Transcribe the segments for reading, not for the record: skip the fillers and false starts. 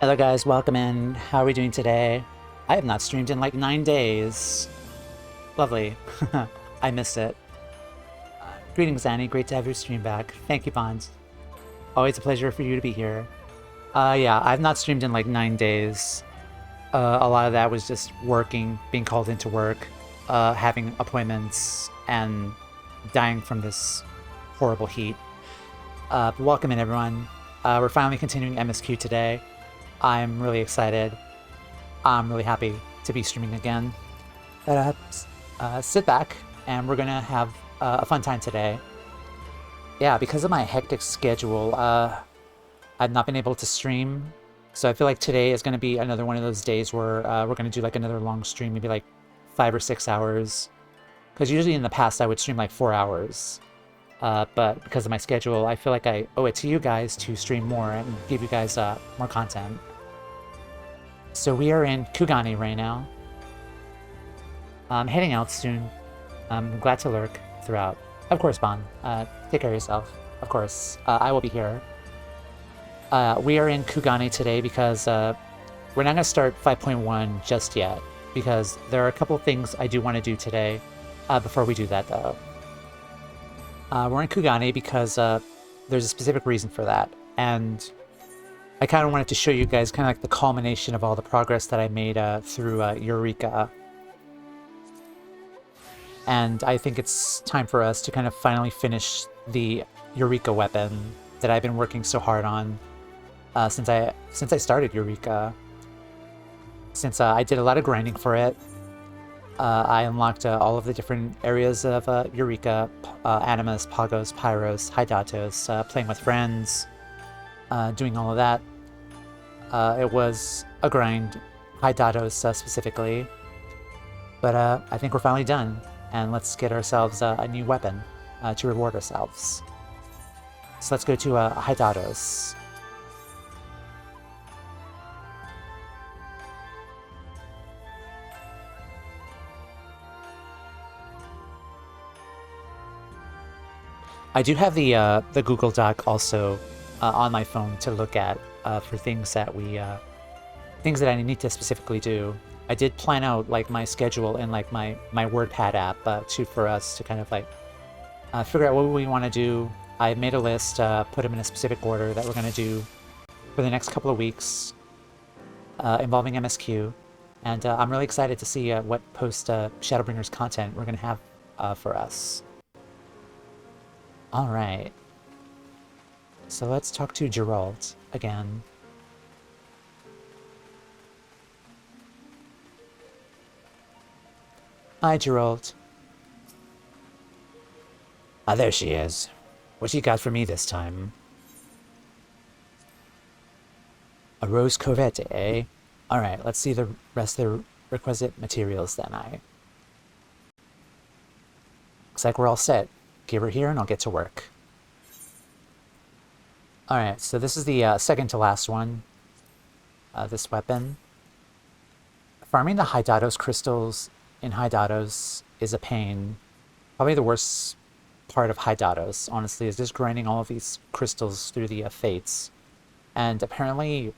Hello guys, welcome in. How are we doing today? I have not streamed in like 9 days. Lovely. I missed it. Greetings, Annie. Great to have your stream back. Thank you, Bonds. Always a pleasure for you to be here. Yeah, I've not streamed in like 9 days. A lot of that was just working, being called into work, having appointments, and dying from this horrible heat. But welcome in, everyone. We're finally continuing MSQ today. I'm really excited. I'm really happy to be streaming again. Sit back, and we're gonna have a fun time today. Yeah, because of my hectic schedule, I've not been able to stream, so I feel like today is gonna be another one of those days where we're gonna do like another long stream, maybe like 5 or 6 hours. Because usually in the past I would stream like 4 hours. But because of my schedule, I feel like I owe it to you guys to stream more and give you guys more content. So we are in Kugani right now. I'm heading out soon. I'm glad to lurk throughout. Of course, Bon. Take care of yourself. Of course. I will be here. We are in Kugani today because we're not going to start 5.1 just yet, because there are a couple things I do want to do today before we do that, though. We're in Kugani because there's a specific reason for that, and I kind of wanted to show you guys kind of like the culmination of all the progress that I made through Eureka. And I think it's time for us to kind of finally finish the Eureka weapon that I've been working so hard on since I started Eureka. Since I did a lot of grinding for it, I unlocked all of the different areas of Eureka, Animus, Pagos, Pyros, Hydatos, playing with friends, doing all of that. It was a grind, Hydatos specifically, but I think we're finally done, and let's get ourselves a new weapon to reward ourselves. So let's go to Hydatos. I do have the Google Doc also on my phone to look at for things that things that I need to specifically do. I did plan out like my schedule in like my WordPad app for us to kind of like figure out what we want to do. I made a list, put them in a specific order that we're going to do for the next couple of weeks involving MSQ, and I'm really excited to see what post Shadowbringers content we're going to have for us. Alright. So let's talk to Geralt again. Hi, Geralt. Ah, there she is. What you got for me this time? A rose corvette, eh? Alright, let's see the rest of the requisite materials then, Looks like we're all set. Give her here and I'll get to work. Alright, so this is the second to last one. This weapon. Farming the Hydatos crystals in Hydatos is a pain. Probably the worst part of Hydatos, honestly, is just grinding all of these crystals through the fates. And apparently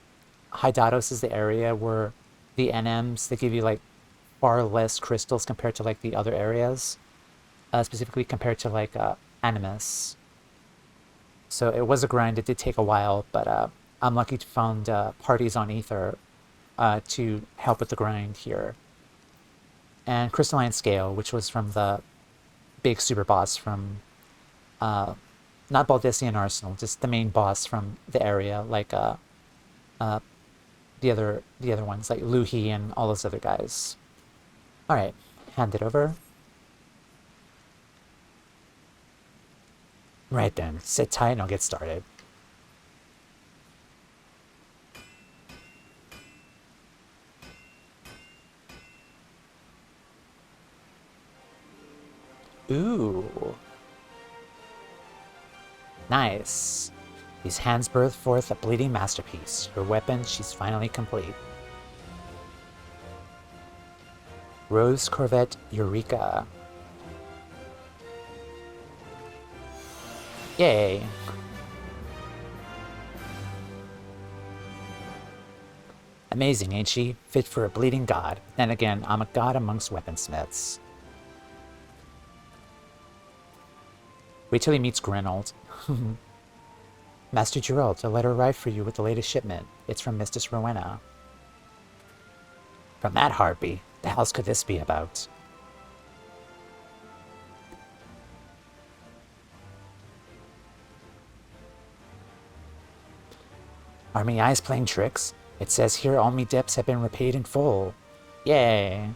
Hydatos is the area where the NMs, they give you like far less crystals compared to like the other areas. Specifically compared to like Animus. So it was a grind. It did take a while, but I'm lucky to find parties on Ether to help with the grind here. And Crystalline Scale, which was from the big super boss from not Baldessian Arsenal, just the main boss from the area, like the other ones, like Luhi and all those other guys. All right, hand it over. Right then, sit tight and I'll get started. Ooh. Nice. These hands birth forth a bleeding masterpiece. Her weapon, she's finally complete. Rose Corvette Eureka. Yay. Amazing, ain't she? Fit for a bleeding god. Then again, I'm a god amongst weaponsmiths. Wait till he meets Grinold. Master Geralt, a letter arrived for you with the latest shipment. It's from Mistress Rowena. From that harpy? The hell's could this be about? Are me eyes playing tricks? It says here all me debts have been repaid in full. Yay.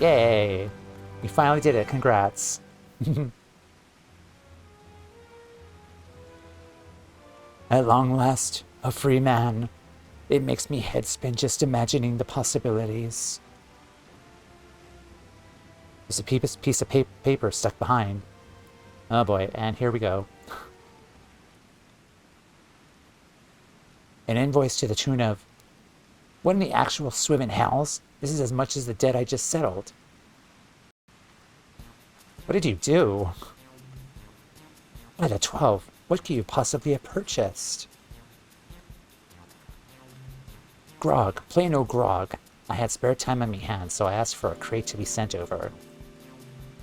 Yay. We finally did it. Congrats. At long last, a free man. It makes me head spin just imagining the possibilities. There's a piece of paper stuck behind. Oh boy, and here we go. An invoice to the tune of, what in the actual swimming hells? This is as much as the debt I just settled. What did you do? By the 12, what could you possibly have purchased? Grog, plain old grog. I had spare time on me hands, so I asked for a crate to be sent over.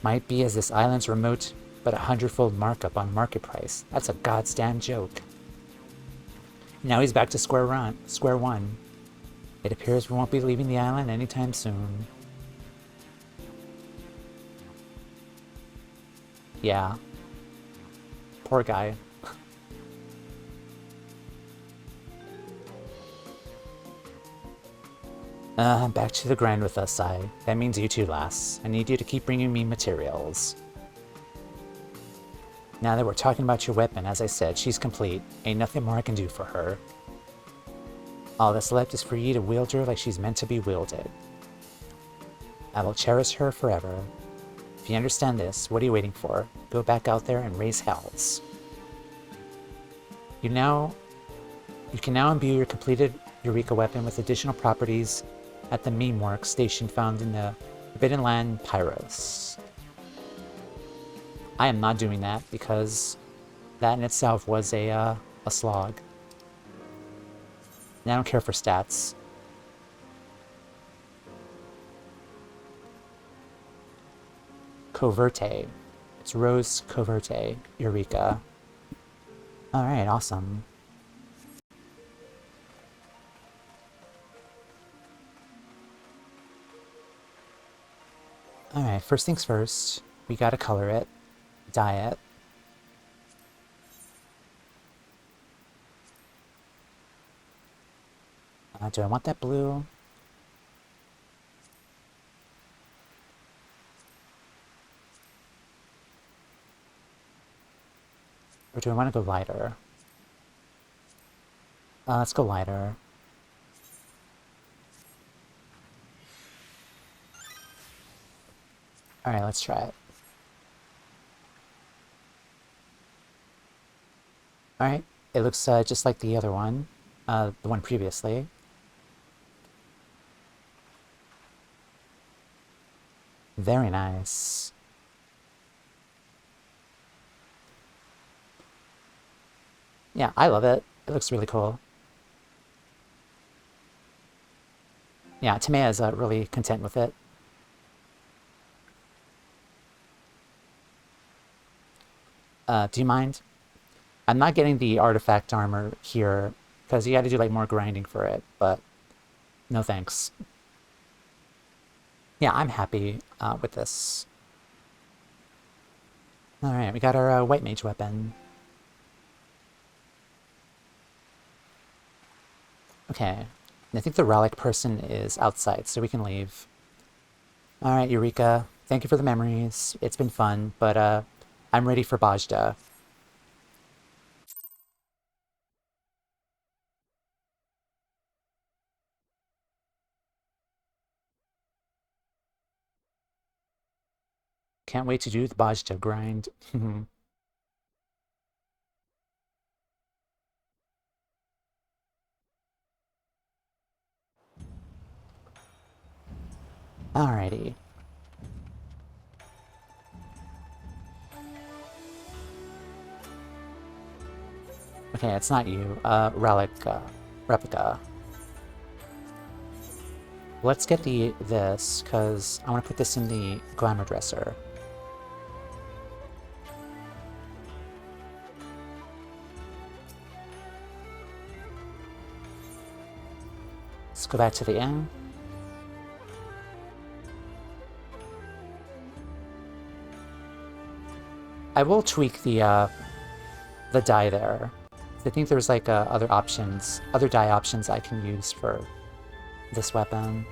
Might be as this island's remote, but 100-fold markup on market price. That's a goddamn joke. Now he's back to square one. It appears we won't be leaving the island anytime soon. Yeah. Poor guy. Back to the grind with us, Sai. That means you too, lass. I need you to keep bringing me materials. Now that we're talking about your weapon, as I said, she's complete. Ain't nothing more I can do for her. All that's left is for you to wield her like she's meant to be wielded. I will cherish her forever. If you understand this, what are you waiting for? Go back out there and raise hells. You can now imbue your completed Eureka weapon with additional properties at the meme work station found in the Forbidden Land Pyros. I am not doing that because that in itself was a slog. And I don't care for stats. Coverte. It's Rose Coverte, Eureka. Alright, awesome. Alright, first things first. We gotta color it. Dye it. Do I want that blue? Or do I want to go lighter? Let's go lighter. Alright, let's try it. Alright, it looks just like the other one, the one previously. Very nice. Yeah, I love it. It looks really cool. Yeah, Toumeya is really content with it. Do you mind? I'm not getting the artifact armor here because you got to do like more grinding for it, but no thanks. Yeah, I'm happy with this. Alright, we got our white mage weapon. Okay, I think the relic person is outside, so we can leave. Alright, Eureka, thank you for the memories. It's been fun, but I'm ready for Bajda. Can't wait to do the Bajda grind. Alrighty. Okay, it's not you. Replica. Let's get this, because I want to put this in the glamour dresser. Let's go back to the inn. I will tweak the dye there. I think there's like other dye options I can use for this weapon.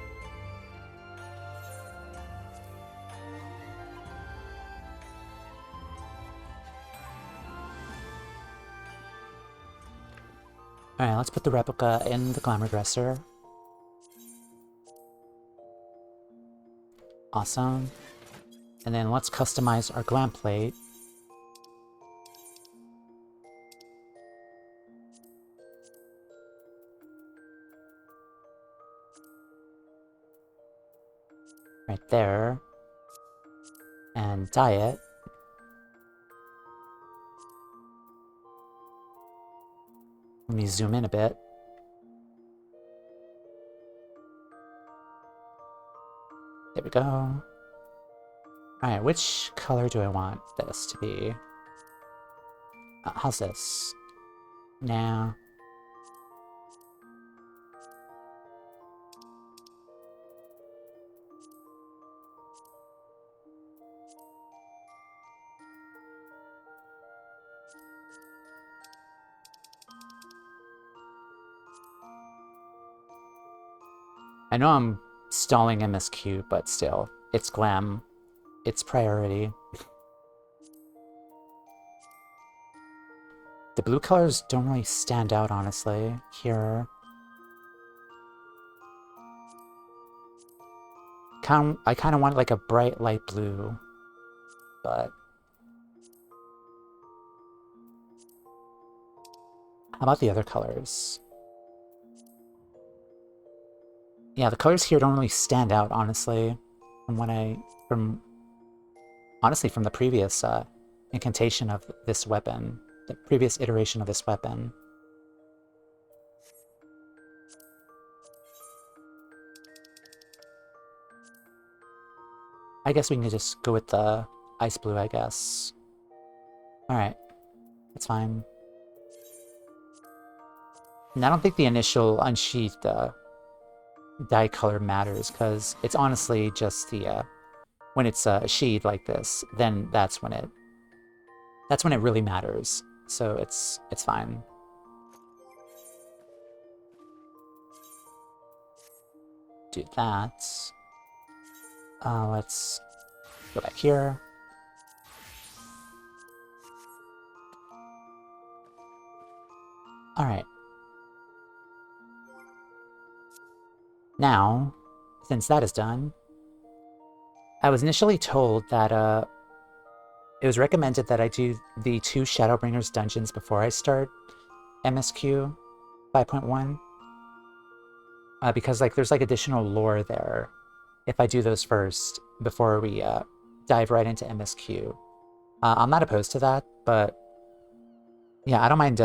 Alright, let's put the replica in the glamour dresser. Awesome. And then let's customize our glam plate. Right there. And dye it. Let me zoom in a bit. There we go. Alright, which color do I want this to be? How's this? Now. I know I'm stalling MSQ, but still, it's glam. It's priority. The blue colors don't really stand out, honestly, here. I kind of want like a bright light blue, but... How about the other colors? Yeah, the colors here don't really stand out, honestly, honestly, from the previous incantation of this weapon, the previous iteration of this weapon. I guess we can just go with the ice blue, I guess. Alright, that's fine. And I don't think the initial unsheathed dye color matters, because it's honestly just the when it's sheathed like this, then that's when it really matters. So it's fine. Do that. Let's go back here. Alright. Now, since that is done, I was initially told that it was recommended that I do the 2 Shadowbringers dungeons before I start MSQ 5.1. Because like there's like additional lore there if I do those first before we dive right into MSQ. I'm not opposed to that, but yeah, I don't mind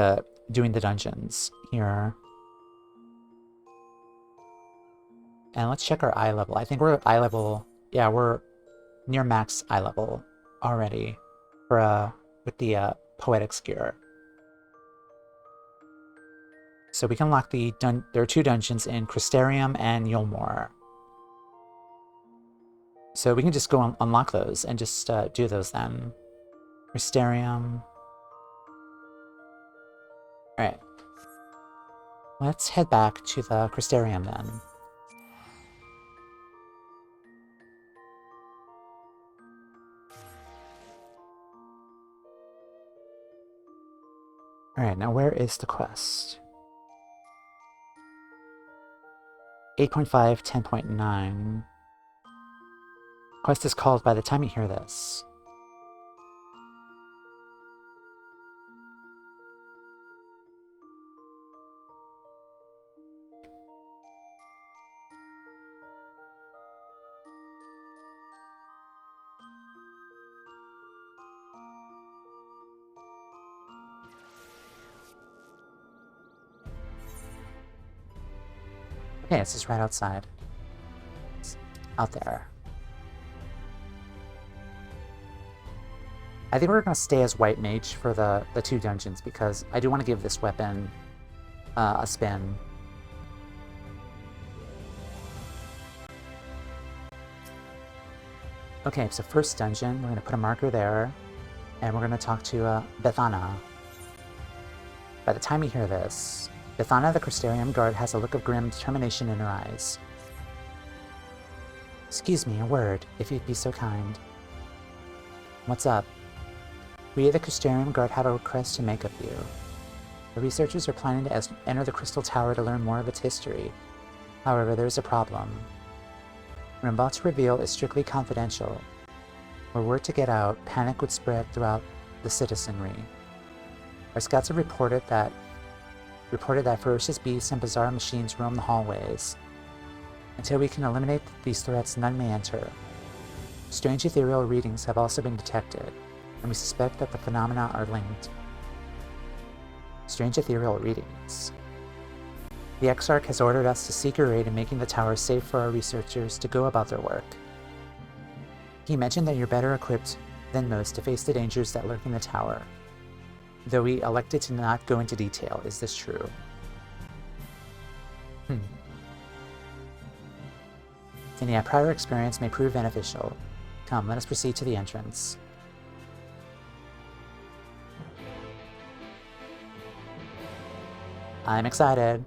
doing the dungeons here. And let's check our eye level. I think we're at eye level. Yeah, we're near max eye level already for with the poetic skewer. So we can lock there are 2 dungeons in Crystarium and Yulmore. So we can just go unlock those and just do those then. Crystarium. Alright. Let's head back to the Crystarium then. Alright, now where is the quest? 8.5, 10.9. Quest is called by the time you hear this. Okay, it's just right outside. It's out there. I think we're going to stay as White Mage for the 2 dungeons, because I do want to give this weapon a spin. Okay, so first dungeon, we're going to put a marker there, and we're going to talk to Bethana. By the time you hear this, Bethana the Crystarium guard has a look of grim determination in her eyes. Excuse me, a word, if you'd be so kind. What's up? We at the Crystarium guard have a request to make of you. The researchers are planning to enter the Crystal Tower to learn more of its history. However, there's a problem. What I'm about to reveal is strictly confidential. Were word to get out, panic would spread throughout the citizenry. Our scouts have reported that ferocious beasts and bizarre machines roam the hallways. Until we can eliminate these threats, none may enter. Strange ethereal readings have also been detected, and we suspect that the phenomena are linked. Strange ethereal readings. The Exarch has ordered us to seek your aid in making the tower safe for our researchers to go about their work. He mentioned that you're better equipped than most to face the dangers that lurk in the tower. Though we elected to not go into detail, is this true? Then yeah, prior experience may prove beneficial. Come, let us proceed to the entrance. I'm excited.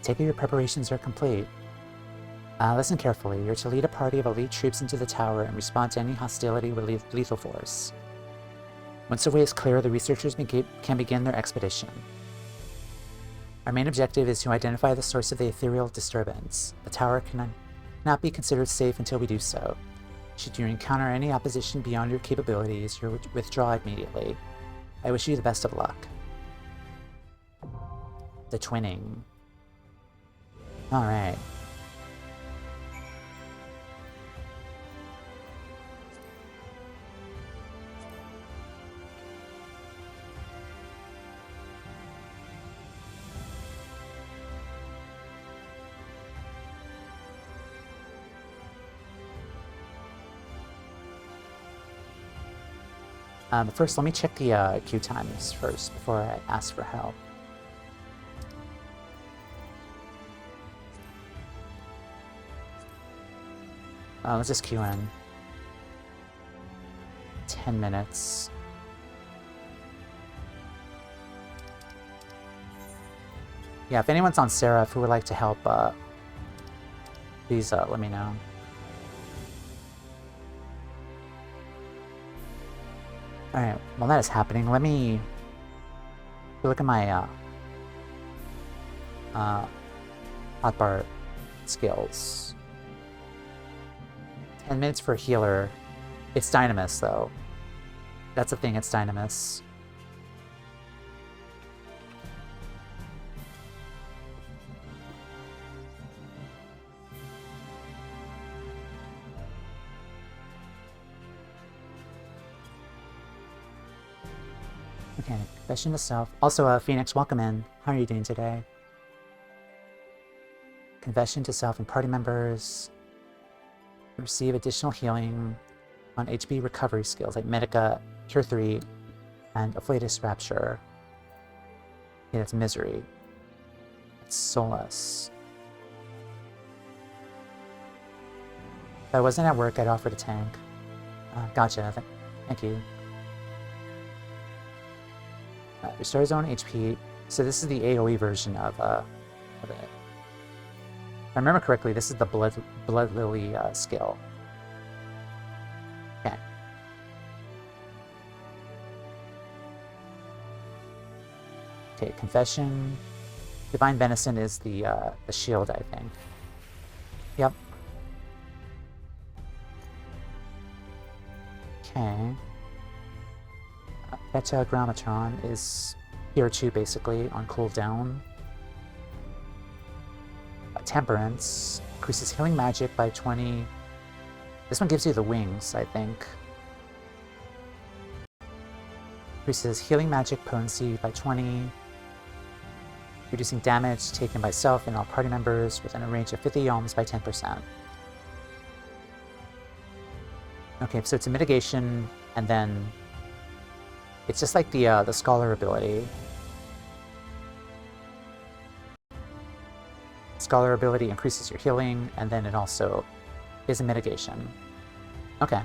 Take it your preparations are complete. Listen carefully. You're to lead a party of elite troops into the tower and respond to any hostility with lethal force. Once the way is clear, the researchers can begin their expedition. Our main objective is to identify the source of the ethereal disturbance. The tower cannot be considered safe until we do so. Should you encounter any opposition beyond your capabilities, you'll withdraw immediately. I wish you the best of luck. The twinning. Alright. First, let me check the queue times first before I ask for help. Let's just queue in. 10 minutes. Yeah, if anyone's on Seraph who would like to help, please let me know. Alright, while that is happening, let me look at my hotbar skills. 10 minutes for a healer. It's Dynamis, though. That's the thing, it's Dynamis. Okay, confession to self. Also, Phoenix, welcome in. How are you doing today? Confession to self and party members. Receive additional healing on HP recovery skills like Medica, Cure 3, and Afflatus Rapture. Yeah, that's Misery. It's Solace. If I wasn't at work, I'd offer to tank. Gotcha. Thank you. Restores own HP. So this is the AoE version of it. If I remember correctly, this is the Blood Lily skill. Okay. Okay, Confession. Divine Venison is the shield, I think. Yep. Okay. Tetragrammaton is here too, basically, on cooldown. Temperance increases healing magic by 20. This one gives you the wings, I think. Increases healing magic potency by 20. Reducing damage taken by self and all party members within a range of 50 ohms by 10%. Okay, so it's a mitigation, and then it's just like the Scholar ability. Scholar ability increases your healing, and then it also is a mitigation. Okay.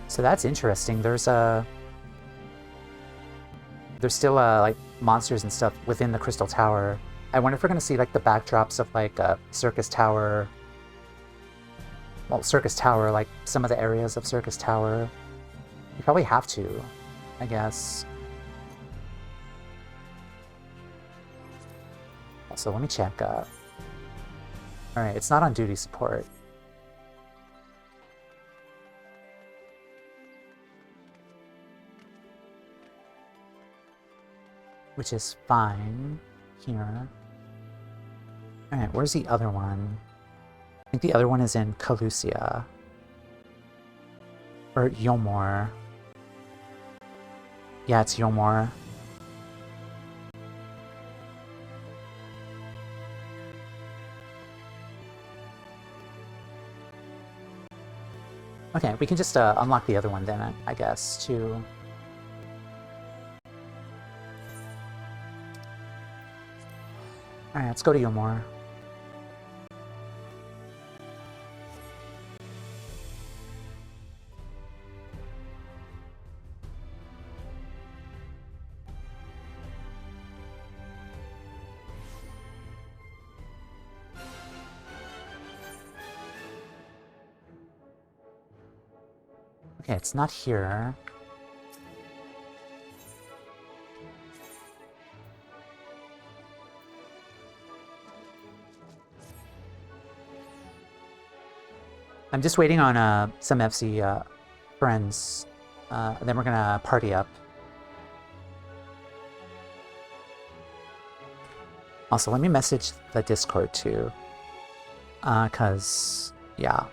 So that's interesting. There's still like monsters and stuff within the Crystal Tower. I wonder if we're gonna see like the backdrops of like Circus Tower. Well, Circus Tower, like some of the areas of Circus Tower. You probably have to, I guess. So let me check. All right, it's not on duty support. Which is fine here. Alright, where's the other one? I think the other one is in Calusia. Or Yomor. Yeah, it's Yomor. Okay, we can just unlock the other one then, I guess, too. Alright, let's go to Yomor. Okay, it's not here. I'm just waiting on some FC friends, and then we're gonna party up. Also, let me message the Discord too, cause yeah.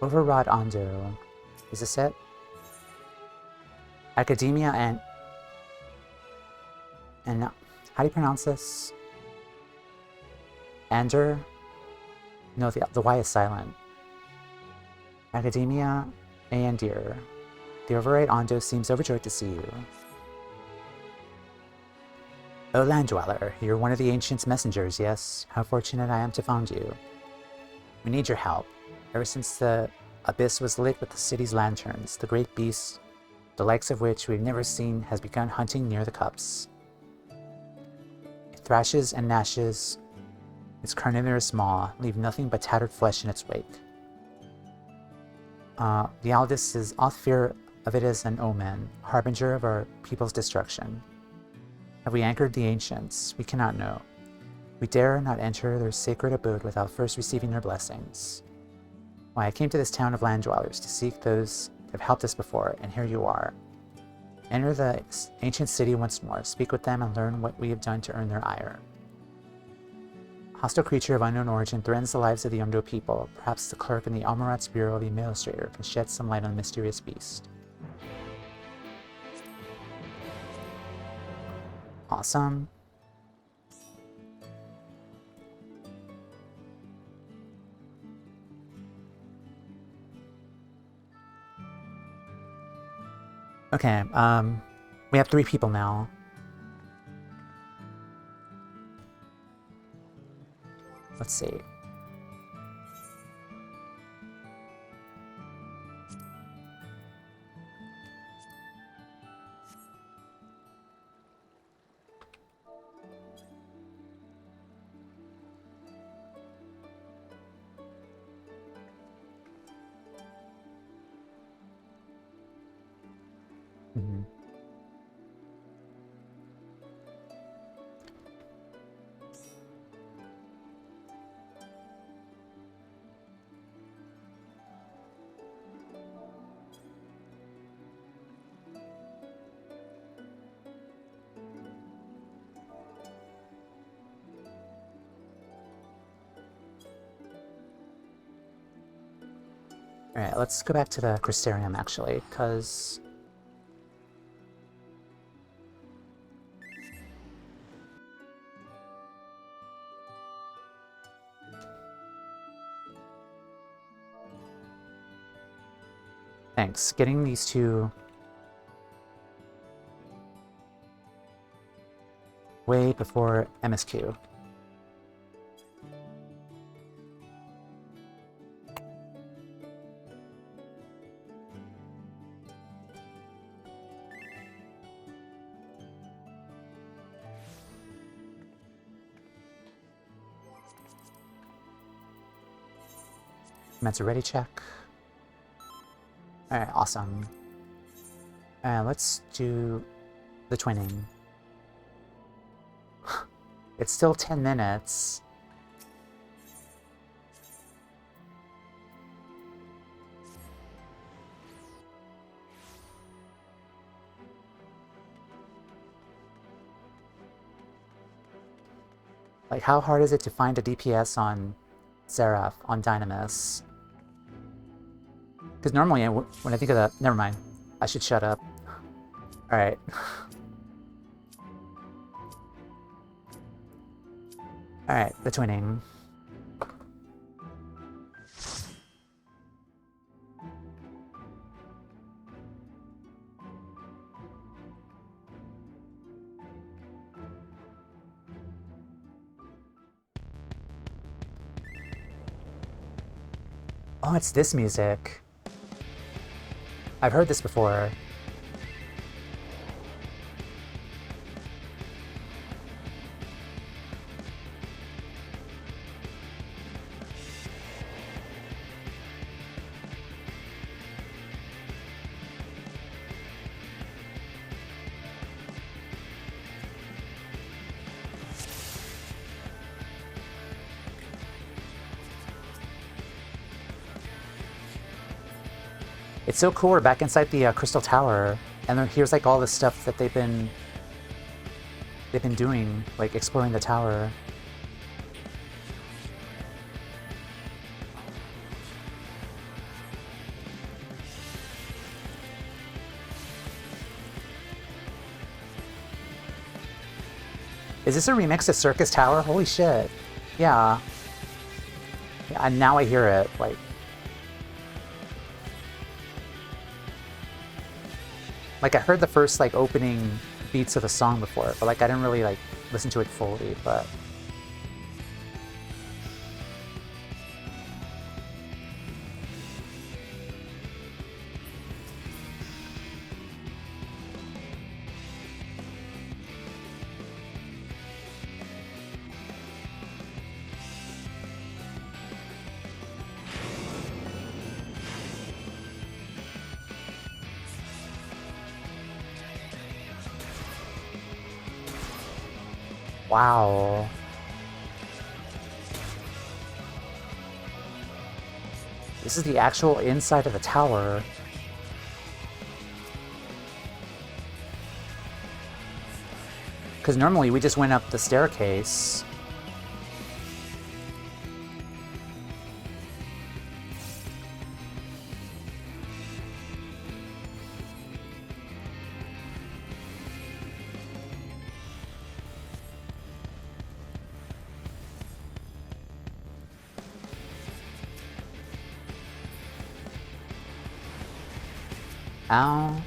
Overwrought Ondo. Is this it? Academia and how do you pronounce this? Ander? No, the Y is silent. Academia Andir. The Overwrought Ondo seems overjoyed to see you. O Land Dweller, you're one of the Ancient's messengers, yes? How fortunate I am to find you. We need your help. Ever since the abyss was lit with the city's lanterns, the great beast, the likes of which we've never seen, has begun hunting near the cups. It thrashes and gnashes its carnivorous maw, leave nothing but tattered flesh in its wake. The Aldous is all fear of it as an omen, harbinger of our people's destruction. Have we anchored the ancients? We cannot know. We dare not enter their sacred abode without first receiving their blessings. Why, I came to this town of land dwellers to seek those that have helped us before, and here you are. Enter the ancient city once more, speak with them, and learn what we have done to earn their ire. Hostile creature of unknown origin threatens the lives of the Yomdo people. Perhaps the clerk in the Almarat's Bureau of the Administrator can shed some light on the mysterious beast. Awesome. Okay, we have 3 people now. Let's see. Alright, let's go back to the Crystarium, actually, because... Thanks. Getting these 2... way before MSQ. That's a ready check. Alright, awesome. Let's do the twinning. It's still 10 minutes. Like, how hard is it to find a DPS on Seraph, on Dynamis? Because normally, when I think of that... Never mind. I should shut up. Alright. Alright, the twinning. Oh, it's this music. I've heard this before. It's so cool. We're back inside the Crystal Tower, and then here's like all the stuff that they've been doing, like exploring the tower. Is this a remix of Circus Tower? Holy shit! Yeah. Yeah, and now I hear it like. Like, I heard the first, like, opening beats of the song before, but, like, I didn't really, like, listen to it fully, but... Wow. This is the actual inside of the tower. Because normally we just went up the staircase. Ow.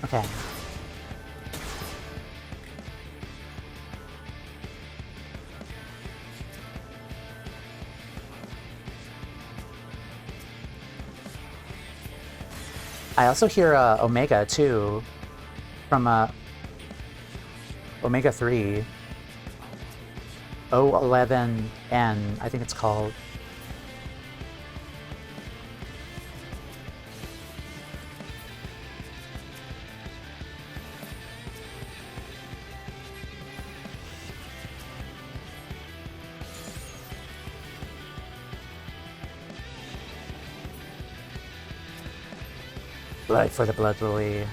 Okay. I also hear Omega too, from Omega 3, O11N, I think it's called. Blood for the Blood Lily.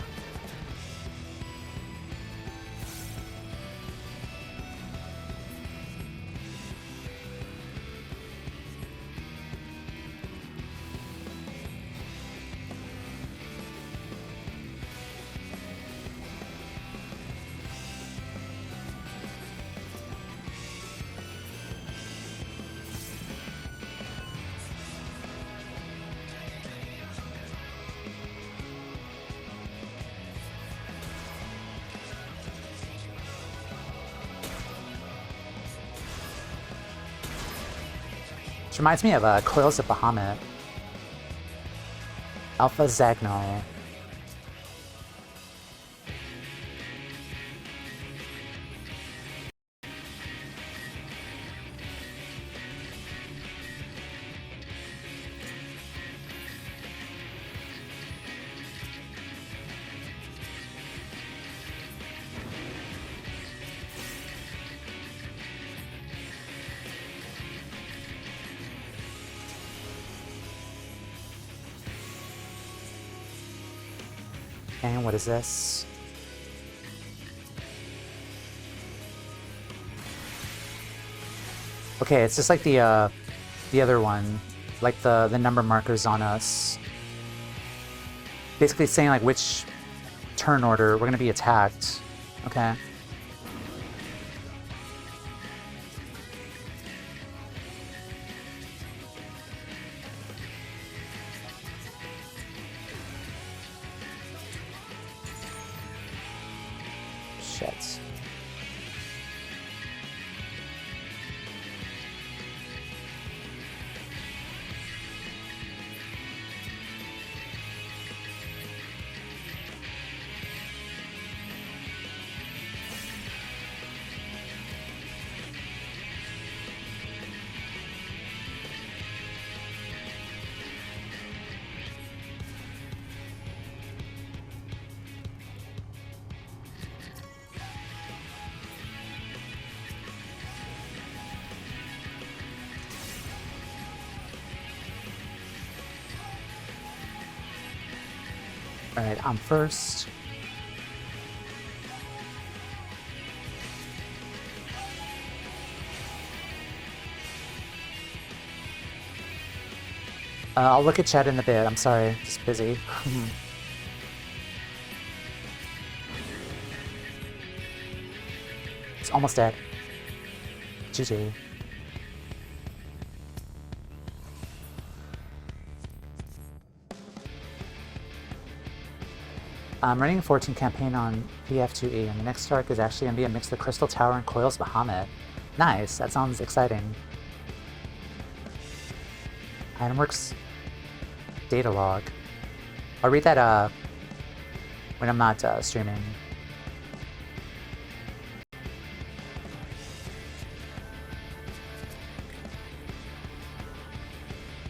Which reminds me of Coils of Bahamut. Alpha Zagnol. And what is this? Okay, it's just like the other one, like the number markers on us. Basically saying like which turn order we're gonna be attacked. Okay. Shit. Alright, I'm first. I'll look at chat in a bit. I'm sorry, just busy. It's almost dead. GG. I'm running a 14 campaign on PF2E, and the next arc is actually going to be a mix of Crystal Tower and Coils Bahamut. Nice, that sounds exciting. Itemworks data log. I'll read that when I'm not streaming.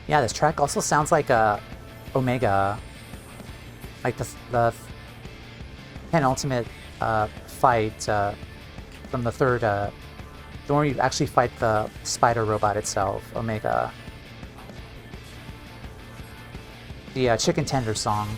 Yeah, this track also sounds like Omega, like the penultimate fight from the third, the one where you actually fight the spider robot itself, Omega. The Chicken Tender song.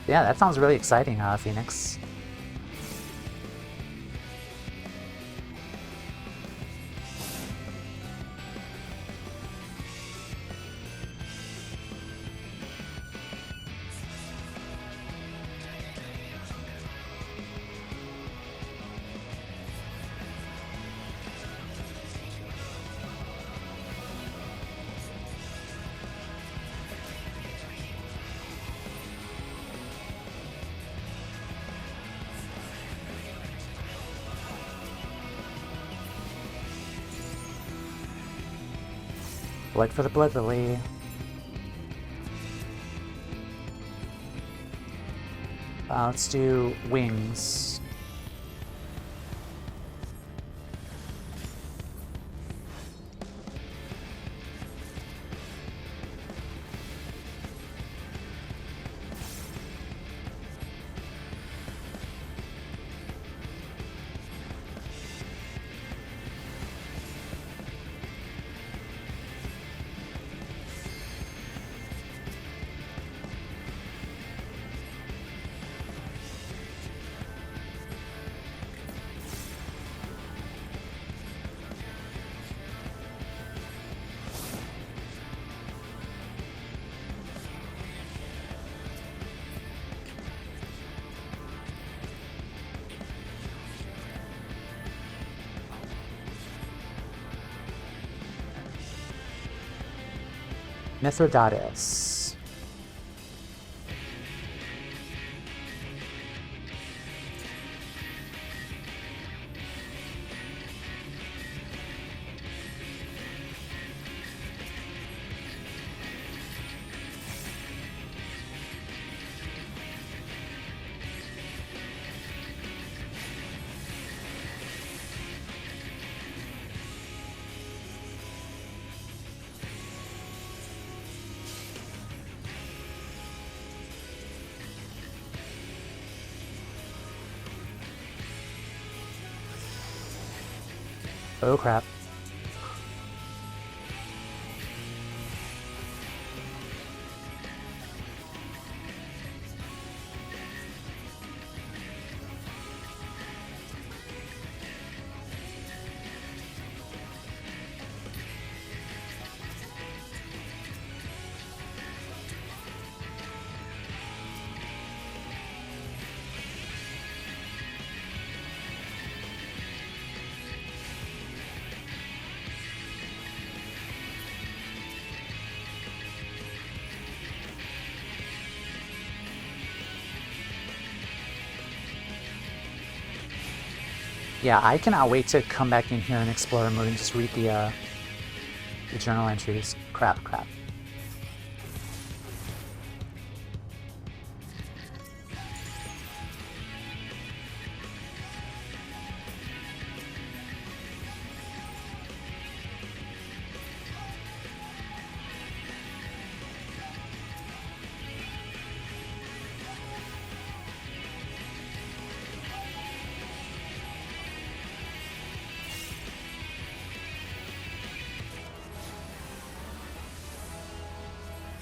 Yeah, that sounds really exciting, Phoenix. Blood for the Blood Lily. Let's do wings. Mithridates. Oh crap. Yeah, I cannot wait to come back in here and explore mode and just read the journal entries. Crap.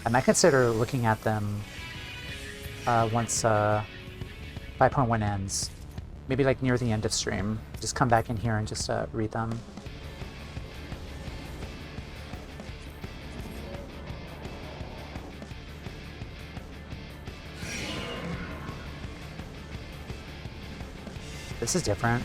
I might consider looking at them once 5.1 ends. Maybe like near the end of stream. Just come back in here and just read them. This is different.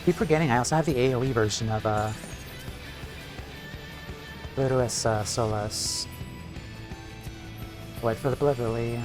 Keep forgetting I also have the AoE version of Glorious Solus. Wait for the Blood Lily.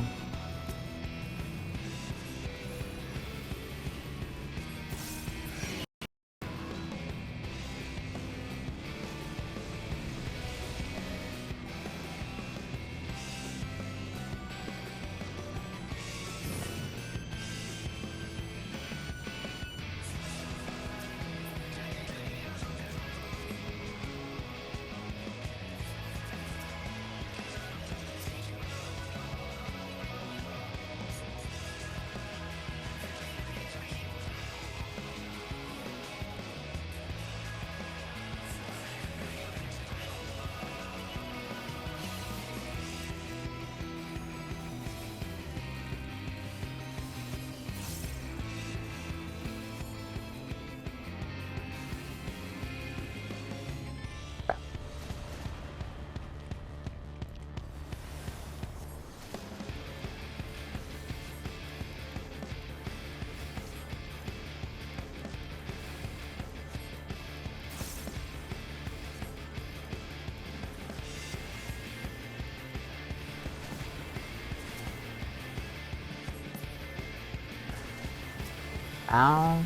Ow.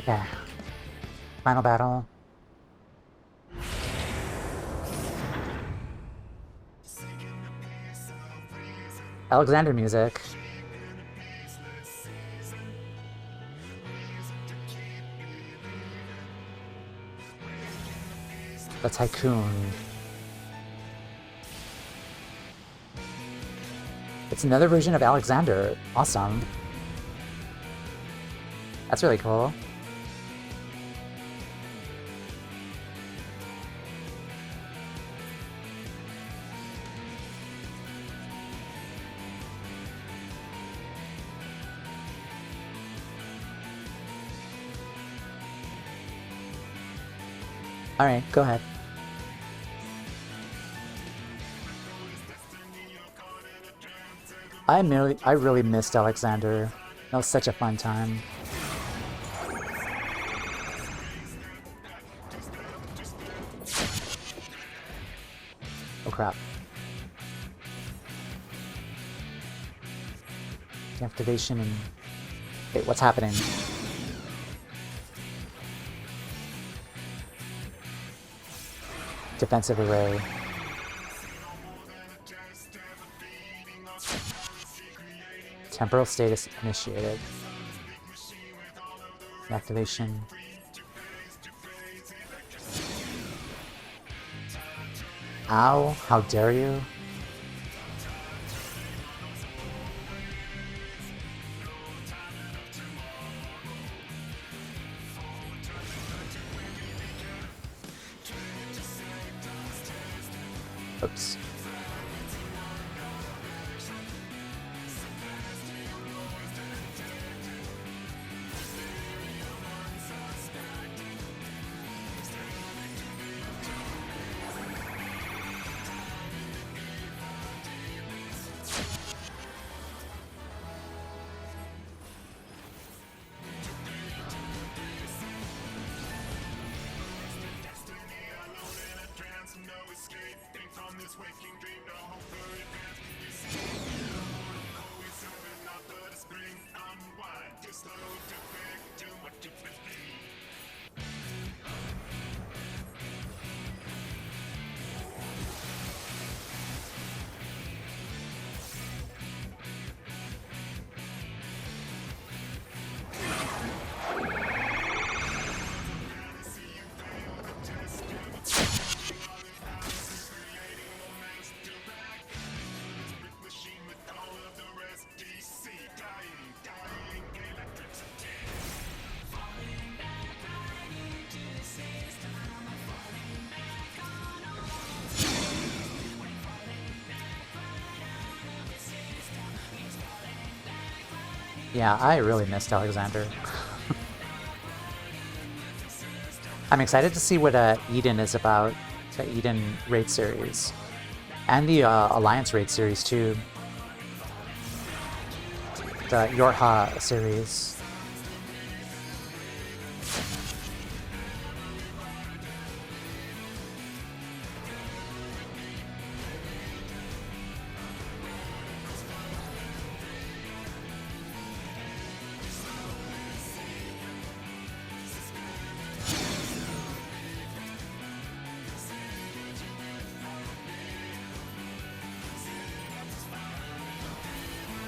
Okay. Final battle. Alexander music. The Tycoon. It's another version of Alexander. Awesome. That's really cool. Alright, go ahead. I really missed Alexander. That was such a fun time. Oh crap. Deactivation and... Wait, what's happening? Defensive array. Temporal status initiated. Activation. Ow, how dare you? Oops. Yeah, I really missed Alexander. I'm excited to see what Eden is about. the Eden raid series. And the Alliance raid series too. The Yorha series.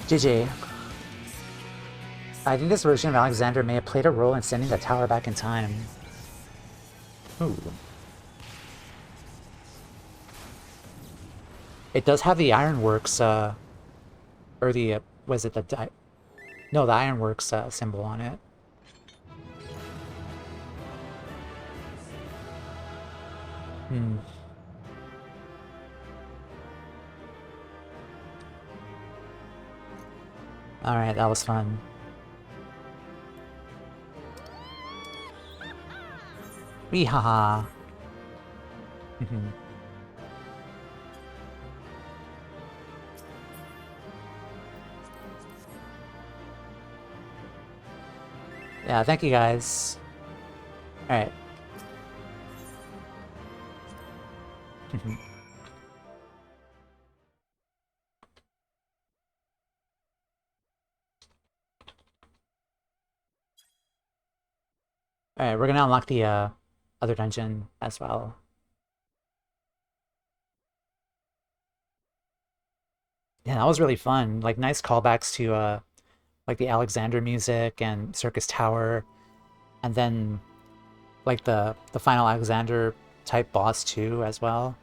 GG. I think this version of Alexander may have played a role in sending the tower back in time. Ooh. It does have the Ironworks, or the, was it the, no, the Ironworks symbol on it. Hmm. Alright, that was fun. Weehaha. Yeah, thank you guys. Alright. Alright, we're gonna unlock the other dungeon as well. Yeah, that was really fun. Like, nice callbacks to like the Alexander music and Circus Tower, and then like the final Alexander type boss too as well.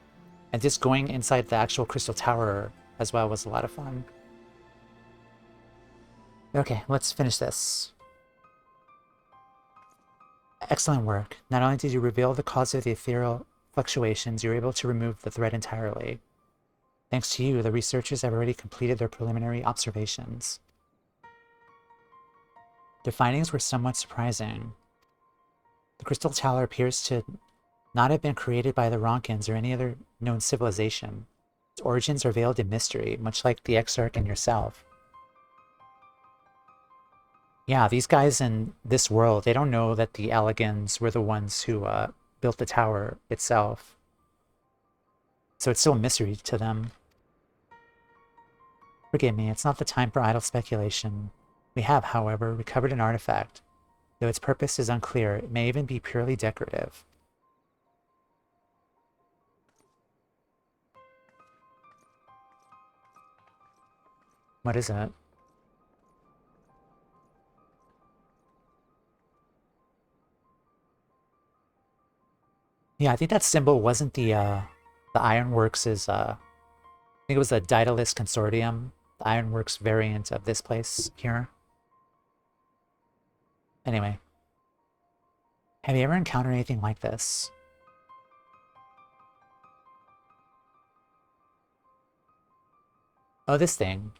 And just going inside the actual Crystal Tower as well was a lot of fun. Okay, let's finish this. Excellent work. Not only did you reveal the cause of the ethereal fluctuations, you were able to remove the threat entirely. Thanks to you, the researchers have already completed their preliminary observations. Their findings were somewhat surprising. The Crystal Tower appears to not have been created by the Ronkins or any other known civilization. Its origins are veiled in mystery, much like the Exarch and yourself. Yeah, these guys in this world, they don't know that the Allegans were the ones who built the tower itself. So it's still a mystery to them. Forgive me, it's not the time for idle speculation. We have, however, recovered an artifact. Though its purpose is unclear, it may even be purely decorative. What is it? Yeah, I think that symbol wasn't the Ironworks' I think it was the Daedalus Consortium, the Ironworks variant of this place here. Anyway. Have you ever encountered anything like this? Oh, this thing.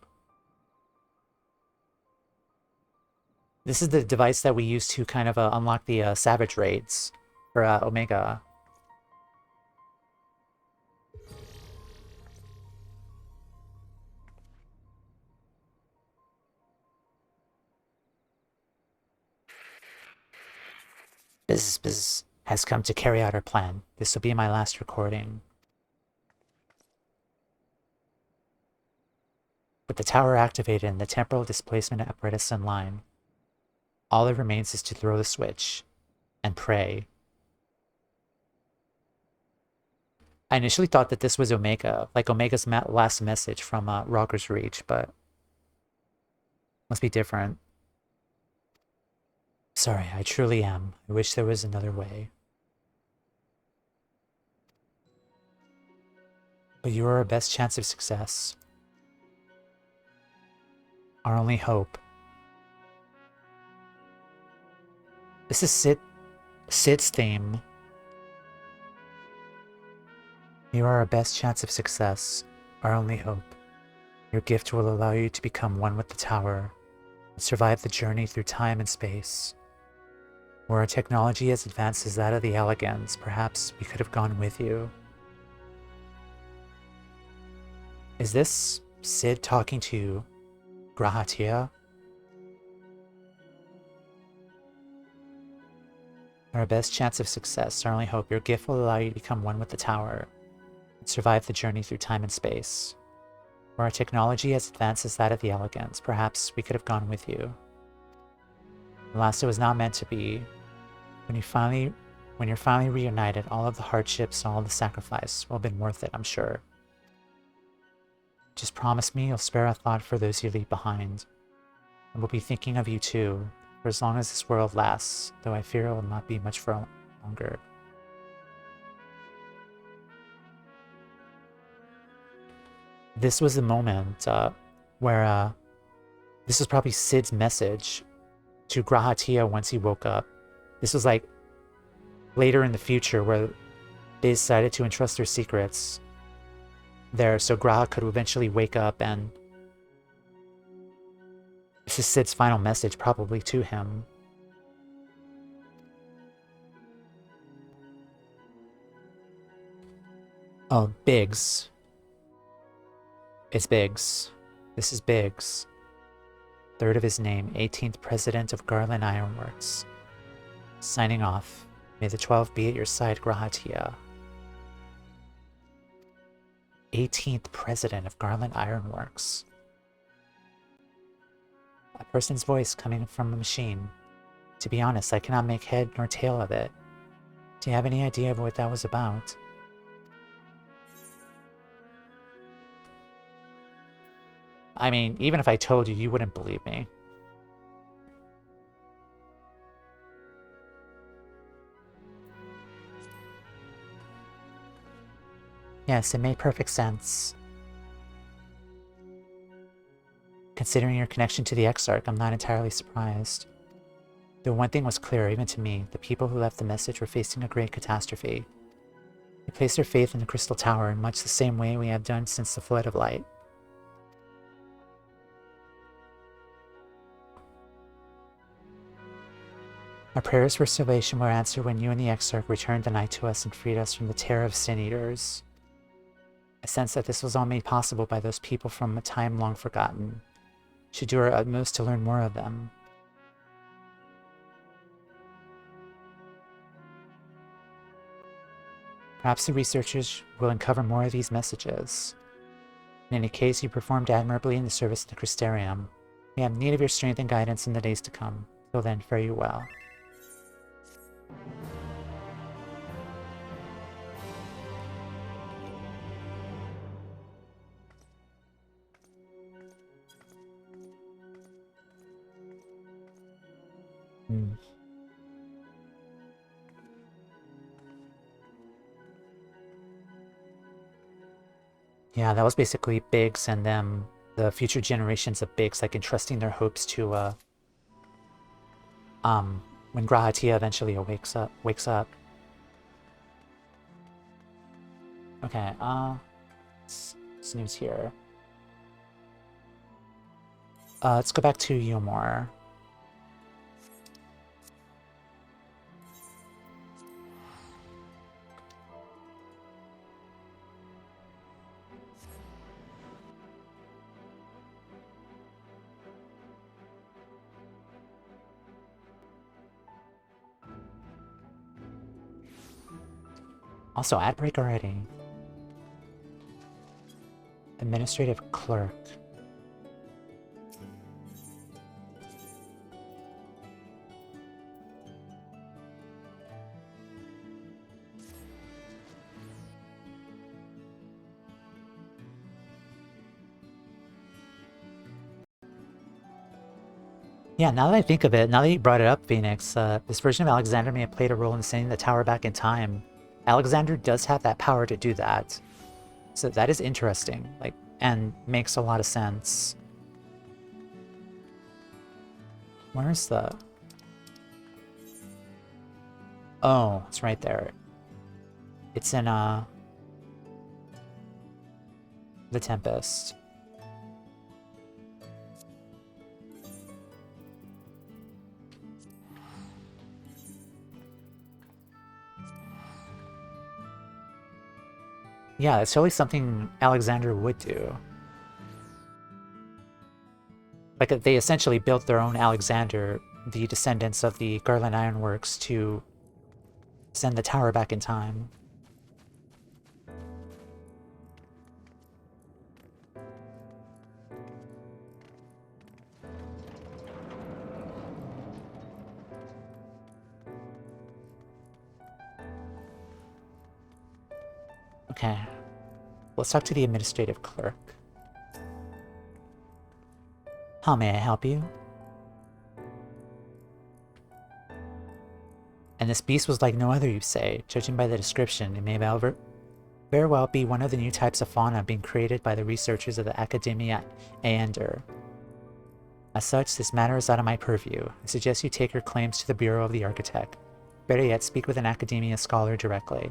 This is the device that we use to kind of unlock the Savage raids for Omega. Biz has come to carry out our plan. This will be my last recording. With the tower activated and the temporal displacement apparatus in line, all that remains is to throw the switch and pray. I initially thought that this was Omega, like Omega's last message from Rogger's Reach, but must be different. Sorry, I truly am. I wish there was another way. But you are our best chance of success. Our only hope. This is Sid's theme. You are our best chance of success, our only hope. Your gift will allow you to become one with the tower and survive the journey through time and space. Were our technology as advanced as that of the Allegans, perhaps we could have gone with you. Is this Sid talking to Grahatia? Our best chance of success. Our only hope. Your gift will allow you to become one with the tower and survive the journey through time and space. Were our technology as advanced as that of the Elegants, perhaps we could have gone with you. Alas, it was not meant to be. When you're finally reunited, all of the hardships and all of the sacrifice will have been worth it, I'm sure. Just promise me you'll spare a thought for those you leave behind. And we'll be thinking of you too, for as long as this world lasts, though I fear it will not be much for longer. This was the moment where this was probably Sid's message to Grahatia once he woke up. This was like later in the future where they decided to entrust their secrets there so Graha could eventually wake up, and this is Sid's final message probably to him. Oh, Biggs. It's Biggs. This is Biggs. Third of his name, 18th President of Garland Ironworks. Signing off. May the 12 be at your side, Grahatia. 18th President of Garland Ironworks. A person's voice coming from a machine. To be honest, I cannot make head nor tail of it. Do you have any idea of what that was about? I mean, even if I told you, you wouldn't believe me. Yes, it made perfect sense. Considering your connection to the Exarch, I'm not entirely surprised. Though one thing was clear, even to me, the people who left the message were facing a great catastrophe. They placed their faith in the Crystal Tower in much the same way we have done since the Flood of Light. Our prayers for salvation were answered when you and the Exarch returned the night to us and freed us from the terror of Sin Eaters. I sense that this was all made possible by those people from a time long forgotten. We should do our utmost to learn more of them. Perhaps the researchers will uncover more of these messages. In any case, you performed admirably in the service of the Crystarium. We have need of your strength and guidance in the days to come. Till then, fare you well. Yeah, that was basically Biggs and them, the future generations of Biggs, like entrusting their hopes to, when Grahatia eventually wakes up. Okay, snooze here. Let's go back to Yomor. Also, ad break already. Administrative clerk. Yeah, now that I think of it, now that you brought it up, Phoenix, this version of Alexander may have played a role in sending the tower back in time. Alexander does have that power to do that. So that is interesting, like, and makes a lot of sense. Where's the... Oh, it's right there. It's in, The Tempest. Yeah, it's totally something Alexander would do. Like, they essentially built their own Alexander, the descendants of the Garland Ironworks, to send the tower back in time. Okay. Let's talk to the administrative clerk. How may I help you? And this beast was like no other, you say. Judging by the description, it may very well be one of the new types of fauna being created by the researchers of the Academia Aeander. As such, this matter is out of my purview. I suggest you take your claims to the Bureau of the Architect. Better yet, speak with an Academia scholar directly.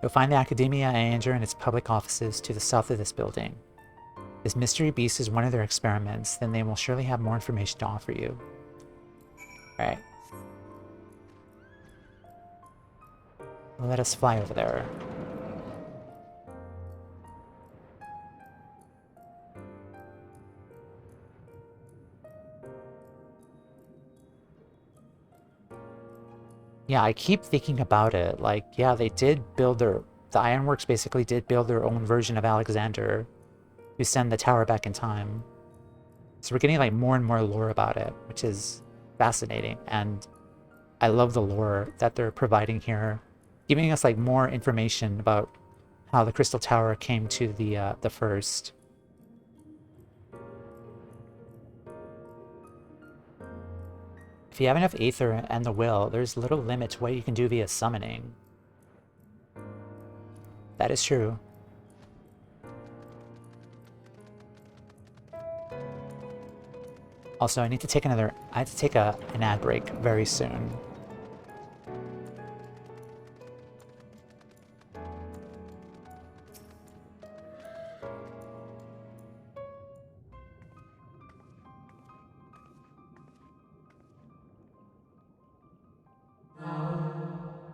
You'll find the Academia Aeander in its public offices to the south of this building. If this mystery beast is one of their experiments, then they will surely have more information to offer you. Alright. Let us fly over there. Yeah, I keep thinking about it. Like, yeah, they did build the Ironworks basically did build their own version of Alexander to send the tower back in time. So we're getting like more and more lore about it, which is fascinating. And I love the lore that they're providing here, giving us like more information about how the Crystal Tower came to the first. If you have enough Aether and the will, there's little limit to what you can do via summoning. That is true. Also, I have to take an ad break very soon.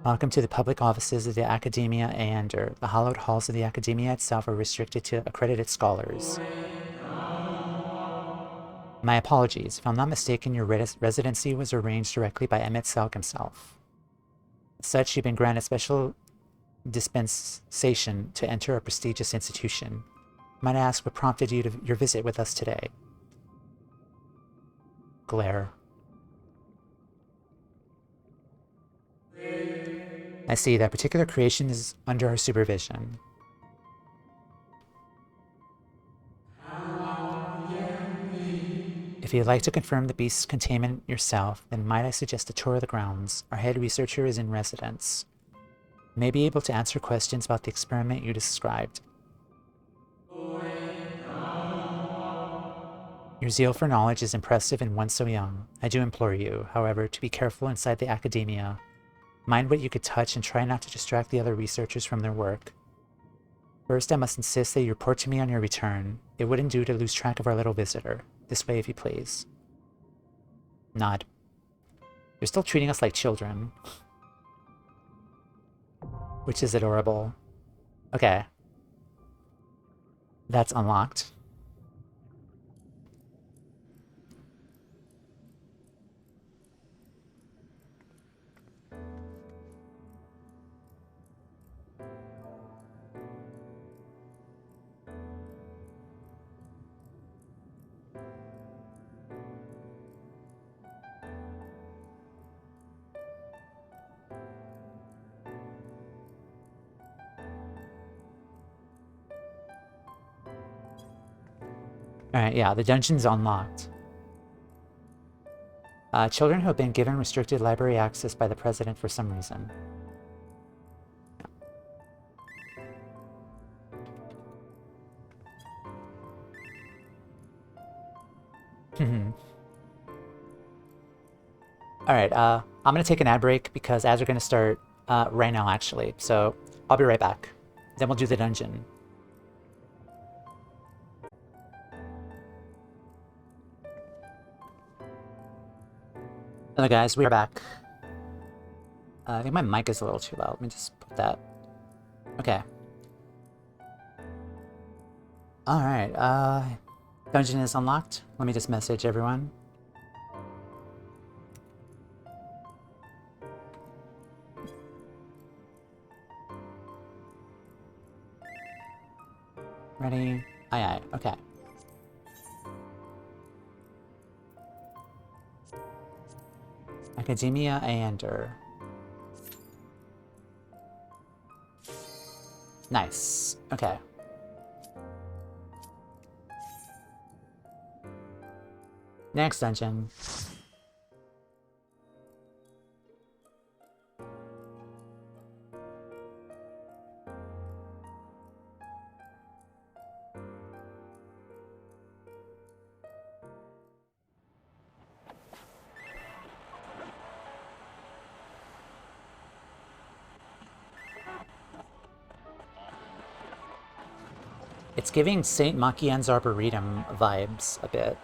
Welcome to the public offices of the Academia Aeander. The hallowed halls of the Academia itself are restricted to accredited scholars. My apologies. If I'm not mistaken, your residency was arranged directly by Emet Selch himself. As such, you've been granted special dispensation to enter a prestigious institution. Might I ask what prompted you to your visit with us today? Glare. I see, that particular creation is under our supervision. If you'd like to confirm the beast's containment yourself, then might I suggest a tour of the grounds. Our head researcher is in residence. He may be able to answer questions about the experiment you described. Your zeal for knowledge is impressive in one so young. I do implore you, however, to be careful inside the Academia. Mind what you could touch and try not to distract the other researchers from their work. First, I must insist that you report to me on your return. It wouldn't do to lose track of our little visitor. This way, if you please. Nod. You're still treating us like children. Which is adorable. Okay. That's unlocked. Alright, yeah, the dungeon's unlocked. Children who have been given restricted library access by the president for some reason. Alright, I'm gonna take an ad break because ads are gonna start right now, actually. So, I'll be right back. Then we'll do the dungeon. Hello guys, we're back. I think my mic is a little too loud. Let me just put that. Okay. Alright, Dungeon is unlocked. Let me just message everyone. Ready? Aye aye. Okay. Academia Ander. Nice. Okay. Next dungeon. It's giving St. Machien's Arboretum vibes a bit.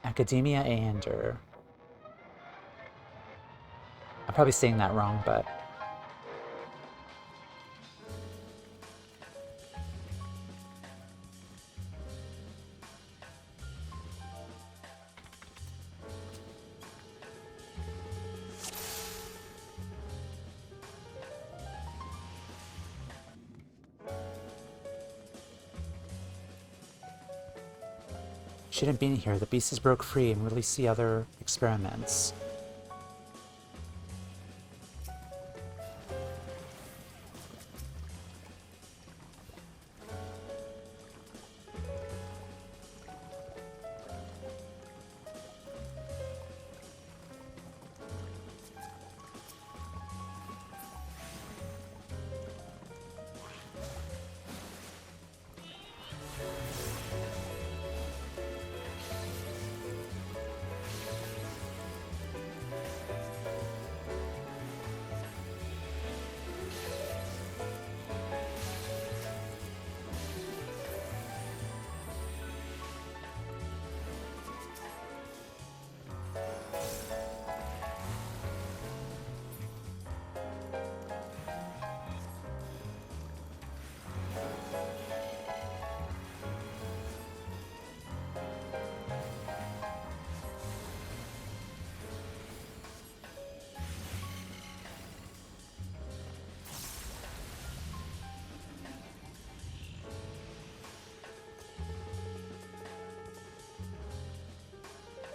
Academia Ander. I'm probably saying that wrong, but... Shouldn't be in here. The beast is broke free and release the other experiments.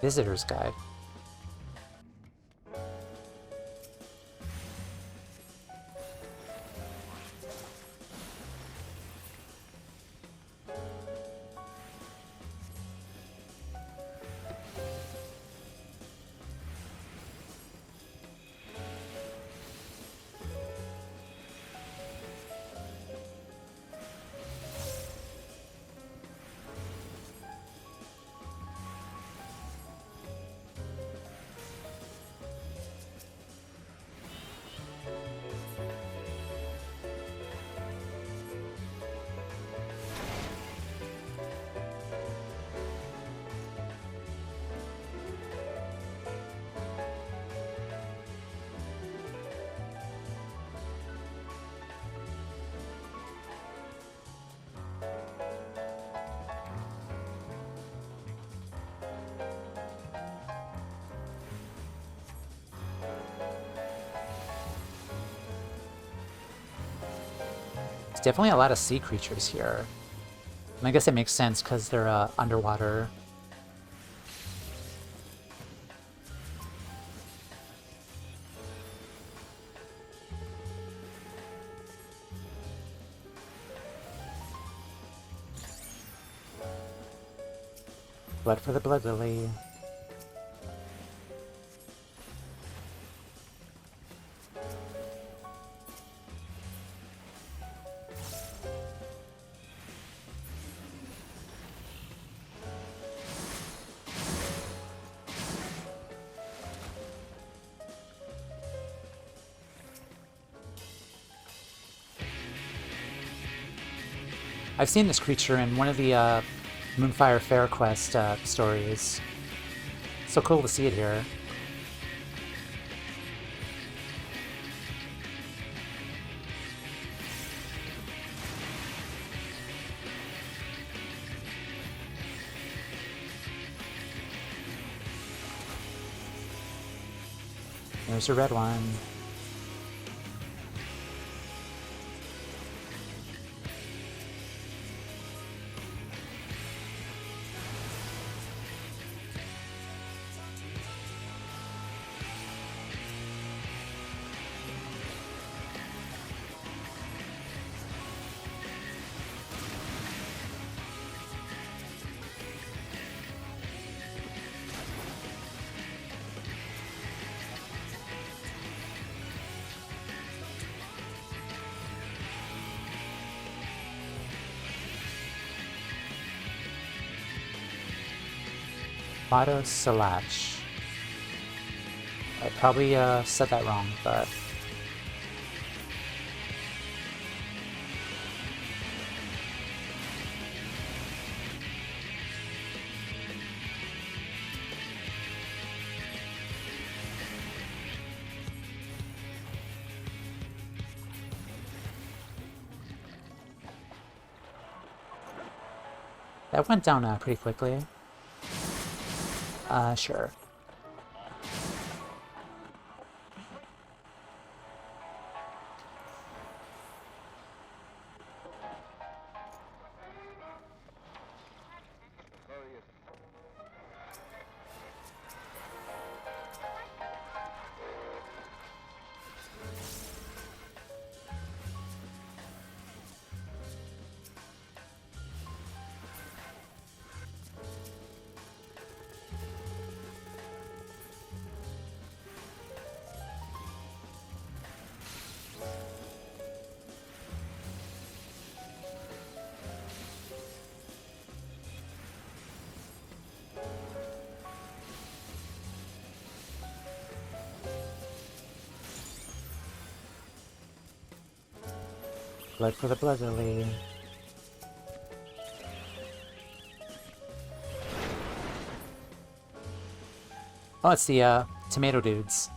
Visitor's Guide. Definitely a lot of sea creatures here. And I guess it makes sense because they're underwater. Blood for the Blood Lily. I've seen this creature in one of the Moonfire Fair Quest stories. So cool to see it here. There's a red one. Emet Selch. I probably said that wrong, but that went down pretty quickly. Sure. Blood for the blood lily. Oh, it's the tomato dudes.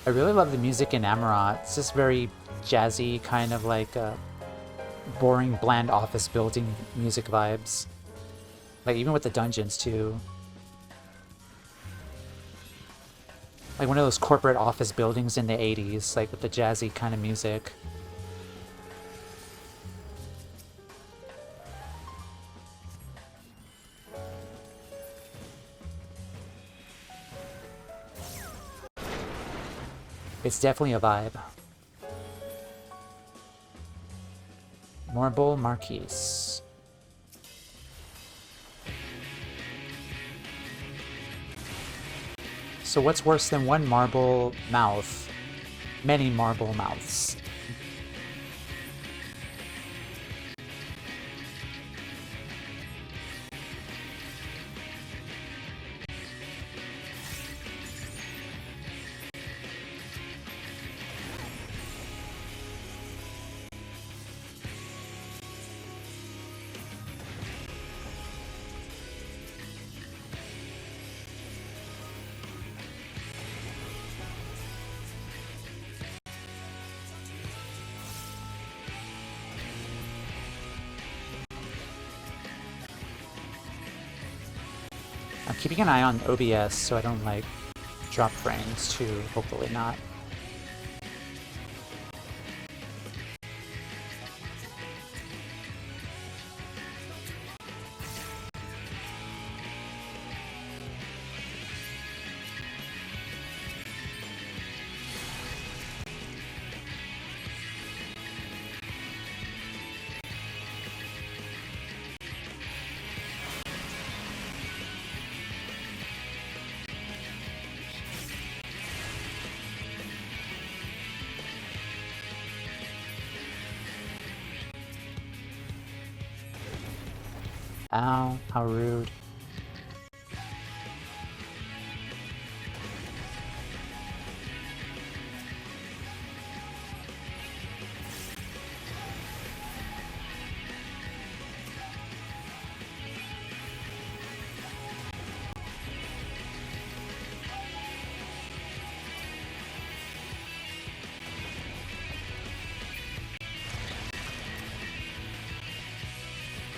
I really love the music in Amarant. It's just very jazzy, kind of like boring, bland office building music vibes. Like even with the dungeons too. Like one of those corporate office buildings in the 80s, like with the jazzy kind of music. It's definitely a vibe. Marble Marquise. So what's worse than one marble mouth? Many marble mouths. I'm keeping an eye on OBS so I don't like drop frames too, hopefully not. Ow, how rude.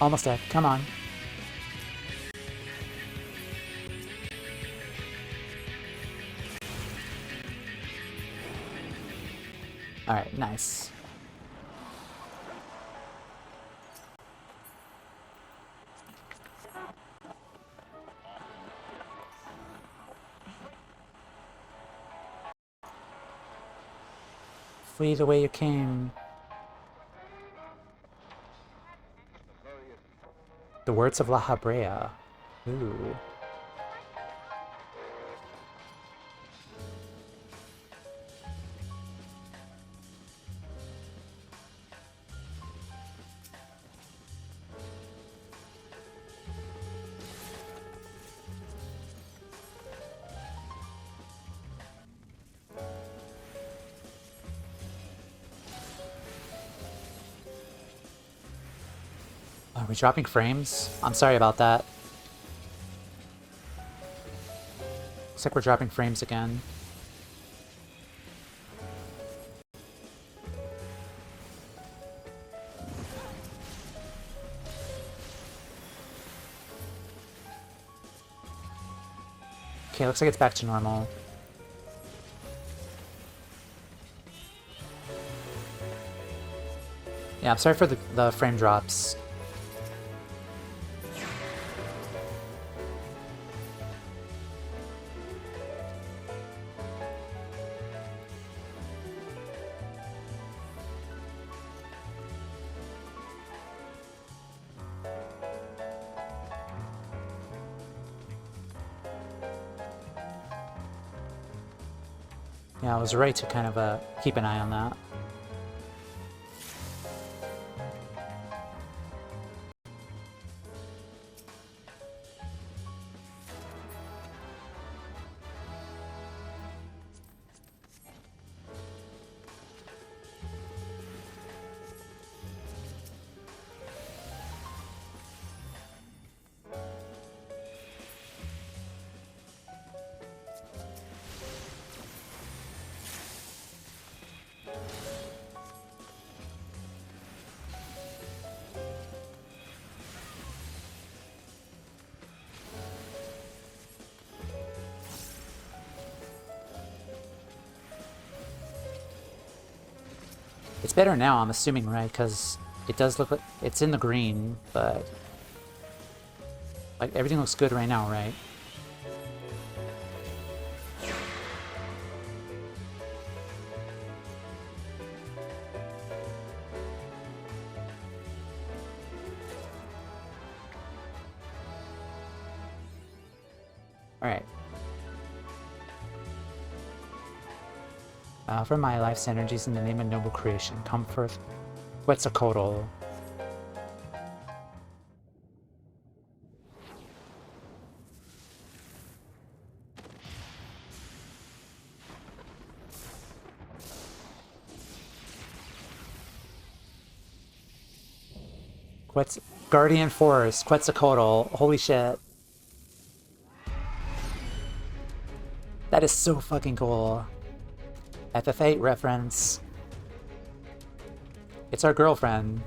Almost dead. Come on. Alright, nice. Flee the way you came. The words of La Habrea. Ooh. Are we dropping frames? I'm sorry about that. Looks like we're dropping frames again. Okay, looks like it's back to normal. Yeah, I'm sorry for the frame drops. Yeah, I was right to kind of keep an eye on that. It's better now, I'm assuming, right? Because it does look like it's in the green, but like everything looks good right now, right? All right. For my life's energies in the name of noble creation, come forth Quetzalcoatl. Guardian Force, Quetzalcoatl, holy shit. That is so fucking cool. FF8 reference. It's our girlfriend.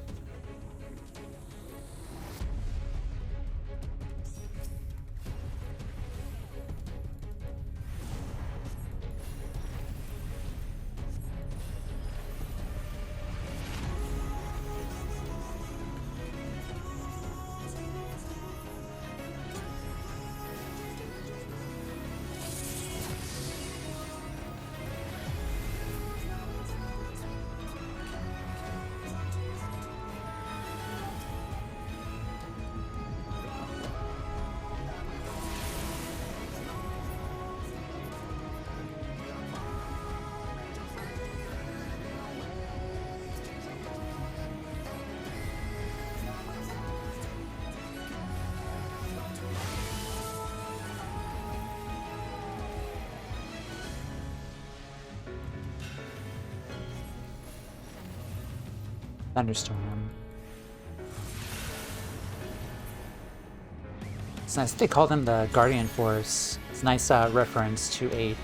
Thunderstorm. It's nice they call them the Guardian Force. It's a nice reference to 8.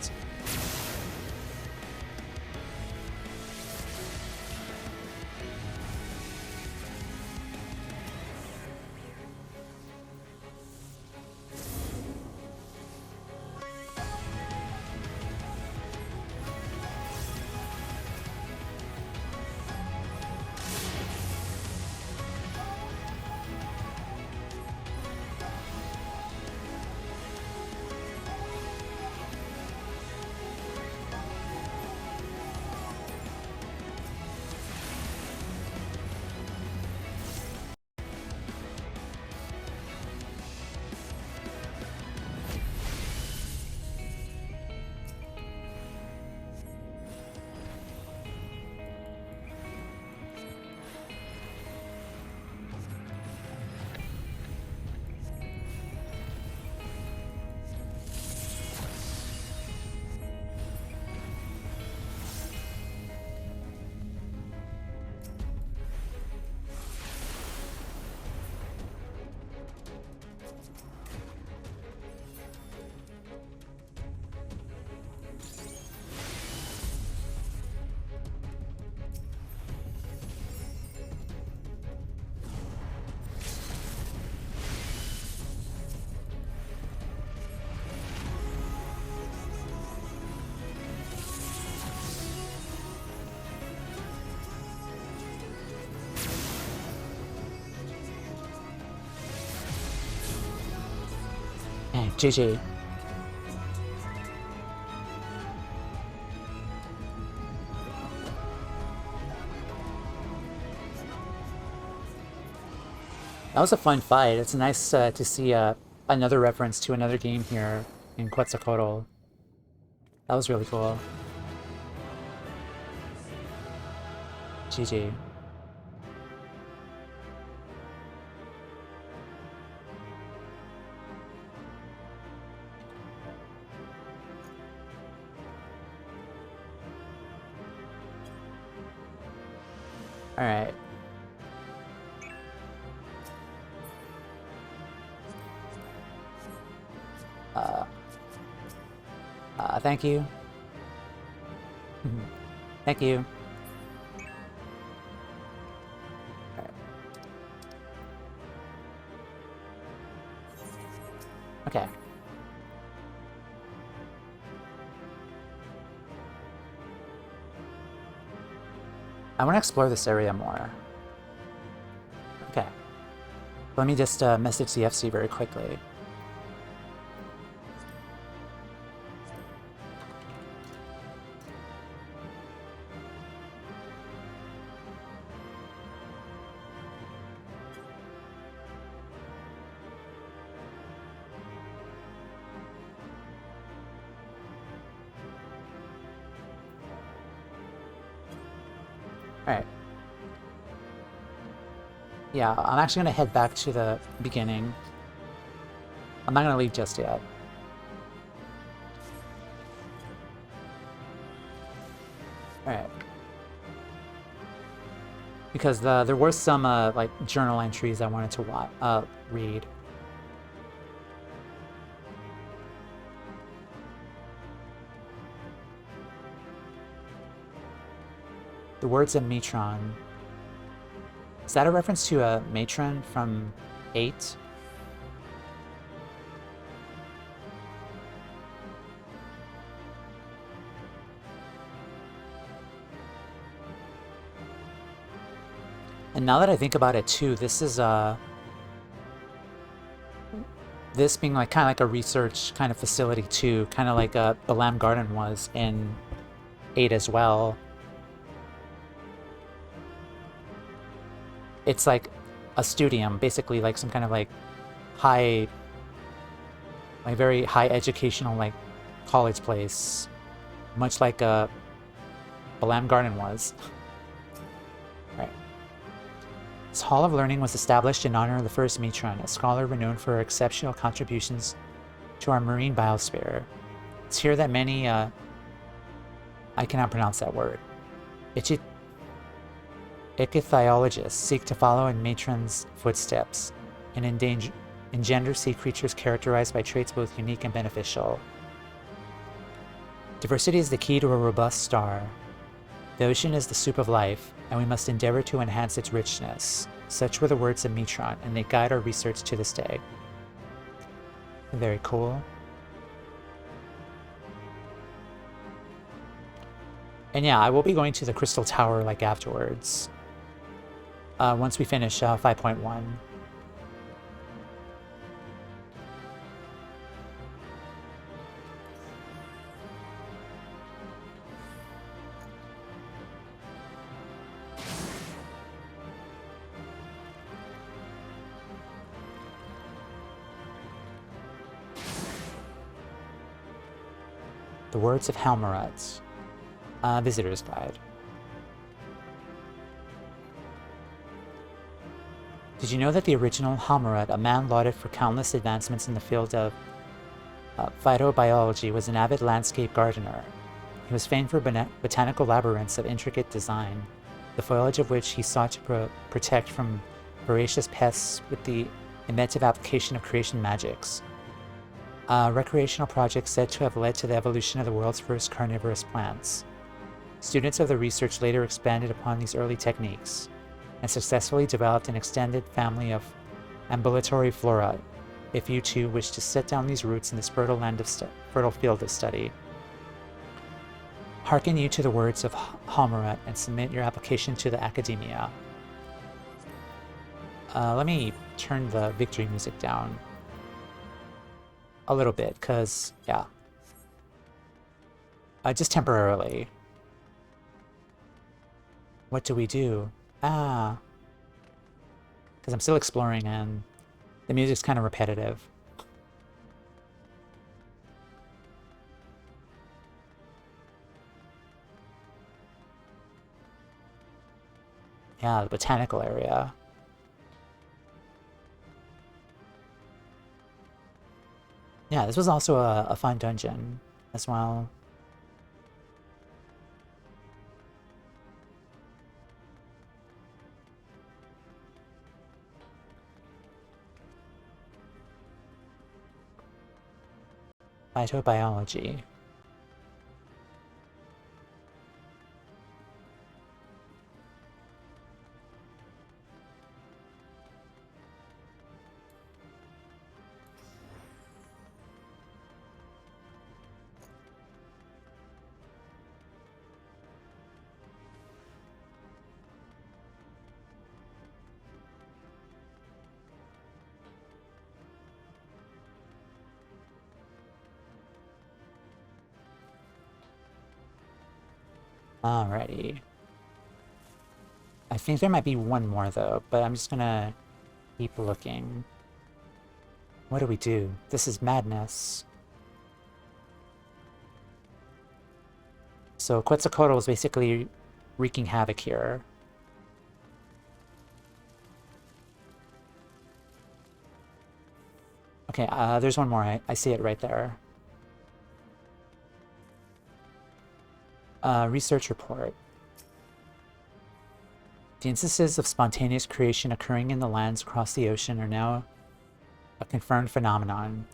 GG. That was a fun fight. It's nice to see another reference to another game here in Quetzalcoatl. That was really cool. GG. Alright. Thank you. Thank you. Alright. Okay. I want to explore this area more. Okay. Let me just message the FC very quickly. Alright. Yeah, I'm actually going to head back to the beginning. I'm not going to leave just yet. Alright. Because there were some like journal entries I wanted to read. The words of Metron. Is that a reference to a matron from 8? And now that I think about it too, this is this being like kind of like a research kind of facility too, kind of like the Lamb Garden was in 8 as well. It's like a studium, basically like some kind of like high, like very high educational like college place, much like a Lamb Garden was. Right. This Hall of Learning was established in honor of the first matron, a scholar renowned for her exceptional contributions to our marine biosphere. It's here that many, I cannot pronounce that word, ichthyologists seek to follow in matron's footsteps and engender sea creatures characterized by traits both unique and beneficial. Diversity is the key to a robust star. The ocean is the soup of life, and we must endeavor to enhance its richness. Such were the words of Metron, and they guide our research to this day. Very cool. And yeah, I will be going to the Crystal Tower like afterwards. Once we finish 5.1. The words of Halmarat. Visitor's Guide. Did you know that the original Halmarat, a man lauded for countless advancements in the field of phytobiology, was an avid landscape gardener? He was famed for botanical labyrinths of intricate design, the foliage of which he sought to protect from voracious pests with the inventive application of creation magics. A recreational project said to have led to the evolution of the world's first carnivorous plants. Students of the research later expanded upon these early techniques and successfully developed an extended family of ambulatory flora, if you too wish to set down these roots in this fertile field of study. Hearken you to the words of Halmarat and submit your application to the academia. Let me turn the victory music down. a little bit, because, yeah. Just temporarily. What do we do? Ah. Because I'm still exploring and the music's kind of repetitive. Yeah, the botanical area. Yeah, this was also a fun dungeon as well. Phytobiology. Alrighty. I think there might be one more though, but I'm just gonna keep looking. What do we do? This is madness. So Quetzalcoatl is basically wreaking havoc here. Okay, there's one more. I see it right there. Research report. The instances of spontaneous creation occurring in the lands across the ocean are now a confirmed phenomenon.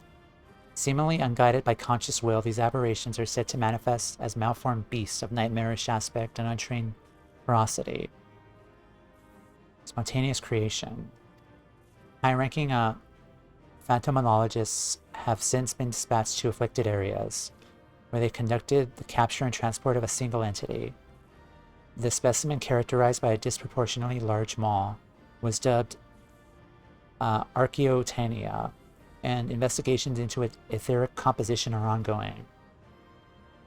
Seemingly unguided by conscious will, these aberrations are said to manifest as malformed beasts of nightmarish aspect and untrained ferocity. Spontaneous creation. High-ranking phantomologists have since been dispatched to afflicted areas, where they conducted the capture and transport of a single entity. The specimen, characterized by a disproportionately large maw, was dubbed Archaeotania, and investigations into its etheric composition are ongoing.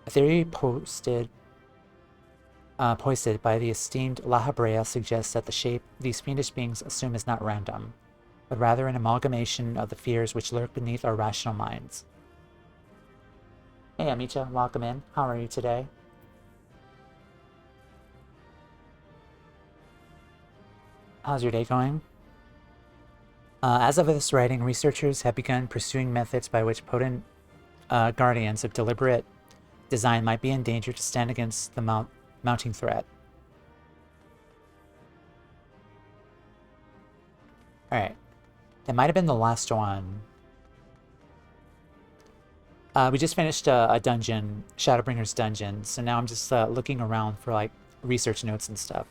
A theory posted by the esteemed La Habrea suggests that the shape these fiendish beings assume is not random, but rather an amalgamation of the fears which lurk beneath our rational minds. Hey Amicha, welcome in. How are you today? How's your day going? As of this writing, researchers have begun pursuing methods by which potent guardians of deliberate design might be in danger to stand against the mounting threat. Alright. That might have been the last one. We just finished a dungeon, Shadowbringers dungeon, so now I'm just looking around for like research notes and stuff.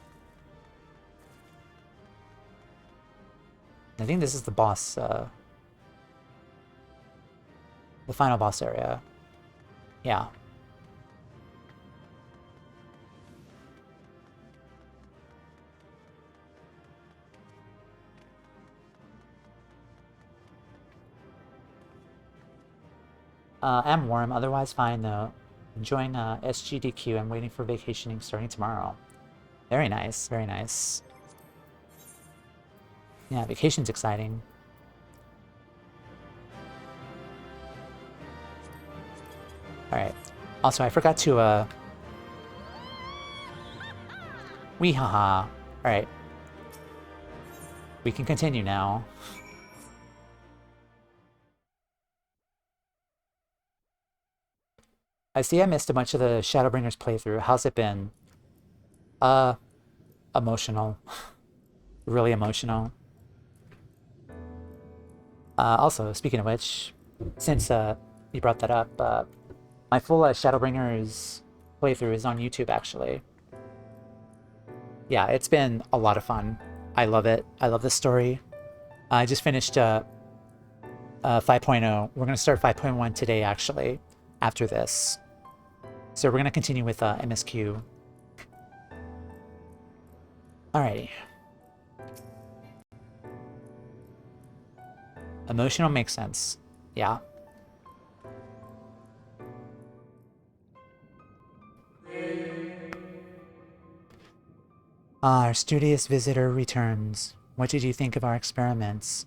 I think this is the boss, the final boss area. Yeah. I'm warm, otherwise fine though. Enjoying SGDQ. I'm waiting for vacationing starting tomorrow. Very nice, very nice. Yeah, vacation's exciting. Alright. Also, I forgot to, wee haha. Alright. We can continue now. I see I missed a bunch of the Shadowbringers playthrough. How's it been? Emotional. Really emotional. Also, speaking of which, since you brought that up, my full Shadowbringers playthrough is on YouTube, actually. Yeah, it's been a lot of fun. I love it. I love this story. I just finished 5.0. We're going to start 5.1 today, actually, after this. So we're going to continue with MSQ. Alrighty. Emotional makes sense. Yeah. Ah, our studious visitor returns. What did you think of our experiments?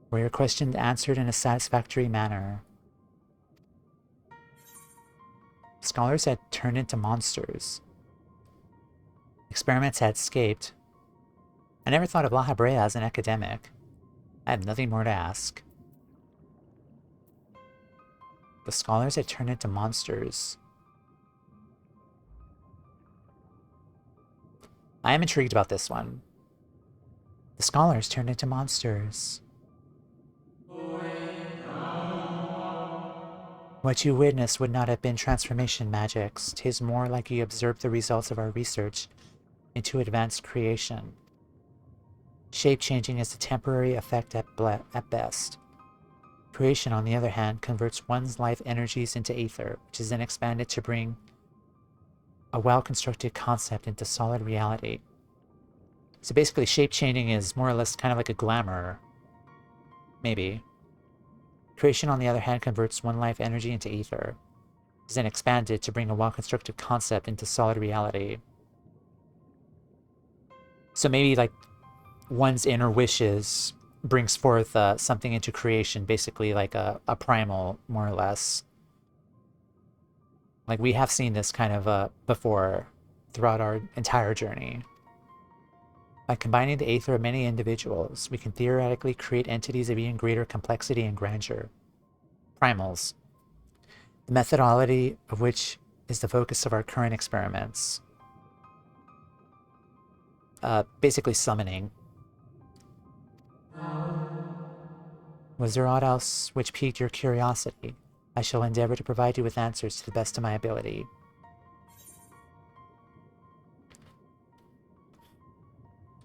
Were your questions answered in a satisfactory manner? Scholars had turned into monsters. Experiments had escaped. I never thought of La Habrea as an academic. I have nothing more to ask. The scholars had turned into monsters. I am intrigued about this one. The scholars turned into monsters. What you witnessed would not have been transformation magics. 'Tis more like you observed the results of our research into advanced creation. Shape-changing is a temporary effect at best. Creation, on the other hand, converts one's life energies into ether, which is then expanded to bring a well-constructed concept into solid reality. So basically, shape-changing is more or less kind of like a glamour. Maybe. Creation, on the other hand, converts one life energy into ether, which is then expanded to bring a well-constructed concept into solid reality. So maybe, like, one's inner wishes brings forth something into creation, basically like a primal, more or less. Like, we have seen this kind of before throughout our entire journey. By combining the aether of many individuals, we can theoretically create entities of even greater complexity and grandeur. Primals. The methodology of which is the focus of our current experiments. Basically summoning. Was there aught else which piqued your curiosity? I shall endeavor to provide you with answers to the best of my ability.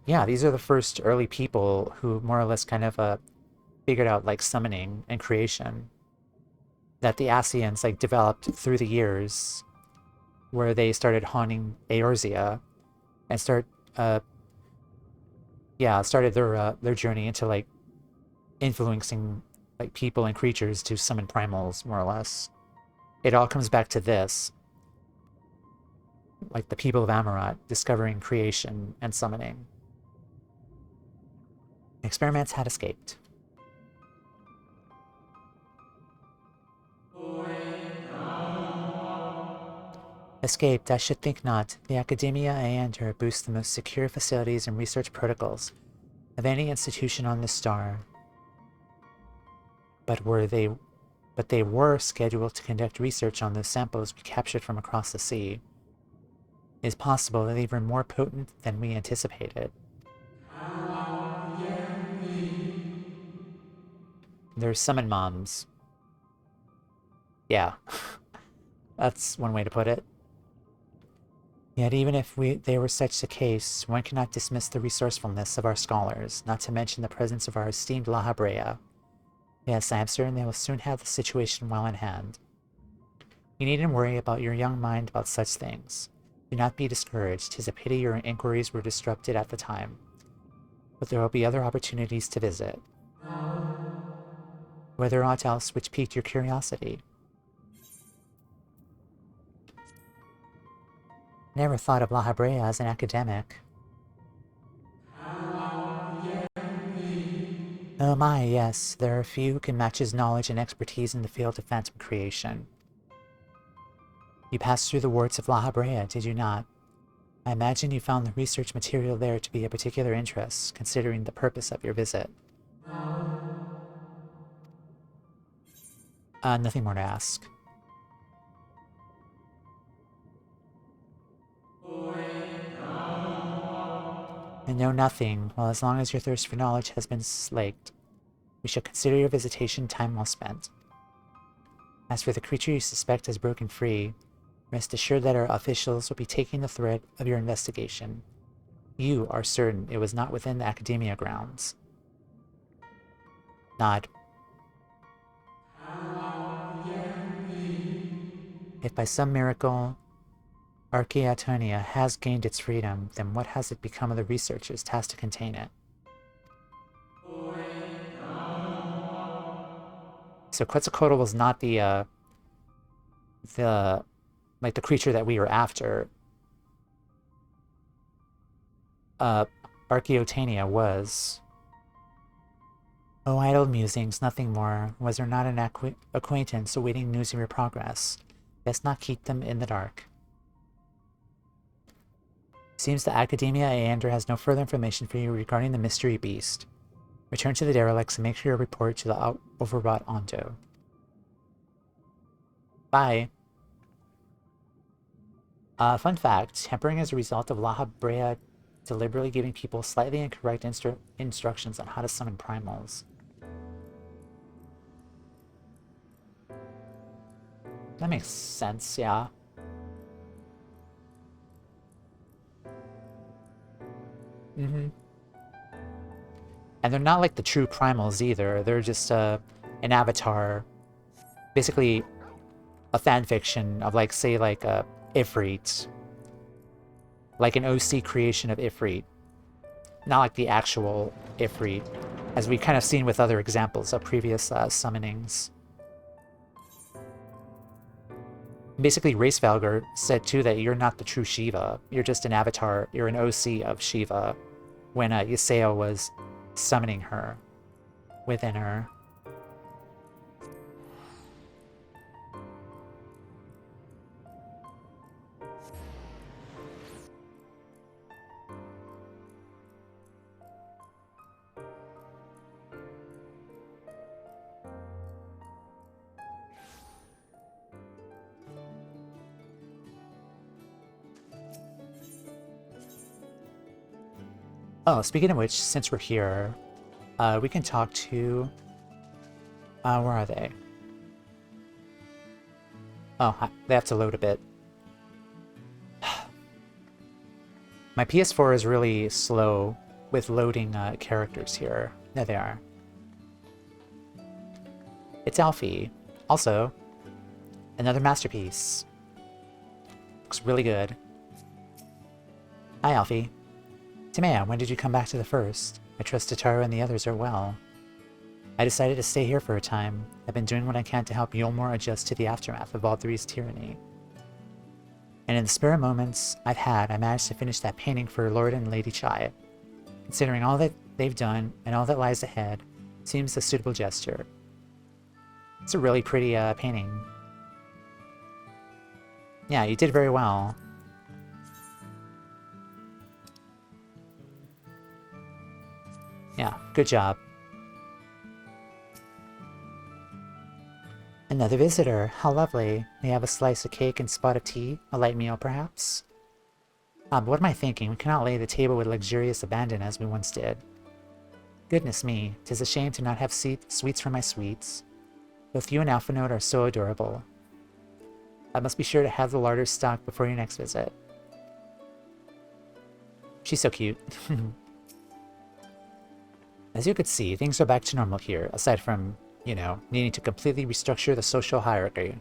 Yeah, these are the first early people who more or less kind of figured out like summoning and creation that the Ascians like developed through the years, where they started haunting Eorzea and started their journey into like influencing like people and creatures to summon primals, more or less. It all comes back to this. Like the people of Amarat discovering creation and summoning. Experiments had escaped. Escaped, I should think not. The Academia Aeander boasts the most secure facilities and research protocols of any institution on this star. But they were scheduled to conduct research on those samples we captured from across the sea. It is possible that they were more potent than we anticipated. They're summon moms. Yeah, that's one way to put it. Yet even if they were such a case, one cannot dismiss the resourcefulness of our scholars, not to mention the presence of our esteemed La Habrea. Yes, I am certain they will soon have the situation well in hand. You needn't worry about your young mind about such things. Do not be discouraged. 'Tis a pity your inquiries were disrupted at the time. But there will be other opportunities to visit. Were there aught else which piqued your curiosity? Never thought of La Habrea as an academic. Oh my, yes, there are few who can match his knowledge and expertise in the field of phantom creation. You passed through the wards of La Habrea, did you not? I imagine you found the research material there to be of particular interest, considering the purpose of your visit. Nothing more to ask. And know nothing, well, as long as your thirst for knowledge has been slaked, we shall consider your visitation time well spent. As for the creature you suspect has broken free, rest assured that our officials will be taking the thread of your investigation. You are certain it was not within the Academia grounds. Nod. If by some miracle Archaeatonia has gained its freedom, then what has it become of the researchers tasked to contain it? So Quetzalcoatl was not the like the creature that we were after. uh, Archaeotania was. Oh, idle musings, nothing more. Was there not an acquaintance awaiting news of your progress? Best not keep them in the dark. Seems the Academia Aeander has no further information for you regarding the mystery beast. Return to the derelicts and make sure you report to the overwrought Ondo. Bye. Fun fact, tempering is a result of La Brea deliberately giving people slightly incorrect instructions on how to summon primals. That makes sense, yeah. Mm-hmm. And they're not like the true primals either. They're just an avatar. Basically, a fanfiction of, like, say, like a Ifrit. Like an OC creation of Ifrit. Not like the actual Ifrit, as we've kind of seen with other examples of previous summonings. Basically, Race Valgar said too that you're not the true Shiva. You're just an avatar. You're an OC of Shiva. When Yaseo was summoning her within her. Oh, speaking of which, since we're here, we can talk to... where are they? Oh, they have to load a bit. My PS4 is really slow with loading characters here. There they are. It's Alfie. Also, another masterpiece. Looks really good. Hi, Alfie. Toumeya, when did you come back to the first? I trust Tataru and the others are well. I decided to stay here for a time. I've been doing what I can to help Yulmore adjust to the aftermath of Valthyri's tyranny. And in the spare moments I've had, I managed to finish that painting for Lord and Lady Chai. Considering all that they've done and all that lies ahead, it seems a suitable gesture. It's a really pretty painting. Yeah, you did very well. Yeah, good job. Another visitor. How lovely. May I have a slice of cake and spot of tea? A light meal, perhaps? But what am I thinking? We cannot lay the table with luxurious abandon as we once did. Goodness me, 'tis a shame to not have sweets for my sweets. Both you and Alphinote are so adorable. I must be sure to have the larder stocked before your next visit. She's so cute. As you could see, things are back to normal here, aside from, you know, needing to completely restructure the social hierarchy.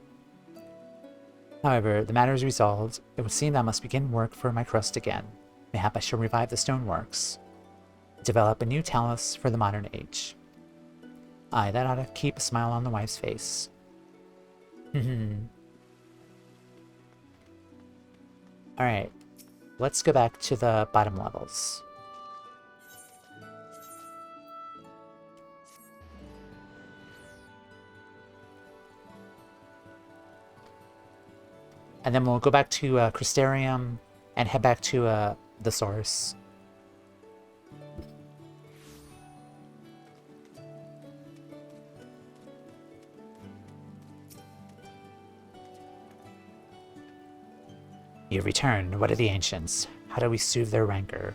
However, the matter is resolved. It would seem that I must begin work for my crust again. Mayhap I shall revive the stoneworks. Develop a new talus for the modern age. Aye, that ought to keep a smile on the wife's face. Alright, let's go back to the bottom levels. And then we'll go back to Crystarium and head back to the source. You've returned. What are the ancients? How do we soothe their rancor?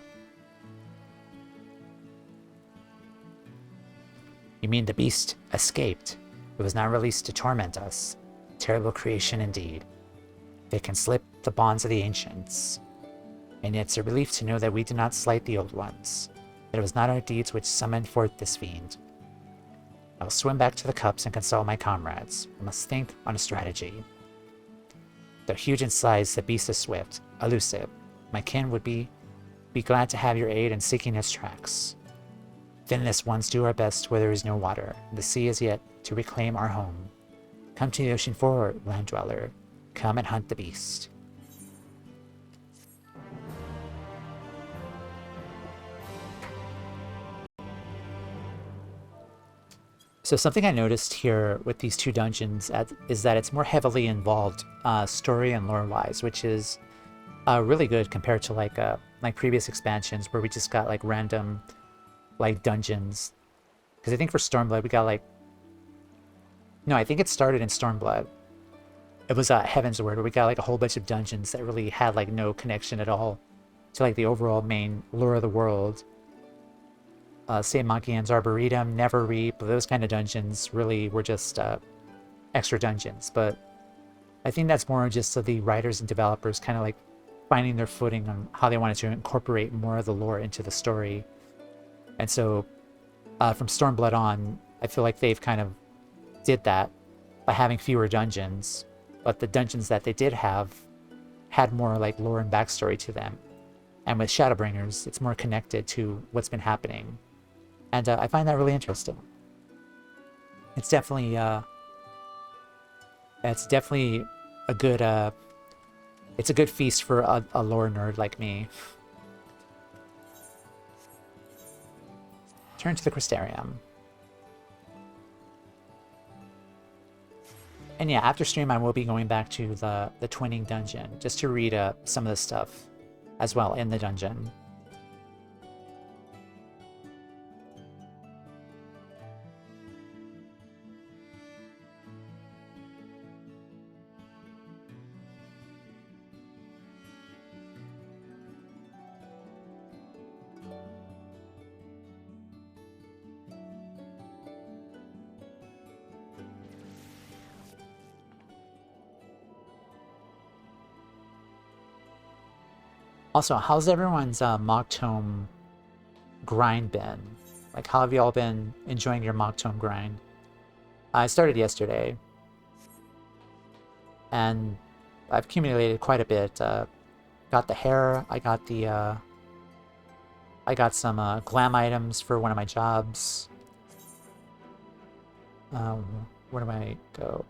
You mean the beast escaped? It was not released to torment us. Terrible creation indeed. They can slip the bonds of the ancients. And yet it's a relief to know that we did not slight the old ones. That it was not our deeds which summoned forth this fiend. I'll swim back to the cups and consult my comrades. I must think on a strategy. Though huge in size, the beast is swift, elusive. My kin would be glad to have your aid in seeking its tracks. Finless ones do our best where there is no water. The sea is yet to reclaim our home. Come to the ocean forward, land dweller. Come and hunt the beast. So something I noticed here with these two dungeons is that it's more heavily involved story and lore-wise, which is really good compared to like previous expansions where we just got like random like dungeons. Because I think for Stormblood we got like... No, I think it started in Stormblood. It was Heaven's Word, where we got like a whole bunch of dungeons that really had like no connection at all to like the overall main lore of the world. St. Monkey's Arboretum, Neverreap, those kind of dungeons really were just extra dungeons. But I think that's more just of the writers and developers kind of like finding their footing on how they wanted to incorporate more of the lore into the story. And so from Stormblood on, I feel like they've kind of did that by having fewer dungeons, but the dungeons that they did have had more like lore and backstory to them. And with Shadowbringers, it's more connected to what's been happening. And I find that really interesting. It's definitely a good it's a good feast for a lore nerd like me. Turn to the Crystarium. And yeah, after stream I will be going back to the Twinning dungeon just to read some of the stuff as well in the dungeon. Also, how's everyone's mock tome grind been? Like, how have you all been enjoying your mock tome grind? I started yesterday, and I've accumulated quite a bit. Got the hair. I got some glam items for one of my jobs. Where do I go?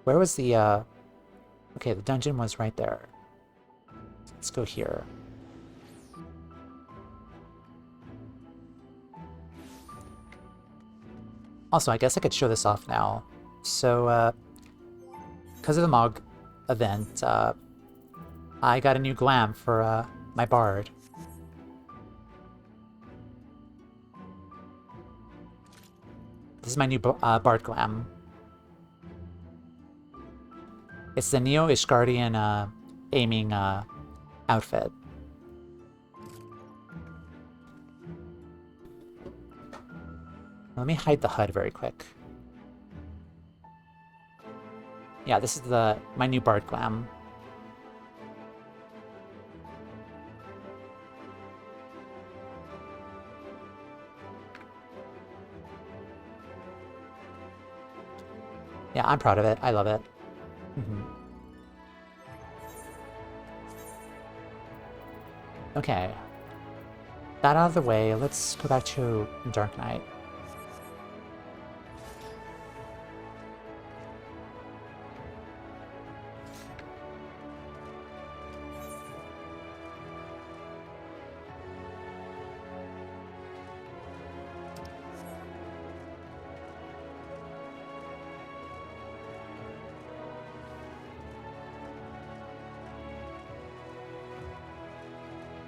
Where was the? Okay, the dungeon was right there. Let's go here. Also, I guess I could show this off now. So, because of the MOG event, I got a new glam for my bard. This is my new bard glam. It's the Neo Ishgardian aiming outfit. Let me hide the HUD very quick. Yeah, this is my new bard glam. Yeah, I'm proud of it. I love it. Okay. That out of the way, let's go back to Dark Knight.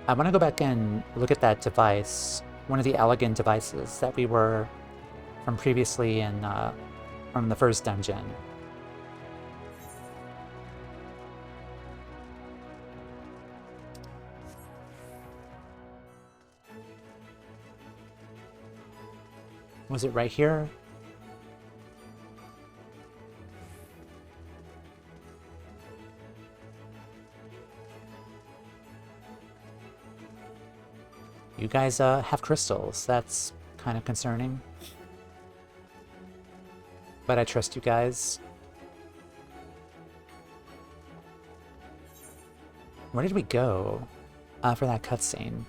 I want to go back and look at that device, one of the elegant devices that we were from previously in from the first dungeon. Was it right here? You guys have crystals. That's kind of concerning. But I trust you guys. Where did we go for that cutscene?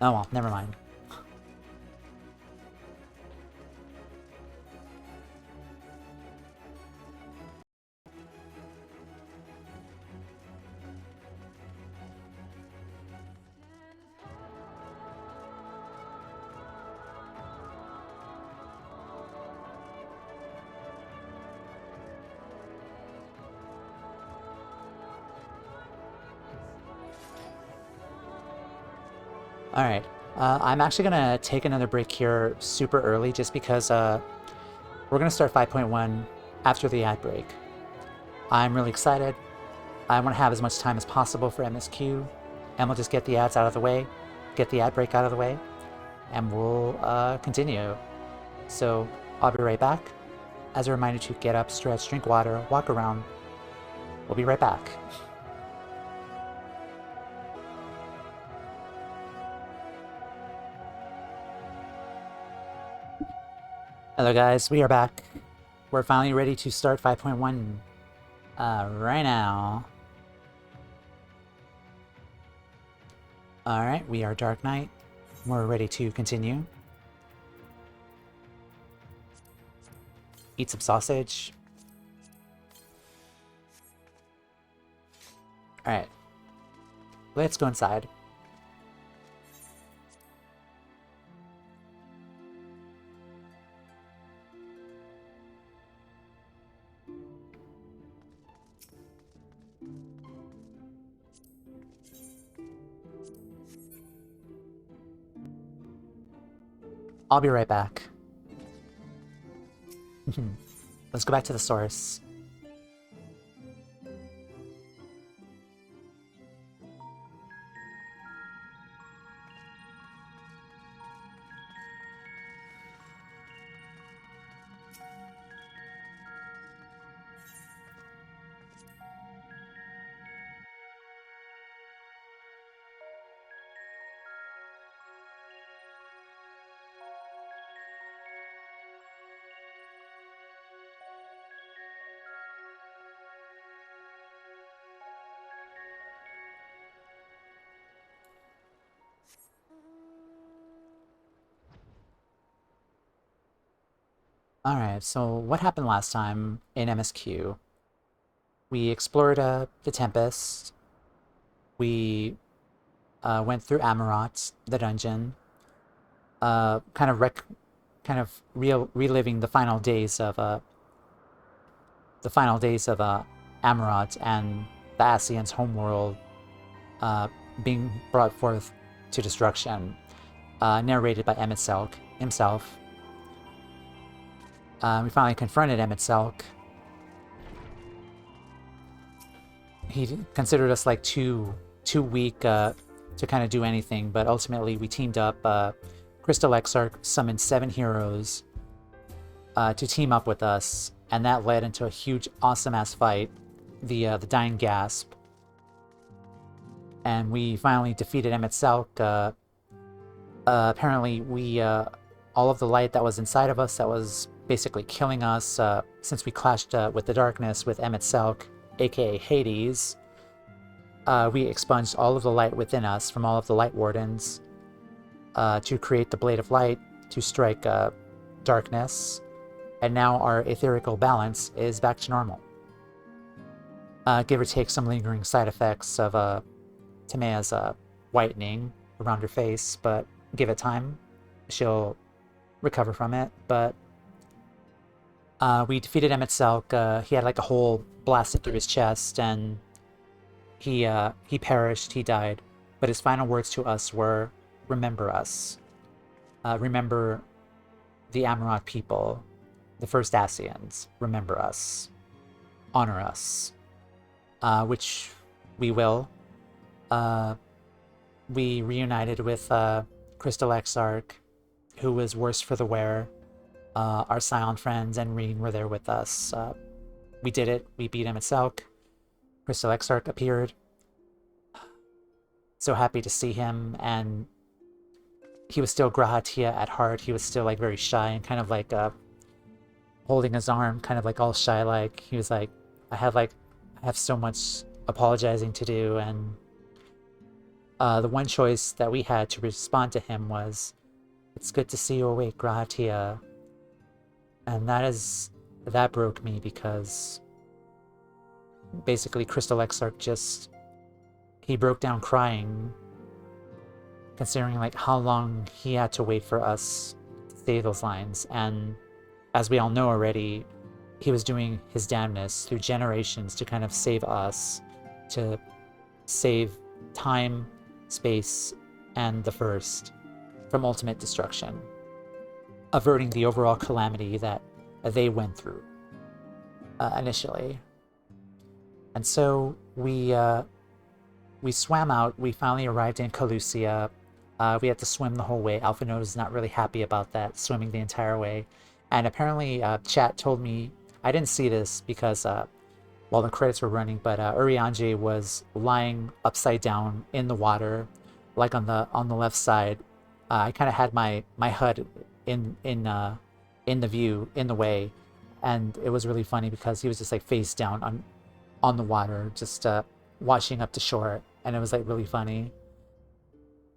Oh well, never mind. Alright, I'm actually gonna take another break here super early just because we're gonna start 5.1 after the ad break. I'm really excited. I want to have as much time as possible for MSQ, and we'll just get the ads out of the way, get the ad break out of the way, and we'll continue. So I'll be right back. As a reminder to get up, stretch, drink water, walk around. We'll be right back. Hello guys, we are back. We're finally ready to start 5.1 right now. Alright, we are Dark Knight. We're ready to continue. Eat some sausage. Alright. Let's go inside. I'll be right back. Let's go back to the source. Alright, so what happened last time in MSQ? We explored the Tempest. We went through Amarot, the dungeon. Kind of reliving the final days of Amarot and the Ascians' homeworld being brought forth to destruction. Narrated by Emet Selch himself. We finally confronted Emet Selch. He considered us like too weak to kind of do anything, but ultimately we teamed up. Crystal Exarch summoned 7 heroes to team up with us, and that led into a huge, awesome-ass fight, the Dying Gasp. And we finally defeated Emet Selch. Apparently, we all of the light that was inside of us that was basically killing us since we clashed with the darkness with Emet Selch, aka Hades. We expunged all of the light within us from all of the Light Wardens to create the Blade of Light to strike darkness, and now our etherical balance is back to normal. Give or take some lingering side effects of Toumeya's whitening around her face, but give it time. She'll recover from it, but we defeated Emet Selch. He had like a hole blasted through his chest, and he perished, he died. But his final words to us were, remember us. Remember the Amarot people, the first Ascians. Remember us. Honor us. Which we will. We reunited with Crystal Exarch, who was worse for the wear. Our Scion friends and Reen were there with us. We did it. We beat Emet Selch. Crystal Exarch appeared. So happy to see him, and he was still Grahatia at heart. He was still like very shy and kind of like holding his arm, kind of like all shy like. He was like, I have so much apologizing to do, and the one choice that we had to respond to him was, it's good to see you awake, Grahatia. And that broke me, because basically Crystal Exarch he broke down crying, considering like how long he had to wait for us to say those lines. And as we all know already, he was doing his damnness through generations to kind of save us, to save time, space, and the First from ultimate destruction, averting the overall calamity that they went through initially. And so we swam out. We finally arrived in Calusia. We had to swim the whole way. Alphino was not really happy about that, swimming the entire way. And apparently, chat told me, I didn't see this because while the credits were running, but Urianger was lying upside down in the water, like on the left side. I kind of had my HUD in the view, in the way, and it was really funny because he was just like face down on the water, just washing up to shore, and it was like really funny.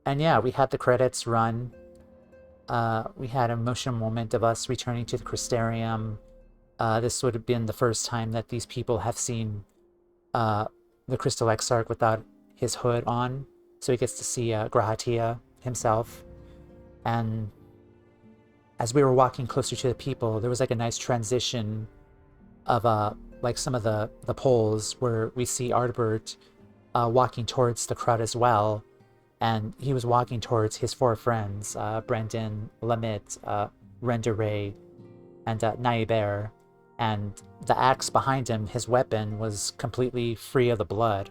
And yeah, we had the credits run. We had an emotional moment of us returning to the Crystarium. This would have been the first time that these people have seen the Crystal Exarch without his hood on, so he gets to see Grahatia himself. And as we were walking closer to the people, there was like a nice transition of like some of the poles where we see Ardbert walking towards the crowd as well. And he was walking towards his four friends, Brendan, Lamit, Renderay, and Naiber. And the axe behind him, his weapon, was completely free of the blood.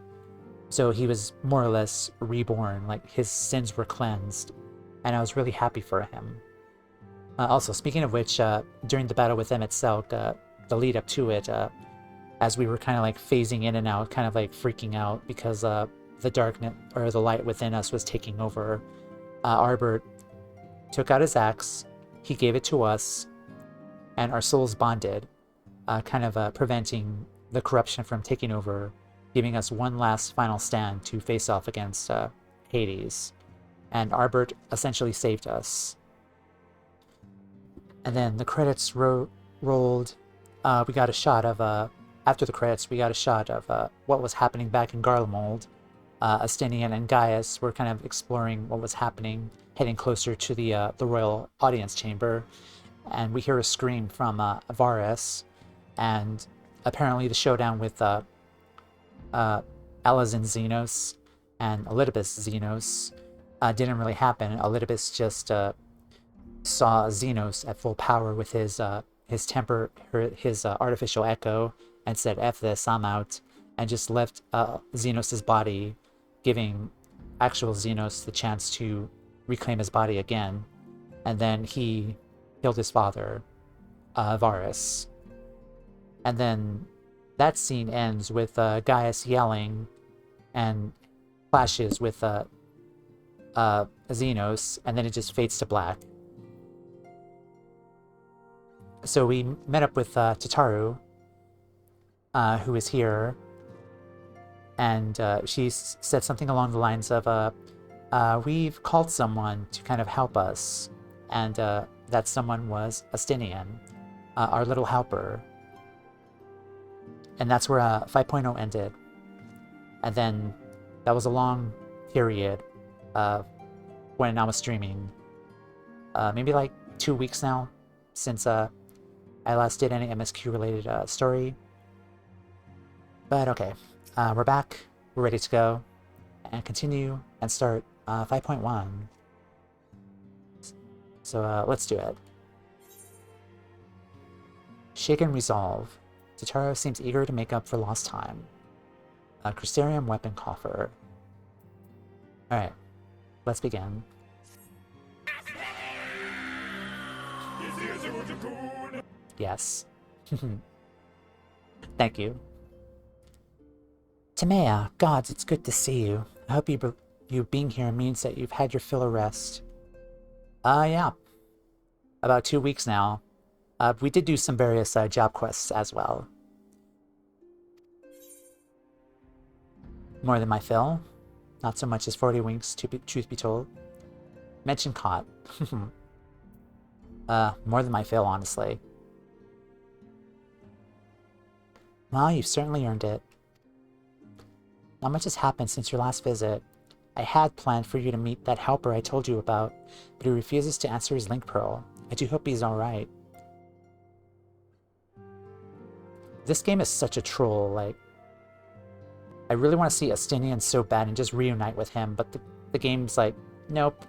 So he was more or less reborn, like his sins were cleansed. And I was really happy for him. Also, speaking of which, during the battle with Emet Selch, the lead up to it, as we were kind of like phasing in and out, kind of like freaking out because the darkness or the light within us was taking over, Ardbert took out his axe, he gave it to us, and our souls bonded, kind of preventing the corruption from taking over, giving us one last final stand to face off against Hades. And Ardbert essentially saved us. And then the credits rolled. We got a shot of, after the credits, we got a shot of what was happening back in Garlemald. Astinian and Gaius were kind of exploring what was happening, heading closer to the royal audience chamber. And we hear a scream from Varus. And apparently the showdown with Alazin Xenos and Elidibus Xenos didn't really happen. Elidibus just saw Xenos at full power with his artificial echo and said, "F this, I'm out," and just left Xenos' body, giving actual Xenos the chance to reclaim his body again. And then he killed his father, Varus. And then that scene ends with Gaius yelling and clashes with Xenos, and then it just fades to black. So we met up with Tataru, who is here, and she said something along the lines of, we've called someone to kind of help us, and that someone was Astinian, our little helper. And that's where 5.0 ended. And then that was a long period when I was streaming. Maybe like 2 weeks now since I last did any MSQ related story. But okay, we're back, we're ready to go and continue and start 5.1. So let's do it. Shaken Resolve. Tataru seems eager to make up for lost time. Crystarium Weapon Coffer. Alright, let's begin. Yes. Thank you. Toumeya, gods, it's good to see you. I hope you being here means that you've had your fill of rest. Yeah. About 2 weeks now. We did do some various job quests as well. More than my fill. Not so much as 40 winks, truth be told. Mention caught. More than my fill, honestly. Well, you've certainly earned it. Not much has happened since your last visit. I had planned for you to meet that helper I told you about, but he refuses to answer his link pearl. I do hope he's alright. This game is such a troll, like... I really want to see Astinian so bad and just reunite with him, but the game's like Nope.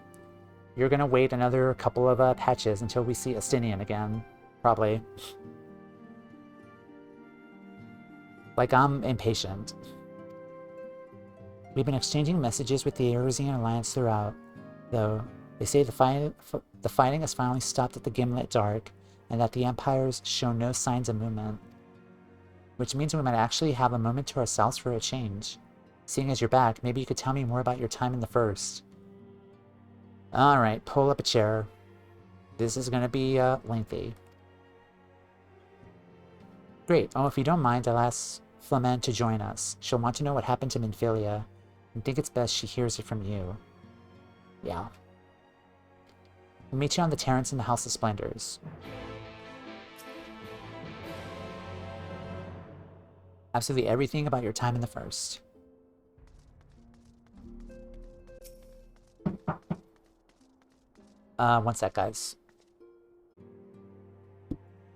You're gonna wait another couple of patches until we see Astinian again. Probably. Like, I'm impatient. We've been exchanging messages with the Erusian Alliance throughout, though. They say the fighting has finally stopped at the Gimlet Dark, and that the Empires show no signs of movement. Which means we might actually have a moment to ourselves for a change. Seeing as you're back, maybe you could tell me more about your time in the First. Alright, pull up a chair. This is gonna be lengthy. Great. Oh, if you don't mind, I'll ask Flamen to join us. She'll want to know what happened to Minfilia, and think it's best she hears it from you. Yeah. We'll meet you on the terrace in the House of Splendors. Absolutely everything about your time in the First. One sec, guys.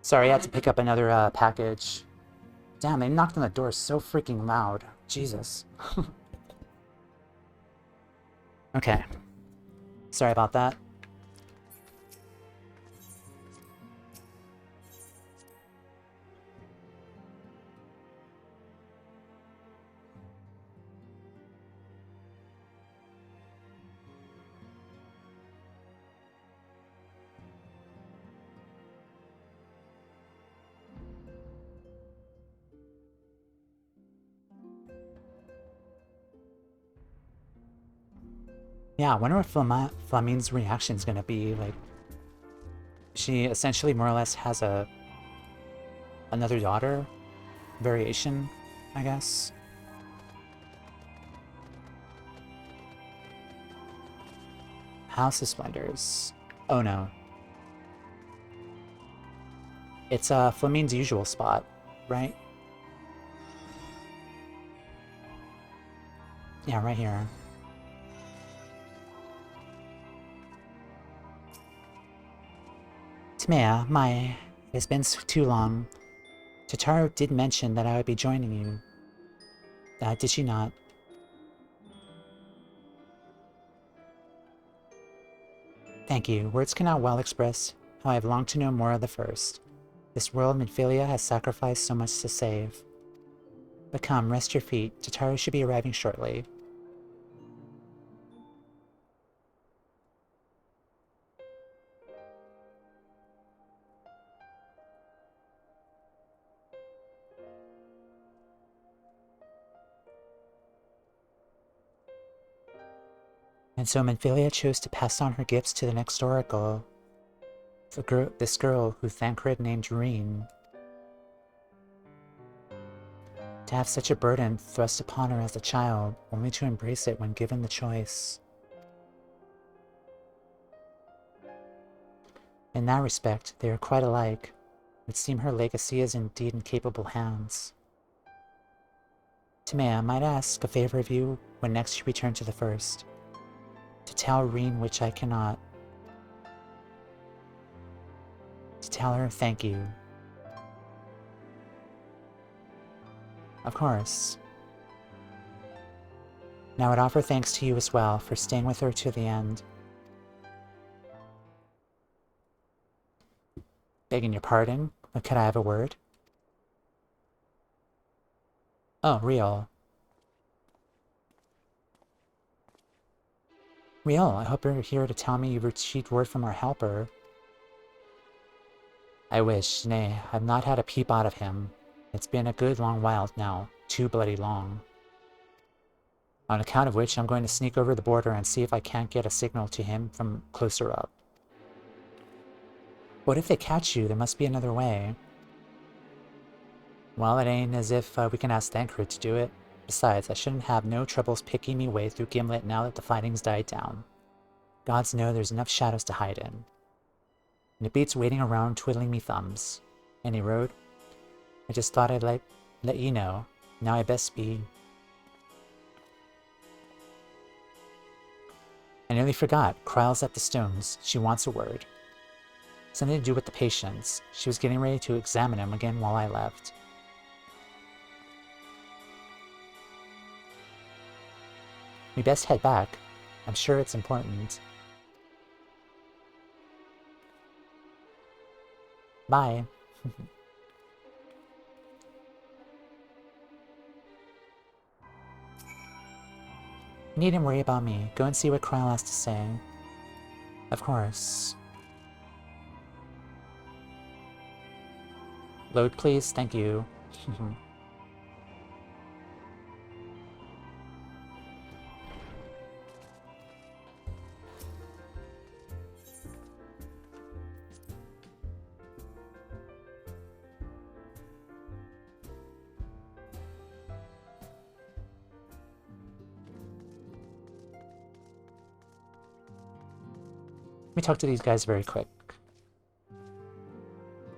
Sorry, I had to pick up another package. Damn, they knocked on the door so freaking loud. Jesus. Okay. Sorry about that. Yeah, I wonder what Flamine's reaction is going to be. Like, she essentially more or less has another daughter variation, I guess. House of Splendors. Oh no. It's Flamine's usual spot, right? Yeah, right here. Toumeya, it has been too long. Totaro did mention that I would be joining you. Did she not? Thank you. Words cannot well express how I have longed to know more of the First. This world Minfilia has sacrificed so much to save. But come, rest your feet. Totaro should be arriving shortly. And so Minfilia chose to pass on her gifts to the next oracle. This girl who Thancred named Reen. To have such a burden thrust upon her as a child, only to embrace it when given the choice. In that respect, they are quite alike. It would seem her legacy is indeed in capable hands. Toumeya, I might ask a favor of you when next you return to the First. To tell Reen which I cannot. To tell her thank you. Of course. Now I'd offer thanks to you as well for staying with her to the end. Begging your pardon, but could I have a word? Oh, Riol. Riol, I hope you're here to tell me you've received word from our helper. I wish, nay, I've not had a peep out of him. It's been a good long while now, too bloody long. On account of which, I'm going to sneak over the border and see if I can't get a signal to him from closer up. What if they catch you? There must be another way. Well, it ain't as if we can ask Thancred to do it. Besides, I shouldn't have no troubles picking me way through Gimlet now that the fighting's died down. Gods know there's enough shadows to hide in. And it beats waiting around twiddling me thumbs. Any road? I just thought I'd let you know. Now I best be... I nearly forgot. Kryle's at the stones. She wants a word. Something to do with the patients. She was getting ready to examine him again while I left. We best head back. I'm sure it's important. Bye. You needn't worry about me. Go and see what Kryle has to say. Of course. Load, please. Thank you. Let me talk to these guys very quick.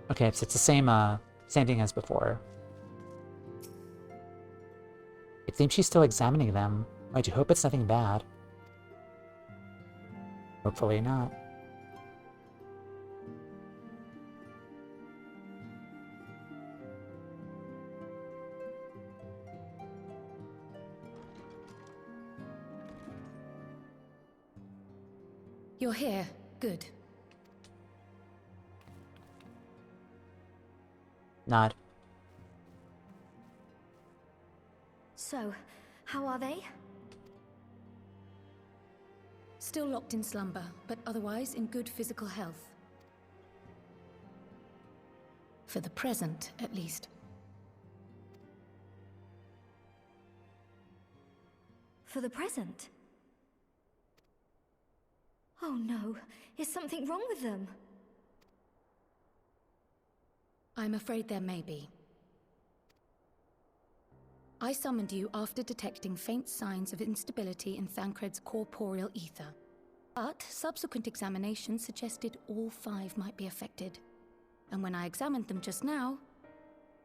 Okay, so it's the same thing as before. It seems she's still examining them. I do hope it's nothing bad. Hopefully not. You're here. Good. Nod. So, how are they? Still locked in slumber, but otherwise in good physical health. For the present, at least. For the present? Oh no, is something wrong with them? I'm afraid there may be. I summoned you after detecting faint signs of instability in Thancred's corporeal ether. But subsequent examination suggested all 5 might be affected. And when I examined them just now,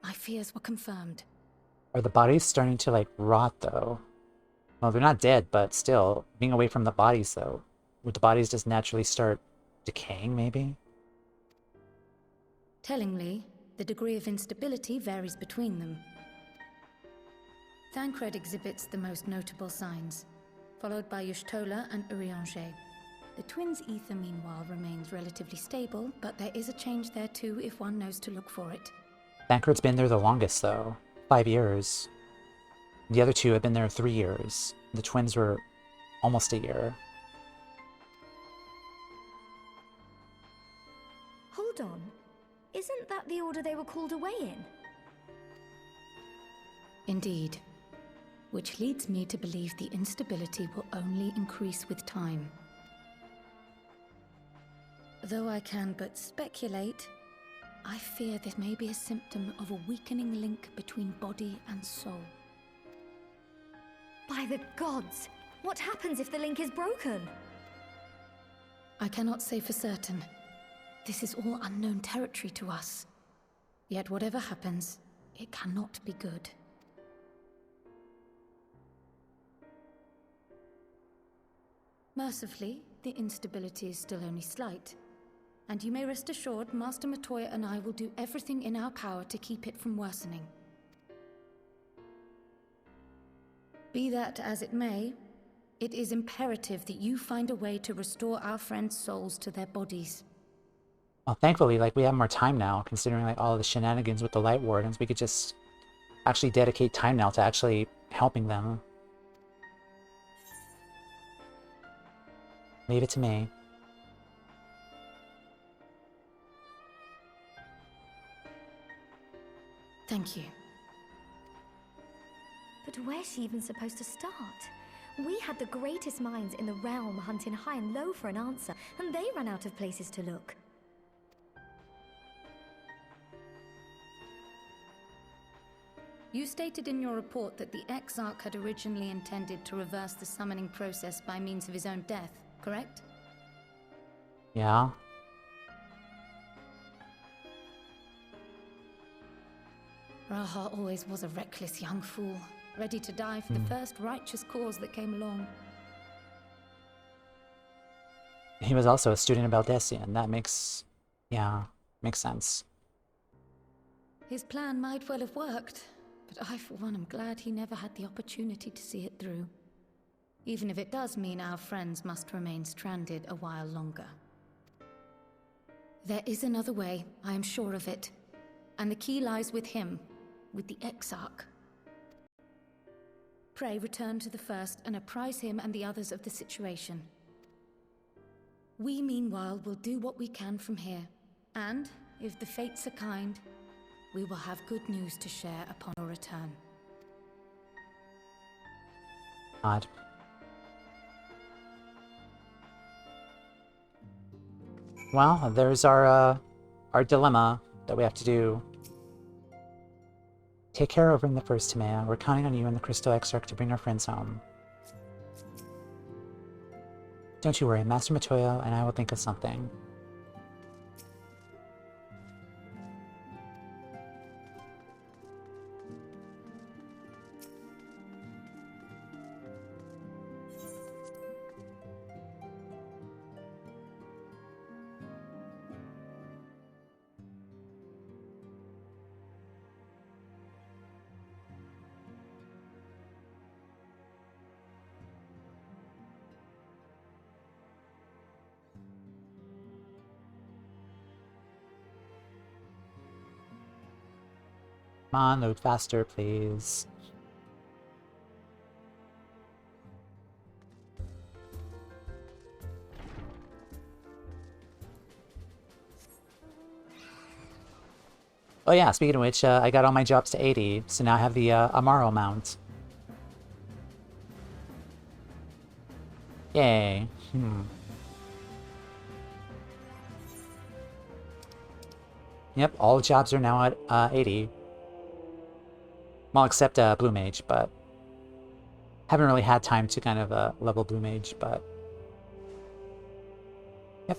my fears were confirmed. Are the bodies starting to, like, rot, though? Well, they're not dead, but still, being away from the bodies, though. Would the bodies just naturally start decaying, maybe? Tellingly, the degree of instability varies between them. Thancred exhibits the most notable signs, followed by Y'shtola and Urianger. The twins' ether, meanwhile, remains relatively stable, but there is a change there too if one knows to look for it. Thancred's been there the longest, though. 5 years. The other 2 have been there 3 years. The twins were almost a year. Hold on. Isn't that the order they were called away in? Indeed. Which leads me to believe the instability will only increase with time. Though I can but speculate, I fear this may be a symptom of a weakening link between body and soul. By the gods! What happens if the link is broken? I cannot say for certain. This is all unknown territory to us. Yet whatever happens, it cannot be good. Mercifully, the instability is still only slight. And you may rest assured Master Matoya and I will do everything in our power to keep it from worsening. Be that as it may, it is imperative that you find a way to restore our friends' souls to their bodies. Well, thankfully, like, we have more time now, considering, like, all of the shenanigans with the Light Wardens. We could just actually dedicate time now to actually helping them. Leave it to me. Thank you. But where's she even supposed to start? We had the greatest minds in the realm hunting high and low for an answer, and they ran out of places to look. You stated in your report that the Exarch had originally intended to reverse the summoning process by means of his own death, correct? Yeah? Raha always was a reckless young fool, ready to die for the first righteous cause that came along. He was also a student of Baldesion. That makes... yeah, makes sense. His plan might well have worked, but I, for one, am glad he never had the opportunity to see it through. even if it does mean our friends must remain stranded a while longer. There is another way, I am sure of it. And the key lies with him, with the Exarch. Pray return to the First and apprise him and the others of the situation. We, meanwhile, will do what we can from here. And, if the fates are kind, we will have good news to share upon our return. Odd. Well, there's our dilemma that we have to do. Take care over in the First, Toumeya. We're counting on you and the Crystal Exarch to bring our friends home. Don't you worry, Master Matoya and I will think of something. Come on, load faster, please. Oh yeah, speaking of which, I got all my jobs to 80, so now I have the Amaro mount. Yay. Yep, all jobs are now at 80. Well, except Blue Mage, but haven't really had time to kind of level Blue Mage, but yep.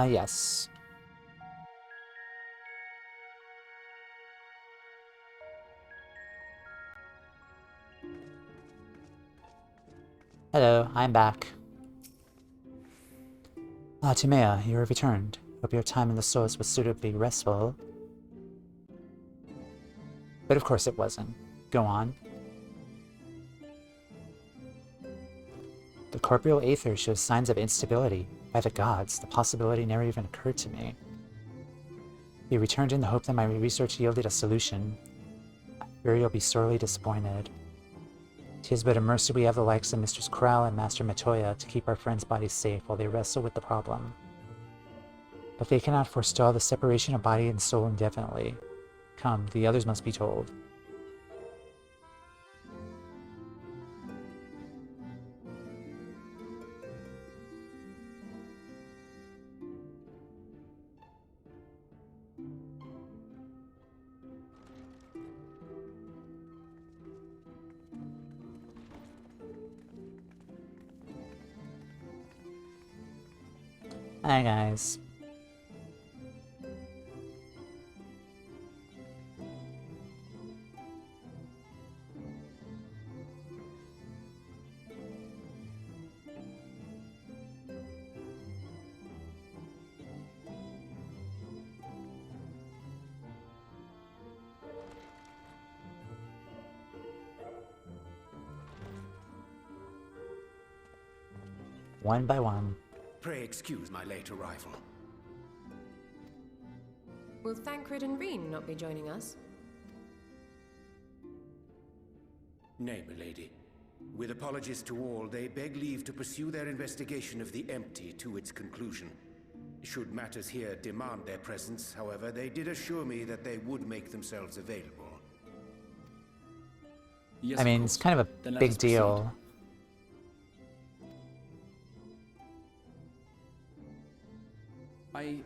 Yes. Hello, I'm back. Ah, Toumeya, you have returned. Hope your time in the source was suitably restful. But of course it wasn't. Go on. The corporeal aether shows signs of instability. By the gods, the possibility never even occurred to me. He returned in the hope that my research yielded a solution. I fear you'll be sorely disappointed. 'Tis but a mercy we have the likes of Mistress Corral and Master Matoya to keep our friends' bodies safe while they wrestle with the problem. But they cannot forestall the separation of body and soul indefinitely. Come, the others must be told. Hi guys. One by one. Pray excuse my late arrival. Will Thancred and Reen not be joining us? Nay, milady. With apologies to all, they beg leave to pursue their investigation of the empty to its conclusion. Should matters here demand their presence, however, they did assure me that they would make themselves available. Yes, I mean, it's kind of a big deal.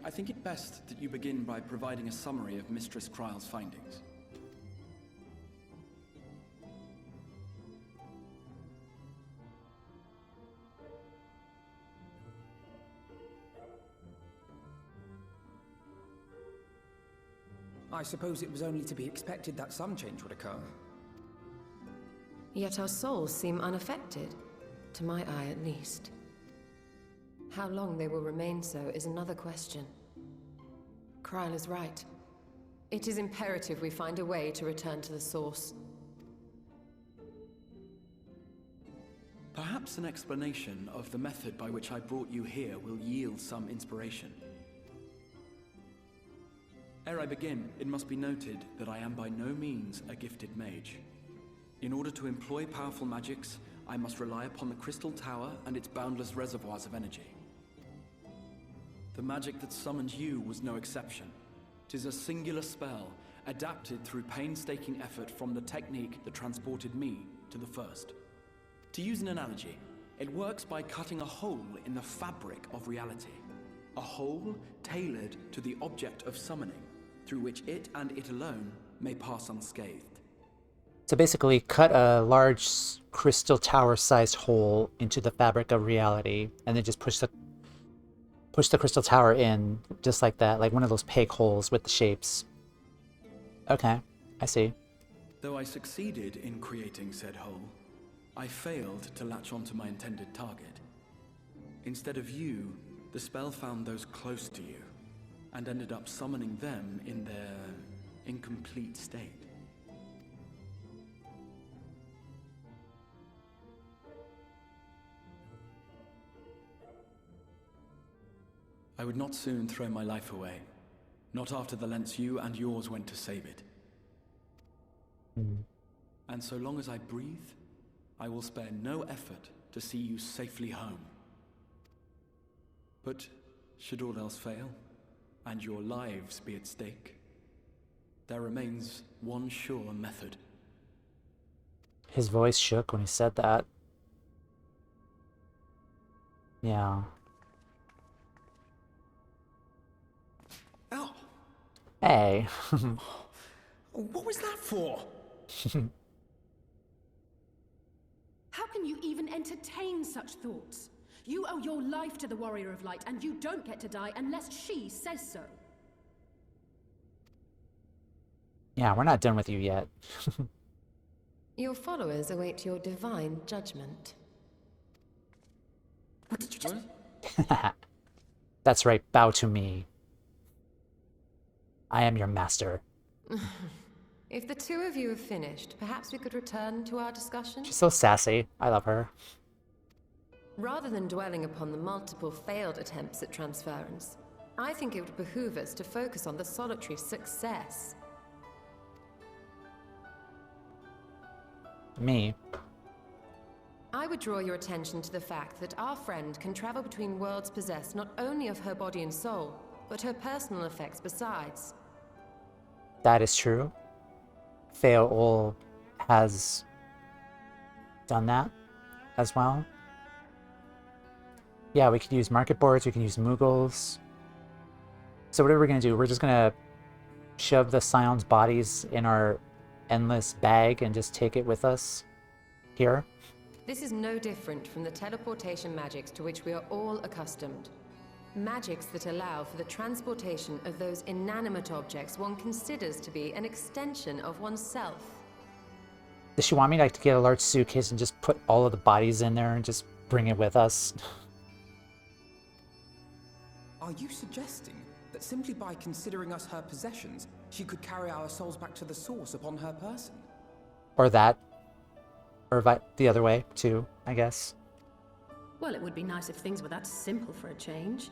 I think it best that you begin by providing a summary of Mistress Kryle's findings. I suppose it was only to be expected that some change would occur. Yet our souls seem unaffected, to my eye at least. How long they will remain so is another question. Kryl is right. It is imperative we find a way to return to the source. Perhaps an explanation of the method by which I brought you here will yield some inspiration. Ere I begin, it must be noted that I am by no means a gifted mage. In order to employ powerful magics, I must rely upon the Crystal Tower and its boundless reservoirs of energy. The magic that summoned you was no exception. 'Tis a singular spell, adapted through painstaking effort from the technique that transported me to the First. To use an analogy, it works by cutting a hole in the fabric of reality. A hole tailored to the object of summoning, through which it and it alone may pass unscathed. So basically, cut a large crystal tower-sized hole into the fabric of reality, and then just push the crystal tower in, just like that, like one of those peg holes with the shapes. Okay, I see. Though I succeeded in creating said hole, I failed to latch onto my intended target. Instead of you, the spell found those close to you, and ended up summoning them in their incomplete state. I would not soon throw my life away, not after the lengths you and yours went to save it. And so long as I breathe, I will spare no effort to see you safely home. But should all else fail, and your lives be at stake, there remains one sure method. His voice shook when he said that. Yeah. Oh, Hey. what was that for? How can you even entertain such thoughts? You owe your life to the Warrior of Light, and you don't get to die unless she says so. Yeah, we're not done with you yet. Your followers await your divine judgment. What did you just... That's right, bow to me. I am your master. If the two of you have finished, perhaps we could return to our discussion? She's so sassy. I love her. Rather than dwelling upon the multiple failed attempts at transference, I think it would behoove us to focus on the solitary success. Me. I would draw your attention to the fact that our friend can travel between worlds possessed not only of her body and soul, but her personal effects besides. That is true. Fail has done that as well. Yeah, we could use market boards, we can use Moogles. So what are we going to do? We're just going to shove the Scions' bodies in our endless bag and just take it with us here? This is no different from the teleportation magics to which we are all accustomed. Magics that allow for the transportation of those inanimate objects one considers to be an extension of oneself. Does she want me to get a large suitcase and just put all of the bodies in there and just bring it with us? Are you suggesting that simply by considering us her possessions, she could carry our souls back to the source upon her person? Or that. Or the other way, too, I guess. Well, it would be nice if things were that simple for a change.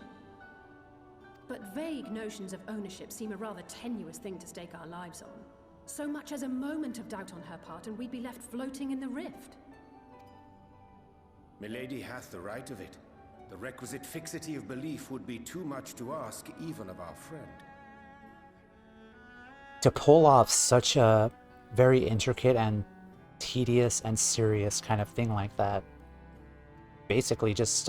But vague notions of ownership seem a rather tenuous thing to stake our lives on. So much as a moment of doubt on her part, and we'd be left floating in the rift. Milady hath the right of it. The requisite fixity of belief would be too much to ask even of our friend. To pull off such a very intricate and tedious and serious kind of thing like that, basically just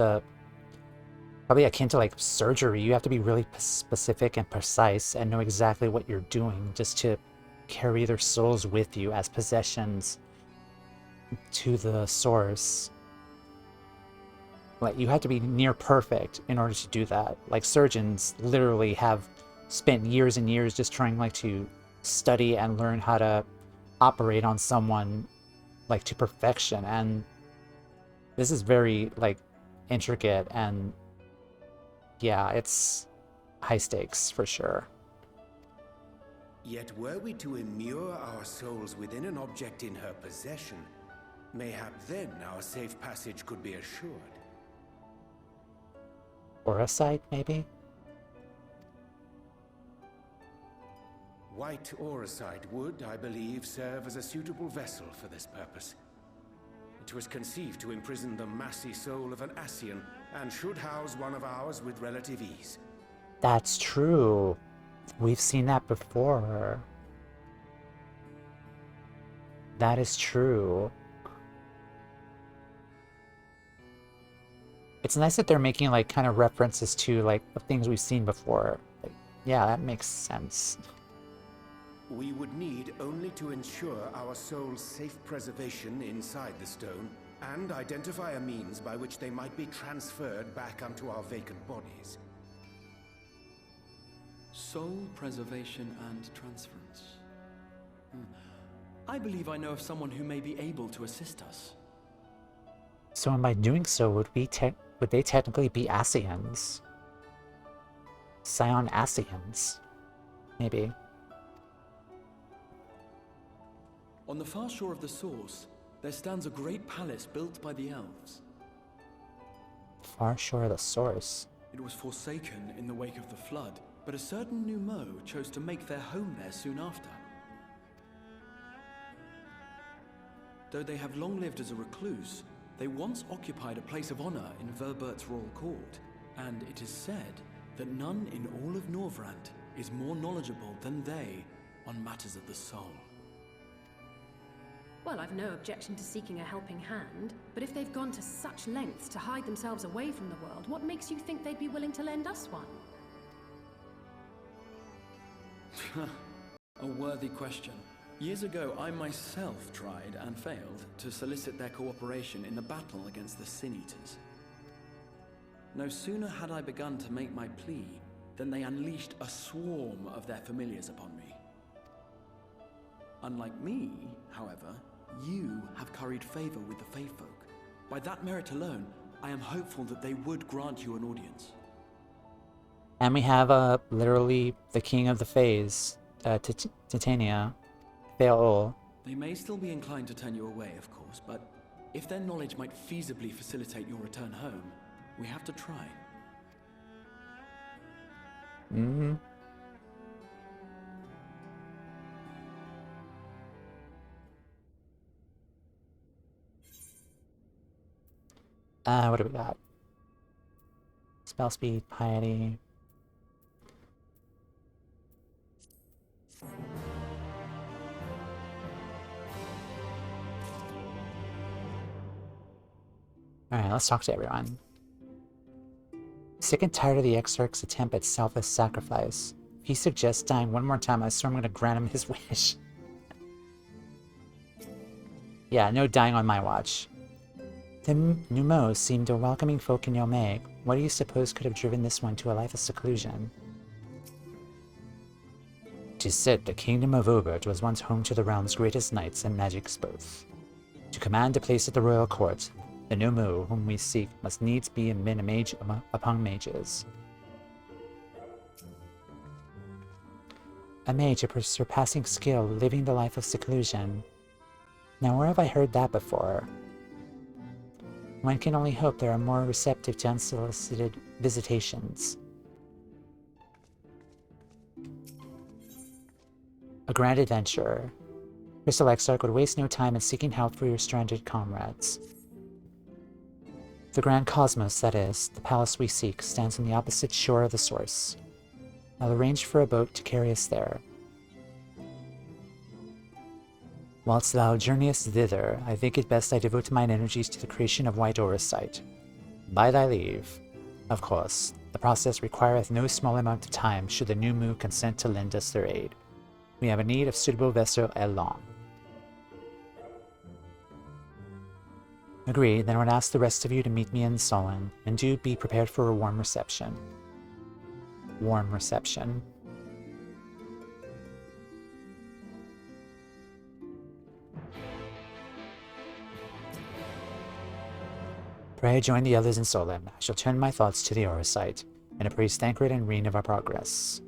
probably akin to like surgery. You have to be really specific and precise and know exactly what you're doing just to carry their souls with you as possessions to the source. Like, you have to be near perfect in order to do that. Like, surgeons literally have spent years and years just trying like to study and learn how to operate on someone like to perfection, and this is very like intricate, and yeah, it's high stakes for sure. Yet were we to immure our souls within an object in her possession, mayhap then our safe passage could be assured. Auracite, maybe? White auracite would, I believe, serve as a suitable vessel for this purpose. It was conceived to imprison the massy soul of an Ascian, and should house one of ours with relative ease. That's true. We've seen that before. That is true. It's nice that they're making like kind of references to like the things we've seen before. Like, yeah, that makes sense. We would need only to ensure our soul's safe preservation inside the stone, and identify a means by which they might be transferred back unto our vacant bodies. Soul preservation and transference. I believe I know of someone who may be able to assist us. So by doing so, would they technically be Ascians? Scion Ascians? Maybe. On the far shore of the source, there stands a great palace built by the elves. Far shore of the source. It was forsaken in the wake of the flood, but a certain Toumeya chose to make their home there soon after. Though they have long lived as a recluse, they once occupied a place of honor in Verbert's royal court, and it is said that none in all of Norvrant is more knowledgeable than they on matters of the soul. Well, I've no objection to seeking a helping hand, but if they've gone to such lengths to hide themselves away from the world, what makes you think they'd be willing to lend us one? A worthy question. Years ago, I myself tried and failed to solicit their cooperation in the battle against the Sin Eaters. No sooner had I begun to make my plea than they unleashed a swarm of their familiars upon me. Unlike me, however, you have curried favor with the Fae folk. By that merit alone, I am hopeful that they would grant you an audience. And we have literally the king of the Faes, Titania, Theol. They may still be inclined to turn you away, of course, but if their knowledge might feasibly facilitate your return home, we have to try. Mm-hmm. What do we got? Spell speed, piety. Alright, let's talk to everyone. Sick and tired of the Exarch's attempt at selfless sacrifice. If he suggests dying one more time, I swear I'm going to grant him his wish. Yeah, no dying on my watch. The Toumeya seemed a welcoming folk in Yomeg. What do you suppose could have driven this one to a life of seclusion? 'Tis said the kingdom of Obert was once home to the realm's greatest knights and magics both. To command a place at the royal court, the Toumeya whom we seek must needs be a mage among mages. A mage of surpassing skill living the life of seclusion. Now where have I heard that before? One can only hope they are more receptive to unsolicited visitations. A grand adventurer. Crystal Exarch would waste no time in seeking help for your stranded comrades. The Grand Cosmos, that is, the palace we seek, stands on the opposite shore of the source. I'll arrange for a boat to carry us there. Whilst thou journeyest thither, I think it best I devote mine energies to the creation of white auracite. By thy leave. Of course, the process requireth no small amount of time should the Toumeya consent to lend us their aid. We have a need of suitable vessel ere long. Agreed, then I would ask the rest of you to meet me in Solon, and do be prepared for a warm reception. Warm reception. Pray I join the others in Solem. I shall turn my thoughts to the Aura site, and appraise Thancred and Reen of our progress.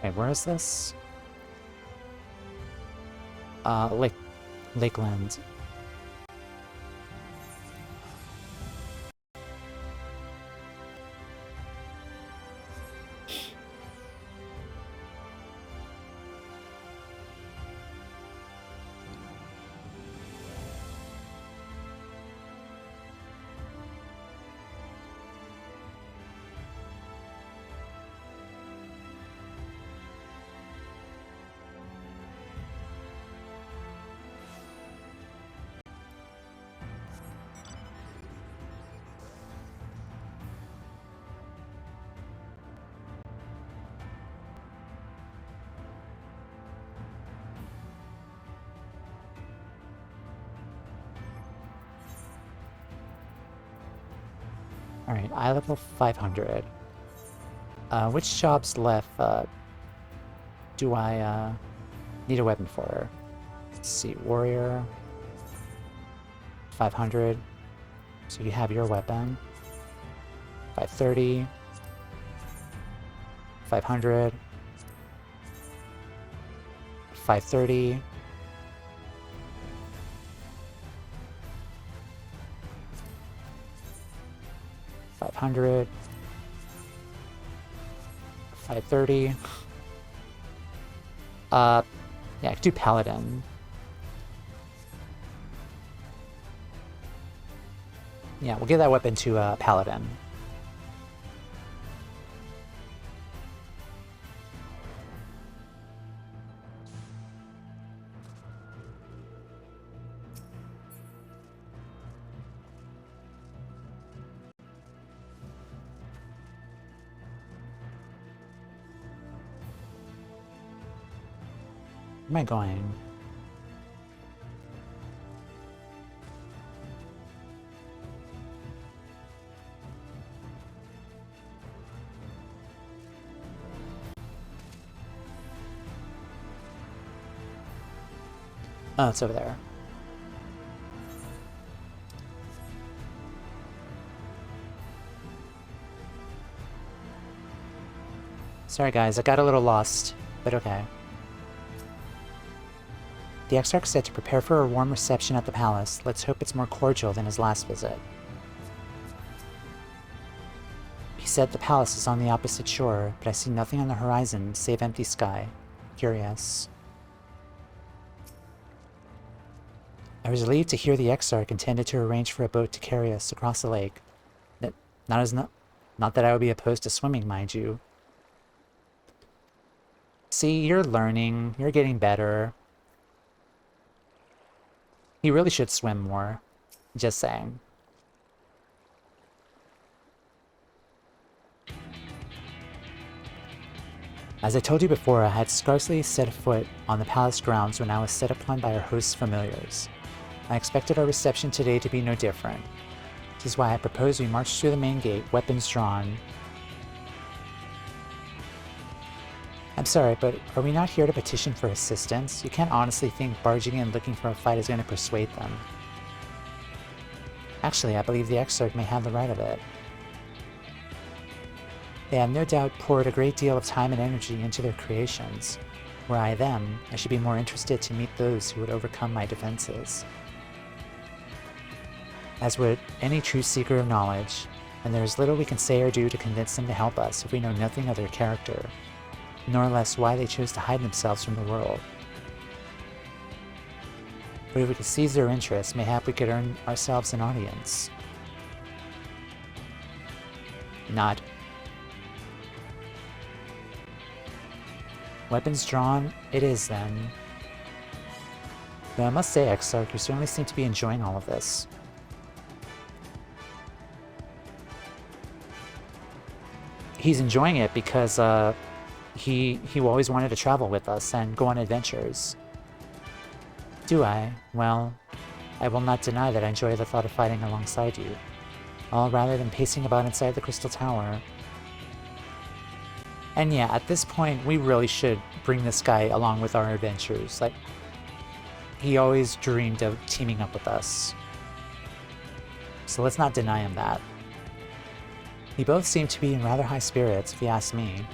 Wait, where is this? Lakeland. Alright, eye level 500. Which jobs left do I need a weapon for? Let's see, warrior. 500. So you have your weapon. 530. 500. 530. 500. 530. Yeah, I could do Paladin. Yeah, we'll give that weapon to Paladin. Where am I going? Oh, it's over there. Sorry guys, I got a little lost, but okay. The Exarch said to prepare for a warm reception at the palace. Let's hope it's more cordial than his last visit. He said the palace is on the opposite shore, but I see nothing on the horizon save empty sky. Curious. I was relieved to hear the Exarch intended to arrange for a boat to carry us across the lake. Not that I would be opposed to swimming, mind you. See, you're learning. You're getting better. He really should swim more. Just saying. As I told you before, I had scarcely set a foot on the palace grounds when I was set upon by our host's familiars. I expected our reception today to be no different. This is why I propose we march through the main gate, weapons drawn. I'm sorry, but are we not here to petition for assistance? You can't honestly think barging in looking for a fight is going to persuade them. Actually, I believe the Exarch may have the right of it. They have no doubt poured a great deal of time and energy into their creations. Were I them, I should be more interested to meet those who would overcome my defenses. As would any true seeker of knowledge, and there is little we can say or do to convince them to help us if we know nothing of their character, nor less why they chose to hide themselves from the world. But if we could seize their interest, mayhap we could earn ourselves an audience. Nod. Weapons drawn, it is then. Though I must say, Exarch, you certainly seem to be enjoying all of this. He's enjoying it because he always wanted to travel with us and go on adventures. Do I? Well, I will not deny that I enjoy the thought of fighting alongside you. All rather than pacing about inside the Crystal Tower. And yeah, at this point, we really should bring this guy along with our adventures. Like, he always dreamed of teaming up with us. So let's not deny him that. You both seem to be in rather high spirits, if you ask me.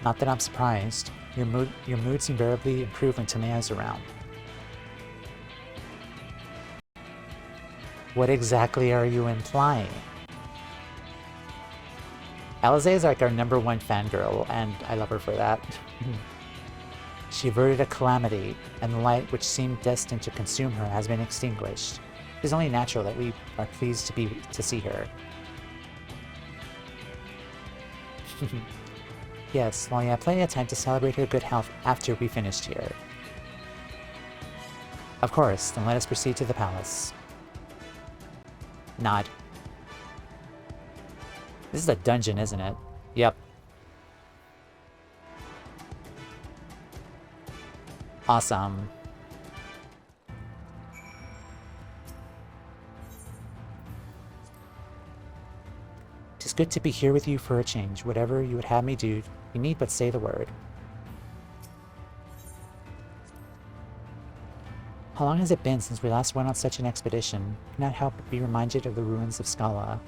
Not that I'm surprised. Your moods invariably improve when Toumeya's around. What exactly are you implying? Alize is like our #1 fangirl, and I love her for that. She averted a calamity, and the light which seemed destined to consume her has been extinguished. It is only natural that we are pleased to see her. Yes, well, you have plenty of time to celebrate her good health after we finished here. Of course, then let us proceed to the palace. Nod. This is a dungeon, isn't it? Yep. Awesome. Tis good to be here with you for a change. Whatever you would have me do, you need but say the word. How long has it been since we last went on such an expedition? I cannot help but be reminded of the ruins of Scala.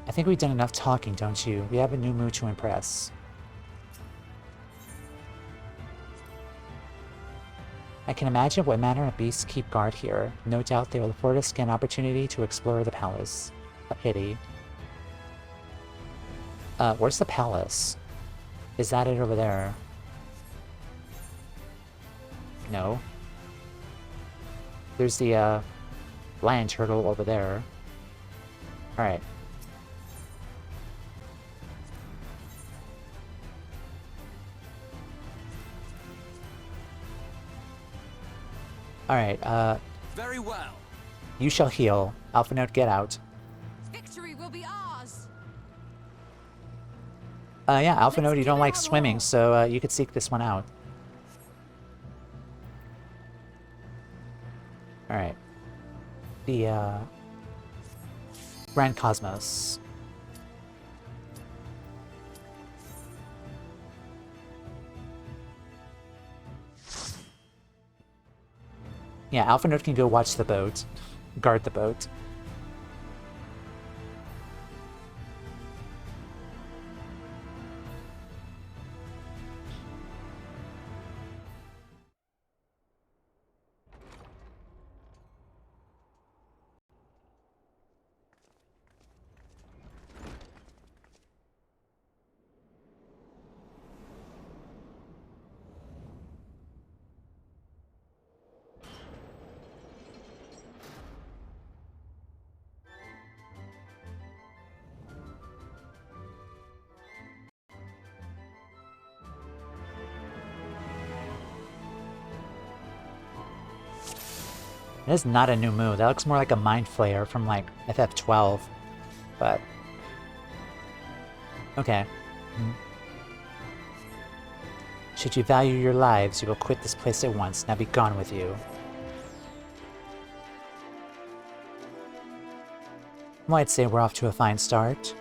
I think we've done enough talking, don't you? We have a new mood to impress. I can imagine what manner of beasts keep guard here. No doubt they will afford us an opportunity to explore the palace. A pity. Where's the palace? Is that it over there? No. There's the, lion turtle over there. Alright. Alright, Very well. you shall heal. Alpha Note, get out. Victory will be ours. Yeah, Alpha Note, you don't like swimming, so, you could seek this one out. Alright. The, Grand Cosmos. Yeah, Alpha Note can go watch the boat. Guard the boat. It is not a new move. That looks more like a Mind Flayer from, like, FF12. But... okay. Should you value your lives, you will quit this place at once. Now be gone with you. Well, I'd say we're off to a fine start.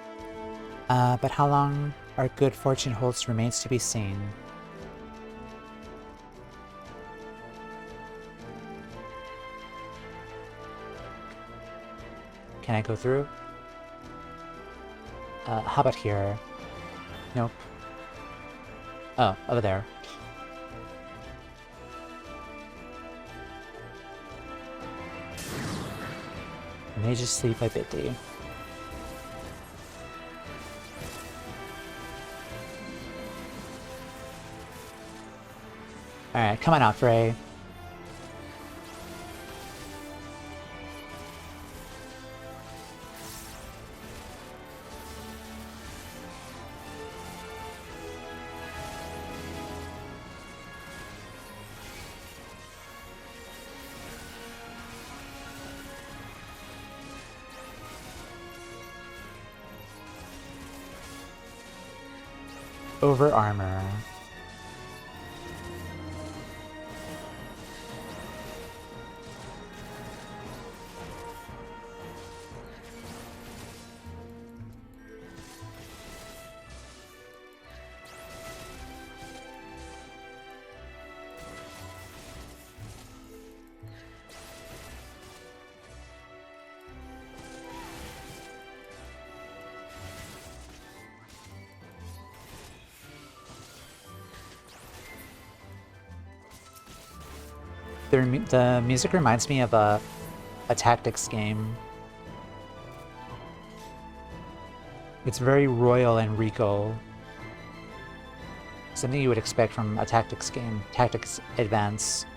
But how long our good fortune holds remains to be seen. Can I go through? How about here? Nope. Oh, over there. Mage's Sleep by Bitty. Alright, come on out, Frey. Over armor. The music reminds me of a tactics game. It's very royal and regal. Something you would expect from a tactics game, Tactics Advance.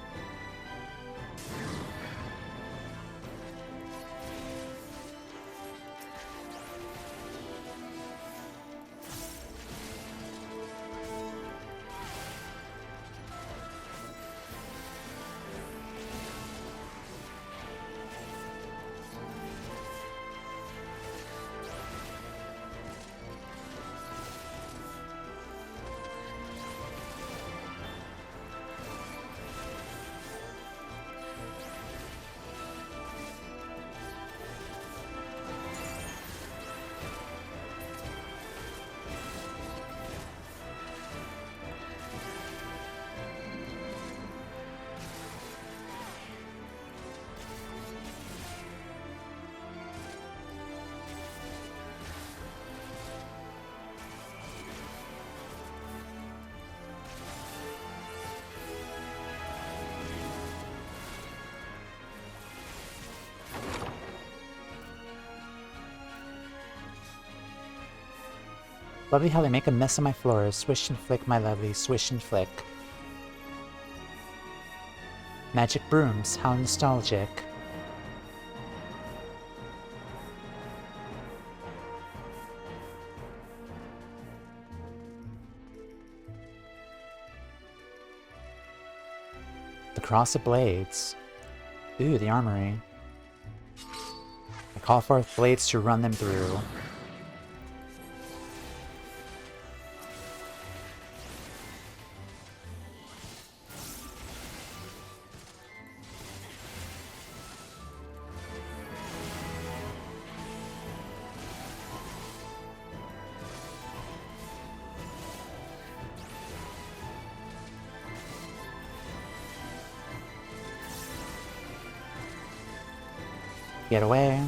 Lovely how they make a mess of my floors. Swish and flick, my lovely, swish and flick. Magic brooms, how nostalgic. The Cross of Blades. Ooh, the armory. I call forth blades to run them through. Get away.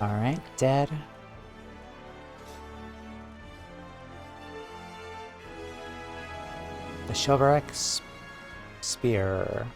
Alright, dead. The Chivalric Spear.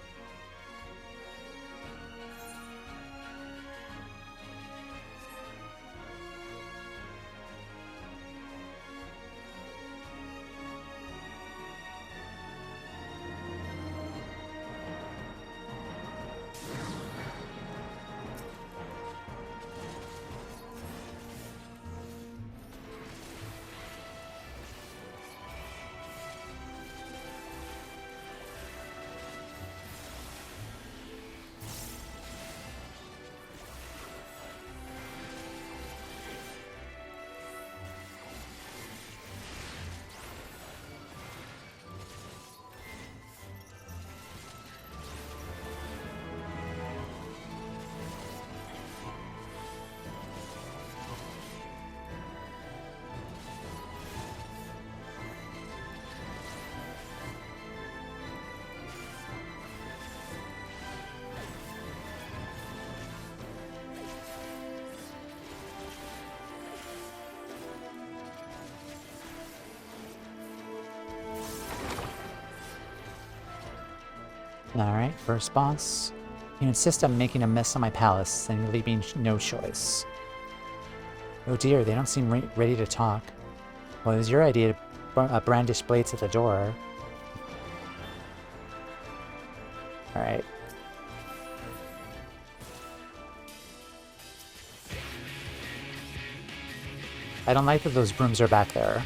Alright, first boss. You insist on making a mess of my palace, then you leave me no choice. Oh dear, they don't seem ready to talk. Well, it was your idea to brandish blades at the door. Alright. I don't like that those brooms are back there.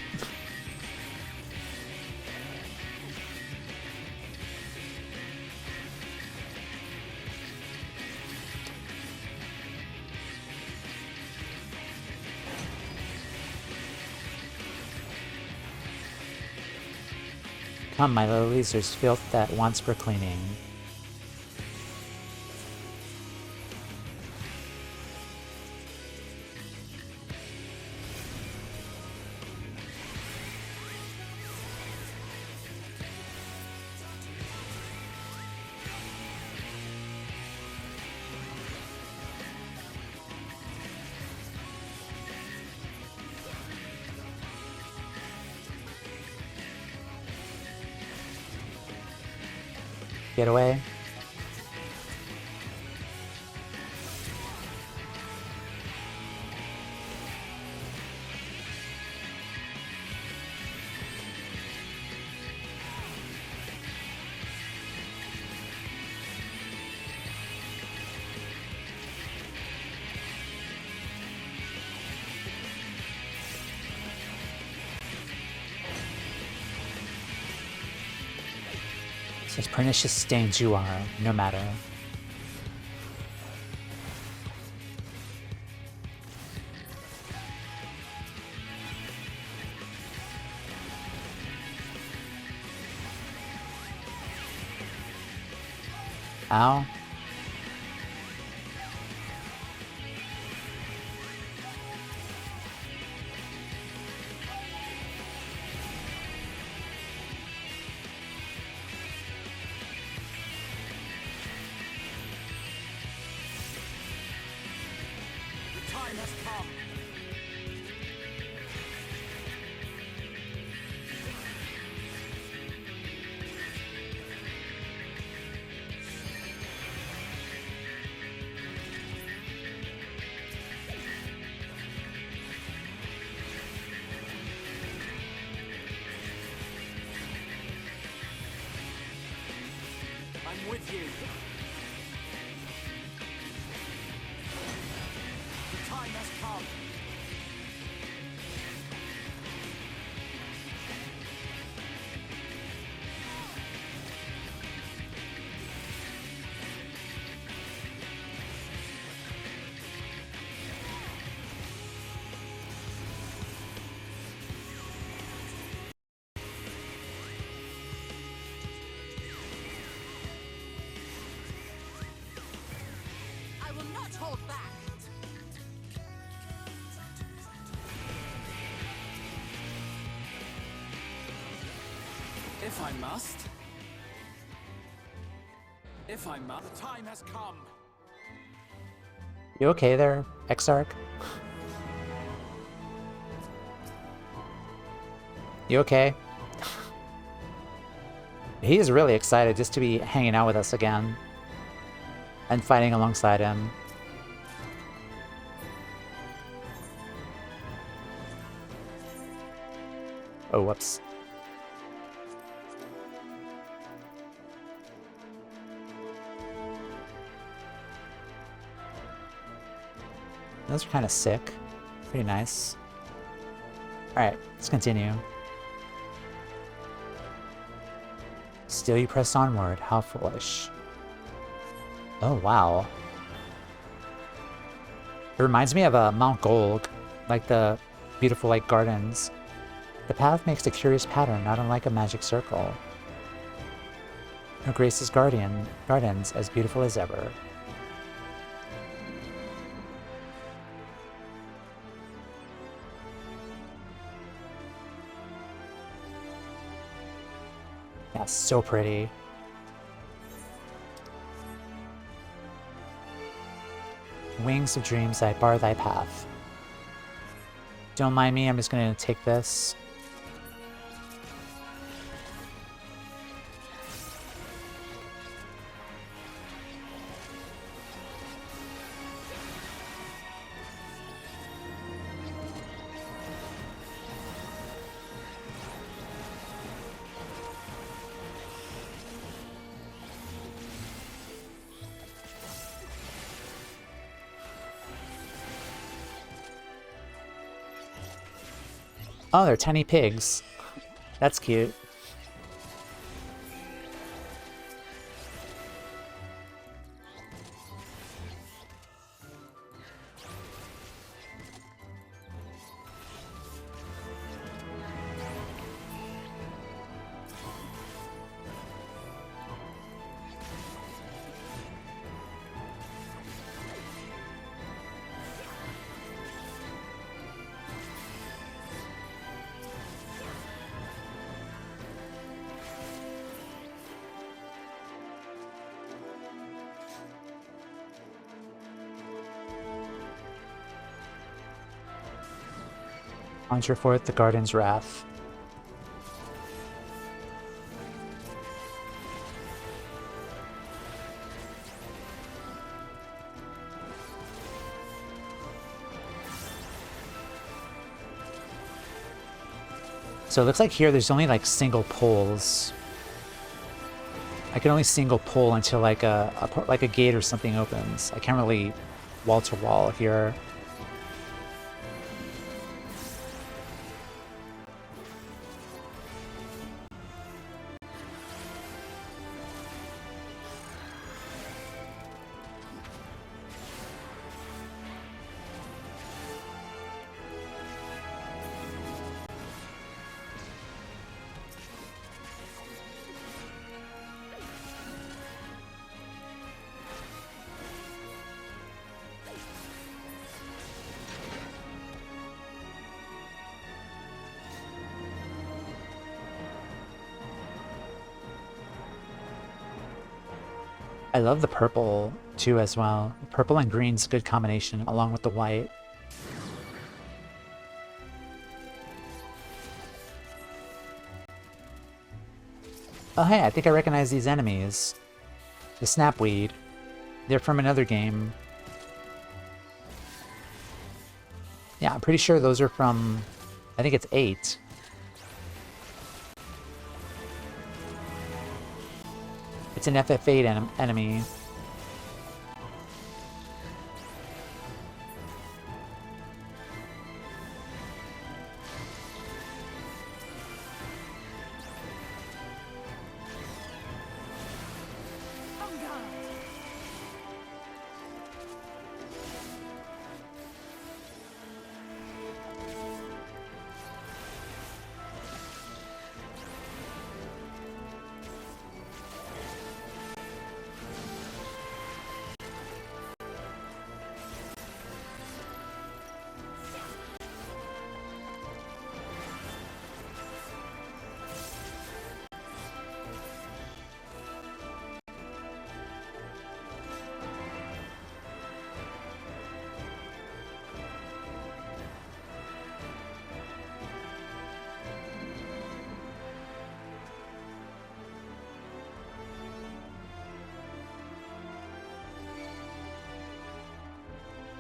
Come, my lilies, there's filth that wants for cleaning. Get away. As pernicious stains you are, no matter. Ow. I'm with you. The time has come. Hold back. If I must. If I must. The time has come. You okay there, Exarch? You okay? He is really excited just to be hanging out with us again. And fighting alongside him. Oh, whoops. Those are kind of sick. Pretty nice. Alright, let's continue. Still you press onward, how foolish. Oh, wow. It reminds me of Mount Gold, like the beautiful like gardens. The path makes a curious pattern, not unlike a magic circle. No Grace's gardens as beautiful as ever. Yeah, so pretty. Wings of dreams that bar thy path. Don't mind me, I'm just gonna take this. Oh, they're tiny pigs. That's cute. Conjure forth the Garden's Wrath. So it looks like here there's only like single pulls. I can only single pull until like a gate or something opens. I can't really wall to wall here. I love the purple too as well. Purple and green's a good combination along with the white. Oh hey, I think I recognize these enemies. The Snapweed. They're from another game. Yeah, I'm pretty sure those are from, I think it's 8. It's an FF8 enemy.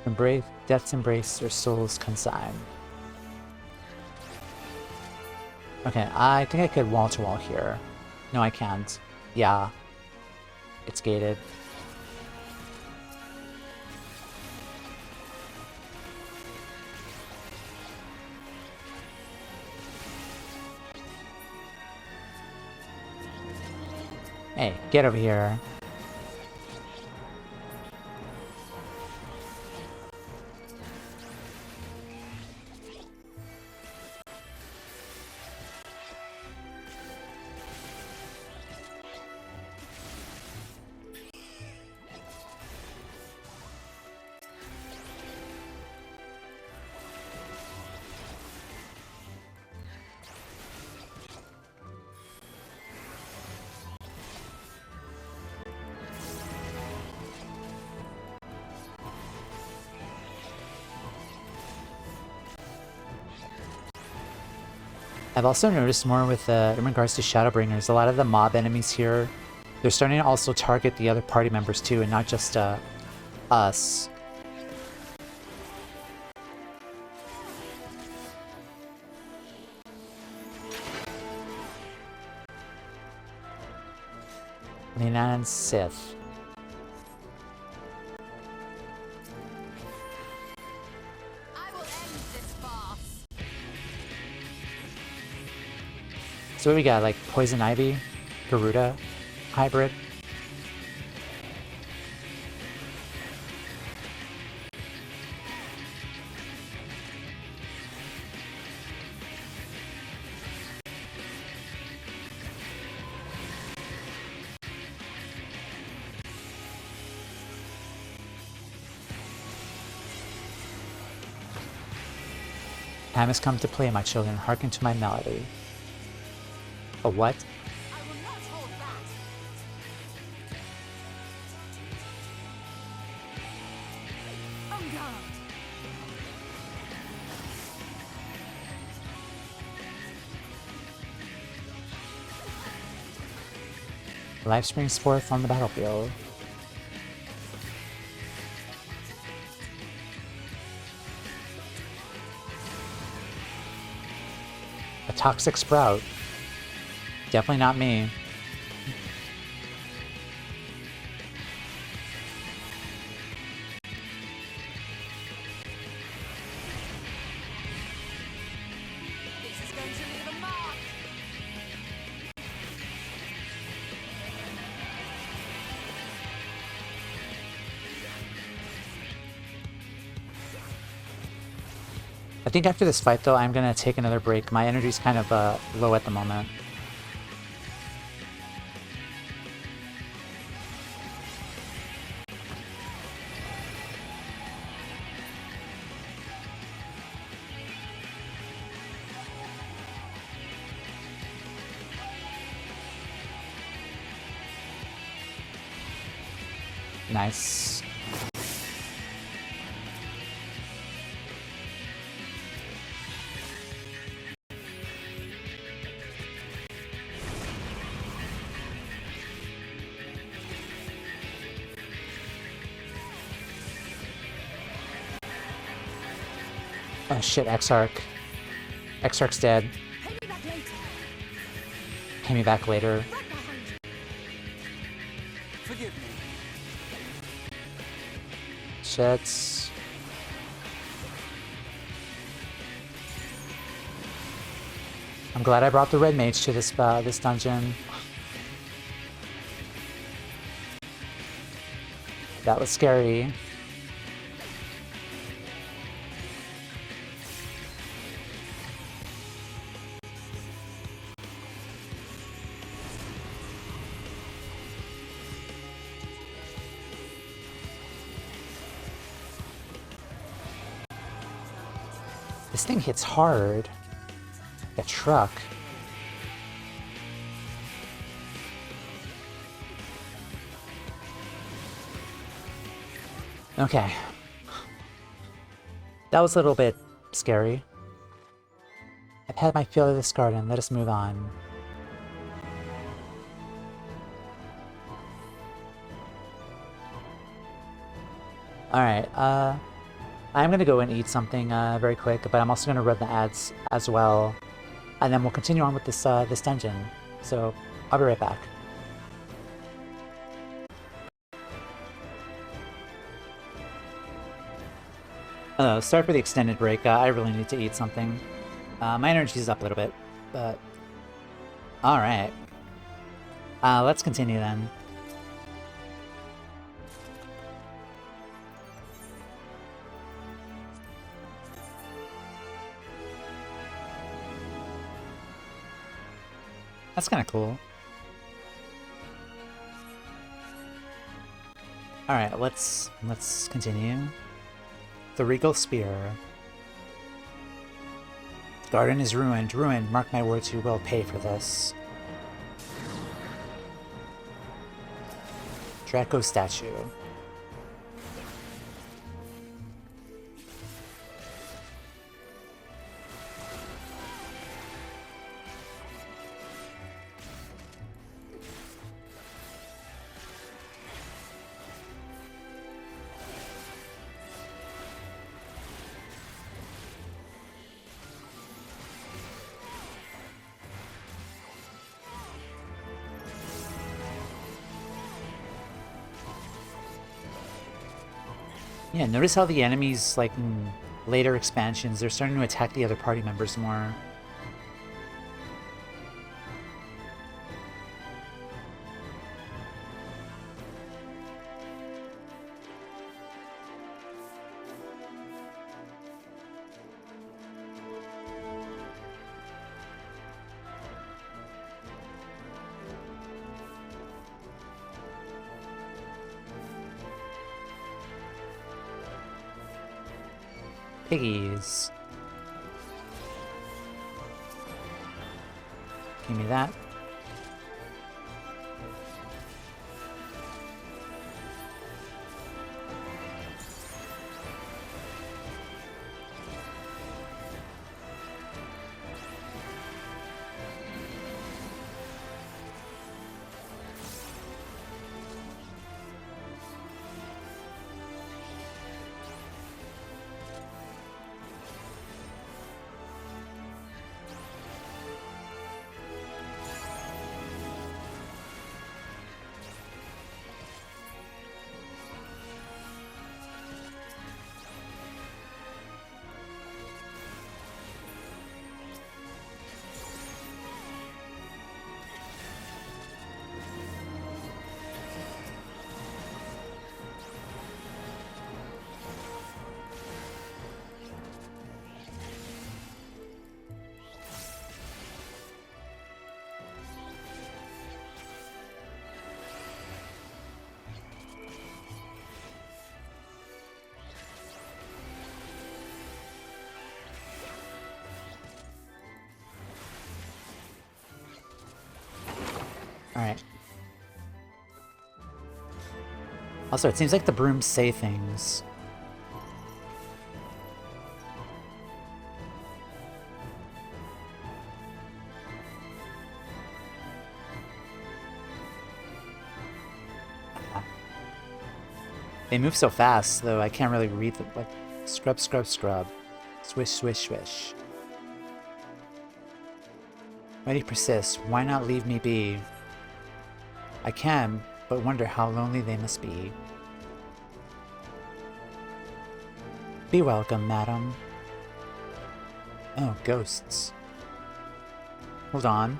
Embrace death's embrace, your soul's consign. Okay, I think I could wall to wall here. No, I can't. Yeah. It's gated. Hey, get over here. I've also noticed more with in regards to Shadowbringers, a lot of the mob enemies here, they're starting to also target the other party members too, and not just us. Lina and Sith. I will end this farce. So what we got, like Poison Ivy, Garuda, Hybrid. Time has come to play, my children. Hearken to my melody. A what? I will not hold back. On guard. Life springs forth on the battlefield. A toxic sprout. Definitely not me. This is going to leave a mark. I think after this fight, though, I'm gonna take another break. My energy's kind of low at the moment. Nice. Oh shit, Exarch. Exarch's dead. Pay me back later. Pay me back later. Right behind you. Forgive me. Shit. I'm glad I brought the red mage to this this dungeon. That was scary. This thing hits hard. The truck. Okay. That was a little bit scary. I've had my fill of this garden. Let us move on. Alright, I'm gonna go and eat something very quick, but I'm also gonna run the ads as well. And then we'll continue on with this this dungeon. So, I'll be right back. Sorry for the extended break. I really need to eat something. My energy's up a little bit, but... Alright. Let's continue then. That's kind of cool. Alright, let's continue. The Regal Spear. The garden is ruined. Ruined. Mark my words, you will pay for this. Draco statue. Yeah, notice how the enemies, like in later expansions, they're starting to attack the other party members more. Piggies. Give me that. Alright. Also, it seems like the brooms say things. They move so fast, though I can't really read them. Like, scrub, scrub, scrub. Swish, swish, swish. Why do you persist? Why not leave me be? I can, but wonder how lonely they must be. Be welcome, madam. Oh, ghosts. Hold on.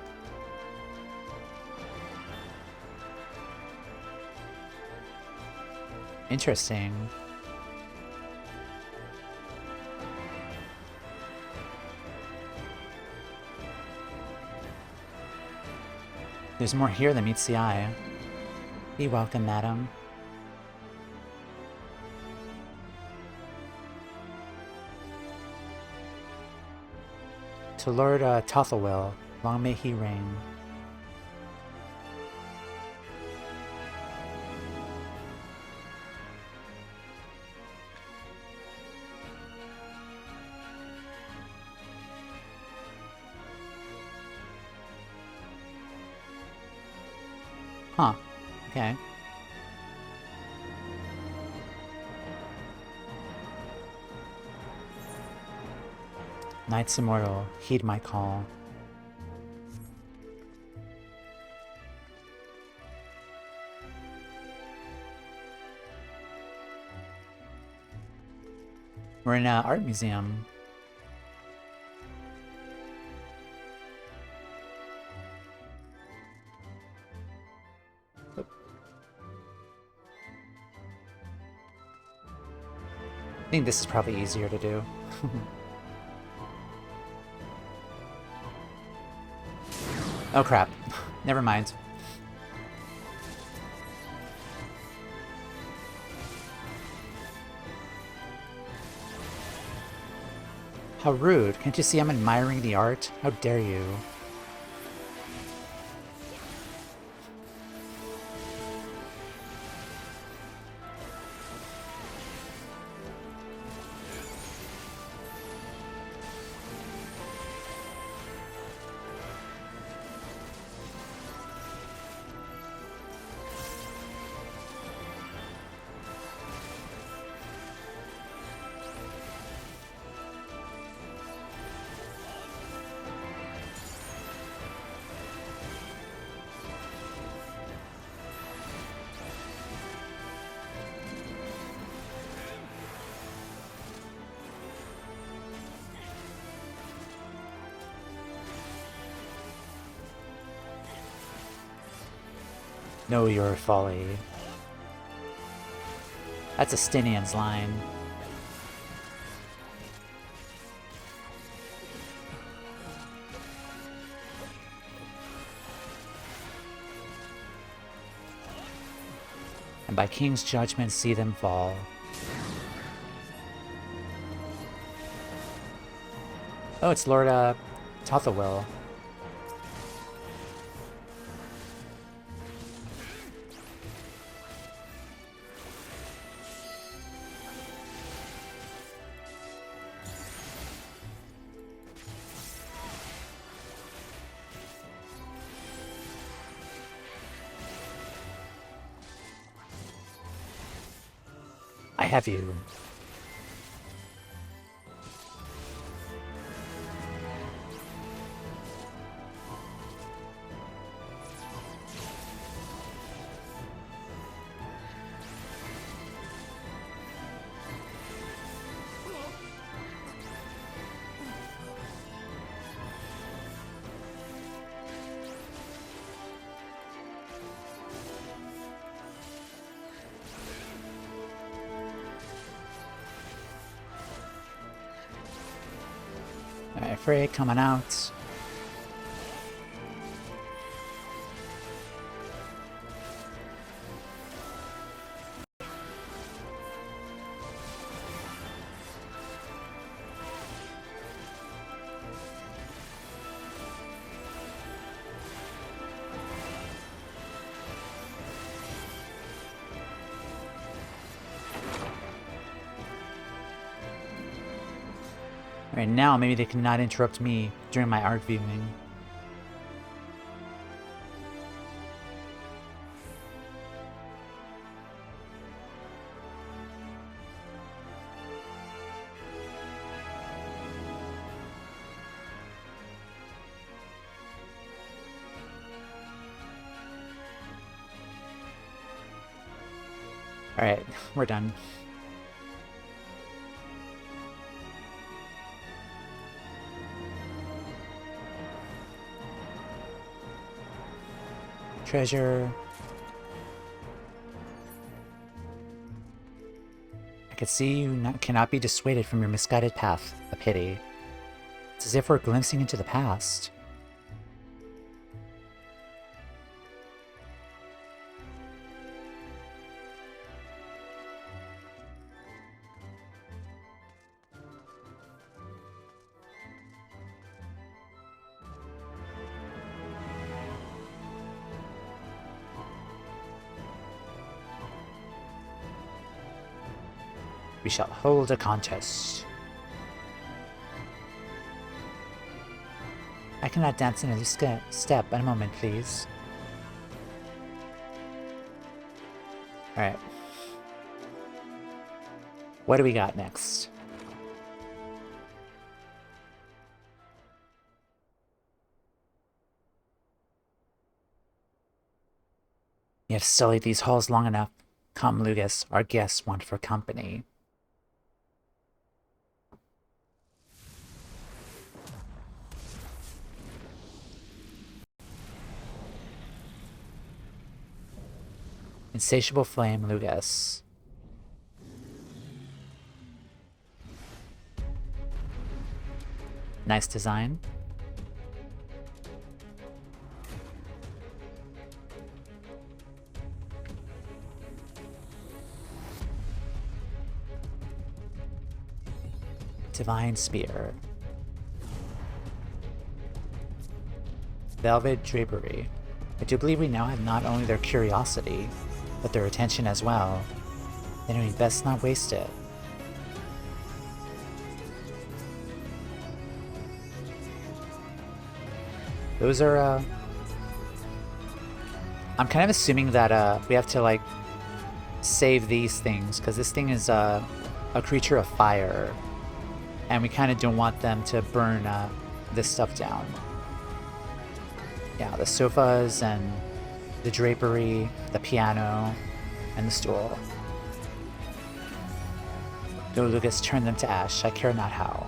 Interesting. There's more here than meets the eye. Be welcome, madam. To Lord Tothelwell, long may he reign. Huh. Okay. Knights Immortal, heed my call. We're in an art museum. I think this is probably easier to do. Oh crap. Never mind. How rude. Can't you see I'm admiring the art? How dare you? Know your folly. That's a Stinian's line. And by King's judgment see them fall. Oh, it's Lord Tothawil. I have you. Alright, Frey coming out. Right now, maybe they cannot interrupt me during my art viewing. Alright, we're done. Treasure. I could see you cannot be dissuaded from your misguided path. A pity. It's as if we're glimpsing into the past. We shall hold a contest. I cannot dance another step. A moment, please. Alright. What do we got next? You have sullied these halls long enough. Come, Lugus, our guests want for company. Insatiable flame, Lugus. Nice design. Divine Spear. Velvet Drapery. I do believe we now have not only their curiosity, but their attention as well. Then we best not waste it. Those are, I'm kind of assuming that we have to, like, save these things, because this thing is a creature of fire. And we kind of don't want them to burn this stuff down. Yeah, the sofas and the drapery, the piano, and the stool. Go, Lucas, turn them to ash. I care not how.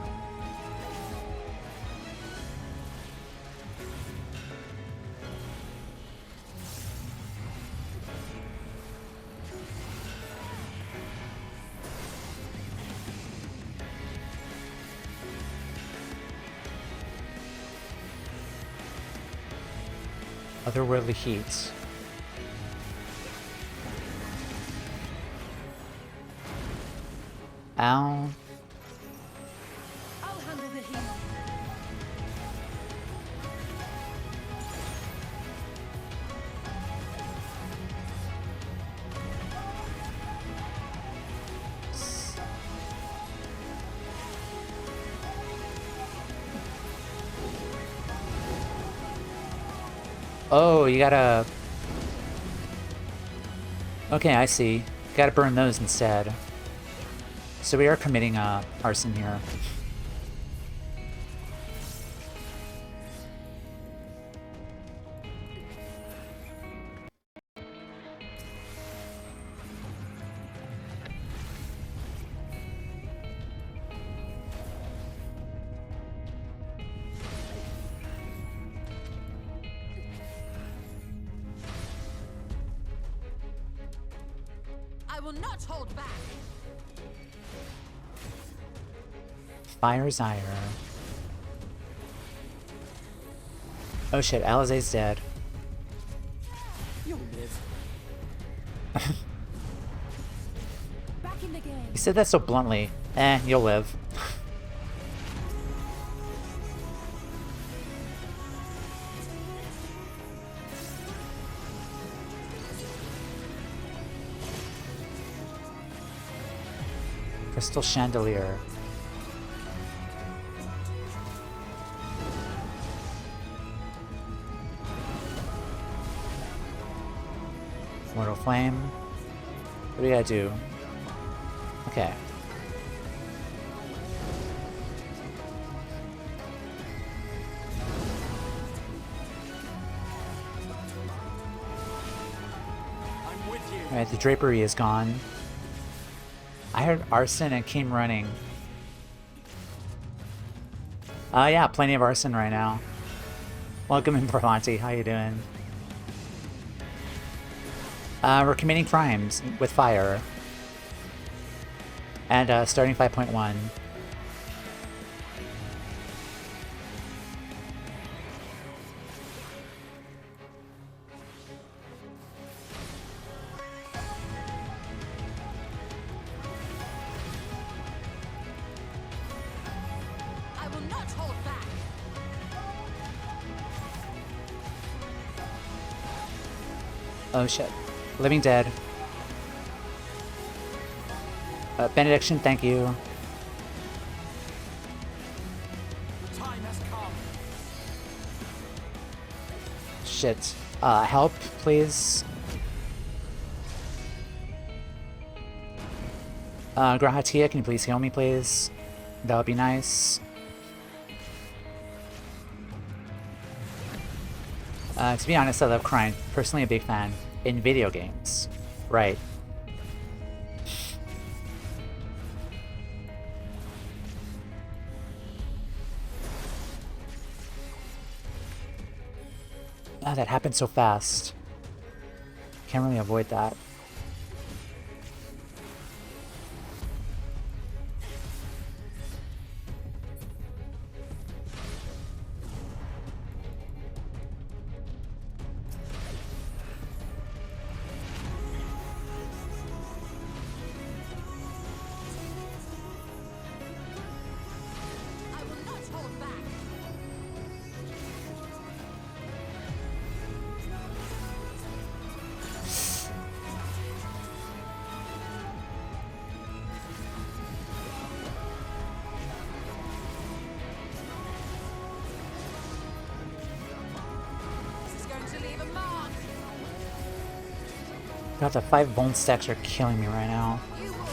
Otherworldly heat. Ow. I'll handle the heat. Oh, you gotta... Okay, I see. Gotta burn those instead. So we are committing arson here. I will not hold back. Fire's ire. Oh shit, Alizé's dead. You'll live. Back in the game. You said that so bluntly. You'll live. Crystal chandelier. Mortal flame. What do we gotta do? Okay. I'm with you. Alright, the drapery is gone. I heard arson and came running. Yeah, plenty of arson right now. Welcome in, Bravante. How you doing? We're committing crimes with fire. And starting 5.1. I will not hold back. Oh shit. Living Dead. Benediction, thank you. Time has come. Shit. Help, please. Grahatia, can you please heal me, please? That would be nice. To be honest, I love crime. Personally a big fan. In video games. Right. Ah, that happened so fast. Can't really avoid that. I will not hold back. This is going to leave a mark. God, the 5 bone stacks are killing me right now. You will rue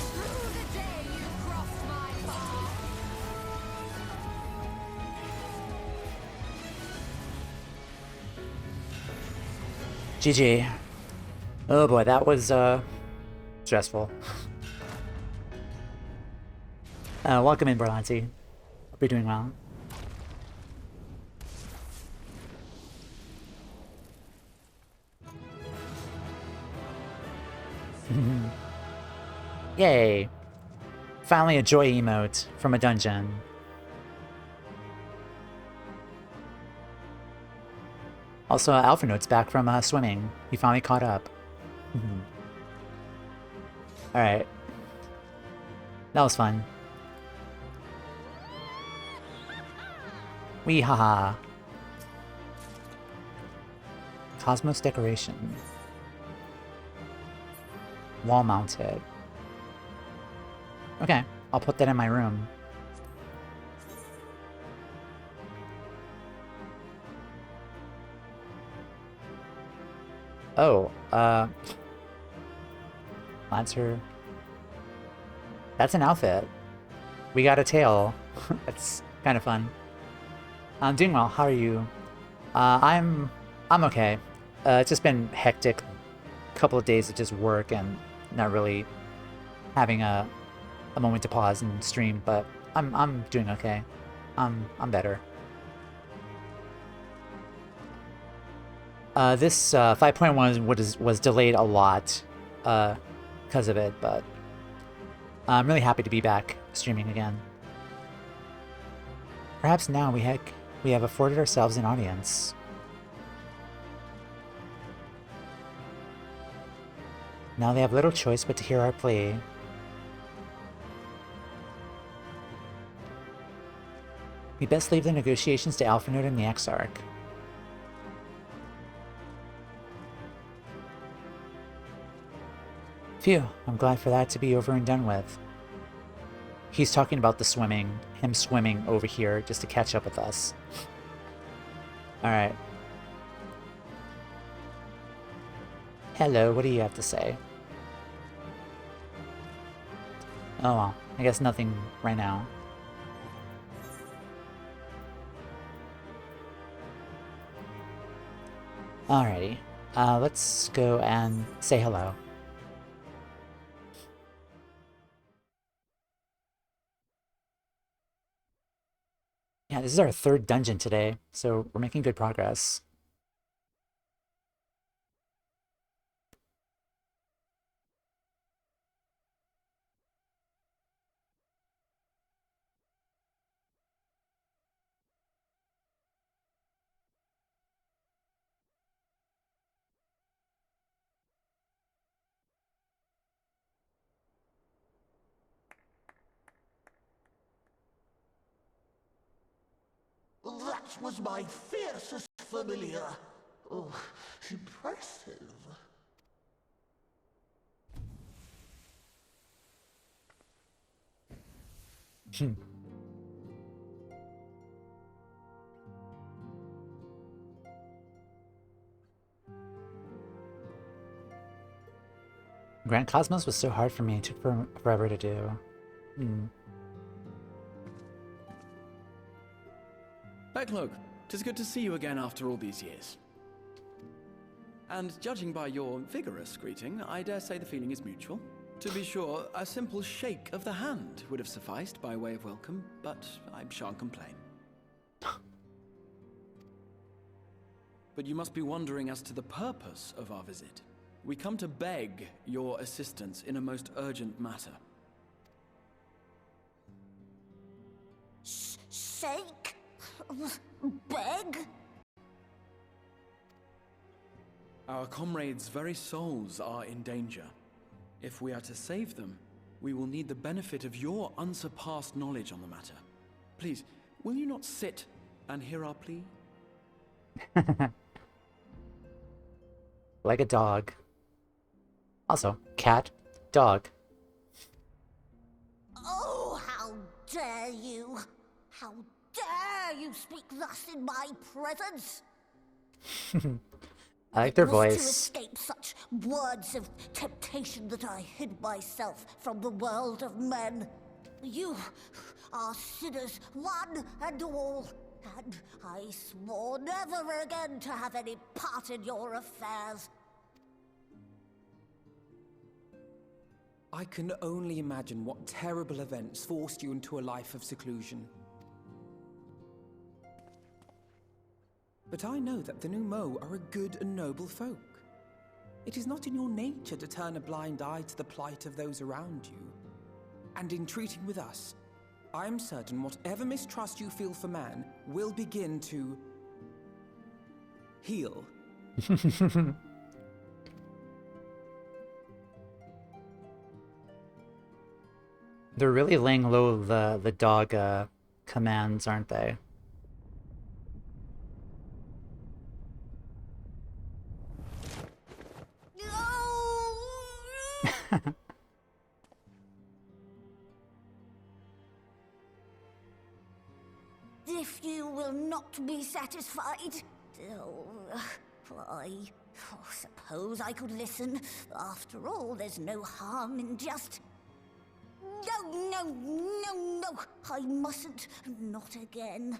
the day you crossed my path. GG. Oh boy, that was stressful. Welcome in, Berlanti. Hope you're doing well. Yay! Finally a joy emote from a dungeon. Also, Alpha Note's back from swimming. He finally caught up. Alright. That was fun. Wee haha. Cosmos decoration. Wall mounted. Okay, I'll put that in my room. Oh, Lancer. That's an outfit. We got a tail. That's kind of fun. I'm doing well. How are you? I'm okay. It's just been hectic. Couple of days of just work and not really having a moment to pause and stream, but I'm doing okay. I'm better. This 5.1 was delayed a lot because of it, but I'm really happy to be back streaming again. Perhaps now we have afforded ourselves an audience. Now they have little choice but to hear our plea. We best leave the negotiations to Alphinaud and the Exarch. Phew, I'm glad for that to be over and done with. He's talking about the swimming, him swimming over here just to catch up with us. Alright. Hello, what do you have to say? Oh well, I guess nothing right now. Alrighty, let's go and say hello. Yeah, this is our third dungeon today, so we're making good progress. That was my fiercest familiar. Oh, impressive. Grand Cosmos was so hard for me, it took forever to do. Backlook, 'tis good to see you again after all these years. And judging by your vigorous greeting, I dare say the feeling is mutual. To be sure, a simple shake of the hand would have sufficed by way of welcome, but I shan't complain. But you must be wondering as to the purpose of our visit. We come to beg your assistance in a most urgent matter. Shake? Beg? Our comrades' very souls are in danger. If we are to save them, we will need the benefit of your unsurpassed knowledge on the matter. Please, will you not sit and hear our plea? Like a dog. Also, cat, dog. Oh, how dare you! How dare you speak thus in my presence! I like their It was voice. to escape such words of temptation that I hid myself from the world of men. You are sinners, one and all, and I swore never again to have any part in your affairs. I can only imagine what terrible events forced you into a life of seclusion. But I know that the Noumeaux are a good and noble folk. It is not in your nature to turn a blind eye to the plight of those around you. And in treating with us, I am certain whatever mistrust you feel for man will begin to heal. They're really laying low the dog commands, aren't they? If you will not be satisfied, I Oh, suppose I could listen. After all, there's no harm in just... No, I mustn't. Not again.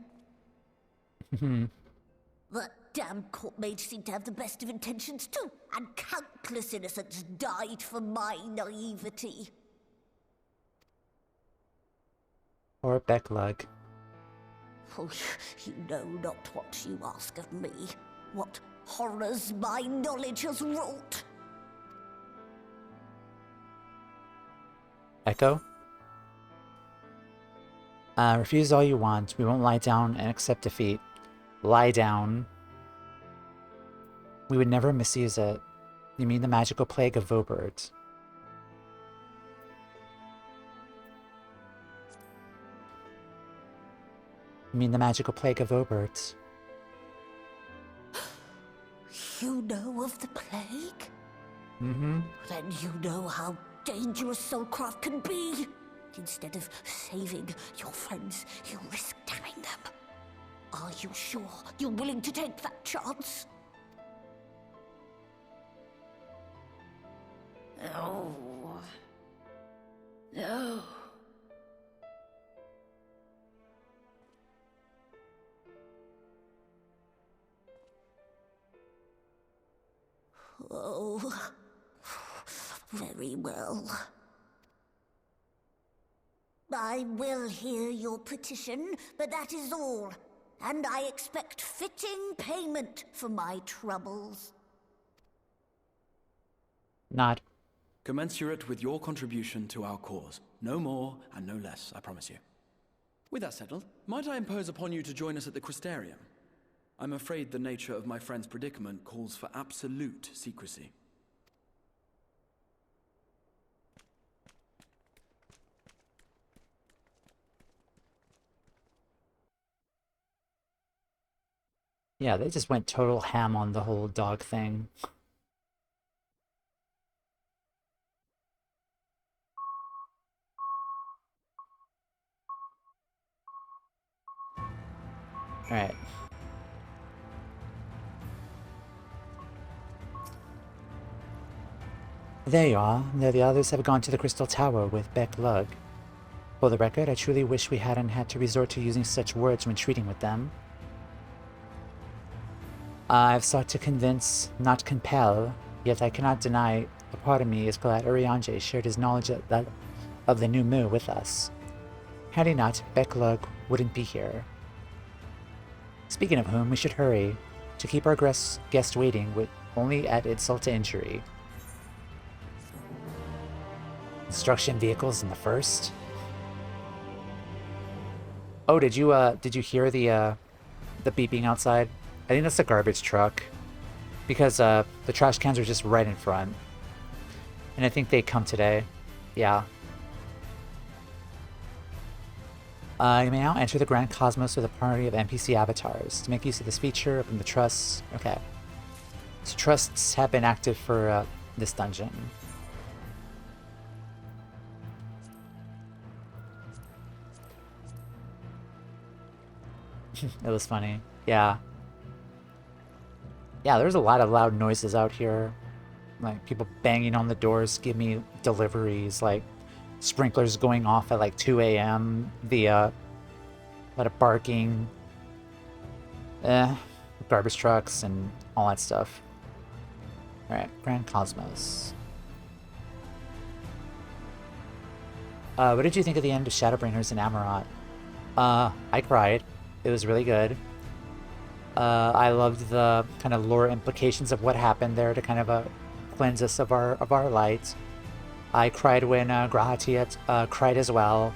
That damn court mage seemed to have the best of intentions too, and countless innocents died for my naivety. Or Becklug. Oh, you know not what you ask of me. What horrors my knowledge has wrought. Echo? Refuse all you want. We won't lie down and accept defeat. Lie down. We would never misuse it. You mean the magical plague of Vobert? You mean the magical plague of Vobert? You know of the plague? Mm-hmm. Then you know how dangerous soulcraft can be. Instead of saving your friends, you risk damning them. Are you sure you're willing to take that chance? No. No. Oh, very well. I will hear your petition, but that is all. And I expect fitting payment for my troubles. Nod. Commensurate with your contribution to our cause. No more and no less, I promise you. With that settled, might I impose upon you to join us at the Crystarium? I'm afraid the nature of my friend's predicament calls for absolute secrecy. Yeah, they just went total ham on the whole dog thing. Alright. There you are. Now the others have gone to the Crystal Tower with Beck Lug. For the record, I truly wish we hadn't had to resort to using such words when treating with them. I've sought to convince, not compel, yet I cannot deny a part of me is glad Urianger shared his knowledge of the new Mu with us. Had he not, Becklug wouldn't be here. Speaking of whom, we should hurry, to keep our guest waiting would only add insult to injury. Construction vehicles in the first? Oh, did you hear the beeping outside? I think that's a garbage truck, because the trash cans are just right in front. And I think they come today. Yeah. You may now enter the Grand Cosmos with a party of NPC avatars. To make use of this feature, open the trusts. Okay. So trusts have been active for this dungeon. It was funny. Yeah. Yeah, there's a lot of loud noises out here. Like, people banging on the doors give me deliveries, like, sprinklers going off at, like, 2 a.m. A lot of barking. Garbage trucks and all that stuff. Alright, Grand Cosmos. What did you think of the end of Shadowbringers and Amarat? I cried. It was really good. I loved the kind of lore implications of what happened there to kind of cleanse us of our light. I cried when Grahatiat cried as well.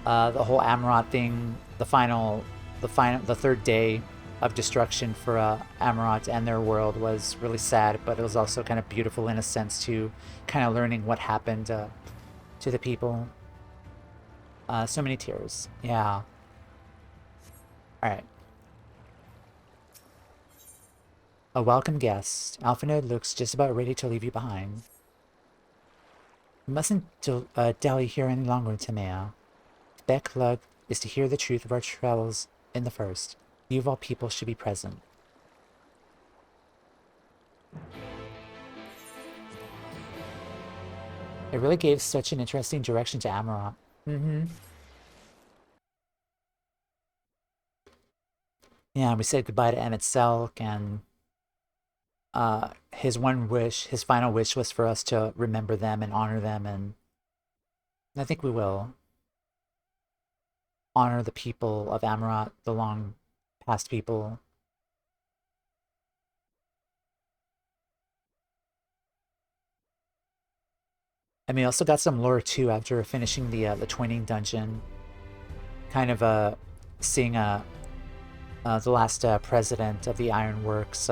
The whole Amarat thing, the third day of destruction for Amarat and their world was really sad, but it was also kind of beautiful in a sense to kind of learning what happened to the people. So many tears. Yeah. Alright. A welcome guest. Alphanode looks just about ready to leave you behind. We mustn't dally here any longer, Toumeya. Beck Lug is to hear the truth of our travels in the first. You of all people should be present. It really gave such an interesting direction to Amarant. Yeah, we said goodbye to Emet Selch, and his one wish, his final wish was for us to remember them and honor them, and I think we will honor the people of Amarant, the long past people. And we also got some lore too after finishing the twinning dungeon. Kind of seeing the last president of the Ironworks,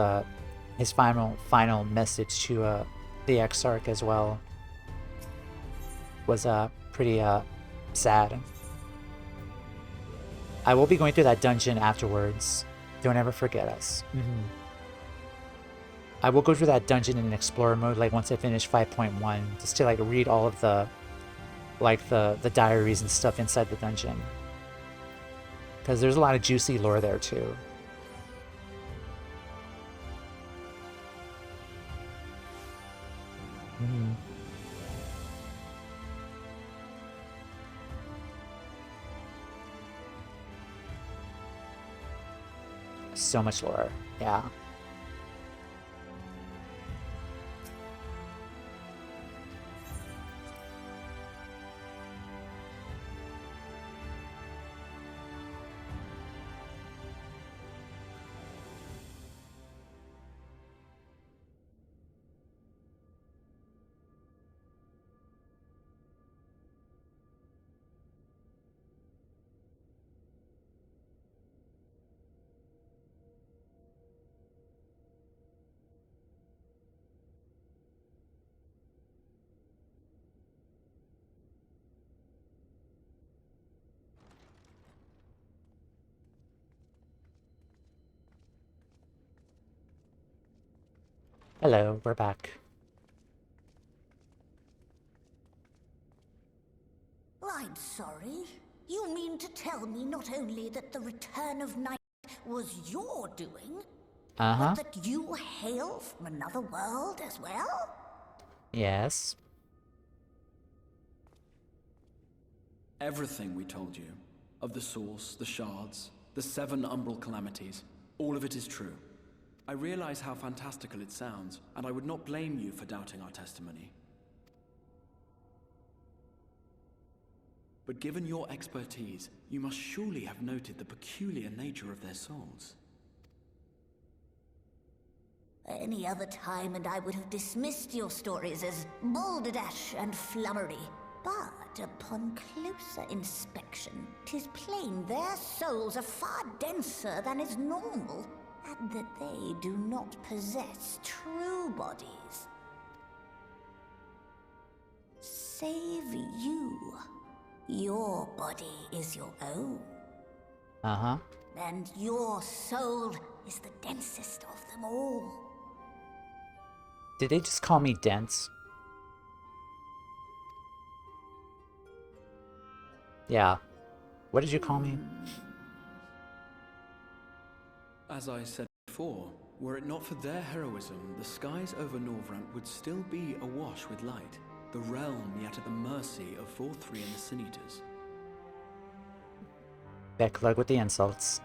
his final message to the Exarch as well was pretty sad. I will be going through that dungeon afterwards. Don't ever forget us. I will go through that dungeon in explorer mode, like once I finish 5.1, just to like read all of the diaries and stuff inside the dungeon, because there's a lot of juicy lore there too. So much lore, yeah. Hello, we're back. I'm sorry. You mean to tell me not only that the return of night was your doing, but that you hail from another world as well? Yes. Everything we told you, of the source, the shards, the 7 umbral calamities, all of it is true. I realize how fantastical it sounds, and I would not blame you for doubting our testimony. But given your expertise, you must surely have noted the peculiar nature of their souls. Any other time and I would have dismissed your stories as balderdash and flummery. But upon closer inspection, 'tis plain their souls are far denser than is normal, and that they do not possess true bodies. Save you. Your body is your own. And your soul is the densest of them all. Did they just call me dense? Yeah. What did you call me? As I said before, were it not for their heroism, the skies over Norvrant would still be awash with light, the realm yet at the mercy of Vorthri and the Sin Eaters. Backlug with the insults.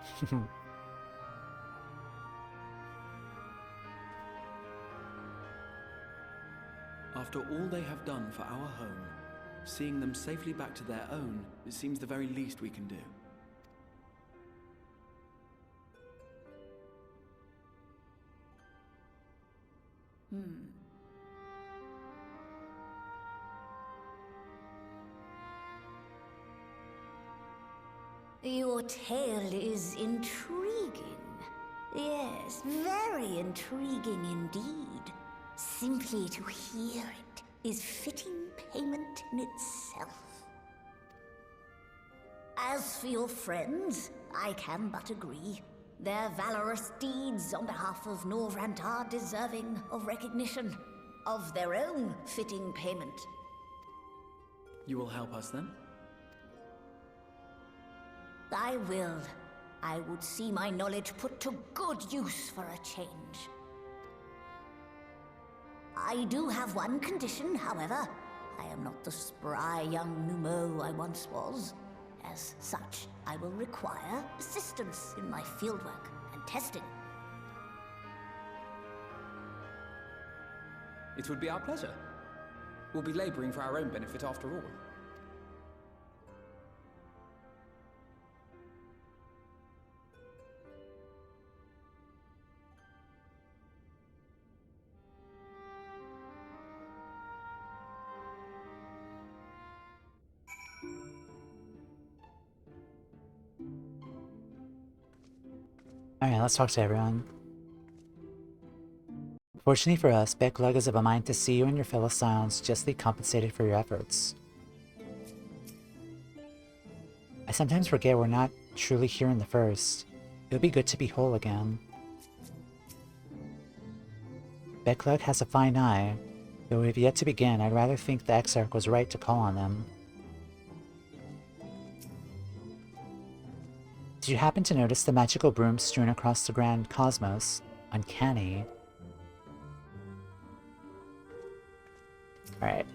After all they have done for our home, seeing them safely back to their own, it seems the very least we can do. Your tale is intriguing. Yes, very intriguing indeed. Simply to hear it is fitting payment in itself. As for your friends, I can but agree. Their valorous deeds on behalf of Norvrant are deserving of recognition, of their own fitting payment. You will help us then? I will. I would see my knowledge put to good use for a change. I do have one condition, however. I am not the spry young Noumeau I once was. As such, I will require assistance in my fieldwork and testing. It would be our pleasure. We'll be laboring for our own benefit after all. Alright, let's talk to everyone. Fortunately for us, Beklug is of a mind to see you and your fellow Scions justly compensated for your efforts. I sometimes forget we're not truly here in the first. It would be good to be whole again. Beklug has a fine eye, though we have yet to begin. I'd rather think the Exarch was right to call on them. Did you happen to notice the magical brooms strewn across the grand cosmos? Uncanny. Alright.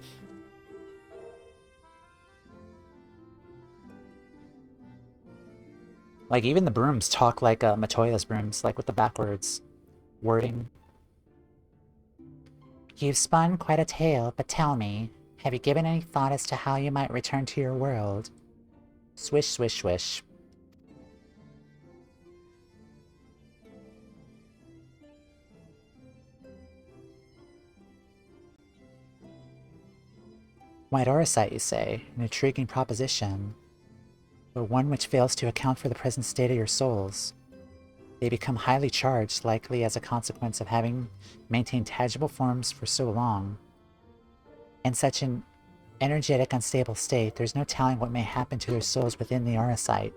Like, even the brooms talk like Matoya's brooms, like with the backwards wording. You've spun quite a tale, but tell me, have you given any thought as to how you might return to your world? Swish, swish, swish. White Auracite, you say? An intriguing proposition, but one which fails to account for the present state of your souls. They become highly charged, likely as a consequence of having maintained tangible forms for so long. In such an energetic, unstable state, there's no telling what may happen to their souls within the Auracite.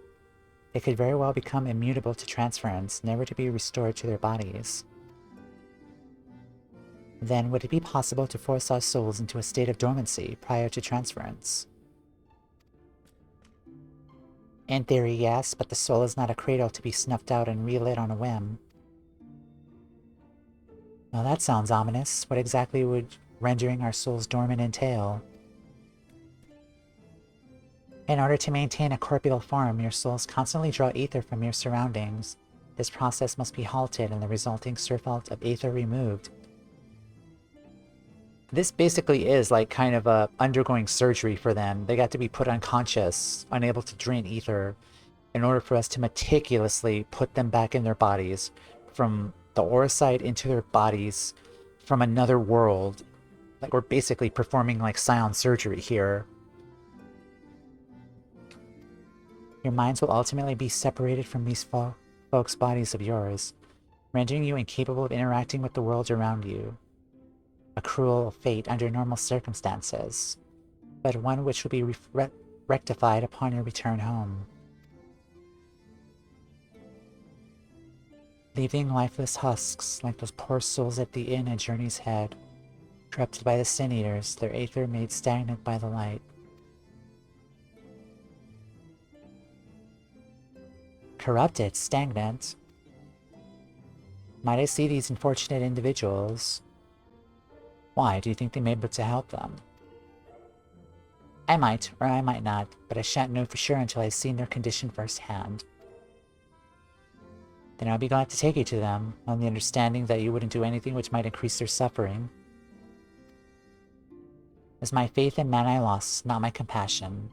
They could very well become immutable to transference, never to be restored to their bodies. Then, would it be possible to force our souls into a state of dormancy prior to transference? In theory, yes, but the soul is not a cradle to be snuffed out and relit on a whim. Well, that sounds ominous. What exactly would rendering our souls dormant entail? In order to maintain a corporeal form, your souls constantly draw ether from your surroundings. This process must be halted and the resulting surfeit of ether removed. This basically is like kind of undergoing surgery for them. They got to be put unconscious, unable to drain ether, in order for us to meticulously put them back in their bodies, from the Auracite into their bodies, from another world. Like, we're basically performing like Scion surgery here. Your minds will ultimately be separated from these folks' bodies of yours, rendering you incapable of interacting with the world around you. A cruel fate under normal circumstances, but one which will be rectified upon your return home. Leaving lifeless husks like those poor souls at the inn at Journey's Head, corrupted by the Sin Eaters, their aether made stagnant by the light. Corrupted, stagnant. Might I see these unfortunate individuals? Why, do you think they may be able to help them? I might, or I might not, but I shan't know for sure until I've seen their condition firsthand. Then I'll be glad to take you to them, on the understanding that you wouldn't do anything which might increase their suffering. As my faith in man I lost, not my compassion.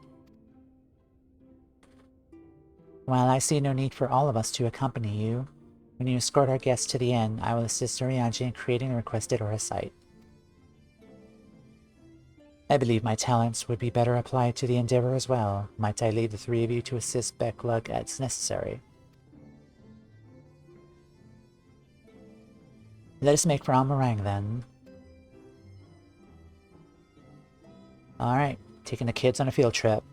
While I see no need for all of us to accompany you, when you escort our guests to the inn, I will assist Orianji in creating the requested Auracite. I believe my talents would be better applied to the endeavor as well. Might I leave the three of you to assist Beklug as necessary? Let us make for Almarang then. Alright, taking the kids on a field trip.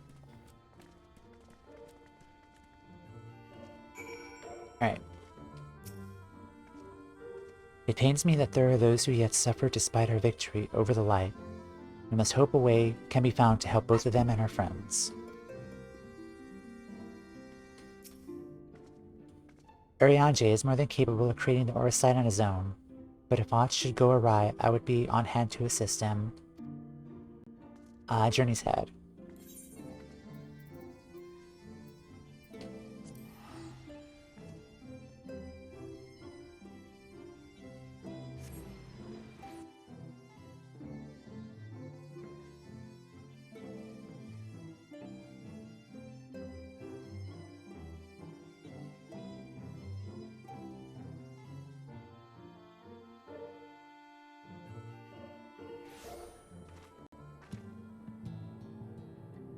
Alright. It pains me that there are those who yet suffer despite our victory over the light. We must hope a way can be found to help both of them and our friends. Urianger is more than capable of creating the Auracite on his own, but if aught should go awry, I would be on hand to assist him. Journey's Head.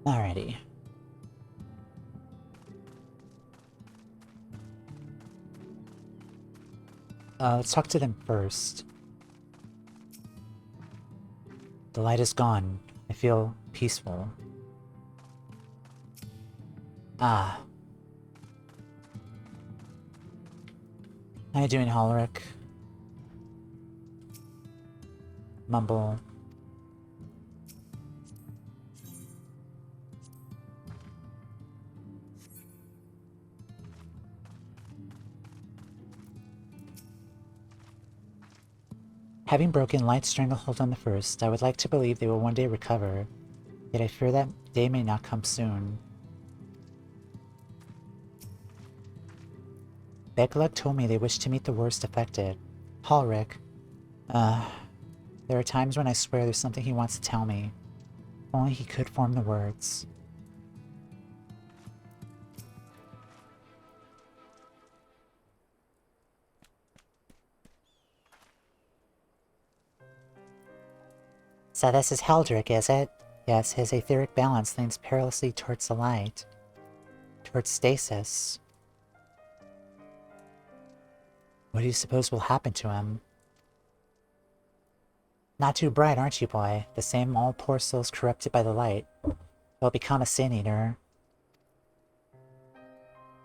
Alrighty. Let's talk to them first. The light is gone. I feel peaceful. Ah. How you doing, Holric? Mumble. Having broken Light's stranglehold on the first, I would like to believe they will one day recover, yet I fear that day may not come soon. Beglug told me they wish to meet the worst affected. Halric. There are times when I swear there's something he wants to tell me. If only he could form the words. So this is Heldrick, is it? Yes, his etheric balance leans perilously towards the light. Towards stasis. What do you suppose will happen to him? Not too bright, aren't you, boy? The same all poor souls corrupted by the light. He'll become a sin-eater.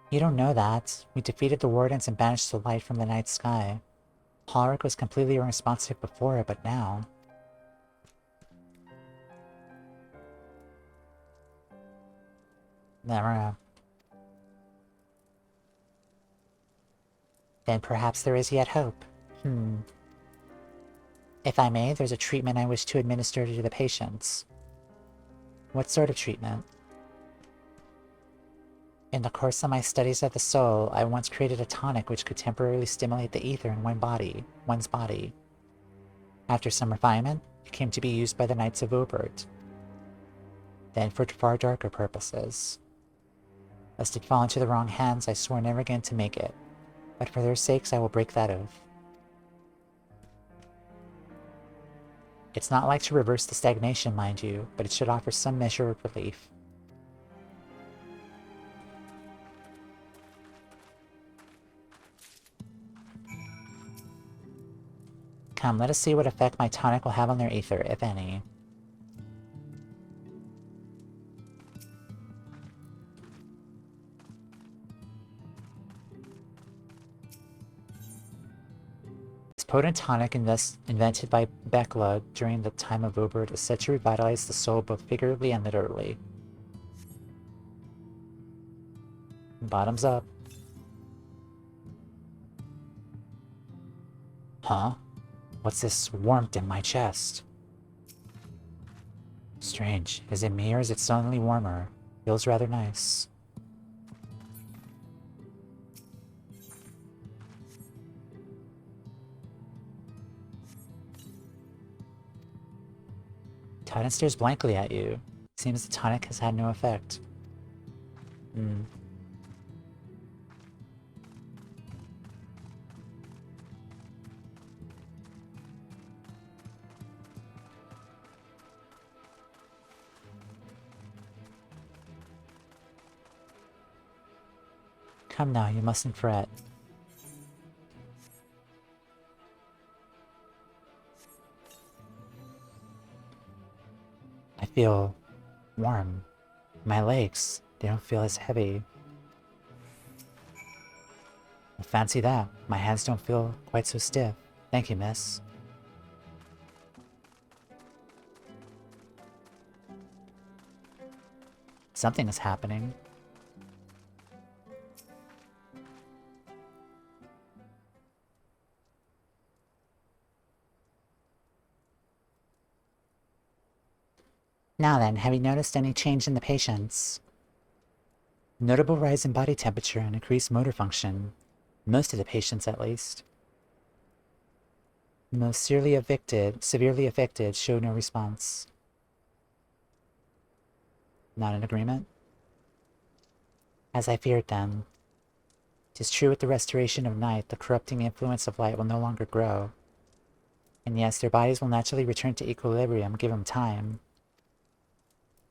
You don't know that. We defeated the Wardens and banished the light from the night sky. Halric was completely unresponsive before, but now... Never. Then perhaps there is yet hope. If I may, there's a treatment I wish to administer to the patients. What sort of treatment? In the course of my studies of the soul, I once created a tonic which could temporarily stimulate the ether in one's body. After some refinement, it came to be used by the Knights of Obert. Then for far darker purposes. Lest it fall into the wrong hands, I swore never again to make it. But for their sakes, I will break that oath. It's not like to reverse the stagnation, mind you, but it should offer some measure of relief. Come, let us see what effect my tonic will have on their ether, if any. Potent tonic invented by Beglug during the time of Obert is said to revitalize the soul both figuratively and literally. Bottoms up. Huh? What's this warmth in my chest? Strange. Is it me or is it suddenly warmer? Feels rather nice. Titan stares blankly at you. Seems the tonic has had no effect. Come now, you mustn't fret. I feel warm. My legs, they don't feel as heavy. Well, fancy that. My hands don't feel quite so stiff. Thank you, miss. Something is happening. Now then, have you noticed any change in the patients? Notable rise in body temperature and increased motor function. Most of the patients, at least. The most severely affected, showed no response. Not in agreement? As I feared then. 'Tis true with the restoration of night, the corrupting influence of light will no longer grow. And yes, their bodies will naturally return to equilibrium, give them time.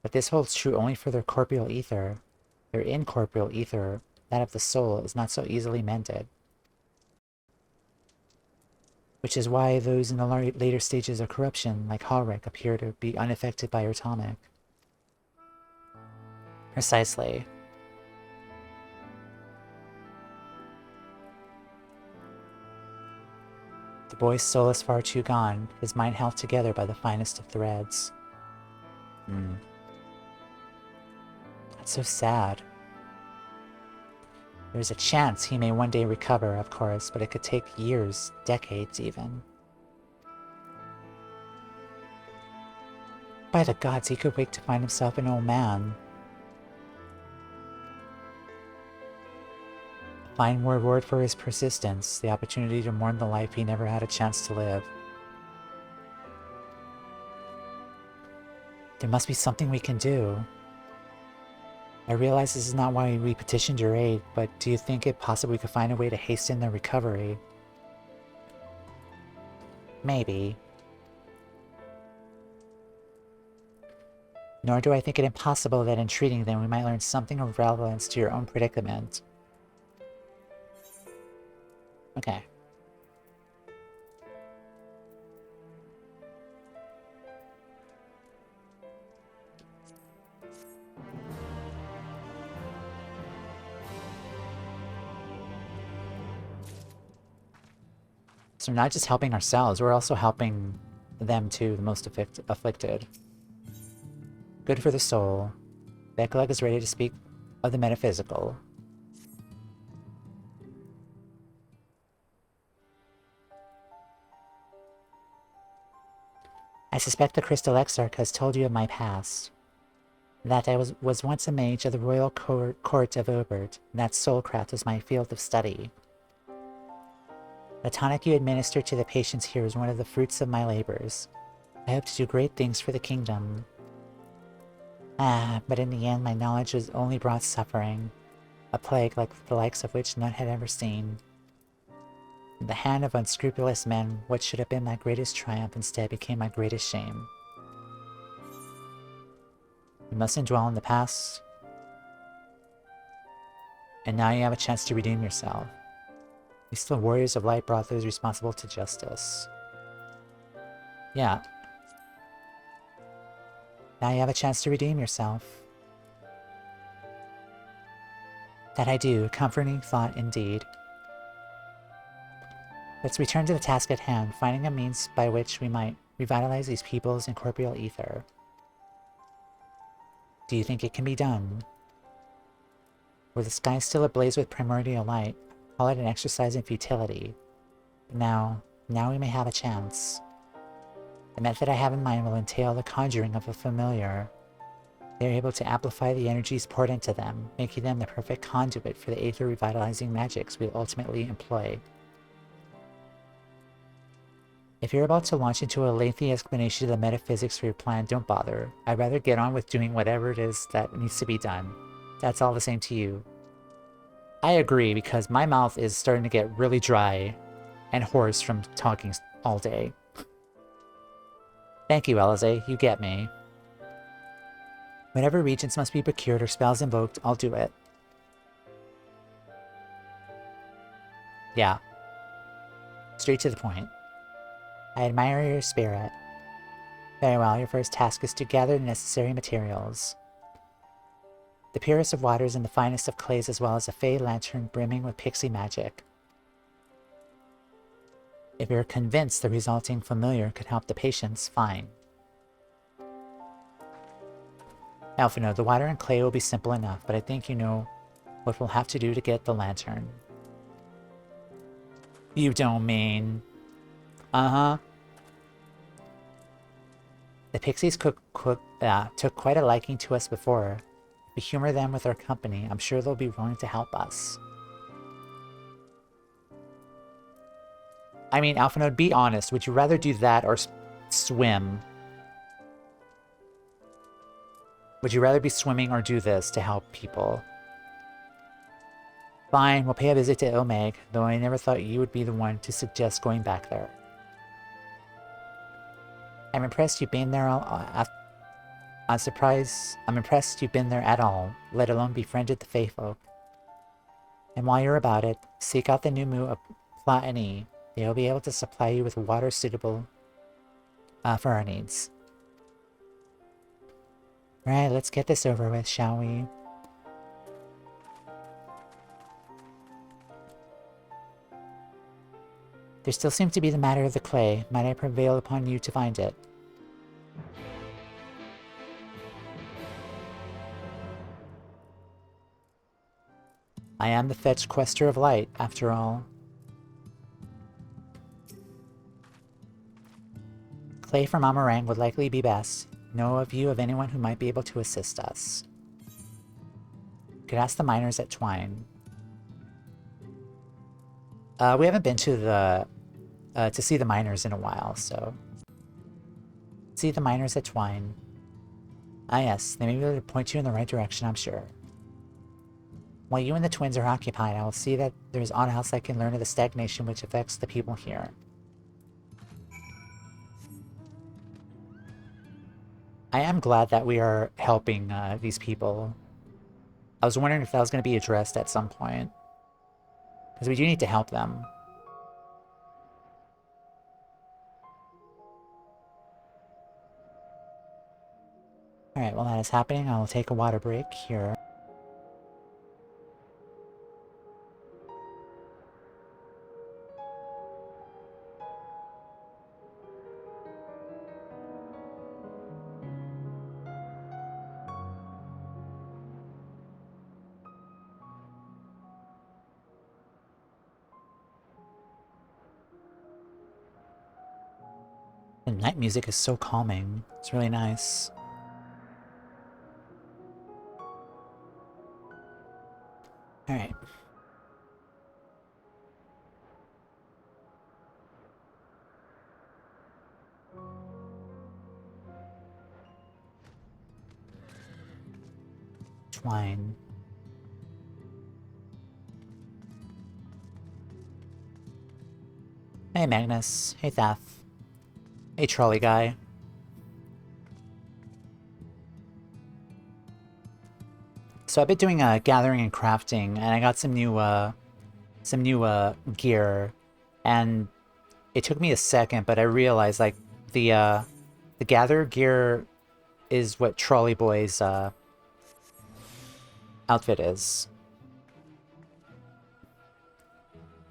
But this holds true only for their corporeal ether. Their incorporeal ether, that of the soul, is not so easily mended. Which is why those in the later stages of corruption, like Halric, appear to be unaffected by atomic. Precisely. The boy's soul is far too gone, his mind held together by the finest of threads. That's so sad. There's a chance he may one day recover, of course, but it could take years, decades even. By the gods, he could wake to find himself an old man. A fine reward for his persistence, the opportunity to mourn the life he never had a chance to live. There must be something we can do. I realize this is not why we petitioned your aid, but do you think it possible we could find a way to hasten their recovery? Maybe. Nor do I think it impossible that in treating them we might learn something of relevance to your own predicament. Okay. So we're not just helping ourselves, we're also helping them too, the most afflicted. Good for the soul. Beklag is ready to speak of the metaphysical. I suspect the Crystal Exarch has told you of my past. That I was once a mage of the royal court of Obert, and that soulcraft was my field of study. The tonic you administer to the patients here is one of the fruits of my labors. I hope to do great things for the kingdom. But in the end my knowledge has only brought suffering, a plague like the likes of which none had ever seen. In the hand of unscrupulous men, what should have been my greatest triumph instead became my greatest shame. You mustn't dwell on the past. And now you have a chance to redeem yourself. At least the warriors of light brought those responsible to justice. Yeah. Now you have a chance to redeem yourself. That I do, comforting thought indeed. Let's return to the task at hand, finding a means by which we might revitalize these peoples in corporeal ether. Do you think it can be done? Were the sky still ablaze with primordial light, call it an exercise in futility. But now we may have a chance. The method I have in mind will entail the conjuring of a familiar. They are able to amplify the energies poured into them, making them the perfect conduit for the aether revitalizing magics we will ultimately employ. If you're about to launch into a lengthy explanation of the metaphysics for your plan, don't bother. I'd rather get on with doing whatever it is that needs to be done. That's all the same to you. I agree, because my mouth is starting to get really dry and hoarse from talking all day. Thank you, Alize. You get me. Whenever regents must be procured or spells invoked, I'll do it. Yeah. Straight to the point. I admire your spirit. Very well, your first task is to gather the necessary materials. The purest of waters and the finest of clays, as well as a fey lantern brimming with pixie magic. If you're convinced the resulting familiar could help the patients, fine. Alphino, the water and clay will be simple enough, but I think you know what we'll have to do to get the lantern. You don't mean... Uh-huh. The pixies took quite a liking to us before. If we humor them with our company, I'm sure they'll be willing to help us. I mean, Alphanode, be honest. Would you rather do that or swim? Would you rather be swimming or do this to help people? Fine, we'll pay a visit to Ilmeg, though I never thought you would be the one to suggest going back there. I'm impressed you've been there I'm impressed you've been there at all, let alone befriended the Fae folk. And while you're about it, seek out the new Moo of Platini. They'll be able to supply you with water suitable for our needs. Alright, let's get this over with, shall we? There still seems to be the matter of the clay. Might I prevail upon you to find it? I am the fetch quester of light, after all. Clay from Amarang would likely be best. Know of you of anyone who might be able to assist us? You could ask the miners at Twine. We haven't been to the to see the miners in a while, so see the miners at Twine. Ah yes, they may be able to point you in the right direction, I'm sure. While you and the twins are occupied, I will see that there's aught else I can learn of the stagnation which affects the people here. I am glad that we are helping these people. I was wondering if that was going to be addressed at some point. Because we do need to help them. Alright, while that is happening, I will take a water break here. The night music is so calming. It's really nice. Alright. Twine. Hey Magnus. Hey Thaf. Hey trolley guy. So I've been doing gathering and crafting, and I got some new gear, and it took me a second, but I realized like the gather gear is what Trolley Boy's outfit is.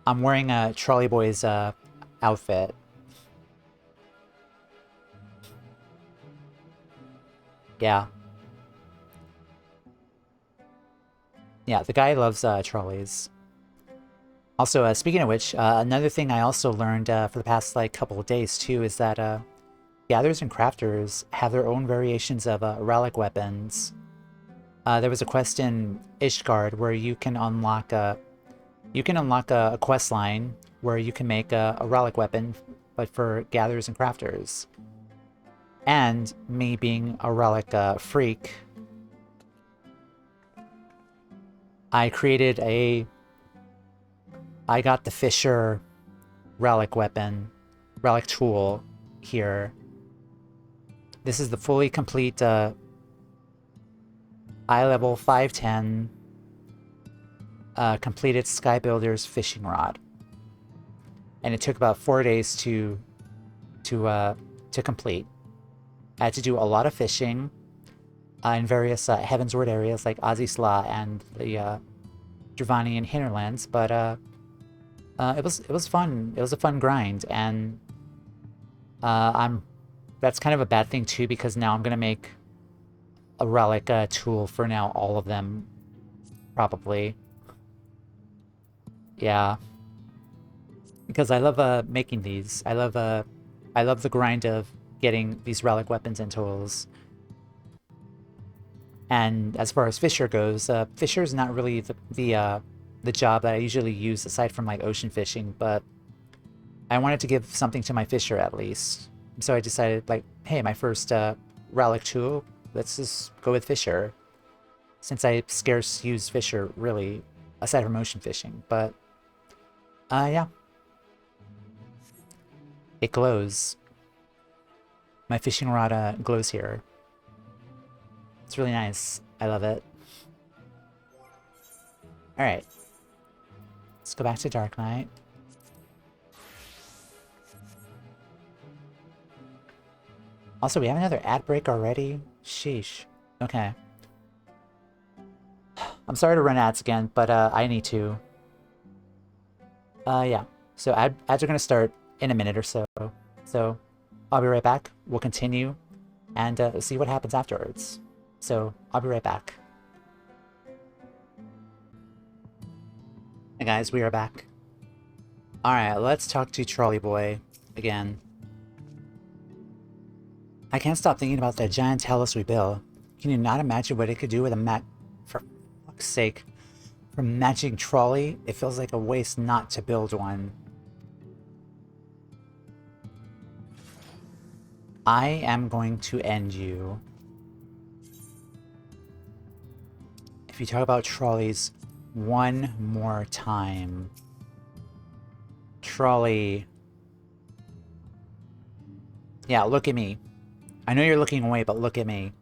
I'm wearing a Trolley Boy's outfit. Yeah. Yeah, the guy loves trolleys. Also, speaking of which, another thing I also learned for the past like couple of days too is that gatherers and crafters have their own variations of relic weapons. There was a quest in Ishgard where you can unlock a quest line where you can make a relic weapon, but for gatherers and crafters. And me being a relic freak, I got the Fisher relic weapon, relic tool here. This is the fully complete eye level 510 completed Skybuilder's fishing rod. And it took about 4 days to complete. I had to do a lot of fishing in various Heavensward areas like Azisla and the Dravanian hinterlands, but it was fun. It was a fun grind, and that's kind of a bad thing too, because now I'm gonna make a relic tool for now all of them, probably. Yeah, because I love making these. I love the grind of getting these relic weapons and tools. And as far as Fisher goes, Fisher is not really the job that I usually use aside from like ocean fishing, but I wanted to give something to my Fisher at least. So I decided, like, hey, my first relic tool, let's just go with Fisher. Since I scarce use Fisher, really, aside from ocean fishing. But, yeah. It glows. My fishing rod glows here. It's really nice. I love it. Alright. Let's go back to Dark Knight. Also, we have another ad break already? Sheesh. Okay. I'm sorry to run ads again, but I need to. Yeah. So ads are going to start in a minute or so. So I'll be right back. We'll continue and see what happens afterwards. So I'll be right back. Hey guys, we are back. Alright, let's talk to Trolley Boy again. I can't stop thinking about that giant talus we built. Can you not imagine what it could do with a for fuck's sake. For matching trolley, it feels like a waste not to build one. I am going to end you. If you talk about trolleys one more time. Trolley. Yeah, look at me. I know you're looking away, but look at me.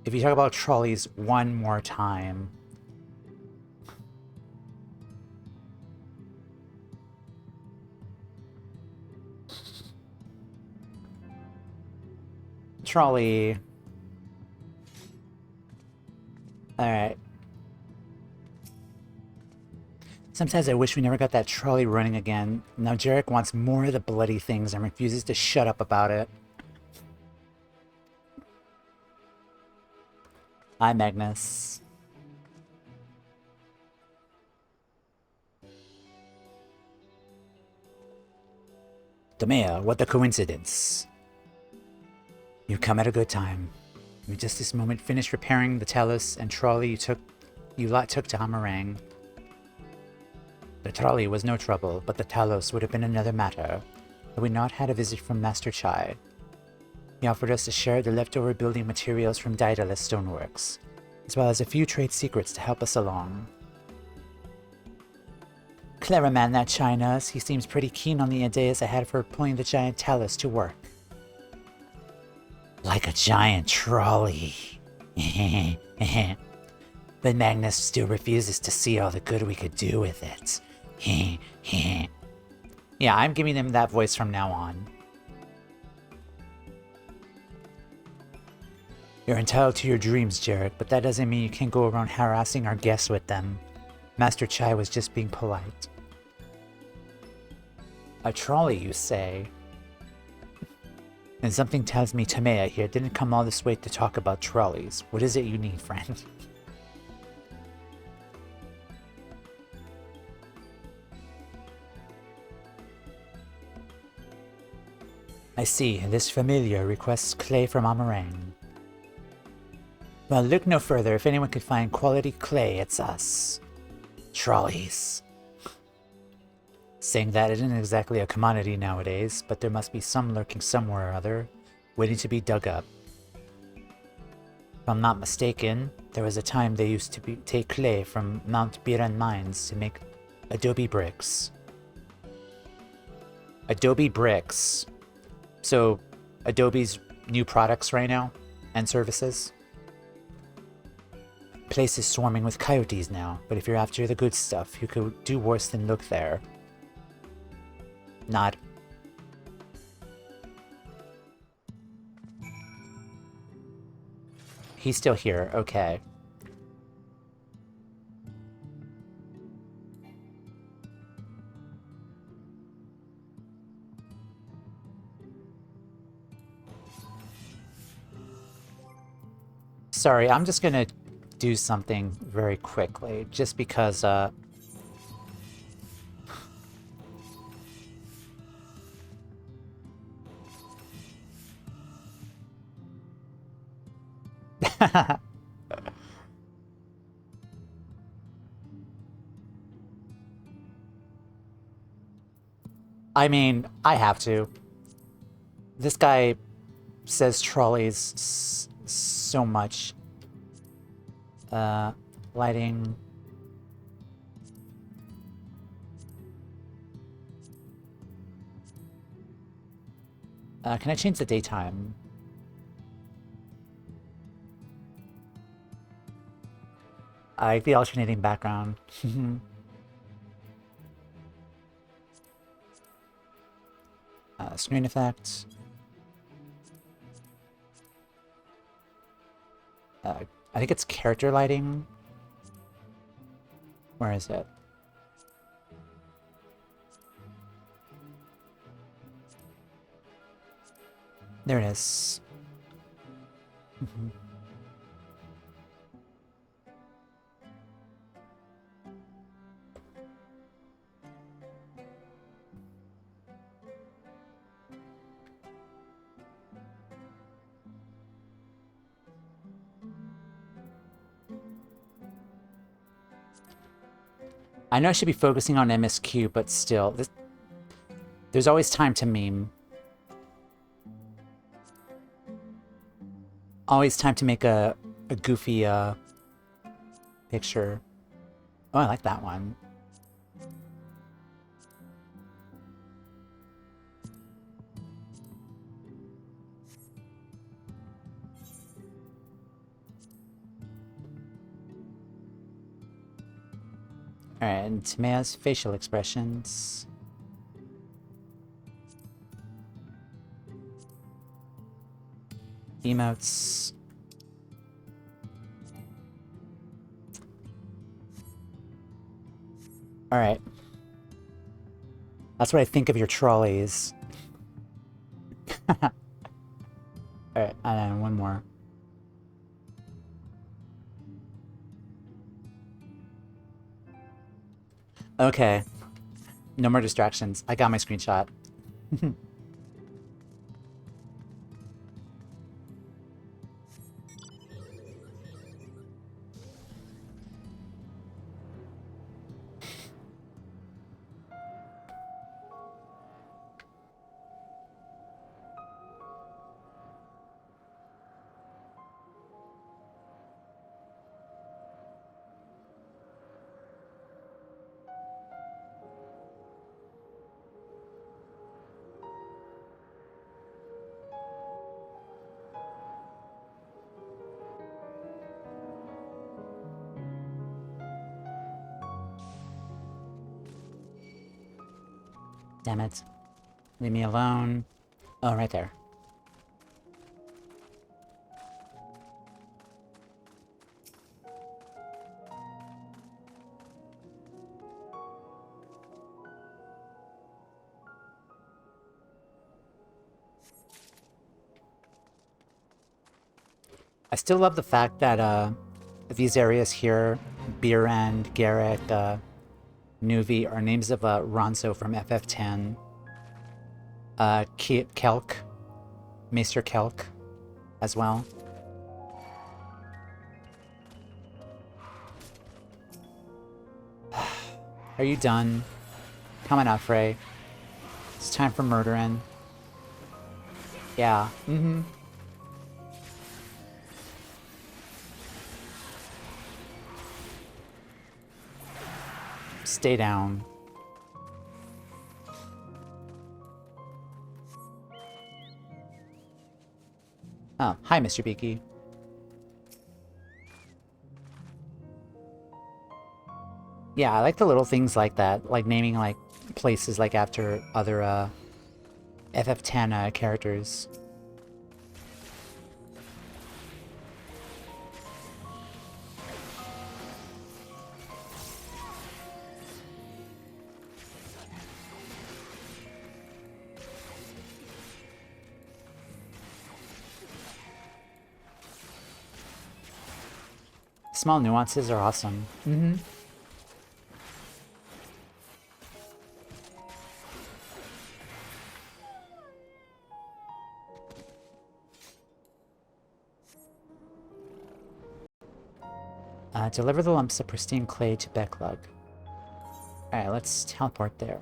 If you talk about trolleys one more time. Trolley. Alright. Sometimes I wish we never got that trolley running again. Now Jarek wants more of the bloody things and refuses to shut up about it. Hi, Magnus. Toumeya, what a coincidence. You come at a good time. We just this moment finished repairing the talus and trolley you lot took to Hamarang. The trolley was no trouble, but the talus would have been another matter had we not had a visit from Master Chai. He offered us to share the leftover building materials from Daedalus Stoneworks, as well as a few trade secrets to help us along. Clever man that China's. He seems pretty keen on the ideas I had for pulling the giant talus to work. Like a giant trolley. But Magnus still refuses to see all the good we could do with it. Yeah, I'm giving him that voice from now on. You're entitled to your dreams, Jarek, but that doesn't mean you can't go around harassing our guests with them. Master Chai was just being polite. A trolley, you say? And something tells me Toumeya here didn't come all this way to talk about trolleys. What is it you need, friend? I see, this familiar requests clay from Amarang. Well, look no further. If anyone could find quality clay, it's us. Trolleys. Saying that isn't exactly a commodity nowadays, but there must be some lurking somewhere or other, waiting to be dug up. If I'm not mistaken, there was a time they used to take clay from Mount Biran mines to make adobe bricks. Adobe bricks. So, Adobe's new products right now, and services. Place is swarming with coyotes now, but if you're after the good stuff, you could do worse than look there. Nod. He's still here, okay. Sorry, I'm just gonna do something very quickly, just because, I mean, I have to. This guy says trolleys so much. Lighting. Can I change the daytime? I like the alternating background. Screen effect. I think it's character lighting. Where is it? There it is. I know I should be focusing on MSQ, but still, there's always time to meme. Always time to make a goofy picture. Oh, I like that one. Alright, and Toumeya's facial expressions. Emotes. Alright. That's what I think of your trolleys. Alright, and then one more. Okay. No more distractions. I got my screenshot. Damn it. Leave me alone. Oh, right there. I still love the fact that these areas here, Beerend, Garrick, Nuvi, are names of Ronso from FF10. Kelk, Maester Kelk, as well. Are you done? Come on out, Frey. It's time for murdering. Yeah. Stay down. Oh, hi, Mr. Beaky. Yeah, I like the little things like that, like naming like places like after other FF10 characters. Small nuances are awesome. Deliver the lumps of pristine clay to Becklug. Alright, let's teleport there.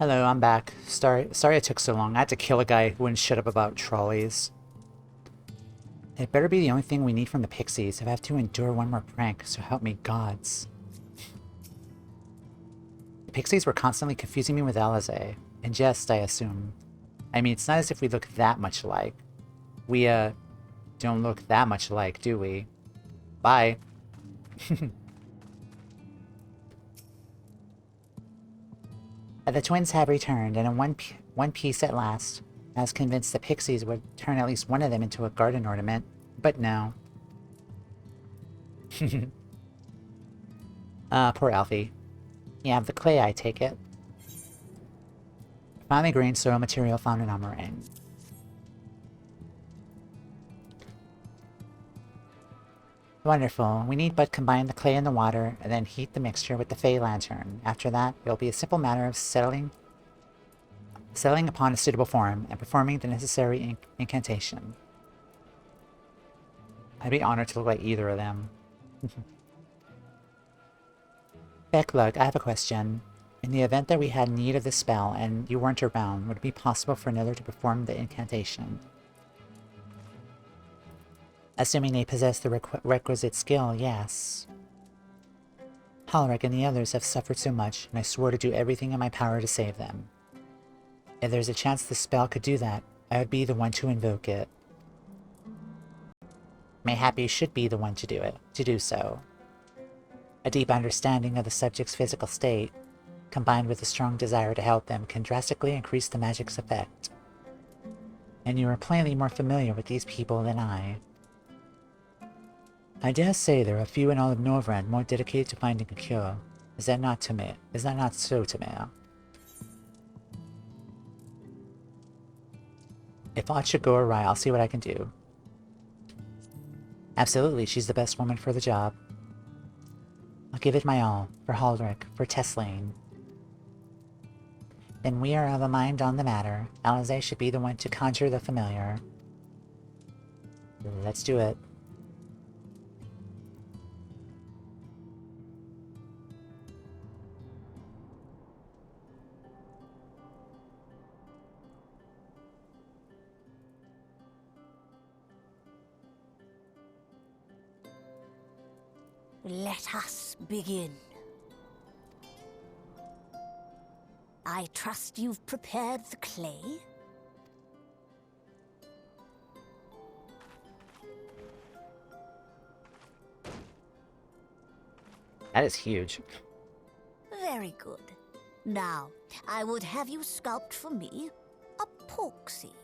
Hello, I'm back. Sorry it took so long. I had to kill a guy who wouldn't shut up about trolleys. It better be the only thing we need from the pixies if I have to endure one more prank, so help me gods. The pixies were constantly confusing me with Alize. In jest, I assume. I mean, it's not as if we look that much alike. We, don't look that much alike, do we? Bye. The twins have returned, and in one piece at last. I was convinced the pixies would turn at least one of them into a garden ornament, but no. Poor Alfie. You have the clay, I take it. Finely grained soil material found in Amarang. Wonderful. We need but combine the clay and the water, and then heat the mixture with the Fey Lantern. After that, it will be a simple matter of settling upon a suitable form, and performing the necessary incantation. I'd be honored to look like either of them. Becklug, I have a question. In the event that we had need of this spell, and you weren't around, would it be possible for another to perform the incantation? Assuming they possess the requisite skill, yes. Halric and the others have suffered so much, and I swore to do everything in my power to save them. If there's a chance the spell could do that, I would be the one to invoke it. Mayhap you should be the one to do so. A deep understanding of the subject's physical state, combined with a strong desire to help them, can drastically increase the magic's effect. And you are plainly more familiar with these people than I. I dare say there are a few in all of Norvrand more dedicated to finding a cure. Is that not so, Toumeya? If aught should go awry, I'll see what I can do. Absolutely, she's the best woman for the job. I'll give it my all, for Halric, for Teslaine. Then we are of a mind on the matter. Alize should be the one to conjure the familiar. Let's do it. Let us begin. I trust you've prepared the clay? That is huge. Very good. Now, I would have you sculpt for me a porksy.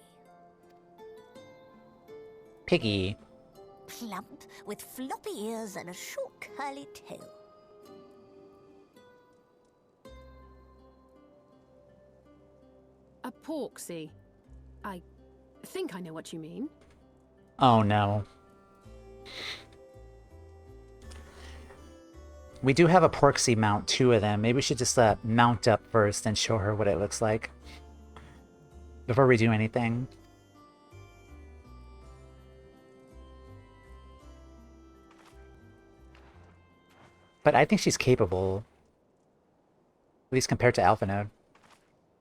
Piggy. Plump, with floppy ears and a short curly tail. A porksy. I think I know what you mean. Oh no. We do have a porksy mount, 2 of them. Maybe we should just mount up first and show her what it looks like before we do anything. But I think she's capable. At least compared to Alpha Node.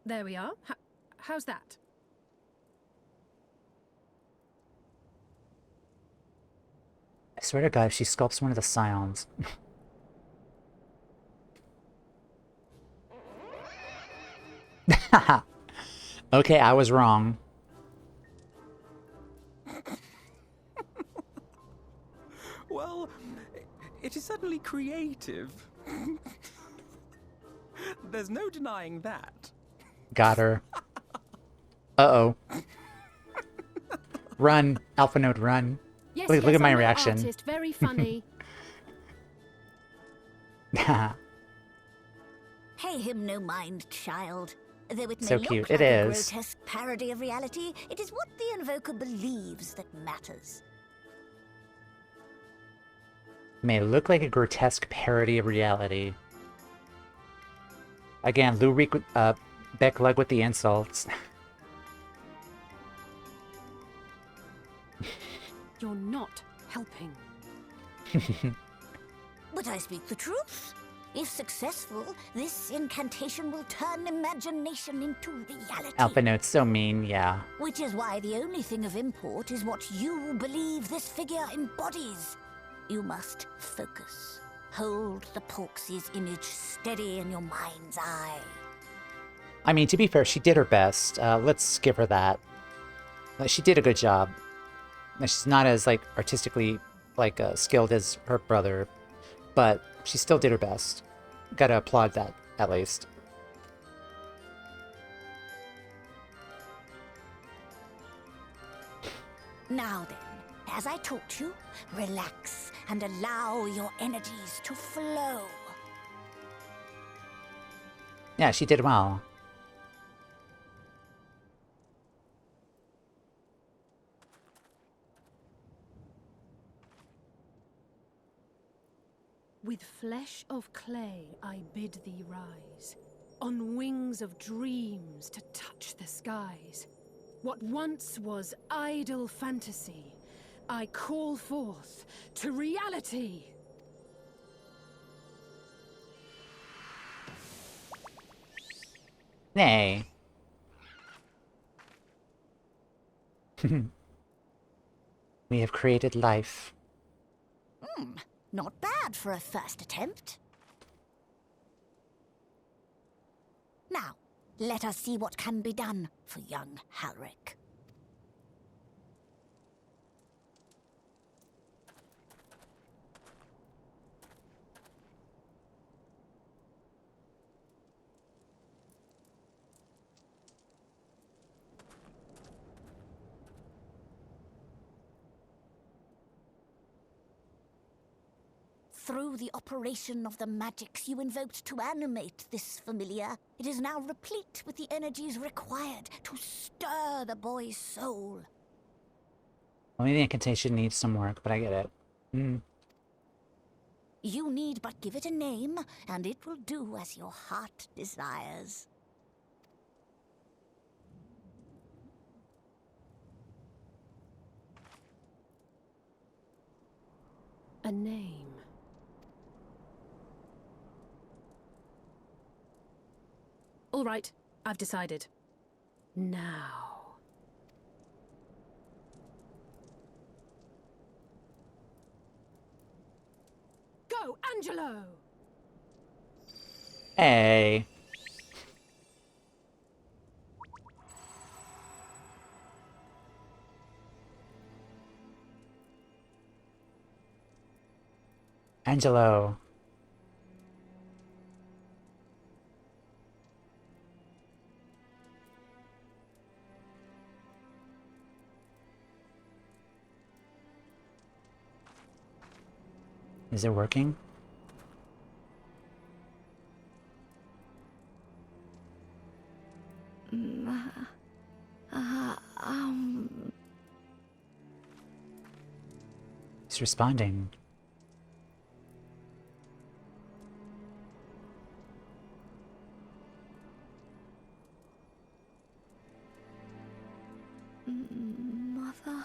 There we are. How's that? I swear to God, if she sculpts one of the Scions. Okay, I was wrong. Well, it is certainly creative. There's no denying that. Got her. Uh-oh. Run, Alpha Node, run. Yes, look at my I'm an reaction. Artist. Very funny. Pay him no mind, child. Though it may So look cute. like It a is. grotesque parody of reality, it is what the Invoker believes that matters. May look like a grotesque parody of reality. Again, Beck Lug with the insults. You're not helping. But I speak the truth. If successful, this incantation will turn imagination into reality. Alpha Note's so mean, yeah. Which is why the only thing of import is what you believe this figure embodies. You must focus. Hold the Porksy's image steady in your mind's eye. I mean, to be fair, she did her best. Let's give her that. She did a good job. She's not as, like, artistically, like, skilled as her brother, but she still did her best. Gotta applaud that, at least. Now then, as I taught you, relax and allow your energies to flow. Yeah, she did well. With flesh of clay I bid thee rise, on wings of dreams to touch the skies. What once was idle fantasy, I call forth to reality. Nay. We have created life. Not bad for a first attempt. Now, let us see what can be done for young Halric. Through the operation of the magics you invoked to animate this familiar, it is now replete with the energies required to stir the boy's soul. Only the incantation needs some work, but I get it. You need but give it a name, and it will do as your heart desires. A name. All right, I've decided. Now. Go, Angelo! Hey. Angelo. Is it working? He's responding. Mother,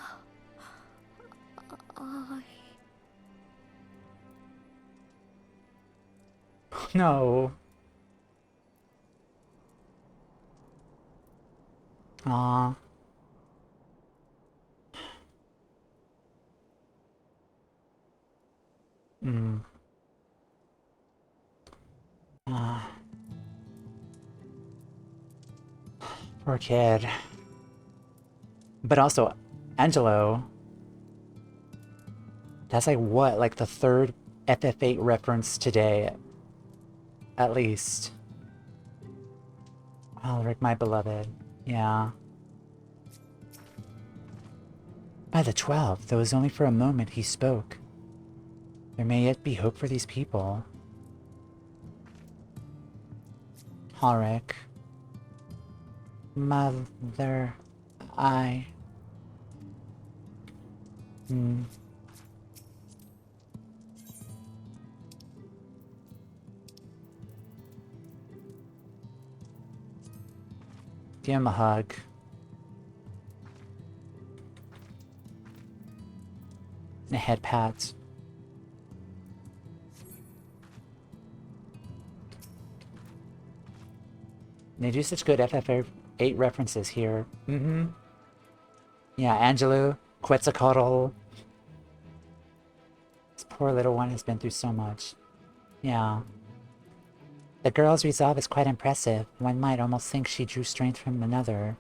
No. Aw. Poor kid. But also, Angelo. That's like what? Like the third FF8 reference today. At least. Alric, my beloved. Yeah. By the 12th, though it was only for a moment he spoke. There may yet be hope for these people. Alric. Mother, I... Give him a hug. And a head pat. They do such good FF8 references here. Yeah, Angelou, Quetzalcoatl. This poor little one has been through so much. Yeah. The girl's resolve is quite impressive. One might almost think she drew strength from another.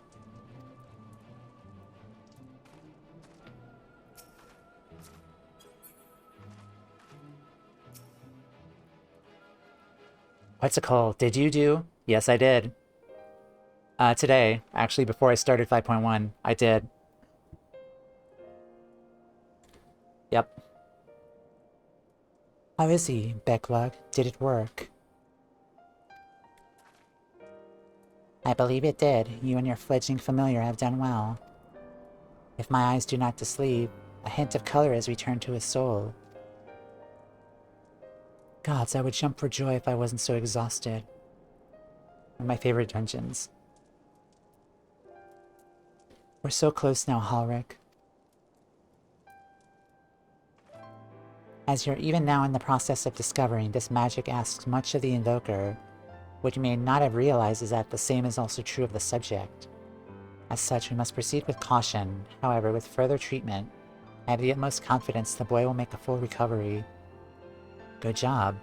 What's it called? Did you do? Yes, I did. Today, actually, before I started 5.1, I did. Yep. How is he, Becklug? Did it work? I believe it did. You and your fledgling familiar have done well. If my eyes do not deceive, a hint of color has returned to his soul. Gods, I would jump for joy if I wasn't so exhausted. One of my favorite dungeons. We're so close now, Halric. As you're even now in the process of discovering, this magic asks much of the invoker. What you may not have realized is that the same is also true of the subject. As such, we must proceed with caution. However, with further treatment, I have the utmost confidence the boy will make a full recovery. Good job.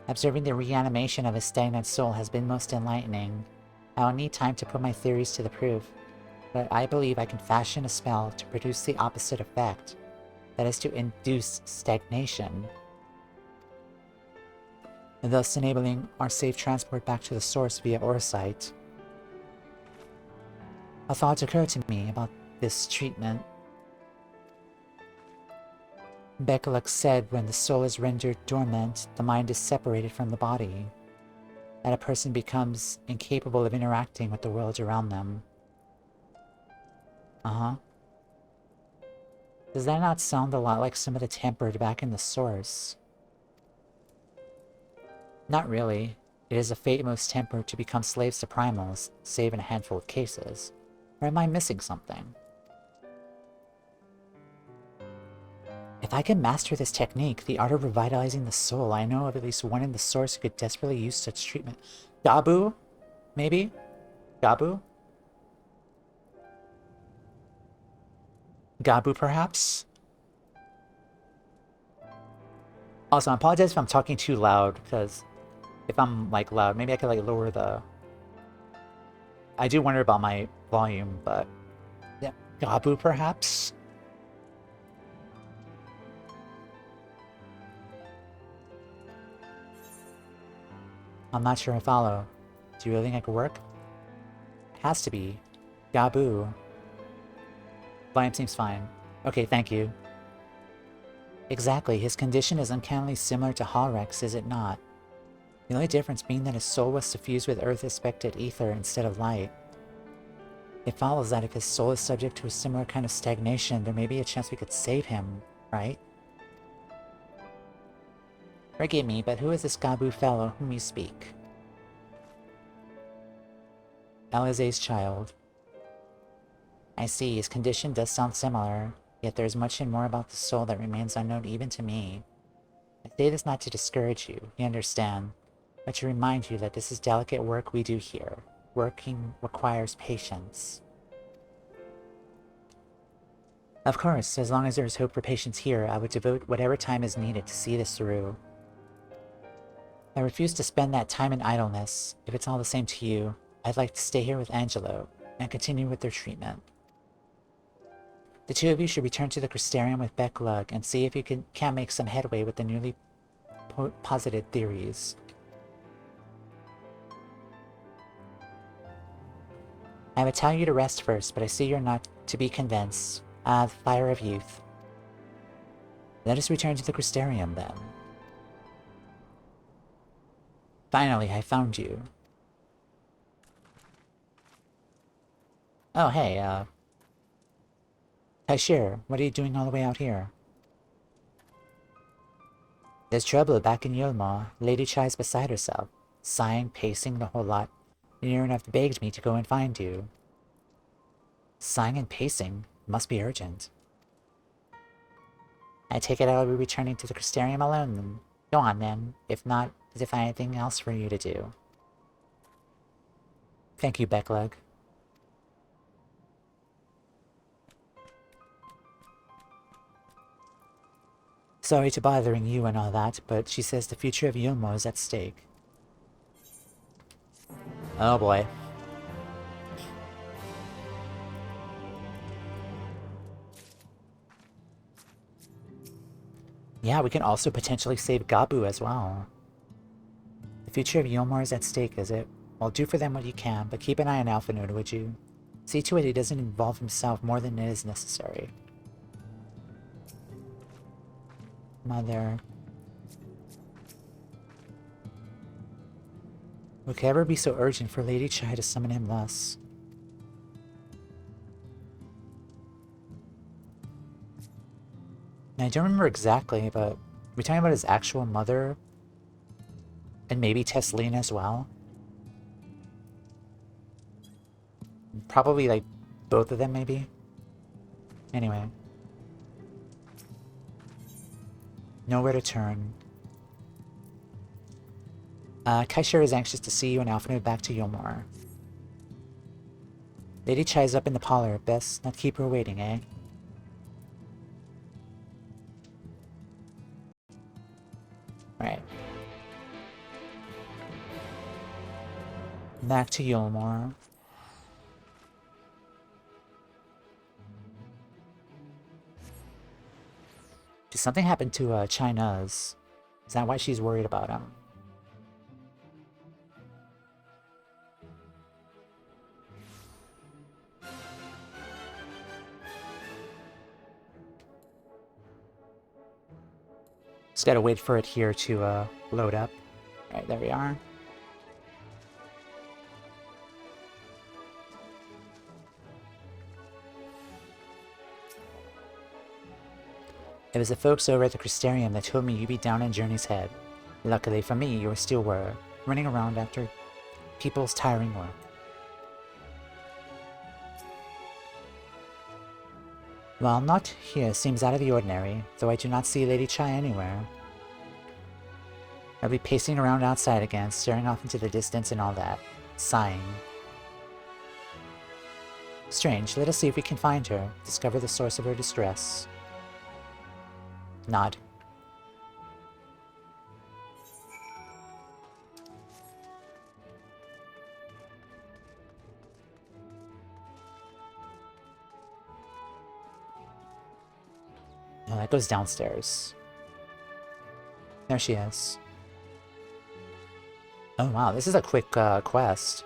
Observing the reanimation of his stagnant soul has been most enlightening. I will need time to put my theories to the proof, but I believe I can fashion a spell to produce the opposite effect. That is to induce stagnation, and thus enabling our safe transport back to the source via Orsight. A thought occurred to me about this treatment. Beckelux said when the soul is rendered dormant, the mind is separated from the body, that a person becomes incapable of interacting with the world around them. Does that not sound a lot like some of the tempered back in the source? Not really. It is a fate most tempered to become slaves to primals, save in a handful of cases. Or am I missing something? If I can master this technique, the art of revitalizing the soul, I know of at least one in the source who could desperately use such treatment. Gabu? Maybe? Gabu? Gabu, perhaps? Also, I apologize if I'm talking too loud, because if I'm, like, loud, maybe I could, like, lower the... I do wonder about my volume, but... Yeah, Gabu, perhaps? I'm not sure I follow. Do you really think I could work? It has to be. Gabu. Volume seems fine. Okay, thank you. Exactly, his condition is uncannily similar to Halrec's, is it not? The only difference being that his soul was suffused with earth-aspected ether instead of light. It follows that if his soul is subject to a similar kind of stagnation, there may be a chance we could save him, right? Forgive me, but who is this Gabu fellow whom you speak? Alize's child. I see, his condition does sound similar, yet there is much and more about the soul that remains unknown even to me. I say this not to discourage you, you understand, but to remind you that this is delicate work we do here. Working requires patience. Of course, as long as there is hope for patience here, I would devote whatever time is needed to see this through. I refuse to spend that time in idleness. If it's all the same to you, I'd like to stay here with Angelo and continue with their treatment. The two of you should return to the Crystarium with Becklug and see if you can make some headway with the newly posited theories. I would tell you to rest first, but I see you're not to be convinced. Ah, the fire of youth. Let us return to the Crystarium, then. Finally, I found you. Oh, hey, Taishir, what are you doing all the way out here? There's trouble back in Yulma. Lady Chai's beside herself, sighing, pacing the whole lot. Near enough begged me to go and find you. Sighing and pacing must be urgent. I take it I'll be returning to the Crystarium alone then. Go on then. If not, is there anything else for you to do? Thank you, Becklug. Sorry to bothering you and all that, but she says the future of Yomo is at stake. Oh boy. Yeah, we can also potentially save Gabu as well. The future of Yomor is at stake, is it? Well, do for them what you can, but keep an eye on Alphanode, would you? See to it he doesn't involve himself more than is necessary. Mother. Would it ever be so urgent for Lady Chai to summon him thus? I don't remember exactly, but we're talking about his actual mother? And maybe Tesleen as well? Probably, like, both of them, maybe? Anyway. Nowhere to turn. Kaishir is anxious to see you and Alphanode back to Yomor. Lady Chai's up in the parlor. Best not keep her waiting, eh? Right. Back to Yolmor. Did something happen to China's? Is that why she's worried about him? Just gotta wait for it here to load up. Alright, there we are. It was the folks over at the Crystarium that told me you'd be down in Journey's Head. Luckily for me, you still were, running around after people's tiring work. Well, not here seems out of the ordinary, though I do not see Lady Chai anywhere. I'll be pacing around outside again, staring off into the distance and all that, sighing. Strange, let us see if we can find her, discover the source of her distress. Nod. Oh, that goes downstairs. There she is. Oh wow, this is a quick quest.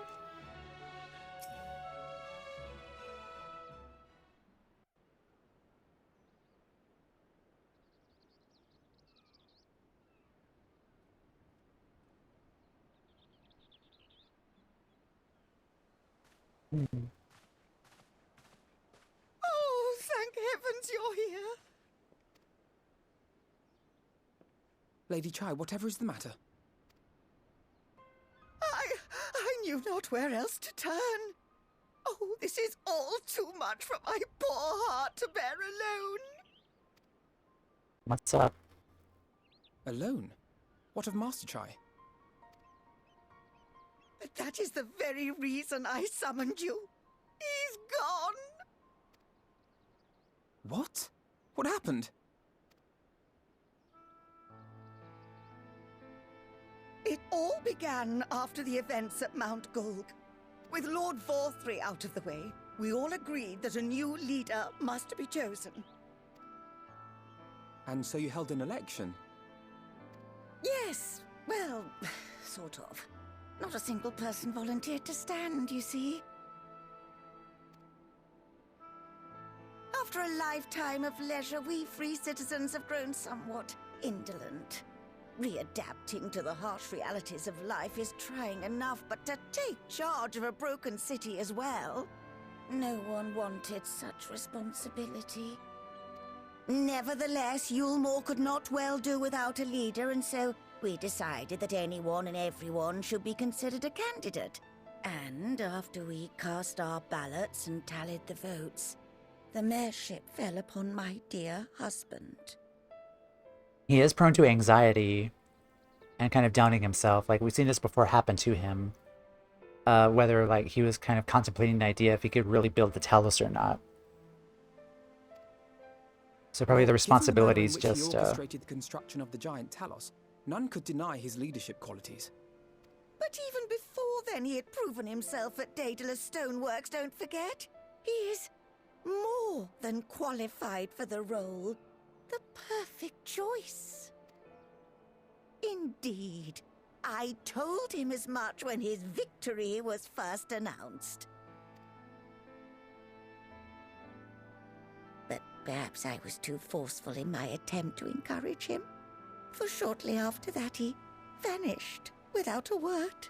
Oh, thank heavens you're here. Lady Chai, whatever is the matter? I knew not where else to turn. Oh, this is all too much for my poor heart to bear alone. What's up? Alone? What of Master Chai? But that is the very reason I summoned you. He's gone. What? What happened? It all began after the events at Mount Gulg. With Lord Vorthry out of the way, we all agreed that a new leader must be chosen. And so you held an election? Yes, well, sort of. Not a single person volunteered to stand, you see. After a lifetime of leisure, we free citizens have grown somewhat indolent. Readapting to the harsh realities of life is trying enough, but to take charge of a broken city as well. No one wanted such responsibility. Nevertheless, Yulmore could not well do without a leader, and so we decided that anyone and everyone should be considered a candidate. And after we cast our ballots and tallied the votes, the mayorship fell upon my dear husband. He is prone to anxiety and kind of doubting himself. Like, we've seen this before happen to him. Whether, like, he was kind of contemplating the idea if he could really build the Talos or not. So probably the responsibilities Given the manner in just, which he orchestrated the construction of the giant Talos, none could deny his leadership qualities. But even before then, he had proven himself at Daedalus Stoneworks, don't forget. He is more than qualified for the role. The perfect choice. Indeed. I told him as much when his victory was first announced. But perhaps I was too forceful in my attempt to encourage him. For shortly after that, he vanished without a word.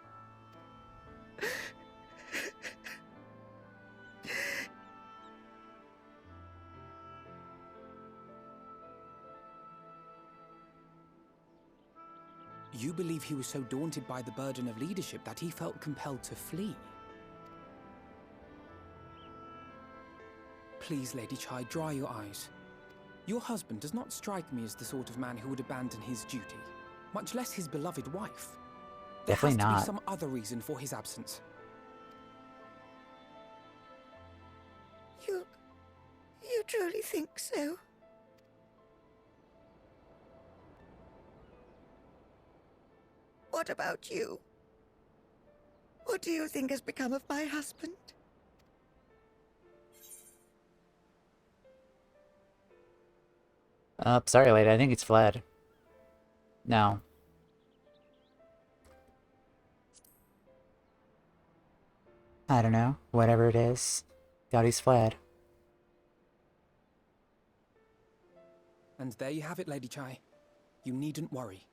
You believe he was so daunted by the burden of leadership that he felt compelled to flee? Please, Lady Chai, dry your eyes. Your husband does not strike me as the sort of man who would abandon his duty, much less his beloved wife. There Definitely has to not. be some other reason for his absence. You truly think so? What about you? What do you think has become of my husband? Sorry, lady, I think he's fled. No. I don't know. Whatever it is. Doubt he's fled. And there you have it, Lady Chai. You needn't worry.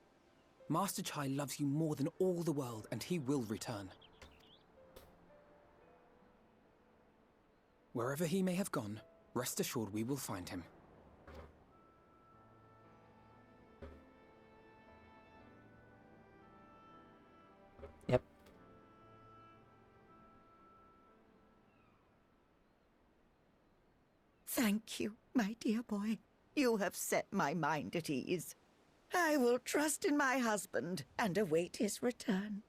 Master Chai loves you more than all the world, and he will return. Wherever he may have gone, rest assured we will find him. Yep. Thank you, my dear boy. You have set my mind at ease. I will trust in my husband and await his return.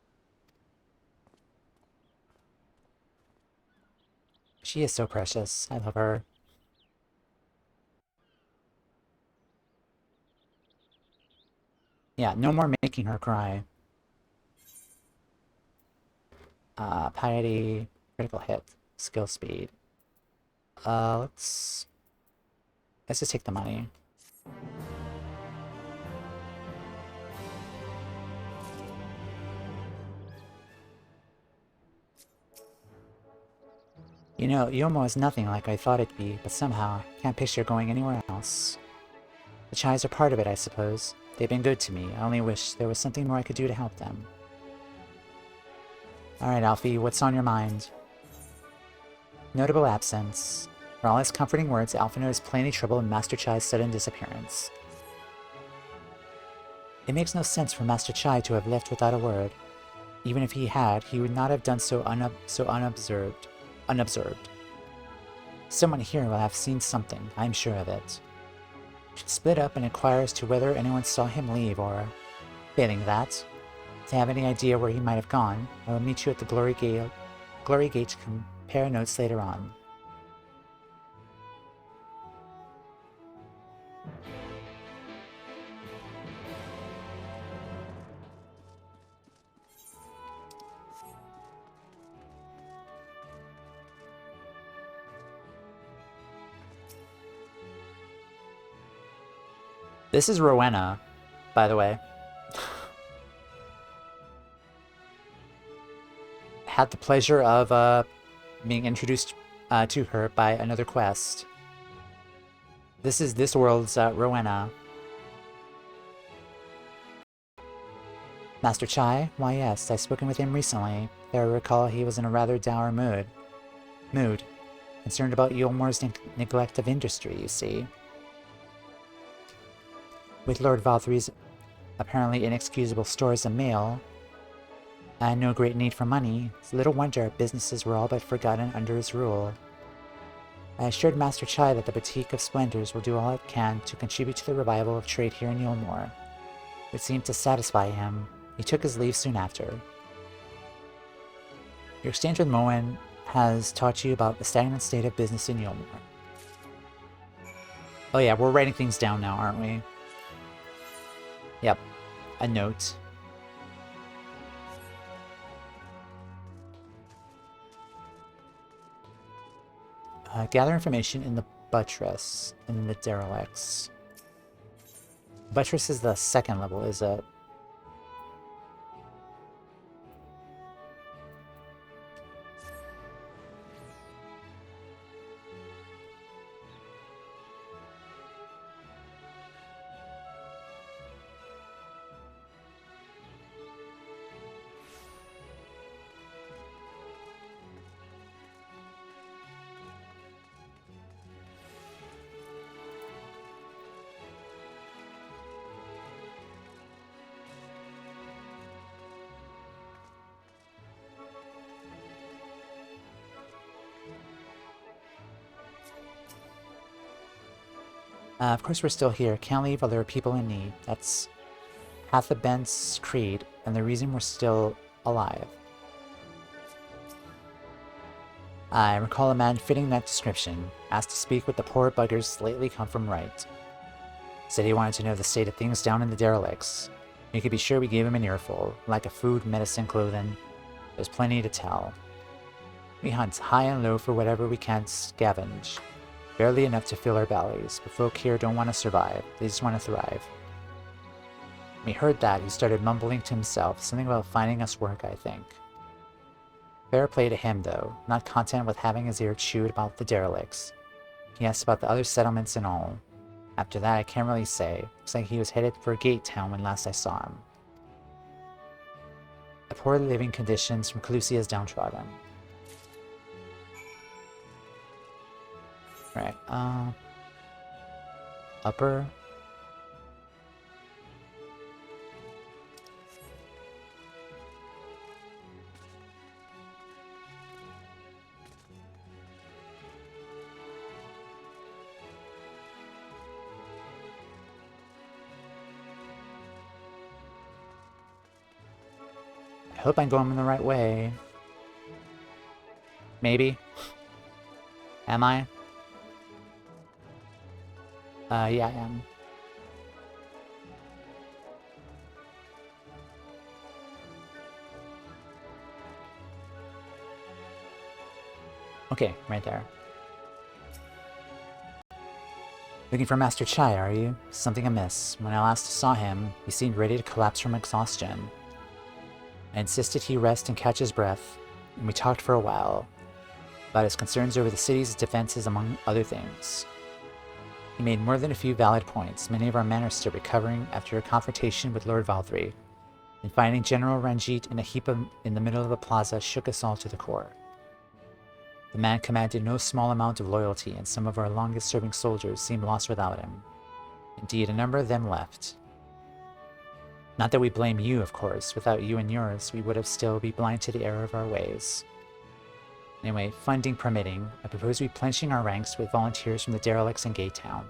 She is so precious. I love her. Yeah, no more making her cry. Piety, critical hit, skill speed. Let's just take the money. You know, Yomo is nothing like I thought it'd be, but somehow, can't picture going anywhere else. The Chais are part of it, I suppose. They've been good to me. I only wish there was something more I could do to help them. Alright, Alfie, what's on your mind? Notable absence. For all his comforting words, Alphinaud is plainly troubled in Master Chai's sudden disappearance. It makes no sense for Master Chai to have left without a word. Even if he had, he would not have done so unobserved. Someone here will have seen something, I am sure of it. Should split up and inquire as to whether anyone saw him leave, or, failing that, to have any idea where he might have gone, I will meet you at the Glory Gate to compare notes later on. This is Rowena, by the way. Had the pleasure of being introduced to her by another quest. This is this world's Rowena. Master Chai? Why yes, I've spoken with him recently. Though I recall he was in a rather dour mood. Concerned about Yulmore's neglect of industry, you see. With Lord Valthry's apparently inexcusable stores of mail, and no great need for money, it's little wonder our businesses were all but forgotten under his rule. I assured Master Chai that the Boutique of Splendors will do all it can to contribute to the revival of trade here in Yulmore. It seemed to satisfy him. He took his leave soon after. Your exchange with Moen has taught you about the stagnant state of business in Yulmore. Oh yeah, we're writing things down now, aren't we? Yep, a note. Gather information in the buttress, in the derelicts. Buttress is the second level, is it? Of course we're still here. Can't leave while there are people in need. That's half the Bent's creed, and the reason we're still alive. I recall a man fitting that description, asked to speak with the poor buggers lately come from right. Said he wanted to know the state of things down in the derelicts. You could be sure we gave him an earful, like of food, medicine, clothing. There's plenty to tell. We hunt high and low for whatever we can scavenge. Barely enough to fill our bellies, but folk here don't want to survive, they just want to thrive. When he heard that, he started mumbling to himself, something about finding us work, I think. Fair play to him, though, not content with having his ear chewed about the derelicts. He asked about the other settlements and all. After that, I can't really say. Looks like he was headed for Gate Town when last I saw him. The poor living conditions from Calusia's downtrodden. Right, upper. I hope I'm going in the right way. Maybe. Am I? Yeah, I am. Okay, right there. Looking for Master Chai, are you? Something amiss. When I last saw him, he seemed ready to collapse from exhaustion. I insisted he rest and catch his breath, and we talked for a while about his concerns over the city's defenses, among other things. He made more than a few valid points. Many of our men are still recovering after a confrontation with Lord Valthry, and finding General Ranjit in a heap in the middle of a plaza shook us all to the core. The man commanded no small amount of loyalty, and some of our longest-serving soldiers seemed lost without him. Indeed, a number of them left. Not that we blame you, of course. Without you and yours, we would have still be blind to the error of our ways. Anyway, funding permitting, I propose replenishing our ranks with volunteers from the derelicts in Gate Town.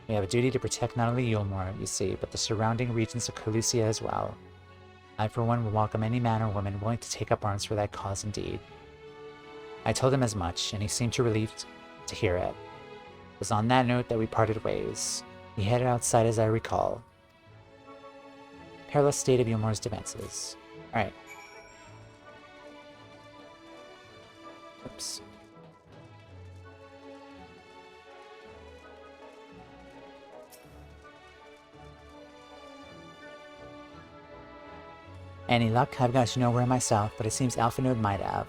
We have a duty to protect not only Yulmore, you see, but the surrounding regions of Calusia as well. I, for one, will welcome any man or woman willing to take up arms for that cause indeed. I told him as much, and he seemed relieved to hear it. It was on that note that we parted ways. He headed outside as I recall. Perilous state of Yulmore's defenses. Alright. Oops. Any luck? I've got to nowhere myself, but it seems Alphanode might have.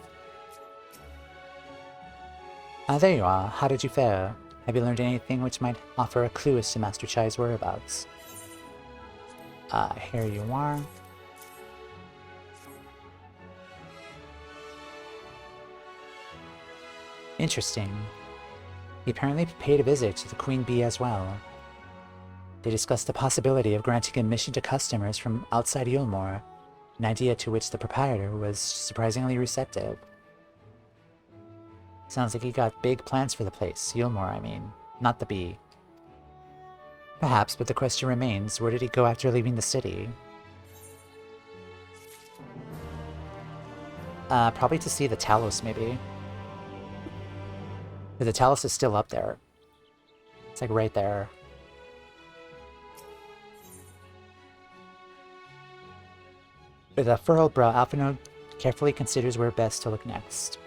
Ah, there you are. How did you fare? Have you learned anything which might offer a clue as to Master Chai's whereabouts? Here you are. Interesting. He apparently paid a visit to the Queen Bee as well. They discussed the possibility of granting admission to customers from outside Yulmore, an idea to which the proprietor was surprisingly receptive. Sounds like he got big plans for the place. Yulmore, I mean. Not the bee. Perhaps, but the question remains, where did he go after leaving the city? Probably to see the Talos, maybe. But the Talos is still up there. It's like right there. With a furrowed brow, Alphinaud carefully considers where best to look next.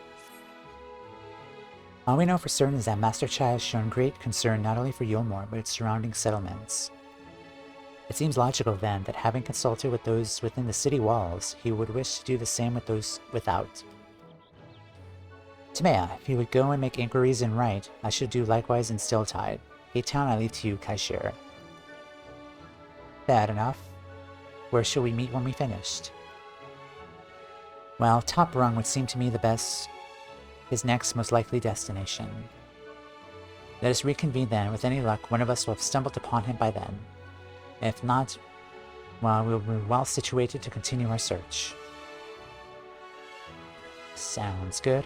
All we know for certain is that Master Chai has shown great concern not only for Yulmore, but its surrounding settlements. It seems logical, then, that having consulted with those within the city walls, he would wish to do the same with those without. Toumeya, if you would go and make inquiries in Right, I should do likewise in Stilltide. Gate Town I leave to you, Kaishir. Bad enough. Where shall we meet when we finished? Well, Top Rung would seem to me the best, his next most likely destination. Let us reconvene then. With any luck, one of us will have stumbled upon him by then. If not, well, we'll be well situated to continue our search. Sounds good.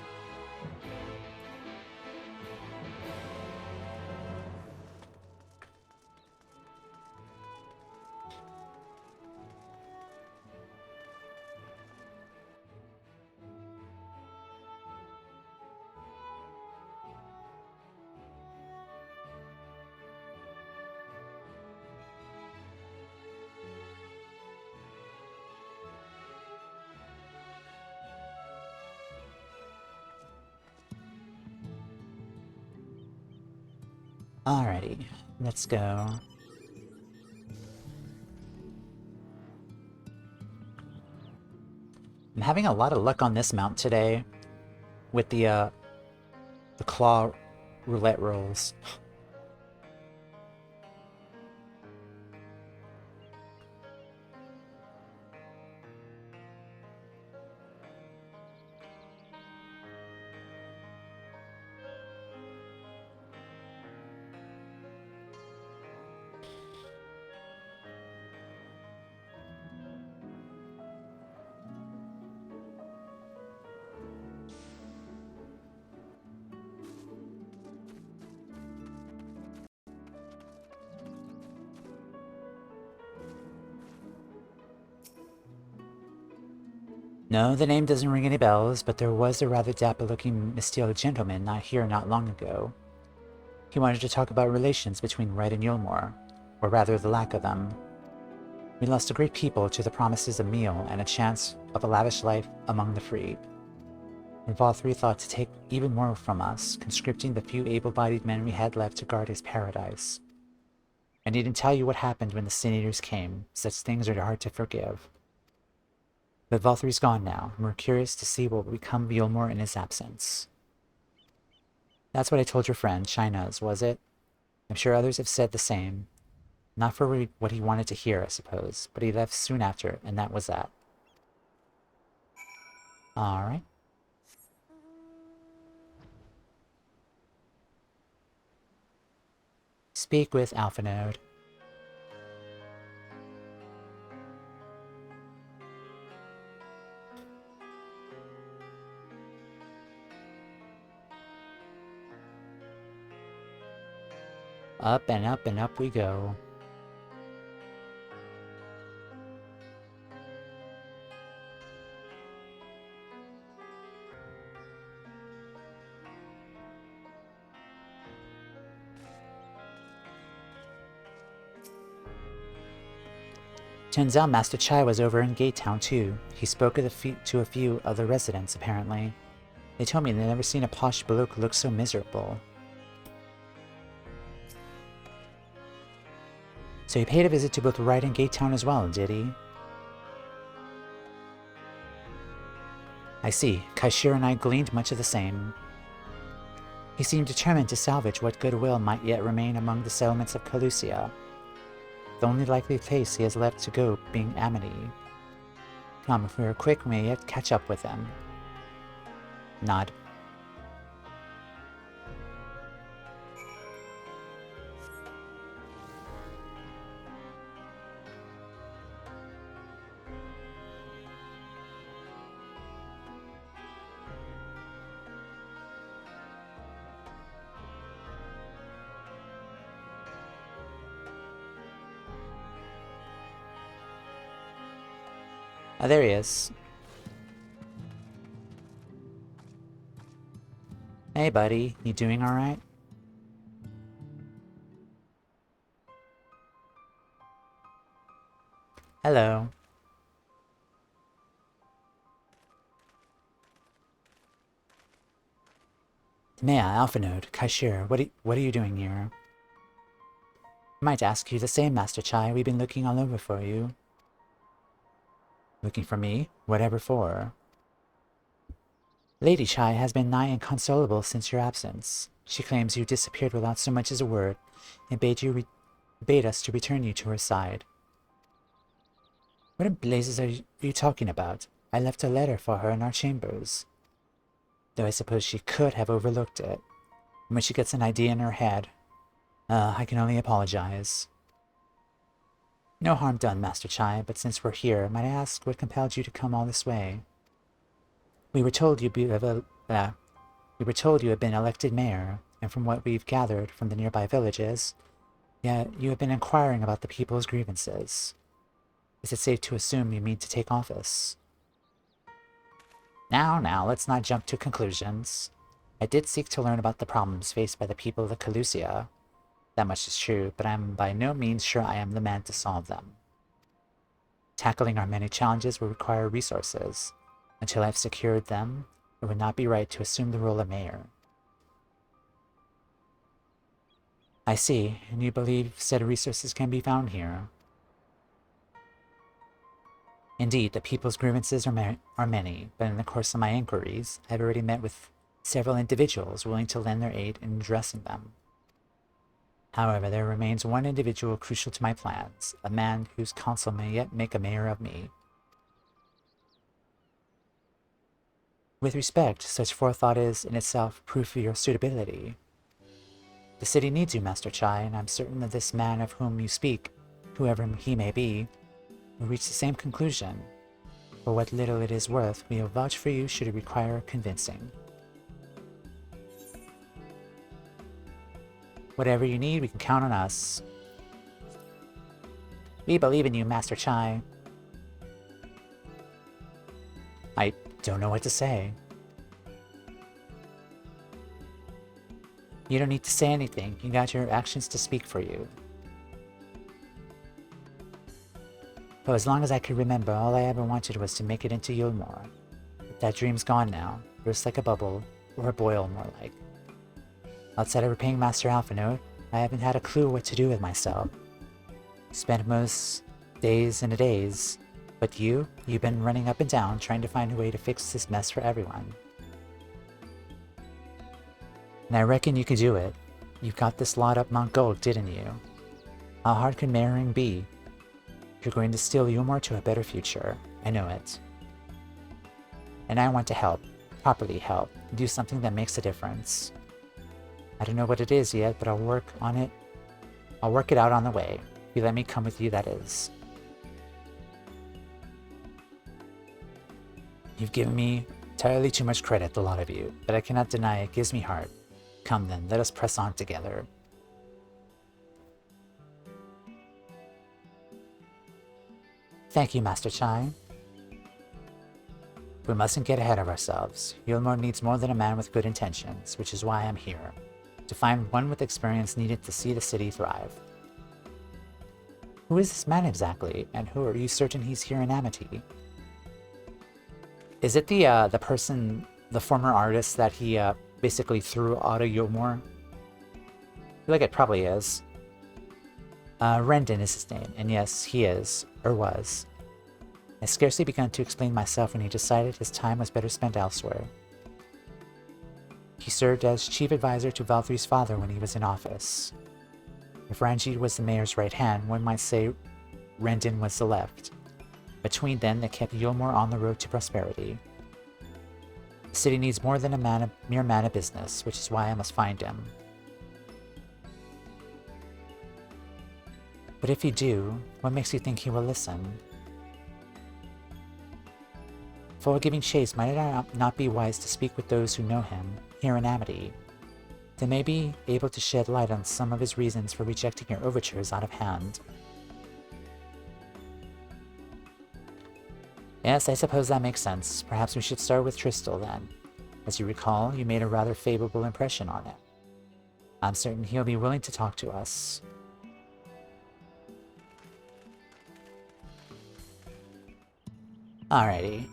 Alrighty, let's go. I'm having a lot of luck on this mount today with the claw roulette rolls. No, the name doesn't ring any bells, but there was a rather dapper-looking Misthiel gentleman not here not long ago. He wanted to talk about relations between Red and Yulmore, or rather the lack of them. We lost a great people to the promises of meal and a chance of a lavish life among the free. And Valkyrie thought to take even more from us, conscripting the few able-bodied men we had left to guard his paradise. I needn't tell you what happened when the Sin Eaters came. Such things are hard to forgive. But Valthrie's gone now, and we're curious to see what will become of Yulmore in his absence. That's what I told your friend, Shinaz, was it? I'm sure others have said the same. Not for what he wanted to hear, I suppose, but he left soon after, and that was that. Alright. Speak with Alphinaud. Up and up and up we go. Turns out Master Chai was over in Gate Town too. He spoke to a few of the residents, apparently. They told me they'd never seen a posh bloke look so miserable. So he paid a visit to both Wright and Gate Town as well, did he? I see. Kaishir and I gleaned much of the same. He seemed determined to salvage what goodwill might yet remain among the settlements of Calusia. The only likely place he has left to go being Amity. Come, if we are quick, we may yet catch up with him. Nod. Oh, there he is. Hey, buddy. You doing alright? Hello. Toumeya, Alpha Node, Kaishir, what are you doing here? I might ask you the same, Master Chai. We've been looking all over for you. Looking for me? Whatever for? Lady Chai has been nigh inconsolable since your absence. She claims you disappeared without so much as a word, and bade us to return you to her side. What in blazes are you talking about? I left a letter for her in our chambers. Though I suppose she could have overlooked it. And when she gets an idea in her head, I can only apologize. No harm done, Master Chai, but since we're here, might I ask what compelled you to come all this way? We were told you had been elected mayor, and from what we've gathered from the nearby villages, yet you have been inquiring about the people's grievances. Is it safe to assume you mean to take office? Now, let's not jump to conclusions. I did seek to learn about the problems faced by the people of the Calusia. That much is true, but I am by no means sure I am the man to solve them. Tackling our many challenges will require resources. Until I've secured them, it would not be right to assume the role of mayor. I see, and you believe said resources can be found here. Indeed, the people's grievances are many, but in the course of my inquiries, I've already met with several individuals willing to lend their aid in addressing them. However, there remains one individual crucial to my plans, a man whose counsel may yet make a mayor of me. With respect, such forethought is, in itself, proof of your suitability. The city needs you, Master Chai, and I'm certain that this man of whom you speak, whoever he may be, will reach the same conclusion. For what little it is worth, we will vouch for you should it require convincing. Whatever you need, we can count on us. We believe in you, Master Chai. I don't know what to say. You don't need to say anything. You got your actions to speak for you. For as long as I could remember, all I ever wanted was to make it into Yulmore. But that dream's gone now. Burst like a bubble, or a boil, more like. Outside of repaying Master Alphanode, I haven't had a clue what to do with myself. Spent most days in a daze. But you've been running up and down, trying to find a way to fix this mess for everyone. And I reckon you could do it. You got this lot up Mount Gold, didn't you? How hard could marrying be? You're going to steal Yulmore to a better future. I know it. And I want to help. Properly help. Do something that makes a difference. I don't know what it is yet, but I'll work on it. I'll work it out on the way. If you let me come with you, that is. You've given me entirely too much credit, the lot of you, but I cannot deny it gives me heart. Come then, let us press on together. Thank you, Master Chai. We mustn't get ahead of ourselves. Yulmore needs more than a man with good intentions, which is why I'm here. To find one with experience needed to see the city thrive. Who is this man exactly, and who are you certain he's here in Amity? Is it the person, the former artist that he basically threw out of Yulmore? I feel like it probably is. Rendon is his name, and yes, he is, or was. I scarcely begun to explain myself when he decided his time was better spent elsewhere. He served as chief advisor to Valthrie's father when he was in office. If Ranjit was the mayor's right hand, one might say Rendon was the left. Between them, they kept Yulmore on the road to prosperity. The city needs more than a mere man of business, which is why I must find him. But if you do, what makes you think he will listen? Before giving chase, might it not be wise to speak with those who know him, here in Amity? They may be able to shed light on some of his reasons for rejecting your overtures out of hand. Yes, I suppose that makes sense. Perhaps we should start with Crystal then. As you recall, you made a rather favorable impression on him. I'm certain he'll be willing to talk to us. Alrighty.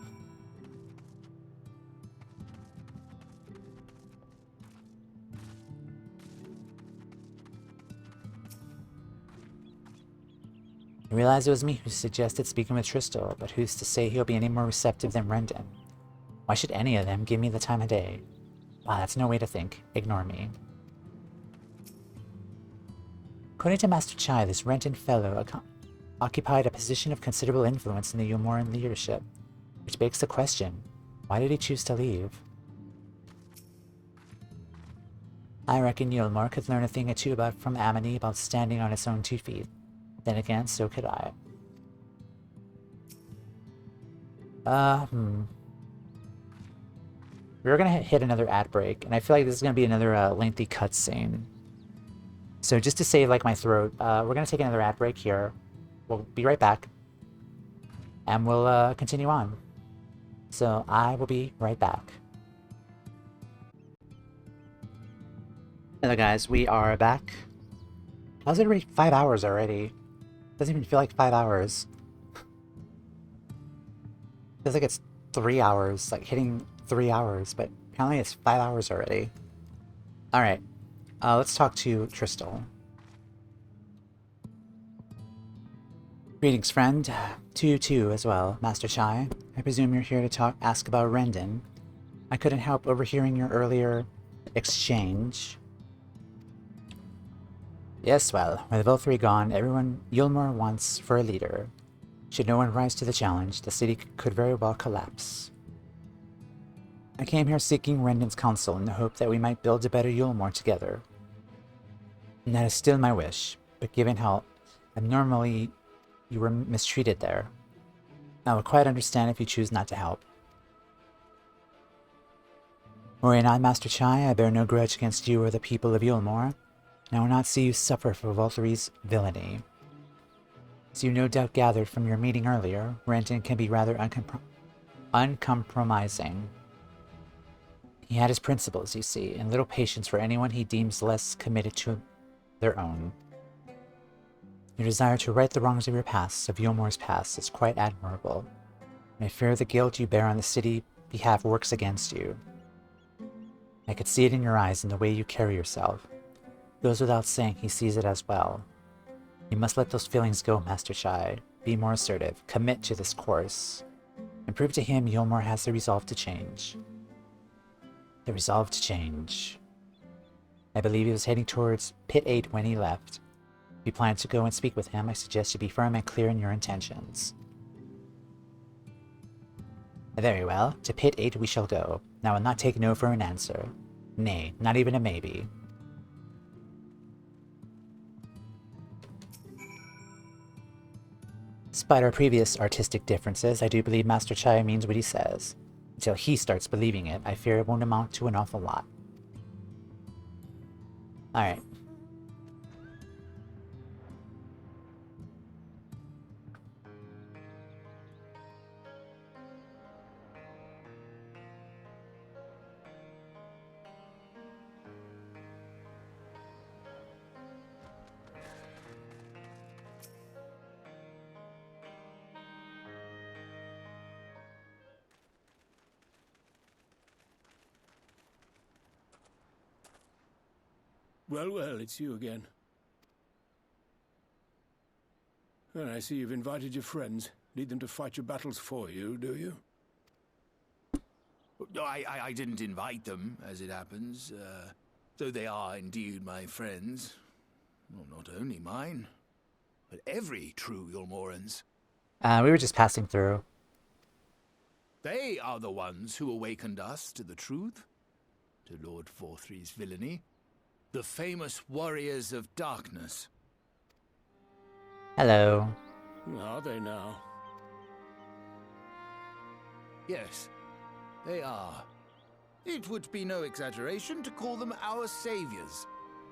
I realized it was me who suggested speaking with Crystal, but who's to say he'll be any more receptive than Rendon? Why should any of them give me the time of day? Wow, that's no way to think. Ignore me. According to Master Chai, this Renton fellow occupied a position of considerable influence in the Yomoran leadership, which begs the question, why did he choose to leave? I reckon Yulmore could learn a thing or two from Amity about standing on its own 2 feet. Then again, so could I. We're gonna hit another ad break, and I feel like this is gonna be another lengthy cutscene. So just to save like my throat, we're gonna take another ad break here. We'll be right back, and we'll continue on. So I will be right back. Hello guys, we are back. How's it already 5 hours already? Doesn't even feel like 5 hours. Feels like it's 3 hours, like hitting 3 hours, but apparently it's 5 hours already. Alright, let's talk to Crystal. Greetings, friend. To you too, as well, Master Chai. I presume you're here to ask about Rendon. I couldn't help overhearing your earlier exchange. Yes, well, with Vol3 gone, everyone Yulmore wants for a leader. Should no one rise to the challenge, the city could very well collapse. I came here seeking Rendon's counsel in the hope that we might build a better Yulmore together. And that is still my wish, but given how abnormally you were mistreated there, I would quite understand if you choose not to help. Were I not Master Chai, I bear no grudge against you or the people of Yulmore, and I will not see you suffer for Vol3's villainy. As you no doubt gathered from your meeting earlier, Rendon can be rather uncompromising. He had his principles, you see, and little patience for anyone he deems less committed to their own. Your desire to right the wrongs of your past, of Yulmore's past, is quite admirable, and I fear the guilt you bear on the city behalf works against you. I could see it in your eyes and the way you carry yourself. It goes without saying he sees it as well. You must let those feelings go, Master Chai. Be more assertive, commit to this course, and prove to him Yulmore has the resolve to change. The resolve to change. I believe he was heading towards Pit 8 when he left. If you plan to go and speak with him, I suggest you be firm and clear in your intentions. Very well, to Pit 8 we shall go. Now I will not take no for an answer. Nay, not even a maybe. Despite our previous artistic differences, I do believe Master Chai means what he says. Until he starts believing it, I fear it won't amount to an awful lot. Alright. Well, well, it's you again. Well, I see you've invited your friends. Need them to fight your battles for you, do you? I didn't invite them, as it happens. Though they are indeed my friends. Well, not only mine, but every true Yulmoran's. We were just passing through. They are the ones who awakened us to the truth, to Lord Vol3's villainy. The famous warriors of darkness. Hello. Are they now? Yes, they are. It would be no exaggeration to call them our saviors.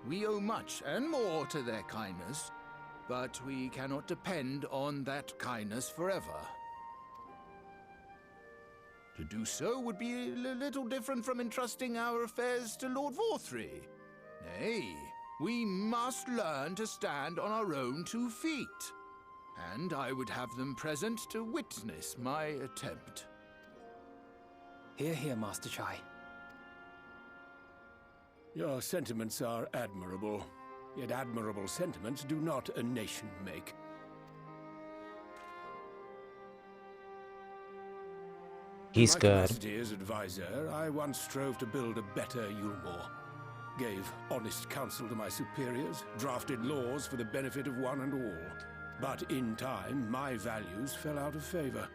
We owe much and more to their kindness, but we cannot depend on that kindness forever. To do so would be a little different from entrusting our affairs to Lord Vorthry. Nay, we must learn to stand on our own 2 feet. And I would have them present to witness my attempt. Hear, hear, Master Chai. Your sentiments are admirable, yet admirable sentiments do not a nation make. He's good. In my capacity as advisor, I once strove to build a better Yulmore. Gave honest counsel to my superiors, drafted laws for the benefit of one and all. But in time, my values fell out of favor.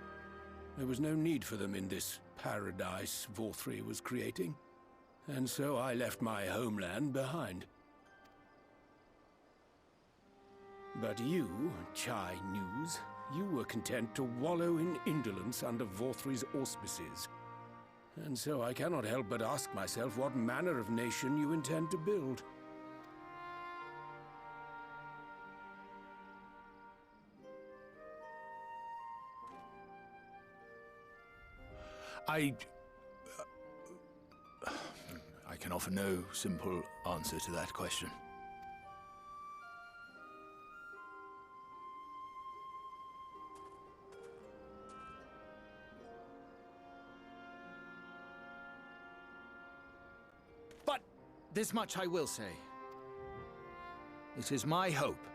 There was no need for them in this paradise Vorthry was creating. And so I left my homeland behind. But you, Chai News, you were content to wallow in indolence under Vorthry's auspices. And so I cannot help but ask myself what manner of nation you intend to build. I can offer no simple answer to that question. But this much I will say. It is my hope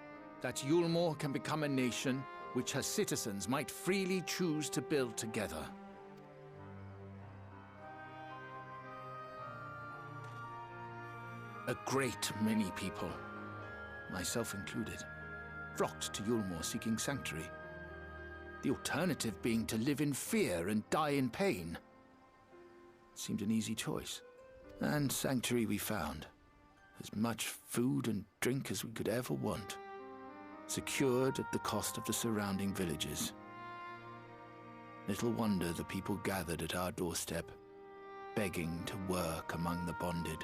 that Yulmore can become a nation which her citizens might freely choose to build together. A great many people, myself included, flocked to Yulmore seeking sanctuary. The alternative being to live in fear and die in pain. It seemed an easy choice. And sanctuary we found. As much food and drink as we could ever want. Secured at the cost of the surrounding villages. Little wonder the people gathered at our doorstep, begging to work among the bonded.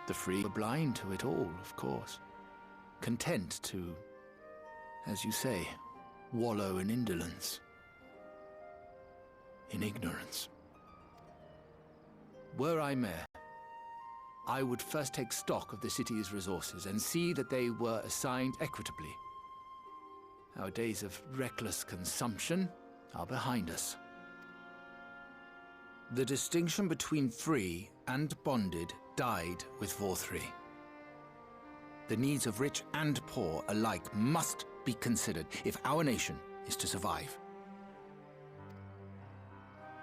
The free were blind to it all, of course. Content to, as you say, wallow in indolence. In ignorance. Were I mayor, I would first take stock of the city's resources and see that they were assigned equitably. Our days of reckless consumption are behind us. The distinction between free and bonded died with Vorthry. The needs of rich and poor alike must be considered if our nation is to survive.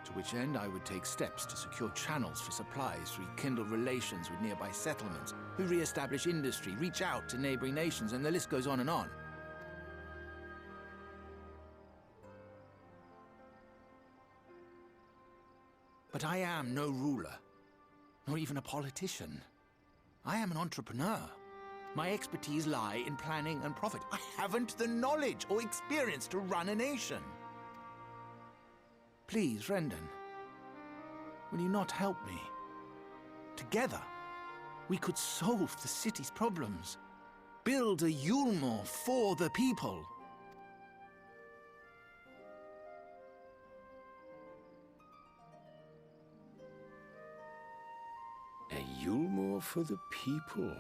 To which end I would take steps to secure channels for supplies, rekindle relations with nearby settlements, who re-establish industry, reach out to neighboring nations, and the list goes on and on. But I am no ruler, nor even a politician. I am an entrepreneur. My expertise lie in planning and profit. I haven't the knowledge or experience to run a nation. Please, Rendon, will you not help me? Together, we could solve the city's problems. Build a Yulmore for the people. A Yulmore for the people.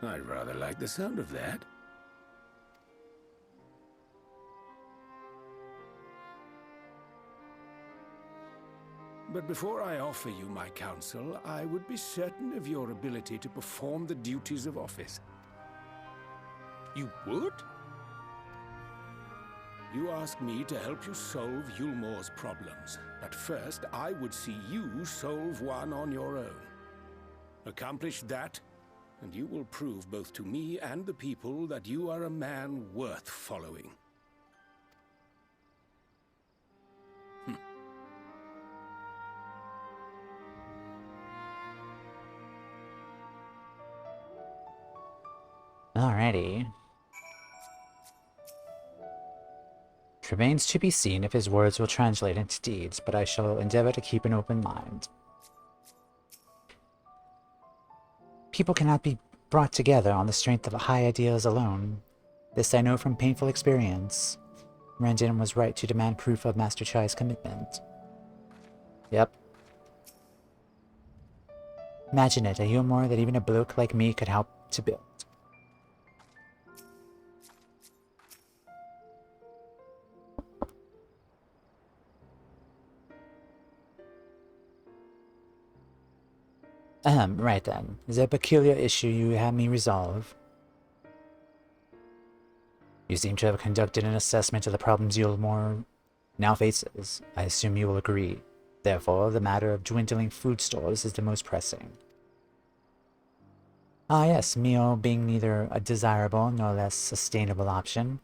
I'd rather like the sound of that. But before I offer you my counsel, I would be certain of your ability to perform the duties of office. You would? You ask me to help you solve Yulmore's problems, but first I would see you solve one on your own. Accomplish that, and you will prove both to me and the people that you are a man worth following. Alrighty. It remains to be seen if his words will translate into deeds, but I shall endeavor to keep an open mind. People cannot be brought together on the strength of high ideals alone. This I know from painful experience. Rendon was right to demand proof of Master Chai's commitment. Yep. Imagine it, a humor that even a bloke like me could help to build. Right then. Is there a peculiar issue you have me resolve? You seem to have conducted an assessment of the problems Yulmore now faces. I assume you will agree. Therefore, the matter of dwindling food stores is the most pressing. Ah yes, meal being neither a desirable nor less sustainable option,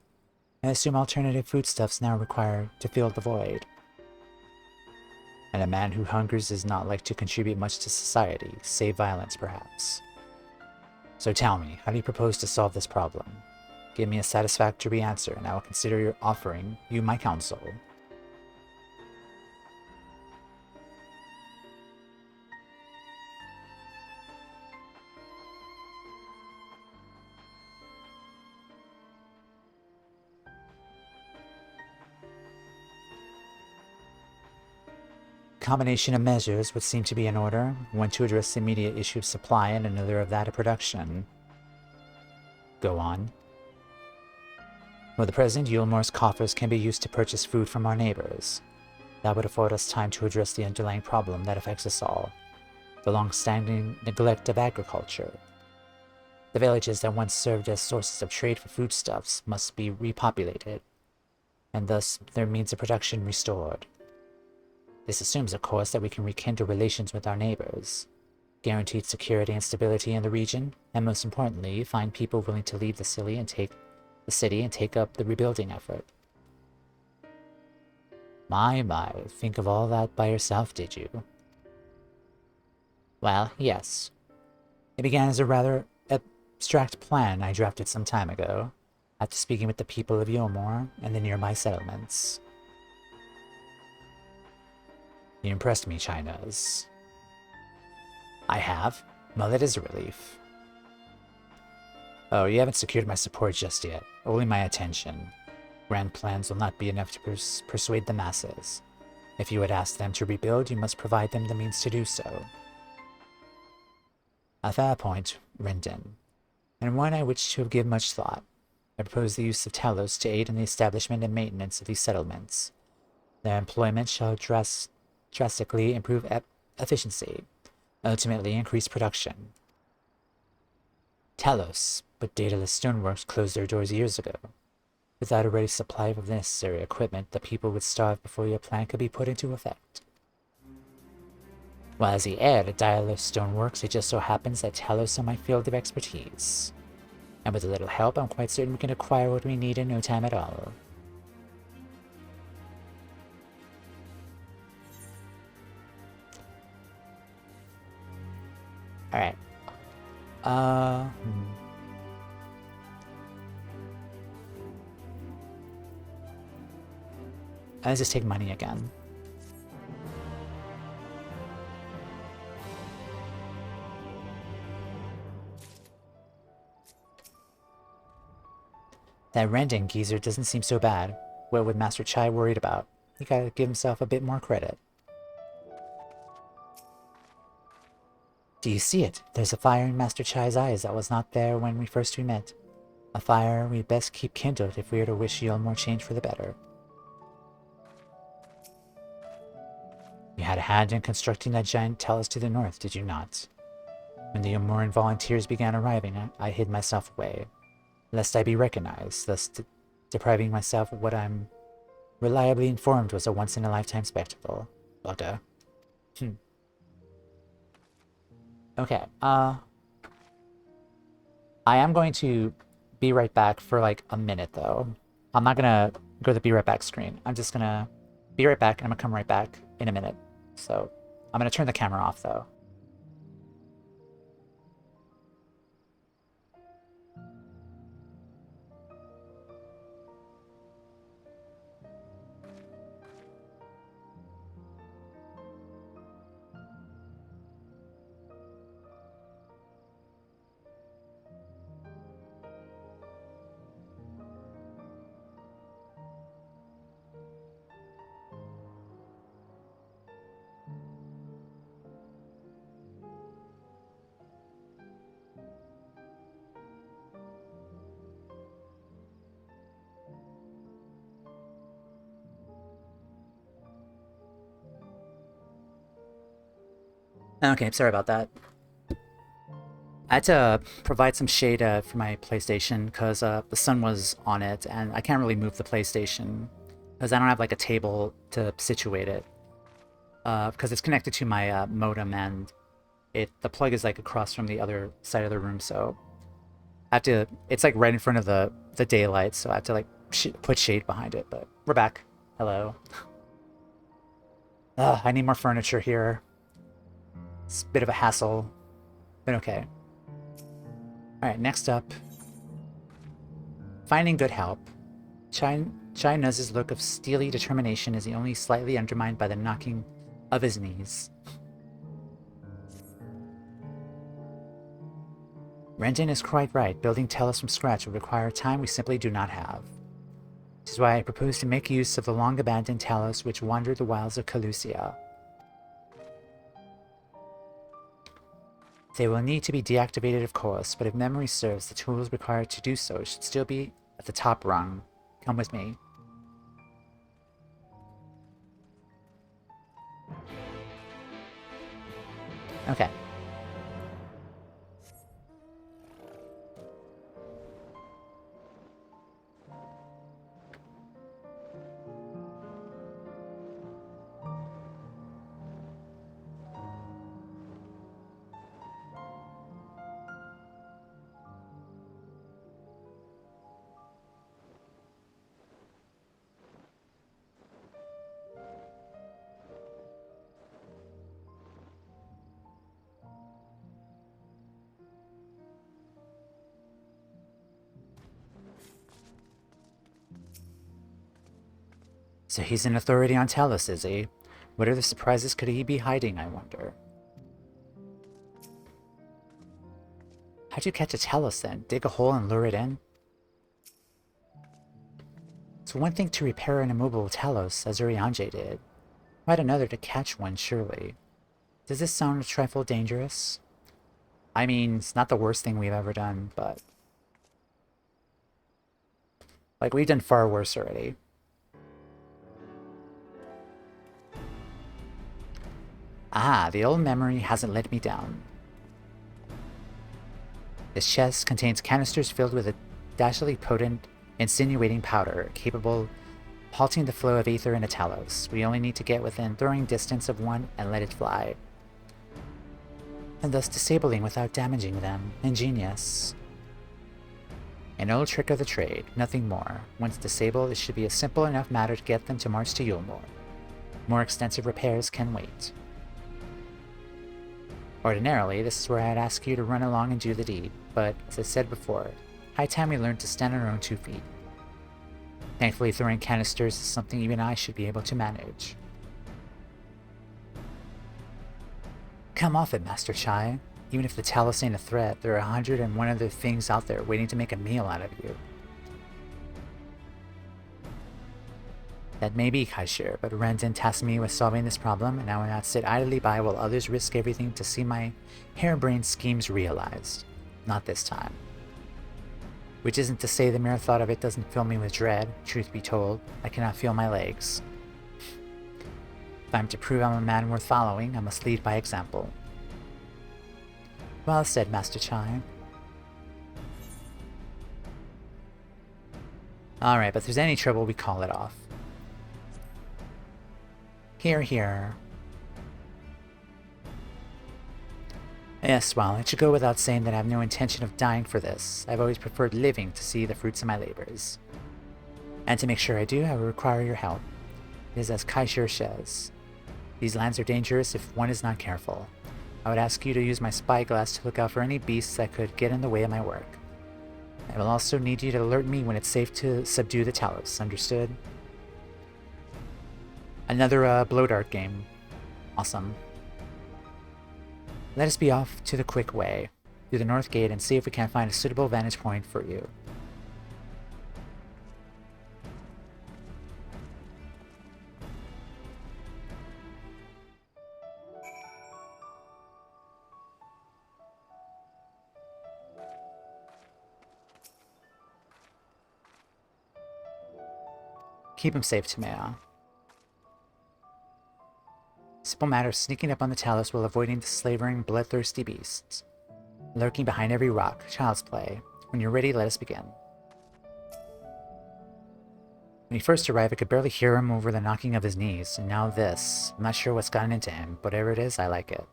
I assume alternative foodstuffs now require to fill the void. And a man who hungers is not like to contribute much to society, save violence perhaps. So tell me, how do you propose to solve this problem? Give me a satisfactory answer, and I will consider your offering you my counsel. Combination of measures would seem to be in order, one to address the immediate issue of supply and another of that of production. Go on. For the present, Yulmore's coffers can be used to purchase food from our neighbors. That would afford us time to address the underlying problem that affects us all, the long-standing neglect of agriculture. The villages that once served as sources of trade for foodstuffs must be repopulated, and thus their means of production restored. This assumes, of course, that we can rekindle relations with our neighbors, guaranteed security and stability in the region, and most importantly, find people willing to leave the city and take up the rebuilding effort. My, think of all that by yourself, did you? Well, yes. It began as a rather abstract plan I drafted some time ago, after speaking with the people of Yulmore and the nearby settlements. You impressed me, Chinas. I have? Well, that is a relief. Oh, you haven't secured my support just yet. Only my attention. Grand plans will not be enough to persuade the masses. If you would ask them to rebuild, you must provide them the means to do so. A fair point, Rendon, and one I wish to have given much thought. I propose the use of Talos to aid in the establishment and maintenance of these settlements. Their employment shall drastically improve efficiency, ultimately increase production. Talos, but Daedalus Stoneworks closed their doors years ago. Without a ready supply of the necessary equipment, the people would starve before your plan could be put into effect. While as the heir to Daedalus Stoneworks, it just so happens that Talos are my field of expertise. And with a little help, I'm quite certain we can acquire what we need in no time at all. Alright. Let's just take money again. That Rendon geezer doesn't seem so bad. What would Master Chai worried about? He gotta give himself a bit more credit. Do you see it? There's a fire in Master Chai's eyes that was not there when we first met. A fire we'd best keep kindled if we are to wish Yulmore change for the better. You had a hand in constructing that giant talus to the north, did you not? When the Yulmoran volunteers began arriving, I hid myself away, lest I be recognized, thus depriving myself of what I'm reliably informed was a once-in-a-lifetime spectacle. Bugger. Okay, I am going to be right back for like a minute, though. I'm not gonna go to the be right back screen. I'm just gonna be right back, and I'm gonna come right back in a minute. So, I'm gonna turn the camera off, though. Okay, sorry about that. I had to provide some shade for my PlayStation because the sun was on it, and I can't really move the PlayStation because I don't have like a table to situate it. Because it's connected to my modem, and the plug is like across from the other side of the room, so I have to. It's like right in front of the daylight, so I have to like put shade behind it. But we're back. Hello. I need more furniture here. It's a bit of a hassle, but okay. Alright, next up. Finding good help. Chai Nuz's look of steely determination is only slightly undermined by the knocking of his knees. Rendon is quite right. Building Tellus from scratch would require time we simply do not have. Which is why I propose to make use of the long-abandoned Tellus which wandered the wilds of Calusia. They will need to be deactivated, of course, but if memory serves, the tools required to do so should still be at the top rung. Come with me. Okay. So he's an authority on Tellus, is he? What other surprises could he be hiding, I wonder? How'd you catch a Tellus then? Dig a hole and lure it in? It's one thing to repair an immobile Tellus, as Urianger did. Quite another to catch one, surely. Does this sound a trifle dangerous? I mean, it's not the worst thing we've ever done, but... like, we've done far worse already. Ah, the old memory hasn't let me down. This chest contains canisters filled with a dashingly potent, insinuating powder, capable of halting the flow of ether in a Talos. We only need to get within throwing distance of one and let it fly. And thus disabling without damaging them. Ingenious. An old trick of the trade, nothing more. Once disabled, it should be a simple enough matter to get them to march to Yulmore. More extensive repairs can wait. Ordinarily, this is where I'd ask you to run along and do the deed, but, as I said before, high time we learned to stand on our own 2 feet. Thankfully, throwing canisters is something even I should be able to manage. Come off it, Master Chai. Even if the Talos ain't a threat, there are 101 other things out there waiting to make a meal out of you. That may be, Kaishir, but Rendon tasked me with solving this problem, and I will not sit idly by while others risk everything to see my harebrained schemes realized. Not this time. Which isn't to say the mere thought of it doesn't fill me with dread. Truth be told, I cannot feel my legs. If I'm to prove I'm a man worth following, I must lead by example. Well said, Master Chai. Alright, but if there's any trouble, we call it off. Here, here. Yes, well, it should go without saying that I have no intention of dying for this. I've always preferred living to see the fruits of my labors. And to make sure I do, I will require your help. It is as Kaishir says. These lands are dangerous if one is not careful. I would ask you to use my spyglass to look out for any beasts that could get in the way of my work. I will also need you to alert me when it's safe to subdue the Talos, understood? Another blow dart game. Awesome. Let us be off to the quick way, through the north gate, and see if we can find a suitable vantage point for you. Keep him safe, Toumeya. simple matter of sneaking up on the Talos while avoiding the slavering, bloodthirsty beasts. Lurking behind every rock. Child's play. When you're ready, let us begin. When he first arrived, I could barely hear him over the knocking of his knees, and now this. I'm not sure what's gotten into him, but whatever it is, I like it.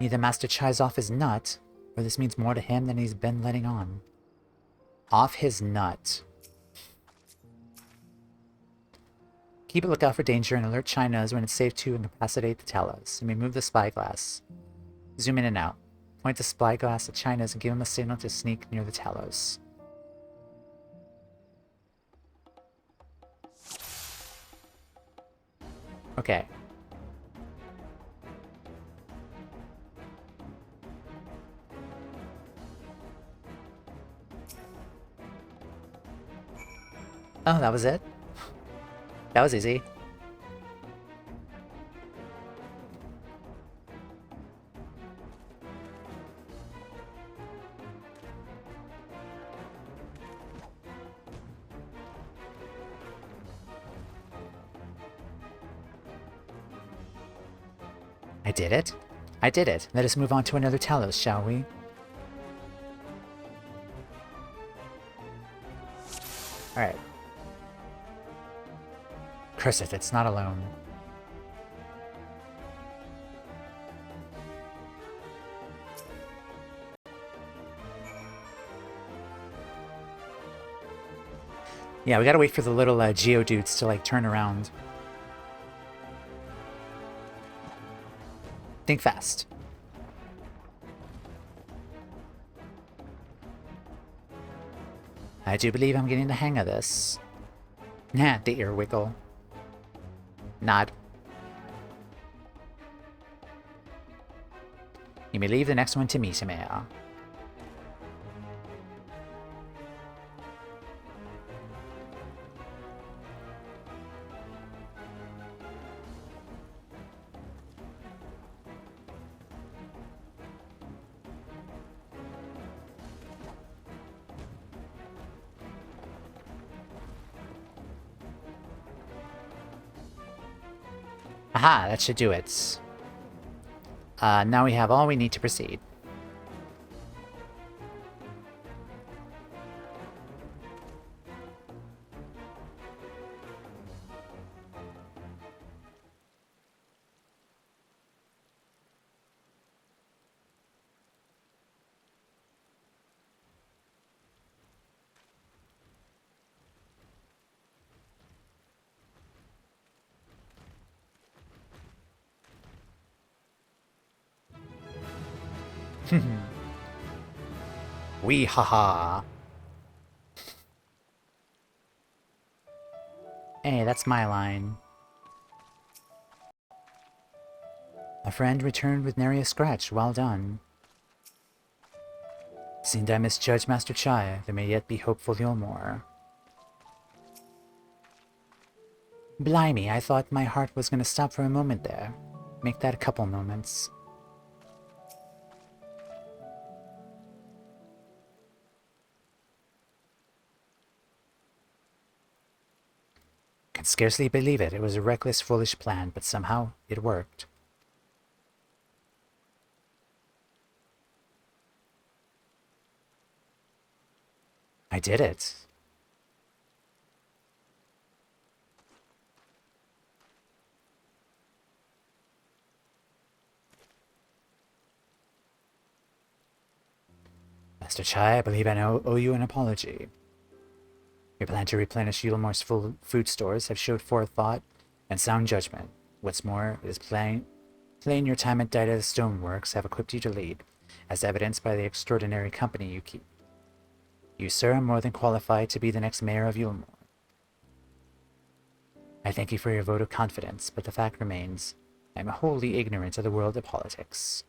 Either Master Chai's off his nut, or this means more to him than he's been letting on. Off his nut. Keep a lookout for danger and alert Chai knows when it's safe to incapacitate the Talos. You may move the spyglass. Zoom in and out. Point the spyglass at Chai knows and give him a signal to sneak near the Talos. Okay. Oh, that was it? That was easy. I did it. I did it. Let us move on to another Talos, shall we? Alright. Curse it, it's not alone. Yeah, we gotta wait for the little Geodudes to, like, turn around. Think fast. I do believe I'm getting the hang of this. Nah, the ear wiggle. Nod. You may leave the next one to me, Toumeya. Aha, that should do it. Now we have all we need to proceed. Wee haha. Hey, that's my line. A friend returned with nary a scratch. Well done. Seemed I misjudged Master Chai. There may yet be hope for Yulmore. Blimey, I thought my heart was gonna stop for a moment there. Make that a couple moments. Can scarcely believe it. It was a reckless, foolish plan, but somehow it worked. I did it. Master Chai, I believe I owe you an apology. Your plan to replenish Yulmore's full food stores have showed forethought and sound judgment. What's more, it is plain your time at Dida Stoneworks have equipped you to lead, as evidenced by the extraordinary company you keep. You, sir, are more than qualified to be the next mayor of Yulmore. I thank you for your vote of confidence, but the fact remains, I am wholly ignorant of the world of politics.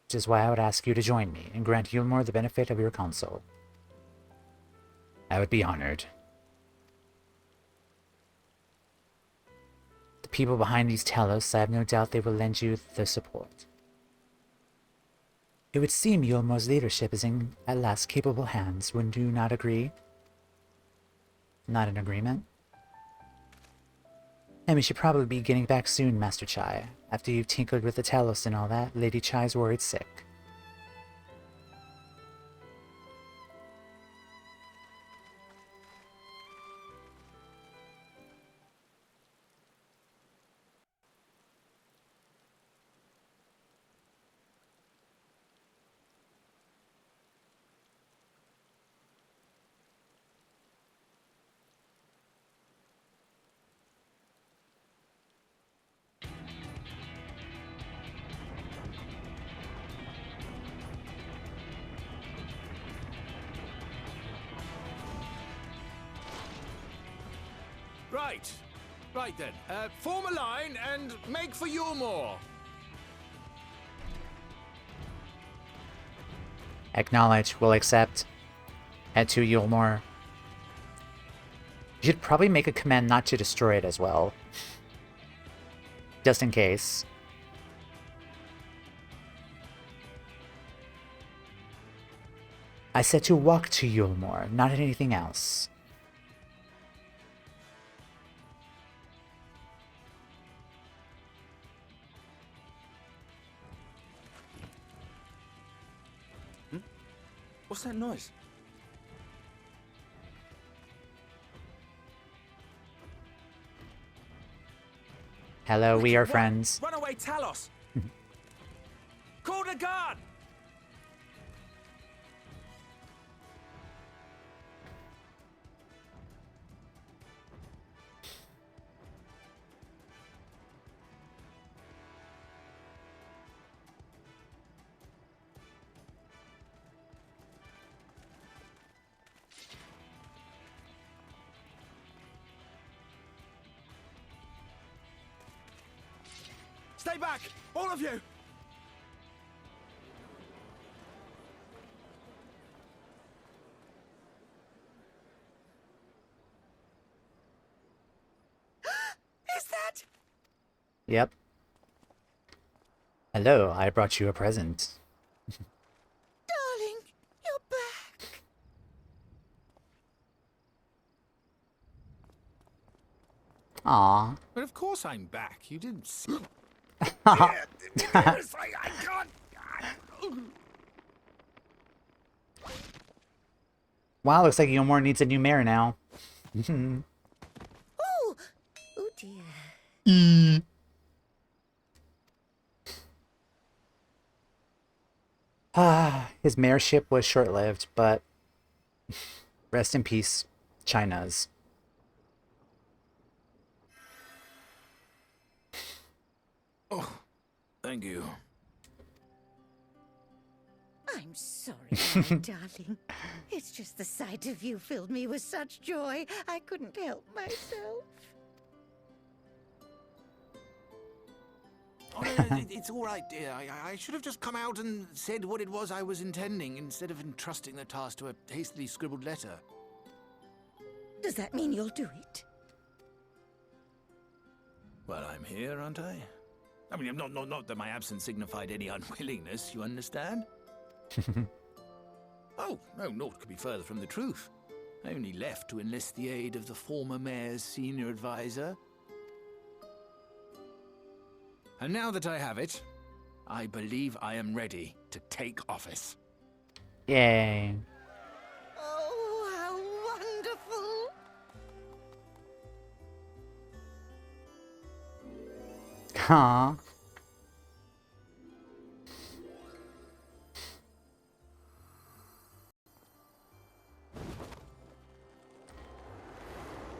Which is why I would ask you to join me and grant Yulmore the benefit of your counsel. I would be honored. The people behind these Talos, I have no doubt they will lend you their support. It would seem Yulmore's leadership is in, at last, capable hands. Wouldn't you not agree? Not in agreement? And we should probably be getting back soon, Master Chai. After you've tinkered with the Talos and all that, Lady Chai's worried sick. Right. Right then. Form a line and make for Yulmore. Acknowledge. Will accept. Head to Yulmore. You should probably make a command not to destroy it as well. Just in case. I said to walk to Yulmore, not anything else. What's that noise? Hello, we are friends. Runaway Talos! Call the guard! Stay back! All of you! Is that? Yep. Hello, I brought you a present. Darling, you're back. Aww. But of course I'm back. You didn't see. Wow, looks like Yulmore needs a new mayor now. Oh, oh dear. His mayorship was short-lived, but rest in peace, China's. Oh, thank you. I'm sorry, my darling. It's just the sight of you filled me with such joy, I couldn't help myself. Oh, no, it's all right, dear. I should have just come out and said what it was I was intending, instead of entrusting the task to a hastily scribbled letter. Does that mean you'll do it? Well, I'm here, aren't I? I mean, not that my absence signified any unwillingness, you understand? Oh, no, naught could be further from the truth. I only left to enlist the aid of the former mayor's senior advisor. And now that I have it, I believe I am ready to take office. Yay. Oh, how wonderful! Huh.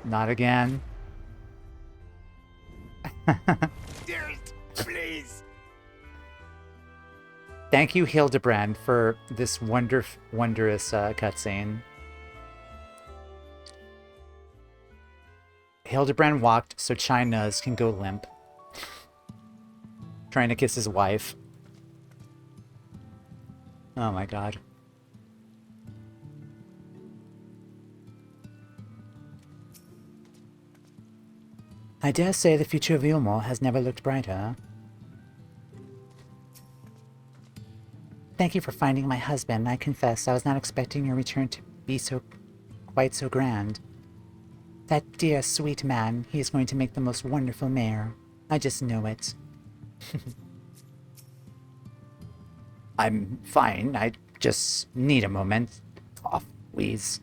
Not again. Dearest, please. Thank you, Hildebrand, for this wondrous cutscene. Hildebrand walked so China's can go limp. Trying to kiss his wife. Oh my god. I dare say the future of Yulmore has never looked brighter. Thank you for finding my husband. I confess I was not expecting your return to be quite so grand. That dear, sweet man, he is going to make the most wonderful mayor. I just know it. I'm fine, I just need a moment. Cough, wheeze.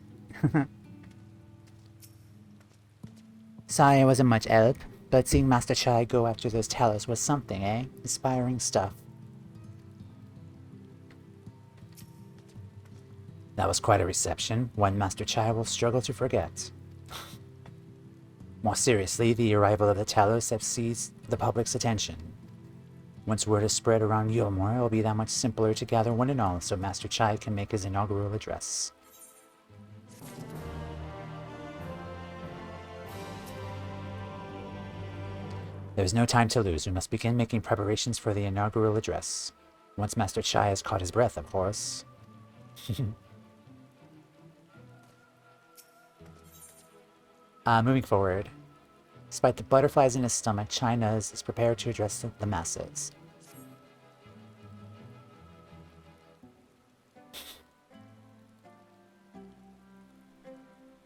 Sorry I wasn't much help, but seeing Master Chai go after those tellers was something, eh? Inspiring stuff. That was quite a reception, one Master Chai will struggle to forget. More seriously, the arrival of the Talos have seized the public's attention. Once word is spread around Yulmore, it will be that much simpler to gather one and all so Master Chai can make his inaugural address. There's no time to lose. We must begin making preparations for the inaugural address. Once Master Chai has caught his breath, of course. Moving forward. Despite the butterflies in his stomach, China is prepared to address the masses.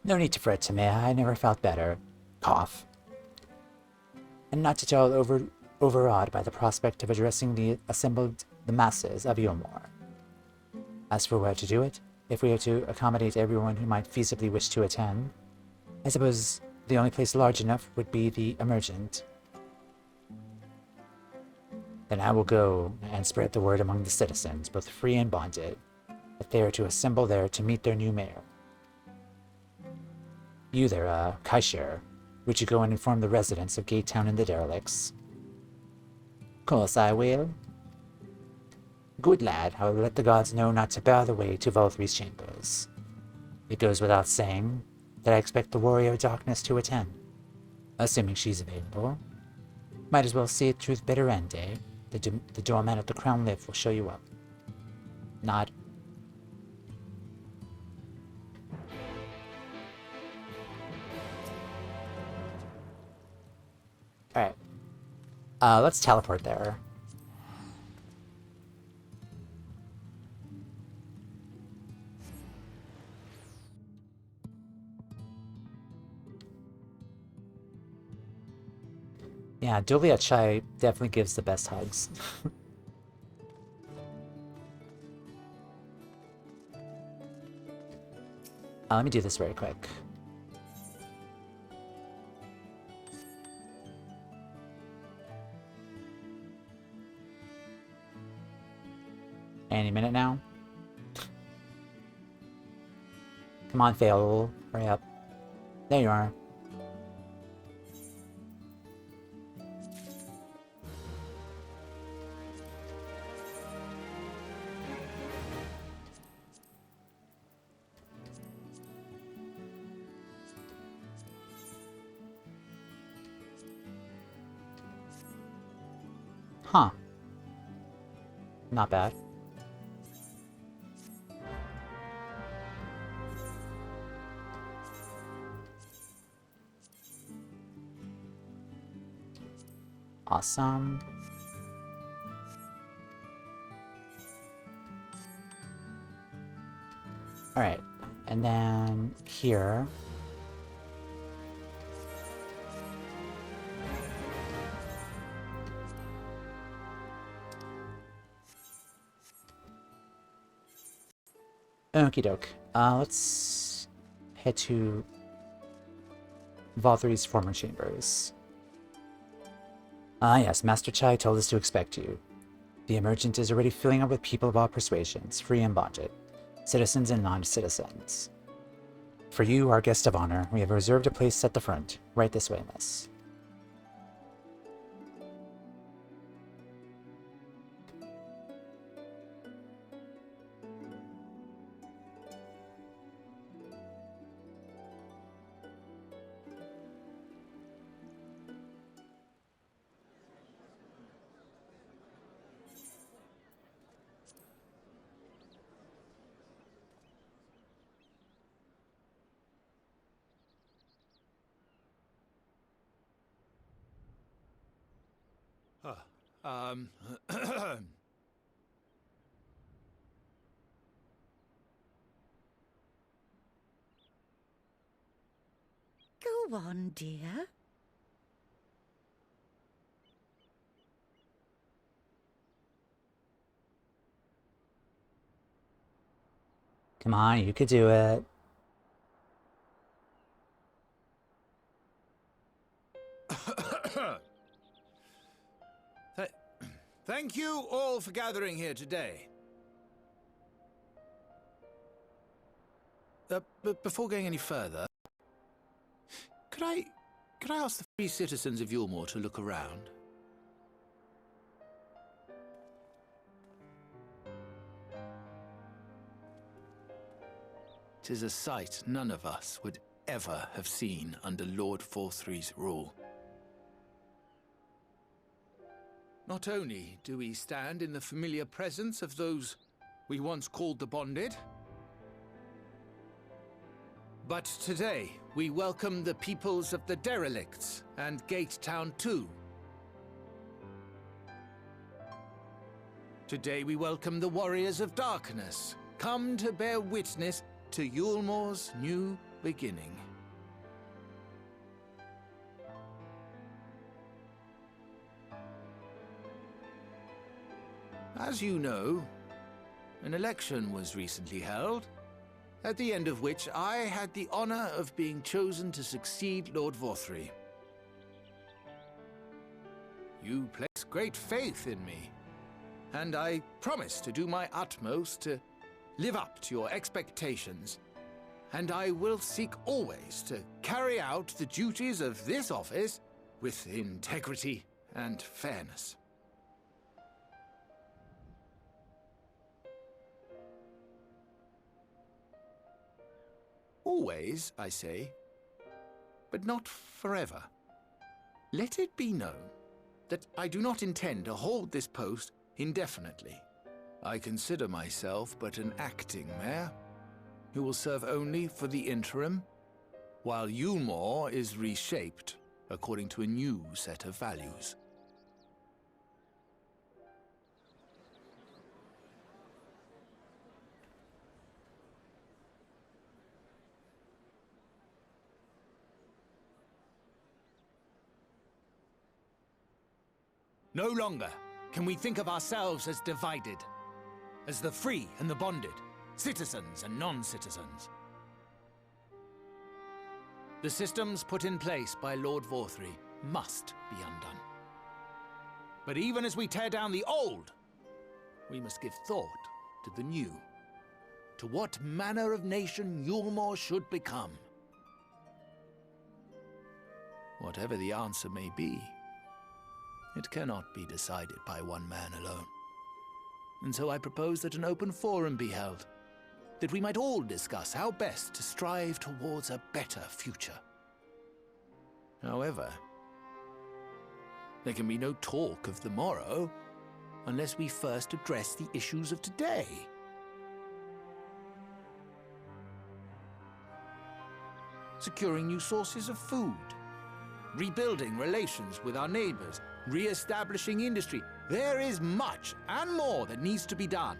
No need to fret, Toumeya. I never felt better. Cough. And not at all overawed by the prospect of addressing the masses of Yulmore. As for where to do it, if we are to accommodate everyone who might feasibly wish to attend, I suppose the only place large enough would be the Emergent. Then I will go and spread the word among the citizens, both free and bonded, that they are to assemble there to meet their new mayor. You there, Kaisher, would you go and inform the residents of Gate Town and the derelicts? Course I will. Good lad, I will let the gods know not to bar the way to Volthry's chambers. It goes without saying that I expect the Warrior of Darkness to attend, assuming she's available. Might as well see it through the bitter end, eh? The doorman at the Crown Lift will show you up. Nod. Alright. Let's teleport there. Yeah, Julia Chai definitely gives the best hugs. Let me do this very quick. Any minute now. Come on, Fail. Hurry up. There you are. Huh. Not bad. Awesome. Alright, and then here. Okie doke. Let's head to Volthry's former chambers. Yes, Master Chai told us to expect you. The Emergent is already filling up with people of all persuasions, free and bonded, citizens and non-citizens. For you, our guest of honor, we have reserved a place at the front. Right this way, miss. Go one, dear. Come on, you could do it. Thank you all for gathering here today. But before going any further, could I ask the free citizens of Yulmore to look around? 'Tis a sight none of us would ever have seen under Lord Forthry's rule. Not only do we stand in the familiar presence of those we once called the Bonded, but today we welcome the peoples of the Derelicts and Gate Town too. Today we welcome the Warriors of Darkness, come to bear witness to Yulmore's new beginning. As you know, an election was recently held, at the end of which I had the honor of being chosen to succeed Lord Forthry. You place great faith in me, and I promise to do my utmost to live up to your expectations, and I will seek always to carry out the duties of this office with integrity and fairness. Always, I say, but not forever. Let it be known that I do not intend to hold this post indefinitely. I consider myself but an acting mayor, who will serve only for the interim, while Yulmore is reshaped according to a new set of values. No longer can we think of ourselves as divided, as the free and the bonded, citizens and non-citizens. The systems put in place by Lord Forthry must be undone. But even as we tear down the old, we must give thought to the new, to what manner of nation Yulmore should become. Whatever the answer may be, it cannot be decided by one man alone. And so I propose that an open forum be held, that we might all discuss how best to strive towards a better future. However, there can be no talk of the morrow unless we first address the issues of today. Securing new sources of food, rebuilding relations with our neighbors, re-establishing industry. There is much and more that needs to be done.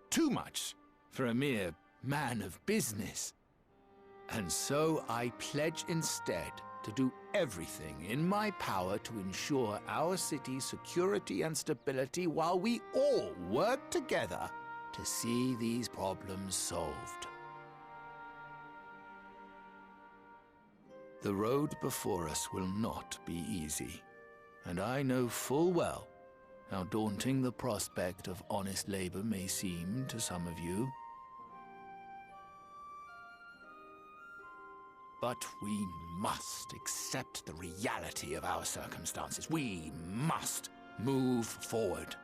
Too much for a mere man of business. And so I pledge instead to do everything in my power to ensure our city's security and stability while we all work together to see these problems solved. The road before us will not be easy, and I know full well how daunting the prospect of honest labor may seem to some of you. But we must accept the reality of our circumstances. We must move forward.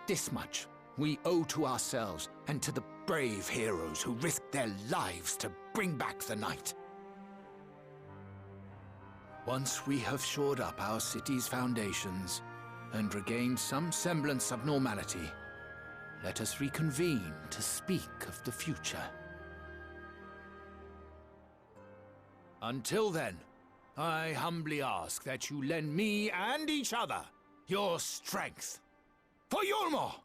This much we owe to ourselves and to the brave heroes who risked their lives to bring back the night. Once we have shored up our city's foundations and regained some semblance of normality, let us reconvene to speak of the future. Until then, I humbly ask that you lend me and each other your strength. For Yulmore!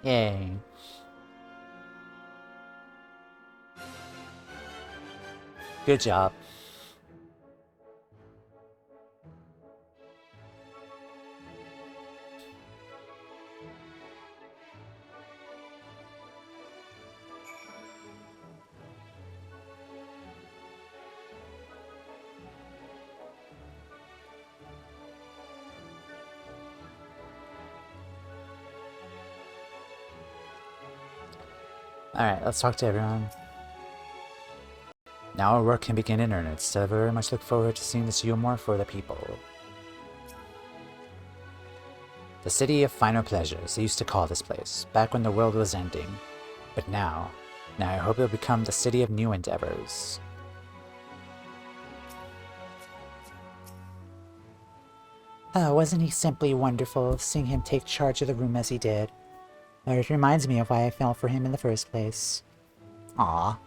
Yay. Good job. Alright, let's talk to everyone. Now our work can begin in earnest. I very much look forward to seeing this Yulmore for the people. The City of Final Pleasures, they used to call this place, back when the world was ending. But now I hope it'll become the City of New Endeavors. Oh, wasn't he simply wonderful, seeing him take charge of the room as he did? It reminds me of why I fell for him in the first place. Aww.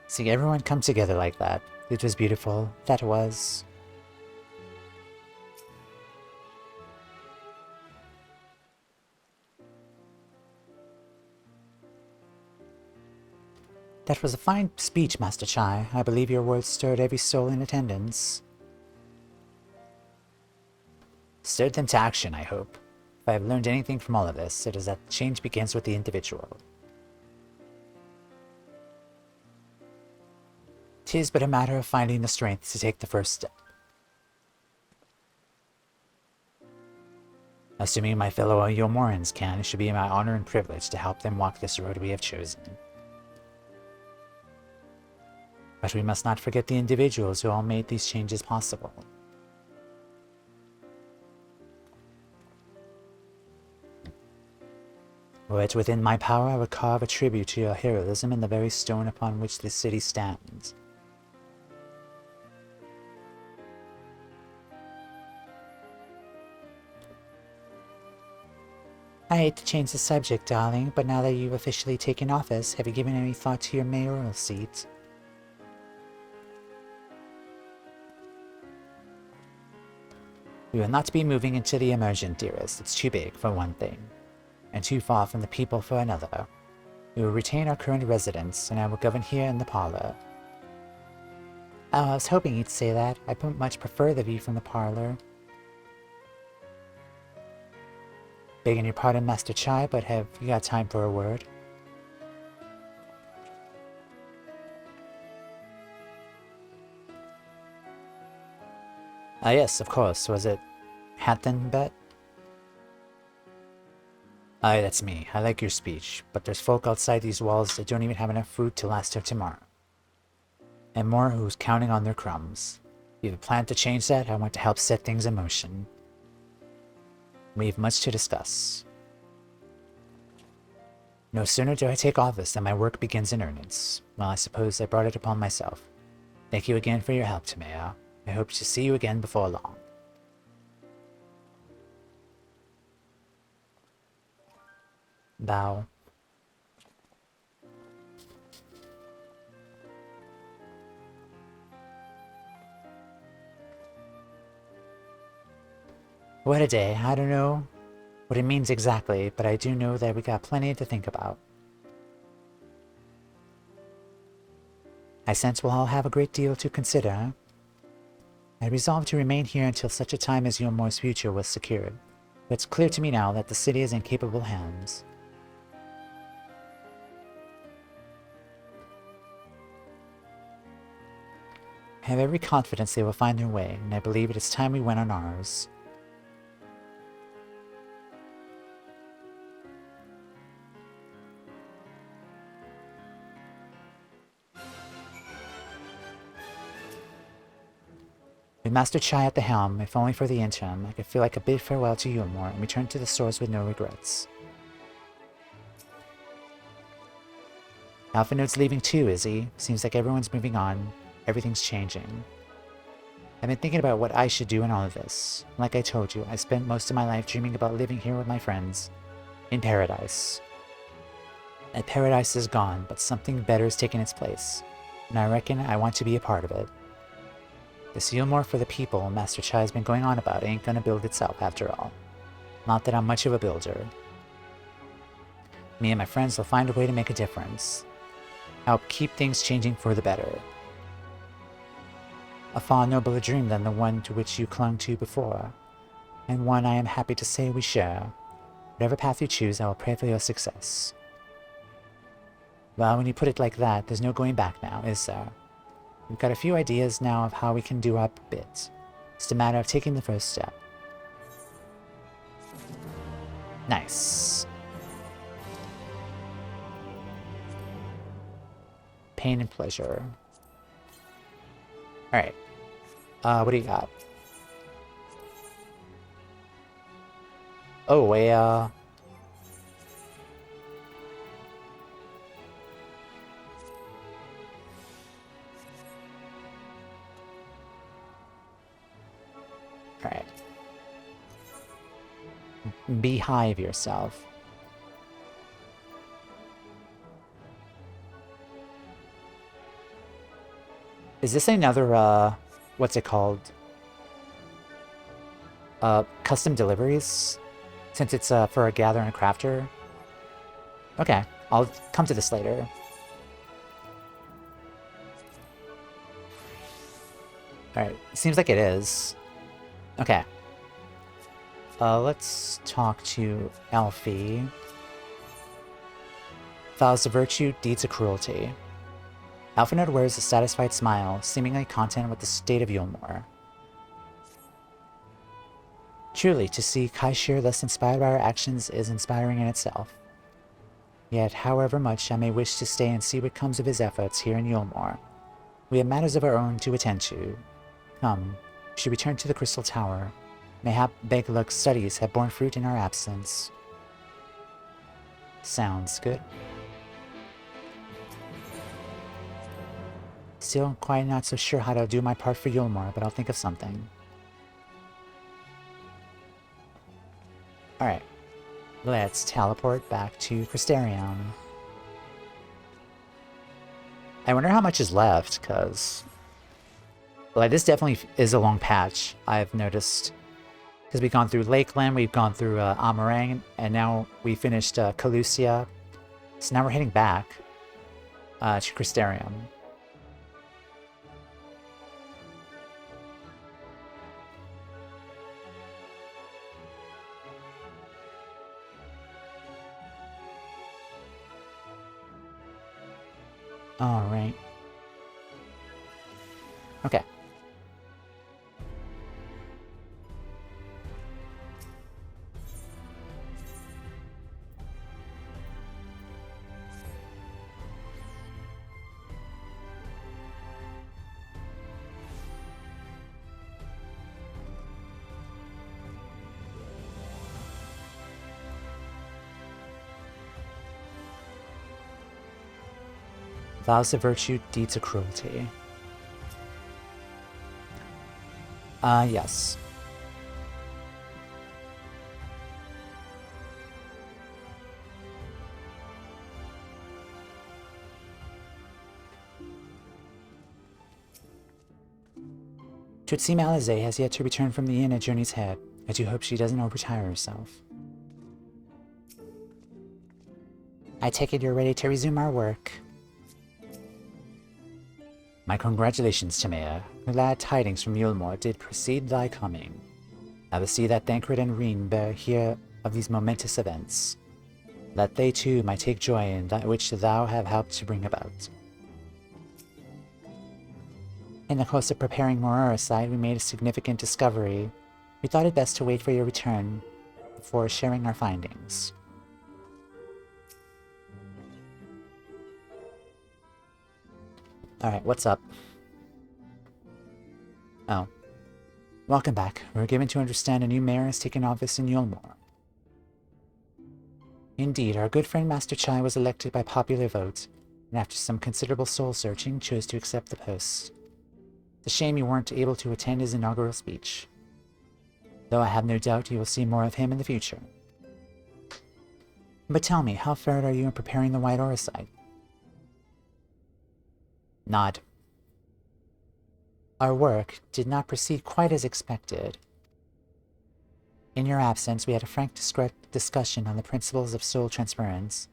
See everyone come together like that. It was beautiful. That was. That was a fine speech, Master Chai. I believe your words stirred every soul in attendance. Stirred them to action, I hope. If I have learned anything from all of this, it is that change begins with the individual. 'Tis but a matter of finding the strength to take the first step. Assuming my fellow Yulmorans can, it should be my honor and privilege to help them walk this road we have chosen. But we must not forget the individuals who all made these changes possible. Were it within my power, I would carve a tribute to your heroism in the very stone upon which this city stands. I hate to change the subject, darling, but now that you've officially taken office, have you given any thought to your mayoral seat? We will not be moving into the Emergent, dearest. It's too big, for one thing, and too far from the people for another. We will retain our current residence, and I will govern here in the parlor. Oh, I was hoping you'd say that. I much prefer the view from the parlor. Begging your pardon, Master Chai, but have you got time for a word? Ah, yes, of course. Was it Hattenbet? Aye, that's me. I like your speech, but there's folk outside these walls that don't even have enough food to last till tomorrow. And more who's counting on their crumbs. If you have a plan to change that, I want to help set things in motion. We have much to discuss. No sooner do I take office than my work begins in earnest. Well, I suppose I brought it upon myself. Thank you again for your help, Toumeya. I hope to see you again before long. Bow. What a day. I don't know what it means exactly, but I do know that we got plenty to think about. I sense we'll all have a great deal to consider, huh? I resolved to remain here until such a time as Yulmore's future was secured, but it's clear to me now that the city is in capable hands. I have every confidence they will find their way, and I believe it is time we went on ours. With Master Chai at the helm, if only for the interim, I could feel like a bid farewell to Yulmore and return to the source with no regrets. Alpha Node's leaving too, is he? Seems like everyone's moving on. Everything's changing. I've been thinking about what I should do in all of this. Like I told you, I spent most of my life dreaming about living here with my friends. In paradise. And paradise is gone, but something better is taking its place. And I reckon I want to be a part of it. The Yulmore for the people Master Chai has been going on about ain't gonna build itself after all. Not that I'm much of a builder. Me and my friends will find a way to make a difference. Help keep things changing for the better. A far nobler dream than the one to which you clung to before, and one I am happy to say we share. Whatever path you choose, I will pray for your success. Well, when you put it like that, there's no going back now, is there? We've got a few ideas now of how we can do our bit. It's a matter of taking the first step. Nice. Pain and pleasure. Alright. What do you got? Oh, Alright. Behive yourself. Is this another, what's it called? Custom deliveries? Since it's, for a gatherer and a crafter? Okay, I'll come to this later. Alright, seems like it is. Okay. Let's talk to Alfie. Vows of virtue, deeds of cruelty. Alphanode wears a satisfied smile, seemingly content with the state of Yulmore. Truly, to see Kaishir thus inspired by our actions is inspiring in itself. Yet, however much I may wish to stay and see what comes of his efforts here in Yulmore, we have matters of our own to attend to. Come, we should return to the Crystal Tower. Mayhap Beglug's studies have borne fruit in our absence. Sounds good. Still quite not so sure how to do my part for Yulmore, but I'll think of something. Alright. Let's teleport back to Crystarion. I wonder how much is left, because... like, this definitely is a long patch, I've noticed. Because we've gone through Lakeland, we've gone through Amarang, and now we finished Calusia. So now we're heading back to Crystarion. Alright. Okay. Vows of virtue, deeds of cruelty. Yes. Tutsi Malazé has yet to return from the inn at Journey's Head. I do hope she doesn't overtire herself. I take it you're ready to resume our work. My congratulations, Toumeya. Glad tidings from Yulmore did precede thy coming. I will see that Thancred and Reen bear hear of these momentous events, that they too might take joy in that which thou have helped to bring about. In the course of preparing Mororosite, we made a significant discovery. We thought it best to wait for your return before sharing our findings. Alright, what's up? Oh. Welcome back. We were given to understand a new mayor has taken office in Yulmore. Indeed, our good friend Master Chai was elected by popular vote, and after some considerable soul-searching, chose to accept the post. It's a shame you weren't able to attend his inaugural speech, though I have no doubt you will see more of him in the future. But tell me, how fared are you in preparing the White Auracite? Nod. Our work did not proceed quite as expected. In your absence, we had a frank discussion on the principles of soul transference,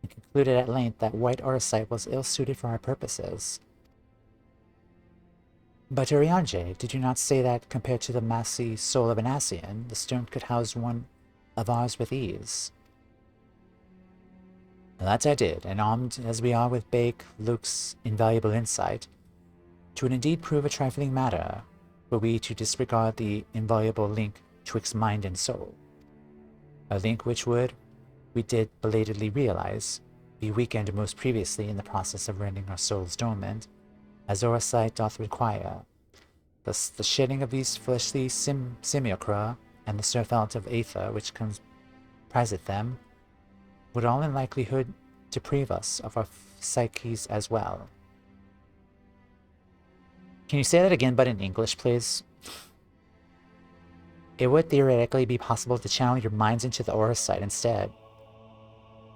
and concluded at length that White Auracite was ill-suited for our purposes. But Urianger, did you not say that, compared to the massy soul of an Ascian, the stone could house one of ours with ease? That I did, and armed as we are with Bake Luke's invaluable insight, 'twould indeed prove a trifling matter, were we to disregard the invaluable link twixt mind and soul. A link which would, we did belatedly realize, be weakened most previously in the process of rendering our souls dormant, as Auracite doth require. Thus the shedding of these fleshly simulacra, and the surfeit of aether which compriseth them, would all in likelihood deprive us of our psyches as well. Can you say that again, but in English, please? It would theoretically be possible to channel your minds into the Auracite instead,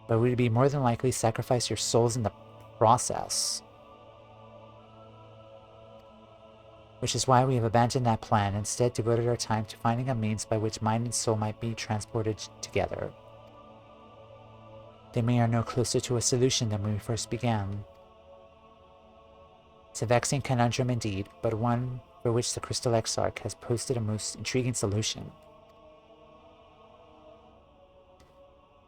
but we would be more than likely sacrifice your souls in the process. Which is why we have abandoned that plan, instead devoted our time to finding a means by which mind and soul might be transported together. Then we are no closer to a solution than when we first began. It's a vexing conundrum indeed, but one for which the Crystal Exarch has posted a most intriguing solution.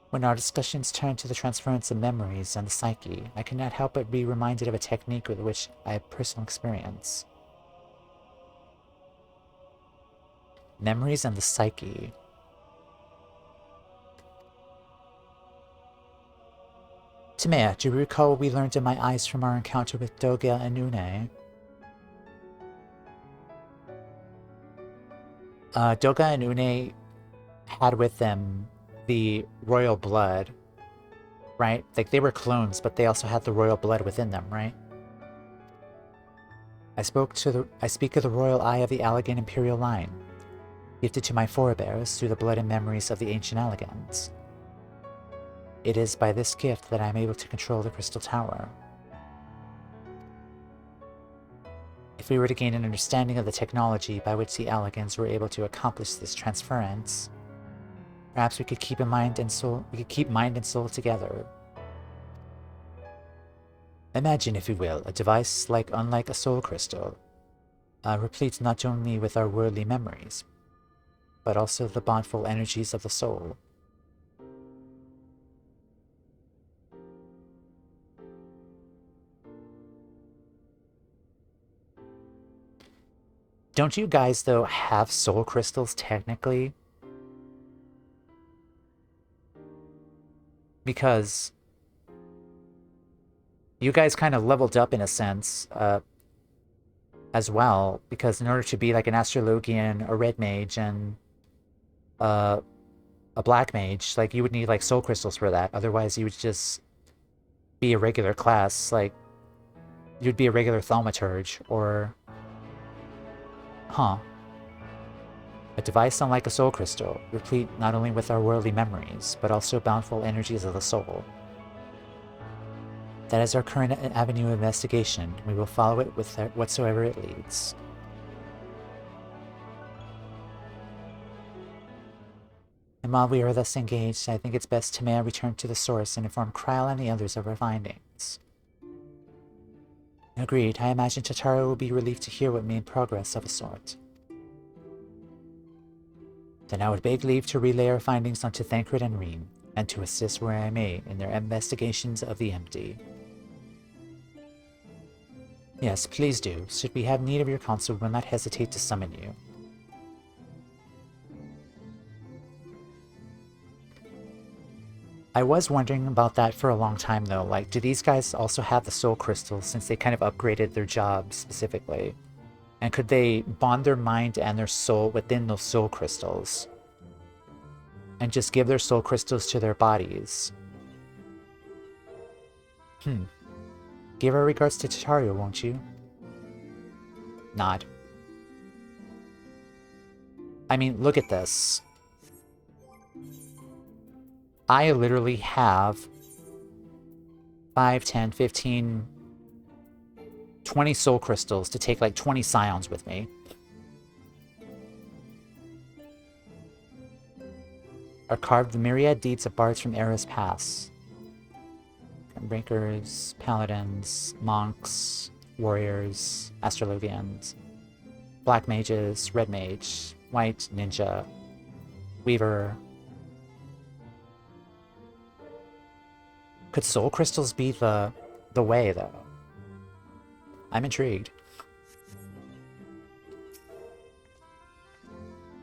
When our discussions turn to the transference of memories and the psyche, I cannot help but be reminded of a technique with which I have personal experience. Memories and the psyche. Toumeya, do you recall what we learned in my eyes from our encounter with Doga and Une? Doga and Une had with them the royal blood, right? Like, they were clones, but they also had the royal blood within them, right? I speak of the royal eye of the Allegan imperial line, gifted to my forebears through the blood and memories of the ancient Allegans. It is by this gift that I am able to control the Crystal Tower. If we were to gain an understanding of the technology by which the Allegans were able to accomplish this transference, perhaps we could keep mind and soul together. Imagine, if you will, a device unlike a soul crystal, replete not only with our worldly memories, but also the bondful energies of the soul. Don't you guys, though, have soul crystals, technically? Because you guys kind of leveled up, in a sense, as well, because in order to be like an astrologian, a red mage, and a black mage, like, you would need like soul crystals for that. Otherwise, you would just be a regular class, like, you'd be a regular thaumaturge, or... Huh. A device unlike a soul crystal, replete not only with our worldly memories, but also bountiful energies of the soul. That is our current avenue of investigation. We will follow it with whatsoever it leads. And while we are thus engaged, I think it's best Toumeya return to the source and inform Kryle and the others of our findings. Agreed. I imagine Tatara will be relieved to hear what made progress of a sort. Then I would beg leave to relay our findings onto Thancred and Reem, and to assist where I may in their investigations of the empty. Yes, please do. Should we have need of your counsel, we will not hesitate to summon you. I was wondering about that for a long time, though. Like, do these guys also have the soul crystals, since they kind of upgraded their job specifically? And could they bond their mind and their soul within those soul crystals? And just give their soul crystals to their bodies? Give our regards to Tataru, won't you? Nod. I mean, look at this. I literally have 5, 10, 15, 20 soul crystals to take like 20 Scions with me. Are carved the myriad deeds of bards from eras past. Breakers, paladins, monks, warriors, astrologians, black mages, red mage, white ninja, weaver. Could soul crystals be the way, though? I'm intrigued.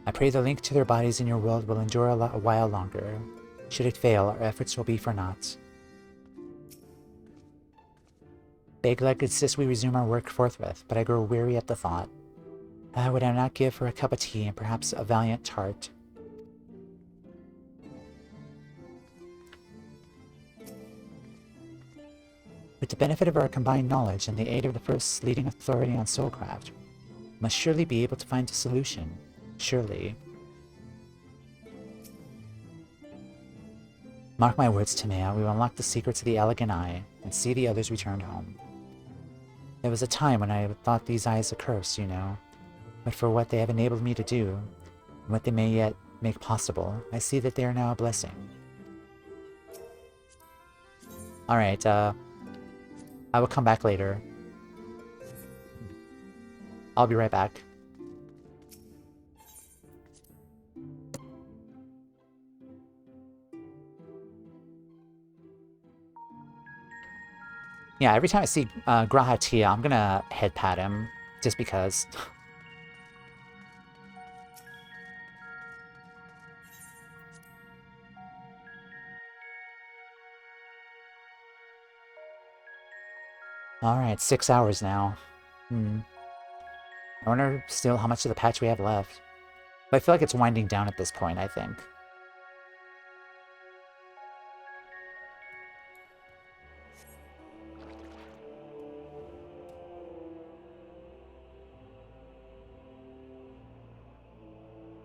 I pray the link to their bodies in your world will endure a while longer. Should it fail, our efforts will be for naught. Beg-leg insists we resume our work forthwith, but I grow weary at the thought. Would I not give her a cup of tea and perhaps a valiant tart? With the benefit of our combined knowledge and the aid of the first leading authority on soulcraft, we must surely be able to find a solution. Surely. Mark my words, Toumeya, we will unlock the secrets of the Elegant Eye and see the others returned home. There was a time when I thought these eyes a curse, you know, but for what they have enabled me to do, and what they may yet make possible, I see that they are now a blessing. Alright, I will come back later. I'll be right back. Yeah, every time I see Graha Tia, I'm gonna head pat him, just because. Alright, 6 hours now. I wonder still how much of the patch we have left. But I feel like it's winding down at this point, I think.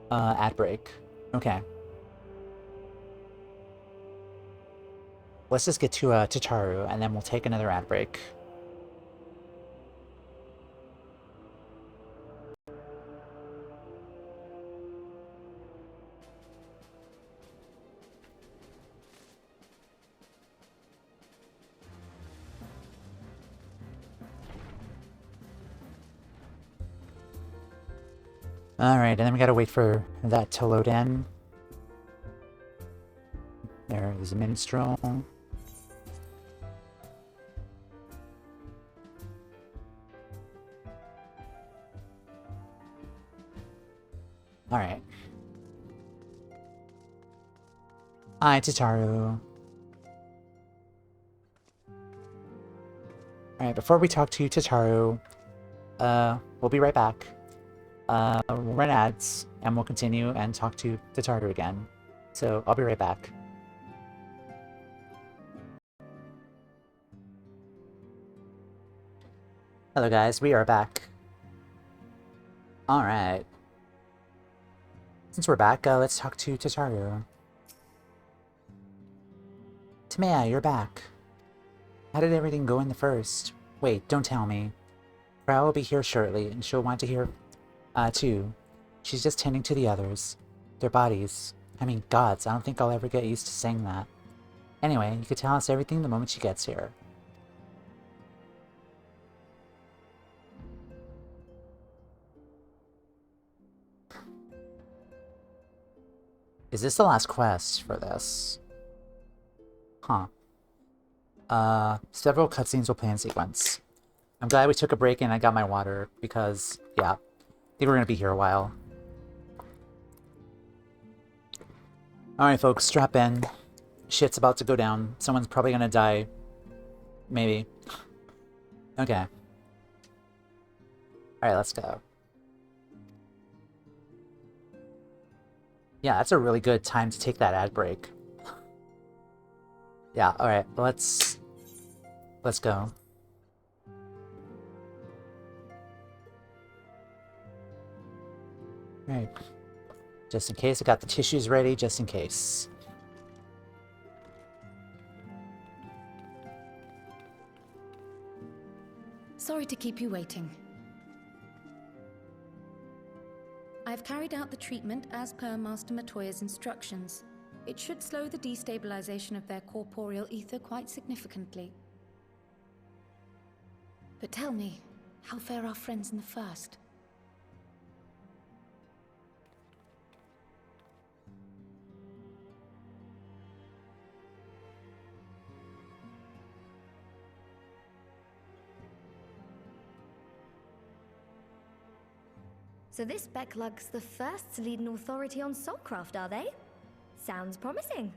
Ad break. Okay. Let's just get to Tataru, and then we'll take another ad break. Alright, and then we gotta wait for that to load in. There's a minstrel. Alright. Hi, Tataru. Alright, before we talk to you, Tataru, we'll be right back. We'll run ads, and we'll continue and talk to Tataru again. So, I'll be right back. Hello guys, we are back. Alright. Since we're back, let's talk to Tataru. Toumeya, you're back. How did everything go in the first? Wait, don't tell me. Frau will be here shortly, and she'll want to hear too. She's just tending to the others. Their bodies. I mean, gods, I don't think I'll ever get used to saying that. Anyway, you could tell us everything the moment she gets here. Is this the last quest for this? Huh. Several cutscenes will play in sequence. I'm glad we took a break and I got my water, because, yeah. I think we're gonna be here a while. Alright folks, strap in. Shit's about to go down. Someone's probably gonna die. Maybe. Okay. Alright, let's go. Yeah, that's a really good time to take that ad break. Yeah, alright, let's go. Alright. Just in case, I got the tissues ready, just in case. Sorry to keep you waiting. I've carried out the treatment as per Master Matoya's instructions. It should slow the destabilization of their corporeal ether quite significantly. But tell me, how fare our friends in the First? So this Becklug's the first to lead an authority on soulcraft, are they? Sounds promising.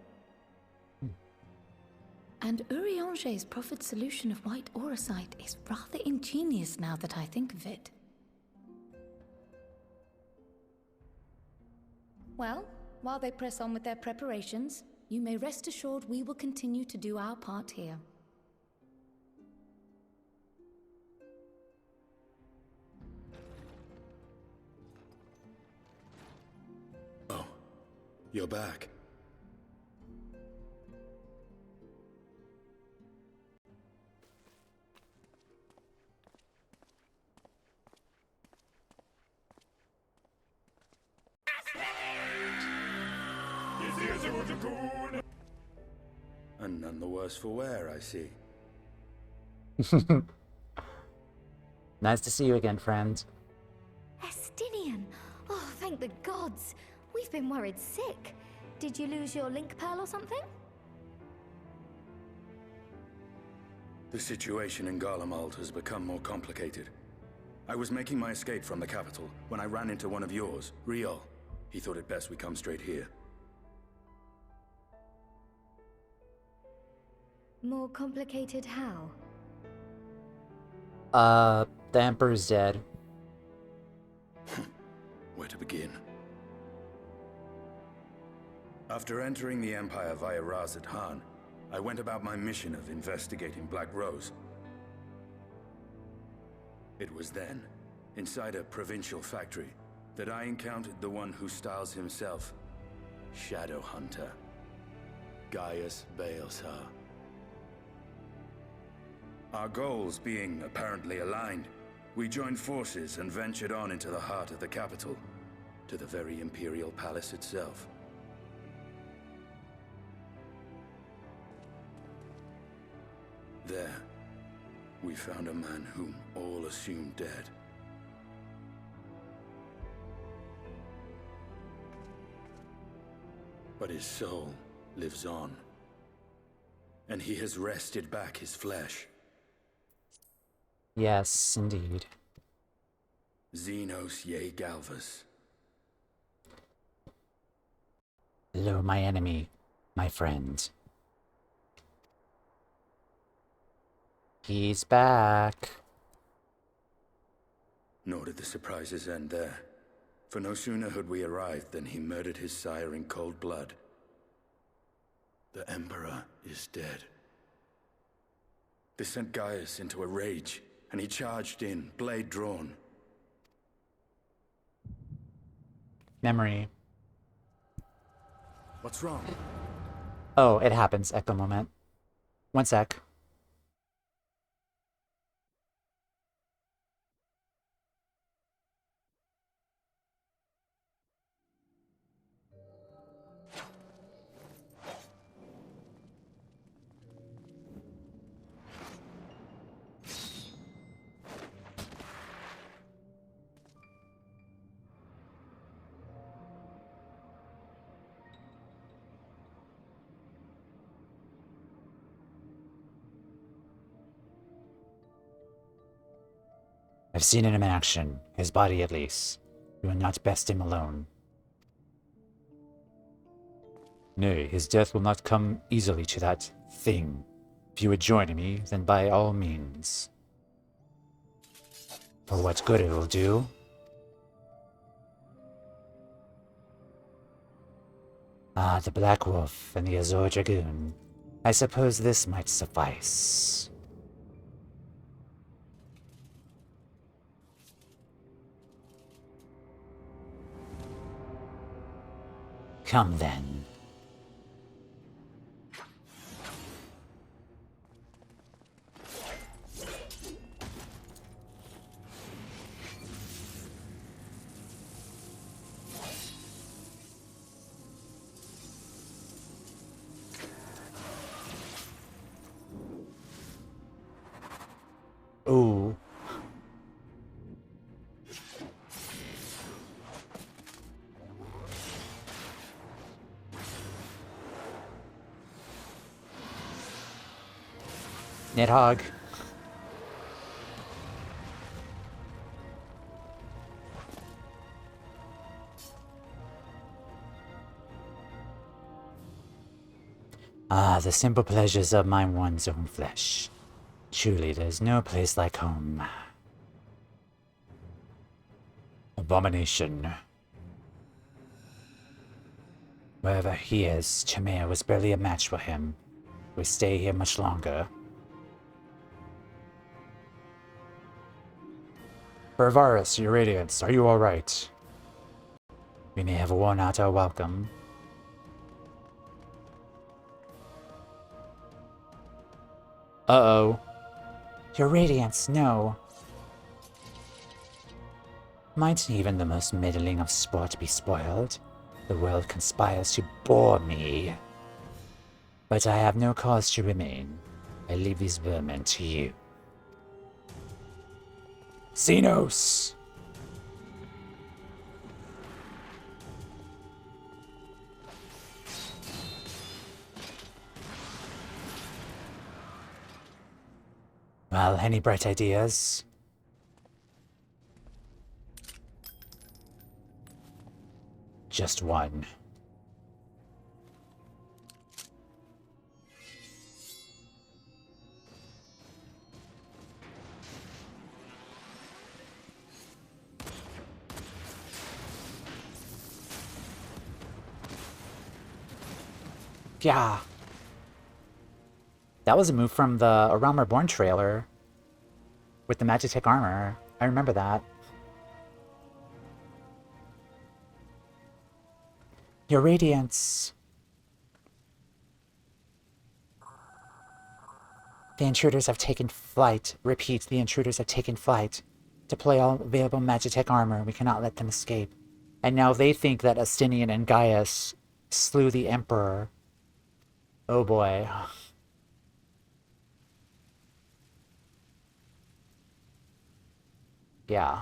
And Urianger's proffered solution of white auracite is rather ingenious now that I think of it. Well, while they press on with their preparations, you may rest assured we will continue to do our part here. Oh, you're back. And none the worse for wear, I see. Nice to see you again, friend. Estinian! Oh, thank the gods! We've been worried sick. Did you lose your link pearl or something? The situation in Garlemald has become more complicated. I was making my escape from the capital when I ran into one of yours, Riol. He thought it best we come straight here. More complicated how? The Emperor's dead. Where to begin? After entering the Empire via Razat Han, I went about my mission of investigating Black Rose. It was then, inside a provincial factory, that I encountered the one who styles himself Shadow Hunter, Gaius Baelsar. Our goals being apparently aligned, we joined forces and ventured on into the heart of the capital, to the very Imperial Palace itself. There, we found a man whom all assumed dead. But his soul lives on, and he has wrested back his flesh. Yes, indeed. Xenos ye Galvas. Hello, my enemy, my friend. He's back. Nor did the surprises end there. For no sooner had we arrived than he murdered his sire in cold blood. The Emperor is dead. This sent Gaius into a rage, and he charged in, blade drawn. Memory. What's wrong? Oh, it happens. Echo moment. One sec. I've seen him in action, his body at least. You will not best him alone. Nay, his death will not come easily to that thing. If you would join me, then by all means. For what good it will do? Ah, the Black Wolf and the Azure Dragoon. I suppose this might suffice. Come then. Ooh. Nidhogg. Ah, the simple pleasures of my one's own flesh. Truly, there's no place like home. Abomination. Wherever he is, Toumeya was barely a match for him. We stay here much longer. Barvarus, your radiance, are you alright? We may have worn out our welcome. Uh-oh. Your radiance, no. Might even the most middling of sport be spoiled? The world conspires to bore me. But I have no cause to remain. I leave these vermin to you. Xenos! Well, any bright ideas? Just one. Yeah. That was a move from the A Realm Reborn trailer. With the Magitech armor. I remember that. Your radiance. The intruders have taken flight. Repeat, the intruders have taken flight. Deploy all available Magitech armor. We cannot let them escape. And now they think that Astinian and Gaius slew the Emperor. Oh boy. Yeah.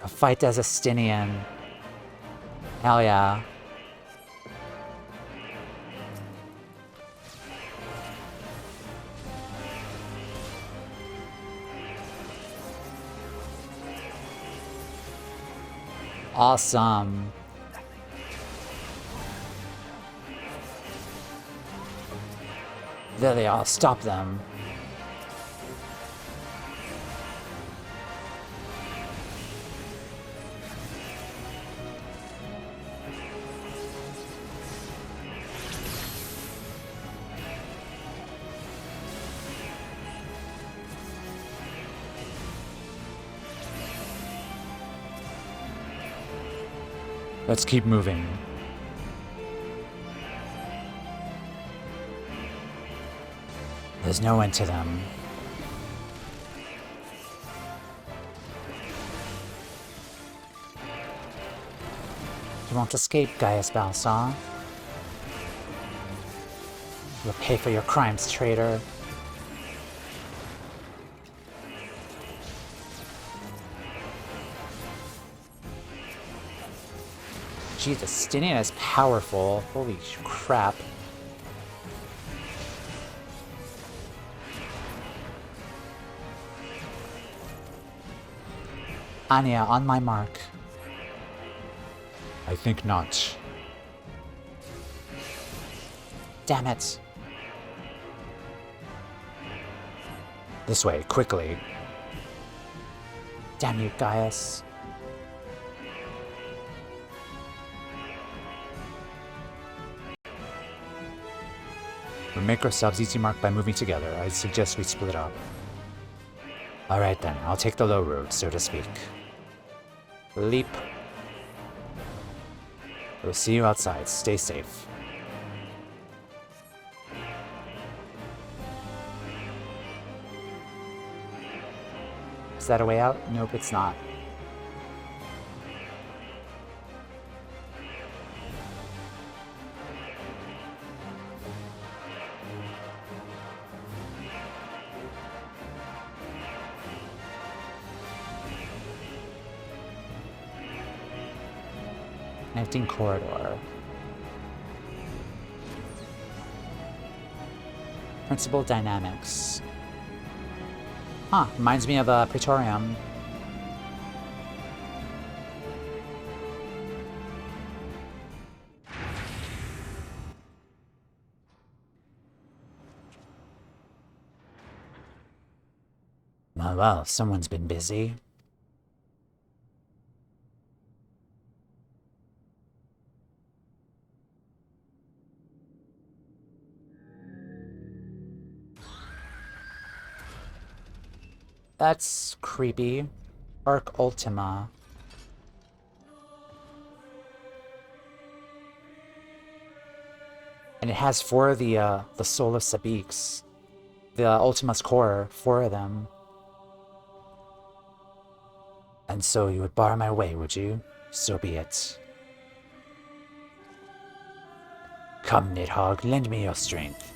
A fight as Astinian. Hell yeah. Awesome. There they are. Stop them. Let's keep moving. There's no end to them. You won't escape, Gaius Balsaw. You'll pay for your crimes, traitor. Jesus, Stinian is powerful. Holy crap. Anya, on my mark. I think not. Damn it. This way, quickly. Damn you, Gaius. We make ourselves easy mark by moving together. I suggest we split up. Alright then, I'll take the low road, so to speak. Leap. We'll see you outside. Stay safe. Is that a way out? Nope, it's not. Connecting corridor. Principal dynamics. Huh, reminds me of Praetorium. Well, someone's been busy. That's creepy. Arc Ultima. And it has 4 of the Soul of Sabiques. The Ultima's core, 4 of them. And so you would bar my way, would you? So be it. Come, Nidhogg, lend me your strength.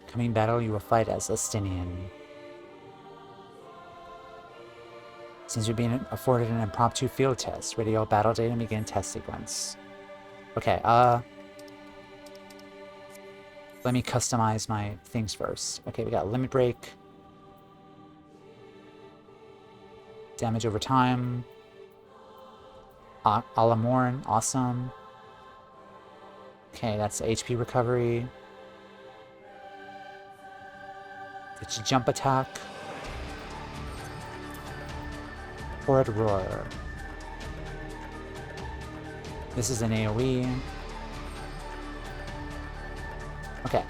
Coming battle, you will fight as Estinian. Since you're being afforded an impromptu field test, radio battle data and begin test sequence. Okay, let me customize my things first. Okay, we got limit break. Damage over time. Alamorn, awesome. Okay, that's HP recovery. It's a jump attack. Horrid Roar. This is an AoE. Okay.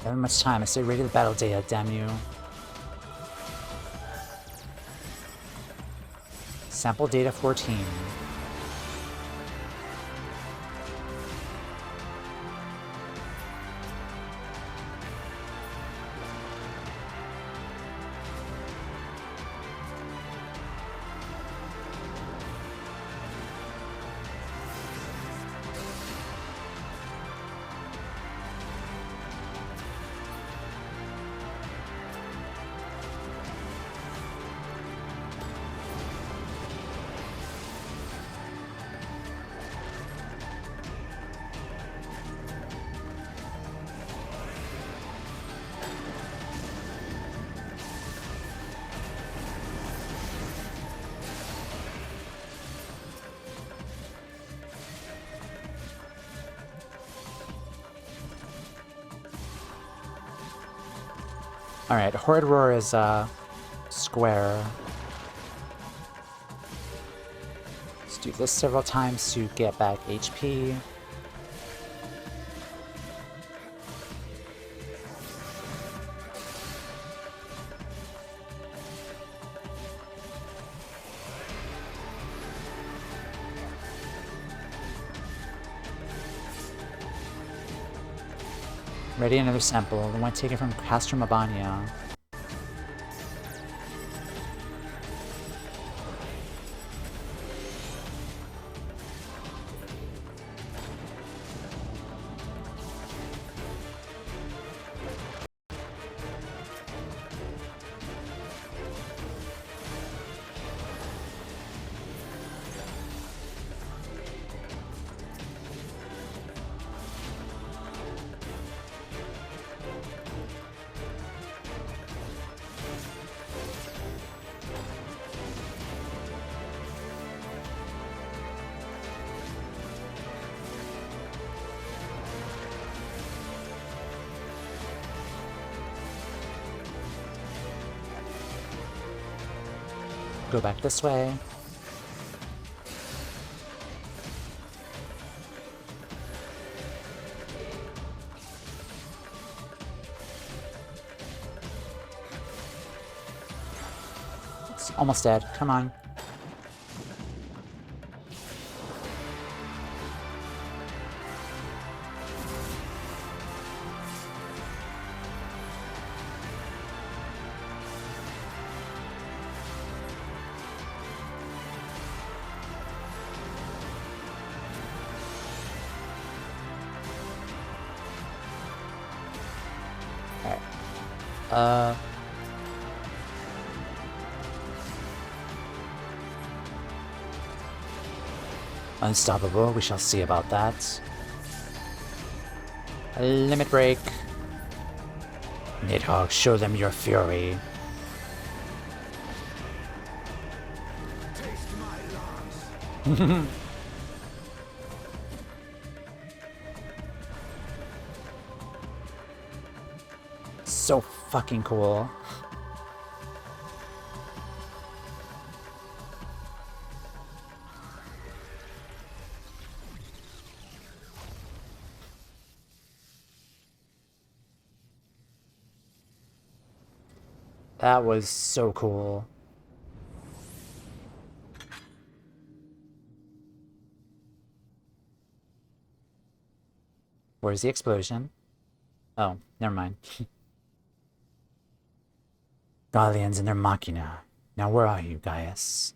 I haven't much time. I say ready to battle data, damn you. Sample data 14. Alright, Horrid Roar is square. Let's do this several times to get back HP. Ready another sample, the one taken from Castro Mabania. Go back this way. It's almost dead. Come on. Unstoppable, we shall see about that. A limit break. Nidhogg, show them your fury. Taste my lance. So fucking cool. That was so cool. Where's the explosion? Oh, never mind. Gallians and their Machina. Now where are you, Gaius?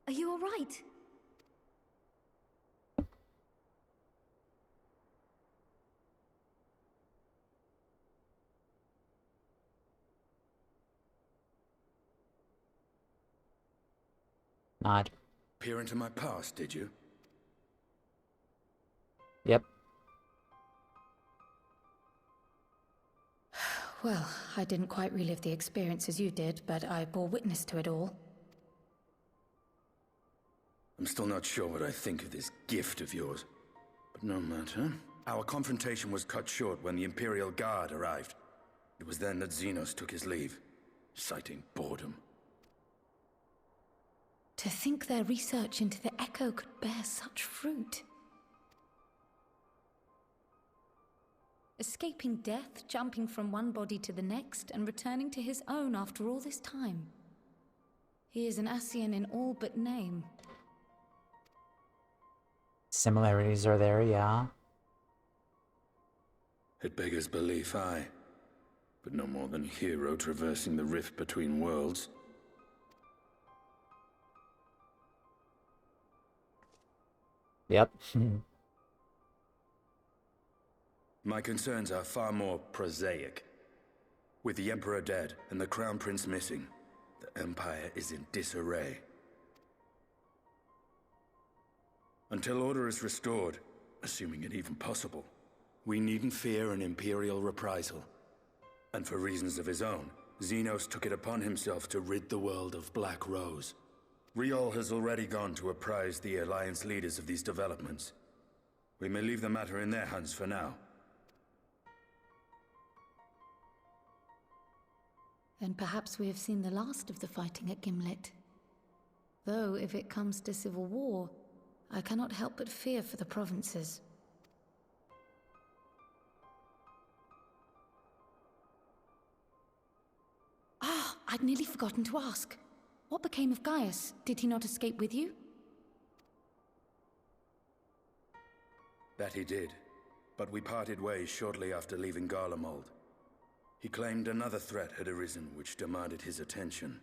Are you all right? Nod. Peer into my past, did you? Yep. Well, I didn't quite relive the experience as you did, but I bore witness to it all. I'm still not sure what I think of this gift of yours. But no matter. Our confrontation was cut short when the Imperial Guard arrived. It was then that Xenos took his leave, citing boredom. To think their research into the Echo could bear such fruit. Escaping death, jumping from one body to the next, and returning to his own after all this time. He is an Ascian in all but name. Similarities are there, yeah. It beggars belief, aye. But no more than hero traversing the rift between worlds. Yep. My concerns are far more prosaic. With the Emperor dead and the Crown Prince missing, the Empire is in disarray. Until order is restored, assuming it even possible, we needn't fear an Imperial reprisal. And for reasons of his own, Xenos took it upon himself to rid the world of Black Rose. Riol has already gone to apprise the Alliance leaders of these developments. We may leave the matter in their hands for now. Then perhaps we have seen the last of the fighting at Gimlet. Though, if it comes to civil war, I cannot help but fear for the provinces. Ah, I'd nearly forgotten to ask. What became of Gaius? Did he not escape with you? That he did, but we parted ways shortly after leaving Garlemald. He claimed another threat had arisen which demanded his attention.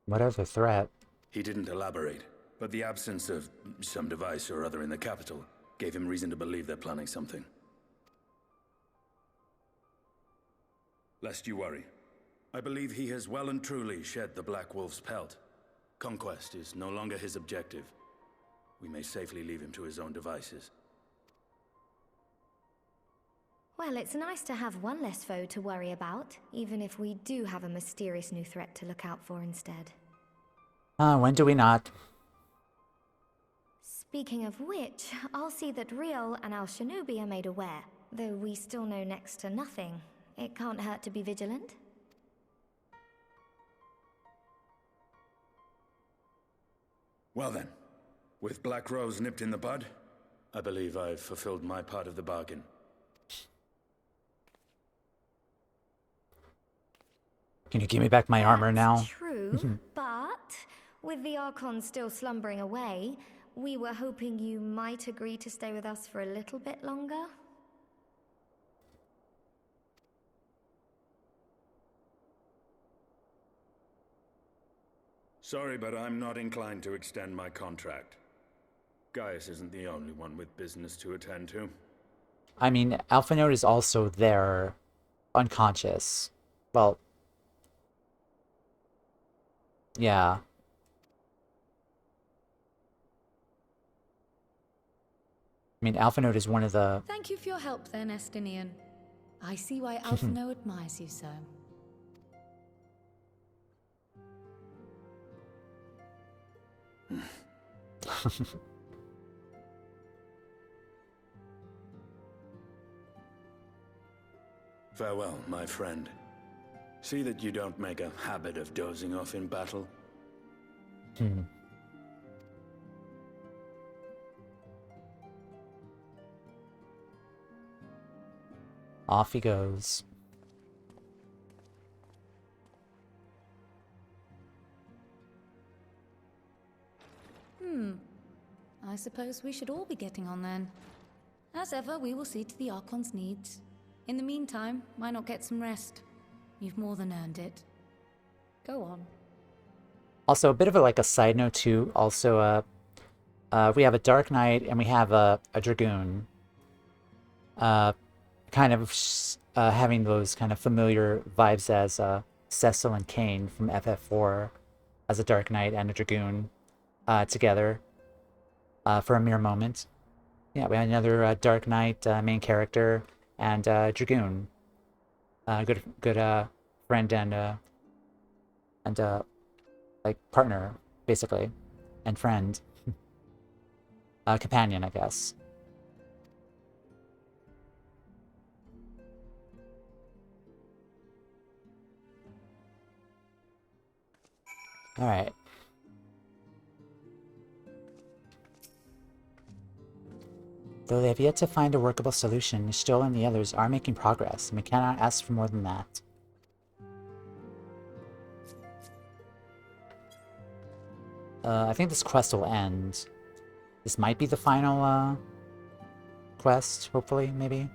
What other threat? He didn't elaborate, but the absence of some device or other in the capital gave him reason to believe they're planning something. Lest you worry, I believe he has well and truly shed the Black Wolf's pelt. Conquest is no longer his objective. We may safely leave him to his own devices. Well, it's nice to have one less foe to worry about, even if we do have a mysterious new threat to look out for instead. When do we not? Speaking of which, I'll see that Riol and Al Shinobi are made aware. Though we still know next to nothing, it can't hurt to be vigilant. Well then, with Black Rose nipped in the bud, I believe I've fulfilled my part of the bargain. Can you give me back my armor now? True, but with the Archon still slumbering away, we were hoping you might agree to stay with us for a little bit longer. Sorry, but I'm not inclined to extend my contract. Gaius isn't the only one with business to attend to. I mean, Alphanode is also there, unconscious. Well, yeah. I mean, Alphanode is one of the... Thank you for your help then, Estinian. I see why Alphino admires you so. Farewell, my friend. See that you don't make a habit of dozing off in battle. Off he goes. I suppose we should all be getting on then. As ever, we will see to the Archon's needs. In the meantime, why not get some rest? You've more than earned it. Go on. Also, a bit of a side note too. Also, we have a Dark Knight and we have a Dragoon. Kind of having those kind of familiar vibes as Cecil and Kane from FF4 as a Dark Knight and a Dragoon together for a mere moment. Yeah, we had another Dark Knight main character and Dragoon. Good friend and like partner, basically, and friend. Companion, I guess. Alright. Though they have yet to find a workable solution, Stoll and the others are making progress, and we cannot ask for more than that. I think this quest will end. This might be the final quest, hopefully, maybe.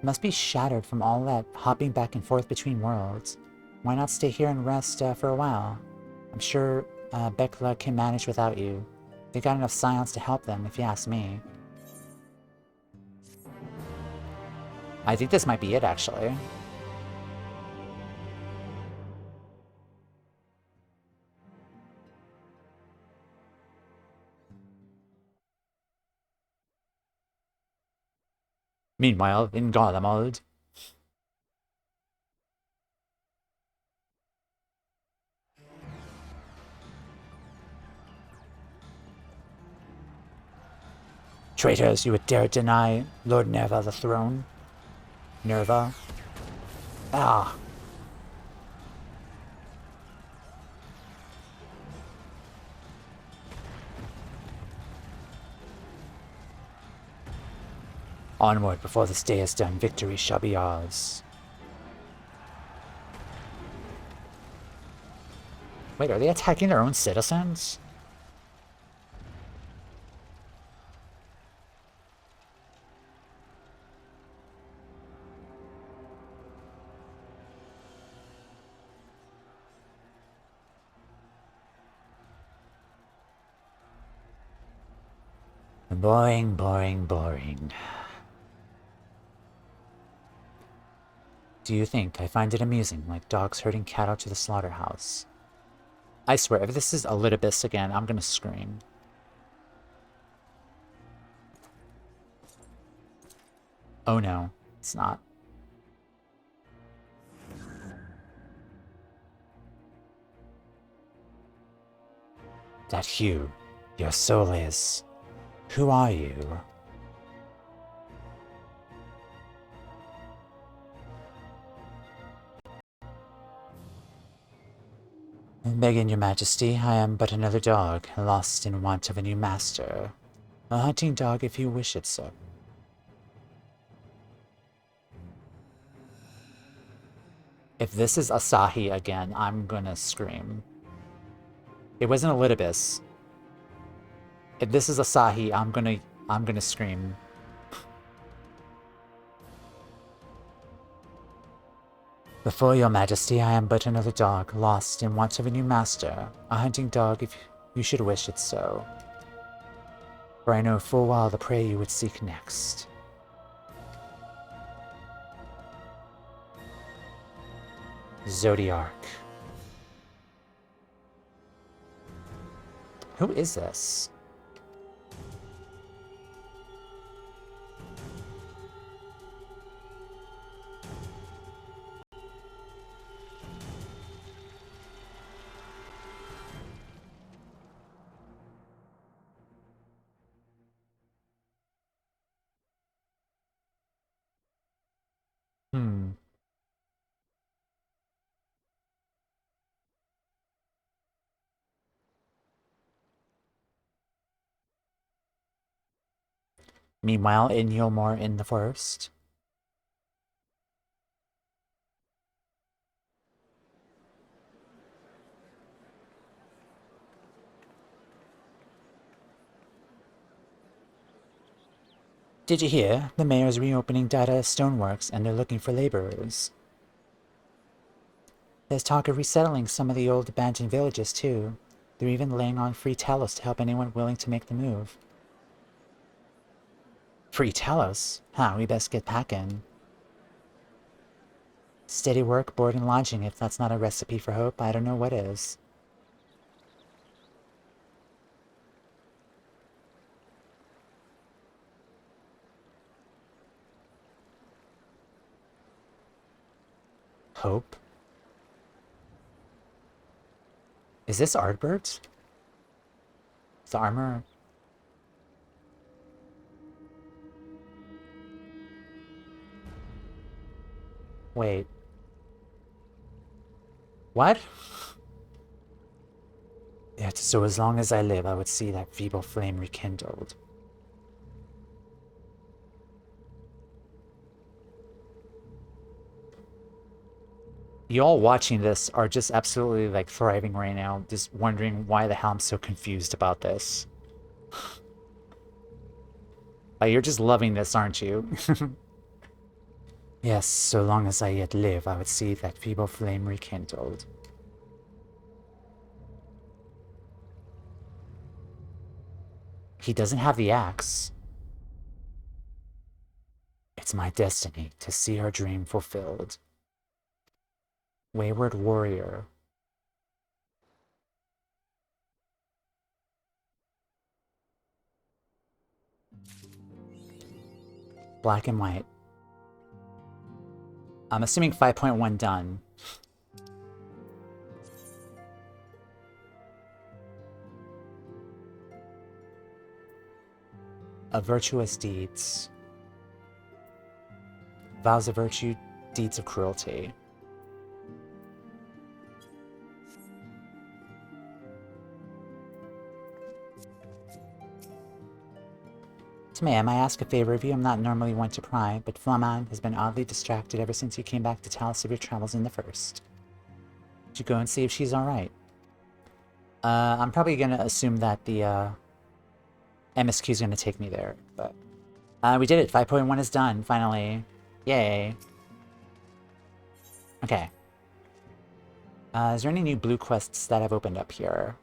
Must be shattered from all that hopping back and forth between worlds. Why not stay here and rest for a while? I'm sure Bekla can manage without you. They got enough Scions to help them, if you ask me. I think this might be it, actually. Meanwhile, in Garlemald. Traitors, you would dare deny Lord Nerva the throne? Nerva? Ah. Onward before this day is done, victory shall be ours. Wait, are they attacking their own citizens? Boring, boring, boring. Do you think I find it amusing, like dogs herding cattle to the slaughterhouse? I swear, if this is Elidibus again, I'm gonna scream. Oh no, it's not. That hue, your soul is... Who are you? Begging your majesty, I am but another dog, lost in want of a new master. A hunting dog if you wish it so. If this is Asahi again, I'm gonna scream. It wasn't Elidibus. If this is Asahi, I'm gonna scream. Before your majesty, I am but another dog, lost in want of a new master. A hunting dog if you should wish it so. For I know full well the prey you would seek next. Zodiark. Who is this? Meanwhile, in Yulmore in the forest. Did you hear? The mayor's reopening Data Stoneworks and they're looking for laborers. There's talk of resettling some of the old abandoned villages too. They're even laying on free talos to help anyone willing to make the move. Free talos? Huh, we best get packing. Steady work, board and lodging. If that's not a recipe for hope, I don't know what is. Hope? Is this Ardbert? The armor... Wait. What? Yet, so as long as I live, I would see that feeble flame rekindled. Y'all watching this are just absolutely, like, thriving right now, just wondering why the hell I'm so confused about this. Like, you're just loving this, aren't you? Yes, so long as I yet live, I would see that feeble flame rekindled. He doesn't have the axe. It's It's my destiny to see our dream fulfilled. Wayward warrior. Black and white. I'm assuming 5.1 done. Of virtuous deeds. Vows of virtue, deeds of cruelty. Toumeya, may I ask a favor of you? I'm not normally one to pry, but Flaman has been oddly distracted ever since you came back to tell us of your travels in the First. Would you go and see if she's alright? I'm probably gonna assume that the MSQ is gonna take me there, but we did it. 5.1 is done, finally. Yay. Okay. Is there any new blue quests that have opened up here?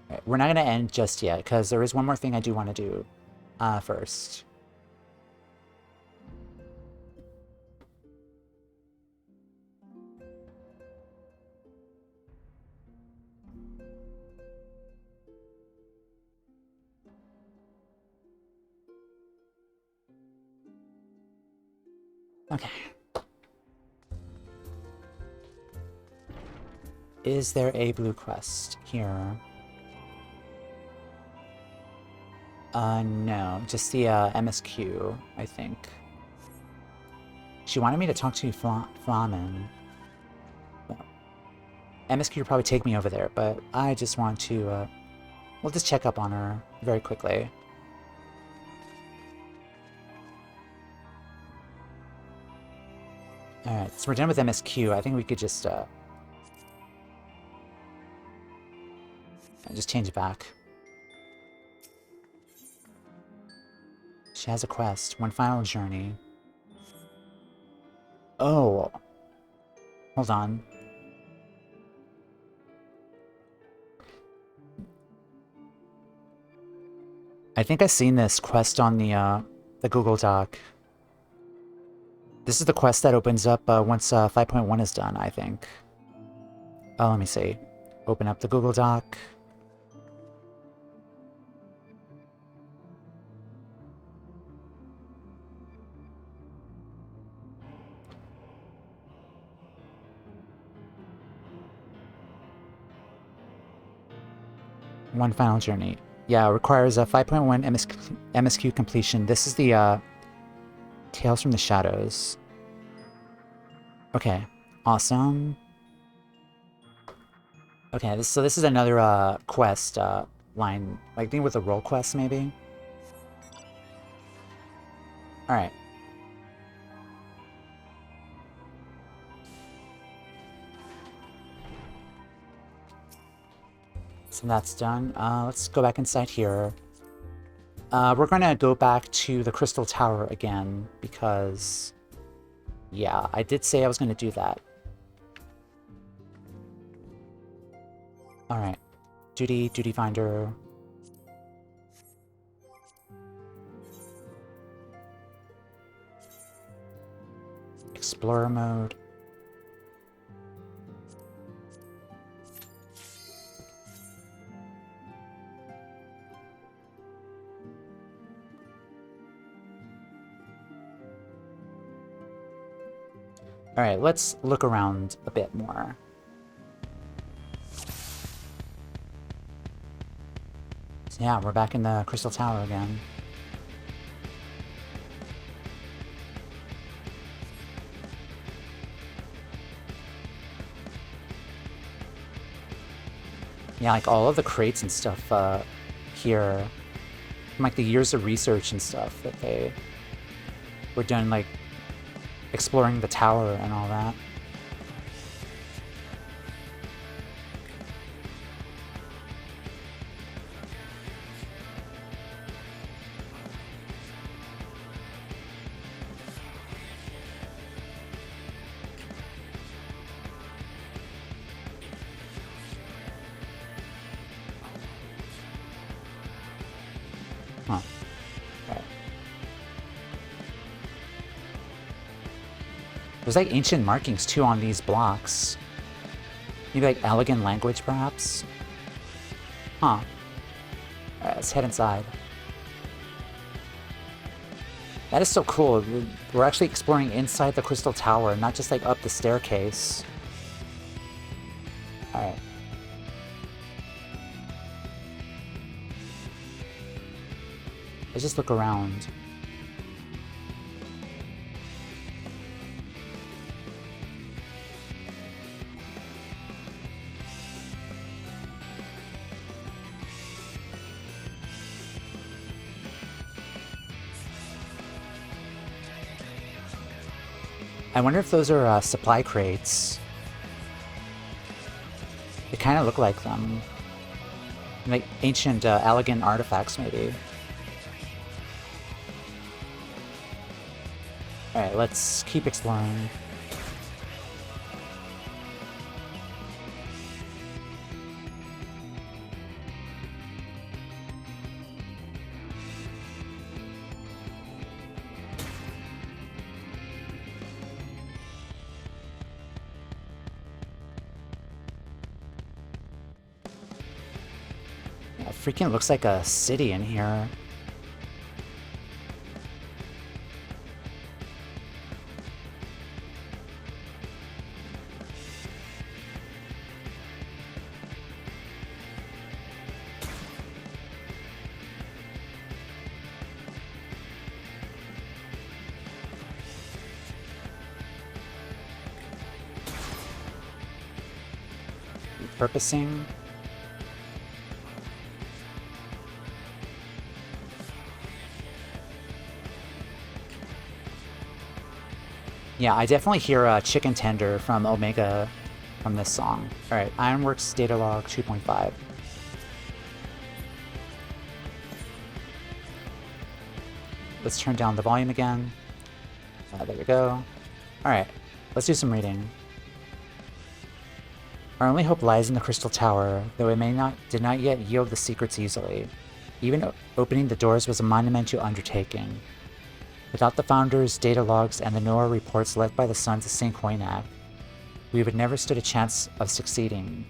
Right, we're not going to end just yet, because there is one more thing I do want to do first. Okay. Is there a blue quest here? No, just the MSQ, I think. She wanted me to talk to Flamen. Well, MSQ would probably take me over there, but I just want to, we'll just check up on her very quickly. Alright, so we're done with MSQ. I think we could just change it back. She has a quest. One final journey. Oh. Hold on. I think I've seen this quest on the Google Doc. This is the quest that opens up once 5.1 is done, I think. Oh, let me see. Open up the Google Doc. One final journey. Yeah, it requires a 5.1 MSQ completion. This is the Tales from the Shadows. Okay, awesome. Okay, so this is another quest line, like thing with a role quest maybe. All right. So that's done. Let's go back inside here. We're gonna go back to the Crystal Tower again because, yeah, I did say I was gonna do that. All right, duty finder. Explorer mode. All right, let's look around a bit more. So yeah, we're back in the Crystal Tower again. Yeah, like all of the crates and stuff here, from like the years of research and stuff that they were done, like exploring the tower and all that. Huh. Okay. There's like ancient markings too on these blocks. Maybe like elegant language, perhaps? Huh. Alright, let's head inside. That is so cool. We're actually exploring inside the Crystal Tower, not just like up the staircase. Alright. Let's just look around. I wonder if those are supply crates. They kind of look like them. Like ancient, elegant artifacts, maybe. Alright, let's keep exploring. Yeah, freaking looks like a city in here. Purposing. Yeah, I definitely hear a chicken tender from Omega from this song. Alright, Ironworks data log 2.5. Let's turn down the volume again. There we go. Alright, let's do some reading. Our only hope lies in the Crystal Tower, though it did not yet yield the secrets easily. Even opening the doors was a monumental undertaking. Without the Founders, data logs, and the Noah reports led by the Sons of St. Koinak, we would never stood a chance of succeeding.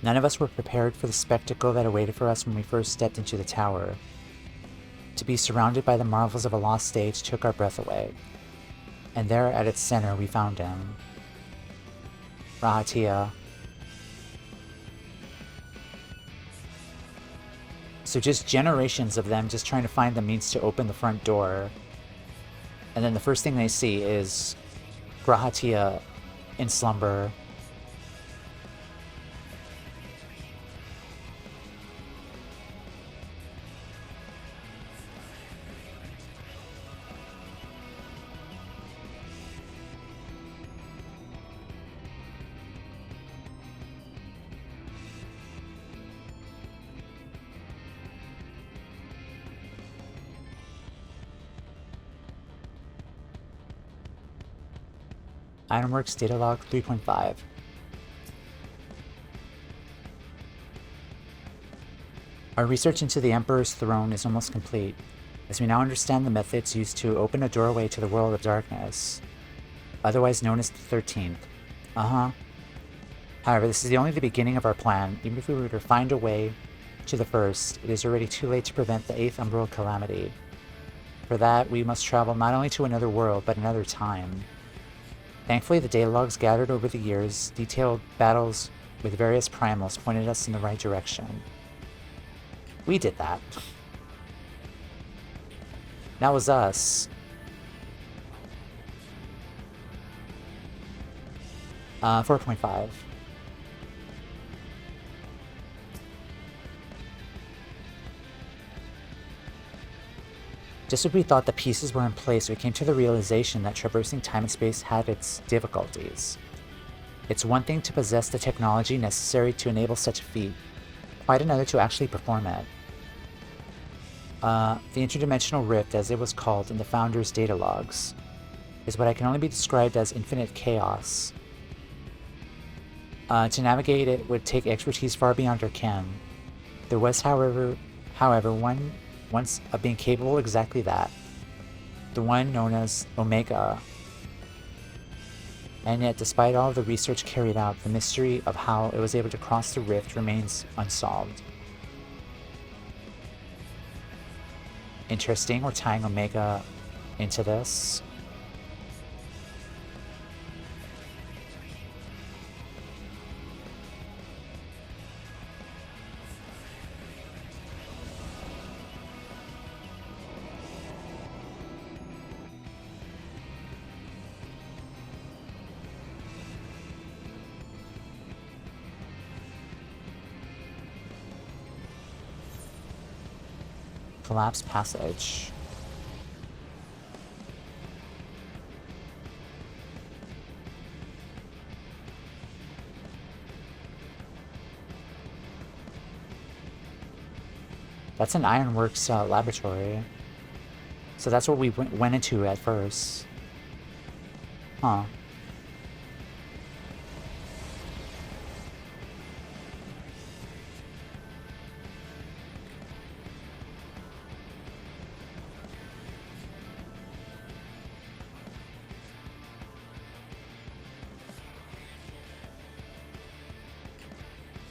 None of us were prepared for the spectacle that awaited for us when we first stepped into the tower. To be surrounded by the marvels of a lost stage took our breath away. And there, at its center, we found him. Rahatia. So just generations of them just trying to find the means to open the front door. And then the first thing they see is Rahatia in slumber. Ironworks data log 3.5. Our research into the Emperor's throne is almost complete, as we now understand the methods used to open a doorway to the world of darkness, otherwise known as the 13th. However, this is only the beginning of our plan. Even if we were to find a way to the first, it is already too late to prevent the 8th Umbral Calamity. For that, we must travel not only to another world, but another time. Thankfully, the data logs gathered over the years, detailed battles with various primals, pointed us in the right direction. We did that. That was us. 4.5. Just as we thought the pieces were in place, we came to the realization that traversing time and space had its difficulties. It's one thing to possess the technology necessary to enable such a feat, quite another to actually perform it. The interdimensional rift, as it was called in the Founders' data logs, is what can only be described as infinite chaos. To navigate it would take expertise far beyond our ken. There was, however, However, once of being capable of exactly that, the one known as Omega. And yet, despite all of the research carried out, the mystery of how it was able to cross the rift remains unsolved. Interesting, we're tying Omega into this. Collapsed passage. That's an Ironworks laboratory. So that's what we went into at first. Huh.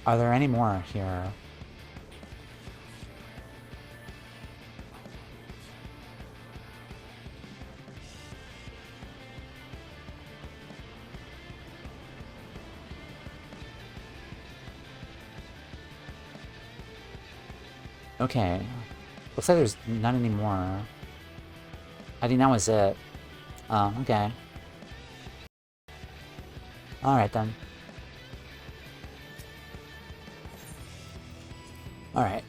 Are there any more here? Okay. Looks like there's none anymore. I think that was it. Oh, okay. Alright then. Alright.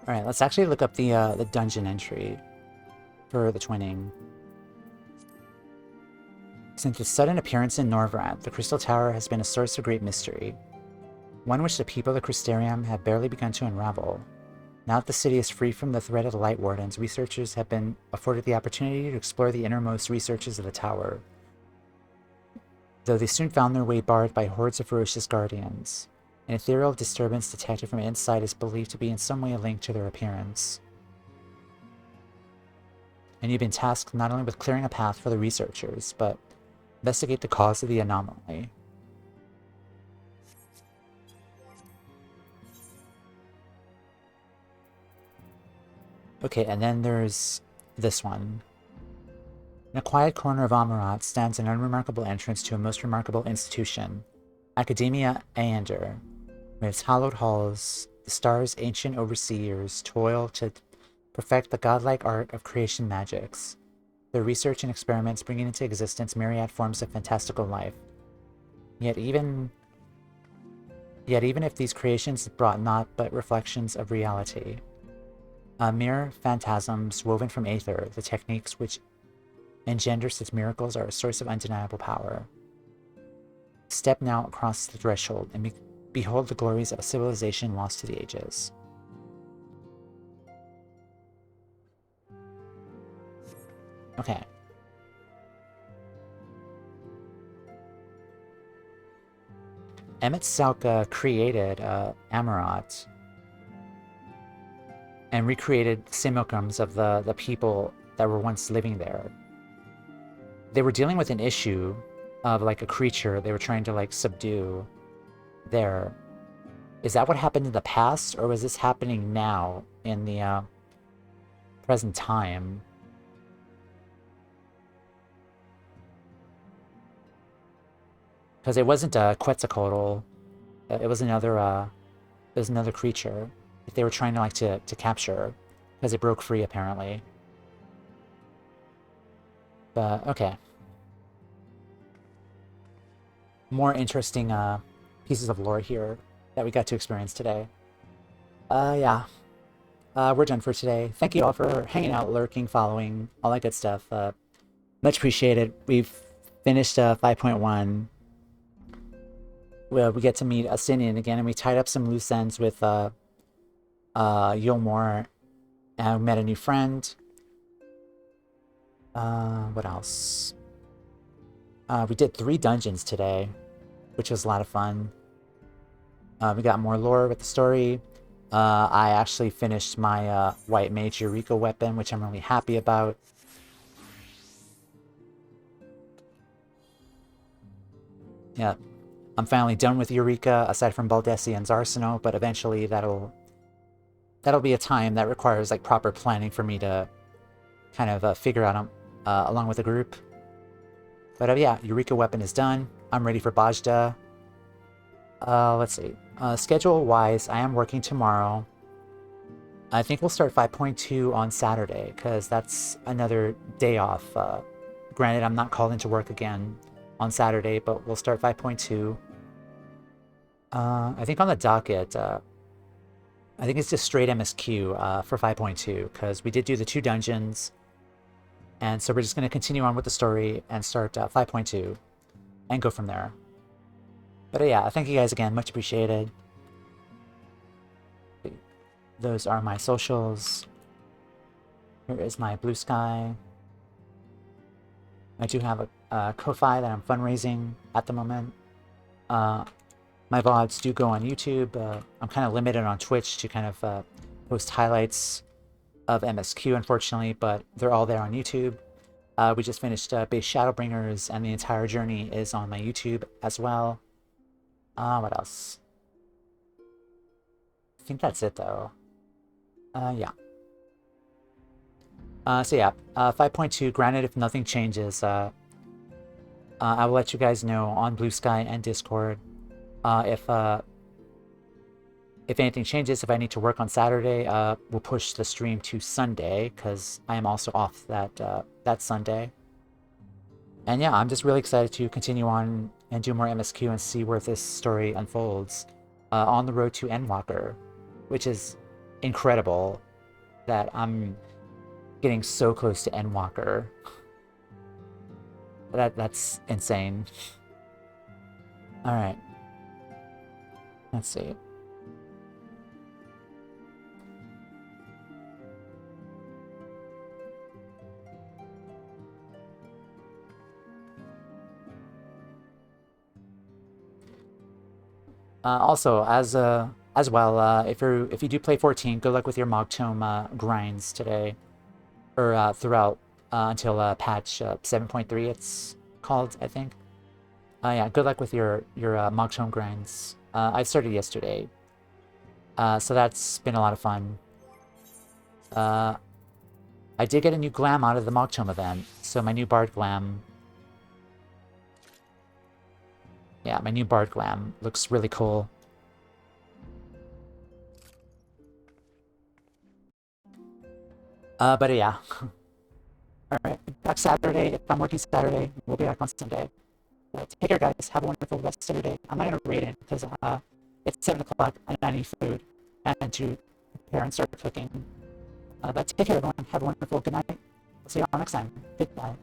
Alright, let's actually look up the dungeon entry for the twinning. Since its sudden appearance in Norvrad, the Crystal Tower has been a source of great mystery, one which the people of Crystarium have barely begun to unravel. Now that the city is free from the threat of the Light Wardens, researchers have been afforded the opportunity to explore the innermost researches of the tower, though they soon found their way barred by hordes of ferocious guardians. An ethereal disturbance detected from inside is believed to be in some way linked to their appearance. And you've been tasked not only with clearing a path for the researchers, but investigate the cause of the anomaly. Okay, and then there's this one. In a quiet corner of Amarat stands an unremarkable entrance to a most remarkable institution, Academia Aeander. In its hallowed halls, the stars' ancient overseers toil to perfect the godlike art of creation magics. Their research and experiments bringing into existence myriad forms of fantastical life. Yet even if these creations brought naught but reflections of reality, mere phantasms woven from aether, the techniques which engender such miracles are a source of undeniable power. Step now across the threshold and behold the glories of a civilization lost to the ages. Okay. Emet Selch created Amarat and recreated simulacrums of the people that were once living there. They were dealing with an issue of like a creature they were trying to like subdue there. Is that what happened in the past, or was this happening now in the present time? Because it wasn't a Quetzalcoatl. It was another creature that they were trying to like to capture, because it broke free apparently. But okay. More interesting pieces of lore here that we got to experience today. Yeah. We're done for today. Thank you all for hanging out, lurking, following, all that good stuff. Much appreciated. We've finished 5.1. Well, we get to meet Asinian again, and we tied up some loose ends with Yulmore, and we met a new friend. What else? We did 3 dungeons today, which was a lot of fun. We got more lore with the story. I actually finished my White Mage Eureka weapon, which I'm really happy about. Yeah, I'm finally done with Eureka, aside from Baldessian's Arsenal, but eventually that'll be a time that requires like proper planning for me to kind of figure out along with the group. But yeah, Eureka weapon is done. I'm ready for Bajda. Let's see. Schedule-wise, I am working tomorrow. I think we'll start 5.2 on Saturday, because that's another day off. Granted, I'm not called into work again on Saturday, but we'll start 5.2. I think on the docket, I think it's just straight MSQ for 5.2, because we did do the 2 dungeons. And so we're just going to continue on with the story and start 5.2 and go from there. But yeah, thank you guys again. Much appreciated. Those are my socials. Here is my Blue Sky. I do have a Ko-Fi that I'm fundraising at the moment. My VODs do go on YouTube. I'm kind of limited on Twitch to kind of post highlights of MSQ, unfortunately, but they're all there on YouTube. We just finished base Shadowbringers, and the entire journey is on my YouTube as well. What else? I think that's it, though. Yeah. So yeah, 5.2, granted, if nothing changes, I will let you guys know on Blue Sky and Discord if anything changes. If I need to work on Saturday, we'll push the stream to Sunday, because I am also off that Sunday. And yeah, I'm just really excited to continue on and do more MSQ and see where this story unfolds on the road to Endwalker, which is incredible that I'm getting so close to Endwalker. That's insane. All right. Let's see. Also, as well, if you do play 14, good luck with your Mogtome grinds today, or throughout until patch 7.3. It's called, I think. Yeah, good luck with your Mogtome grinds. I started yesterday, so that's been a lot of fun. I did get a new glam out of the Mogtome event, so my new Bard glam. Yeah, my new Bard glam looks really cool. But yeah. Alright, back Saturday. If I'm working Saturday, we'll be back on Sunday. Take care, guys. Have a wonderful rest of your day. I'm not going to raid it, because it's 7 o'clock and I need food and to prepare and start cooking. But take care, everyone. Have a wonderful good night. We'll see you all next time. Goodbye.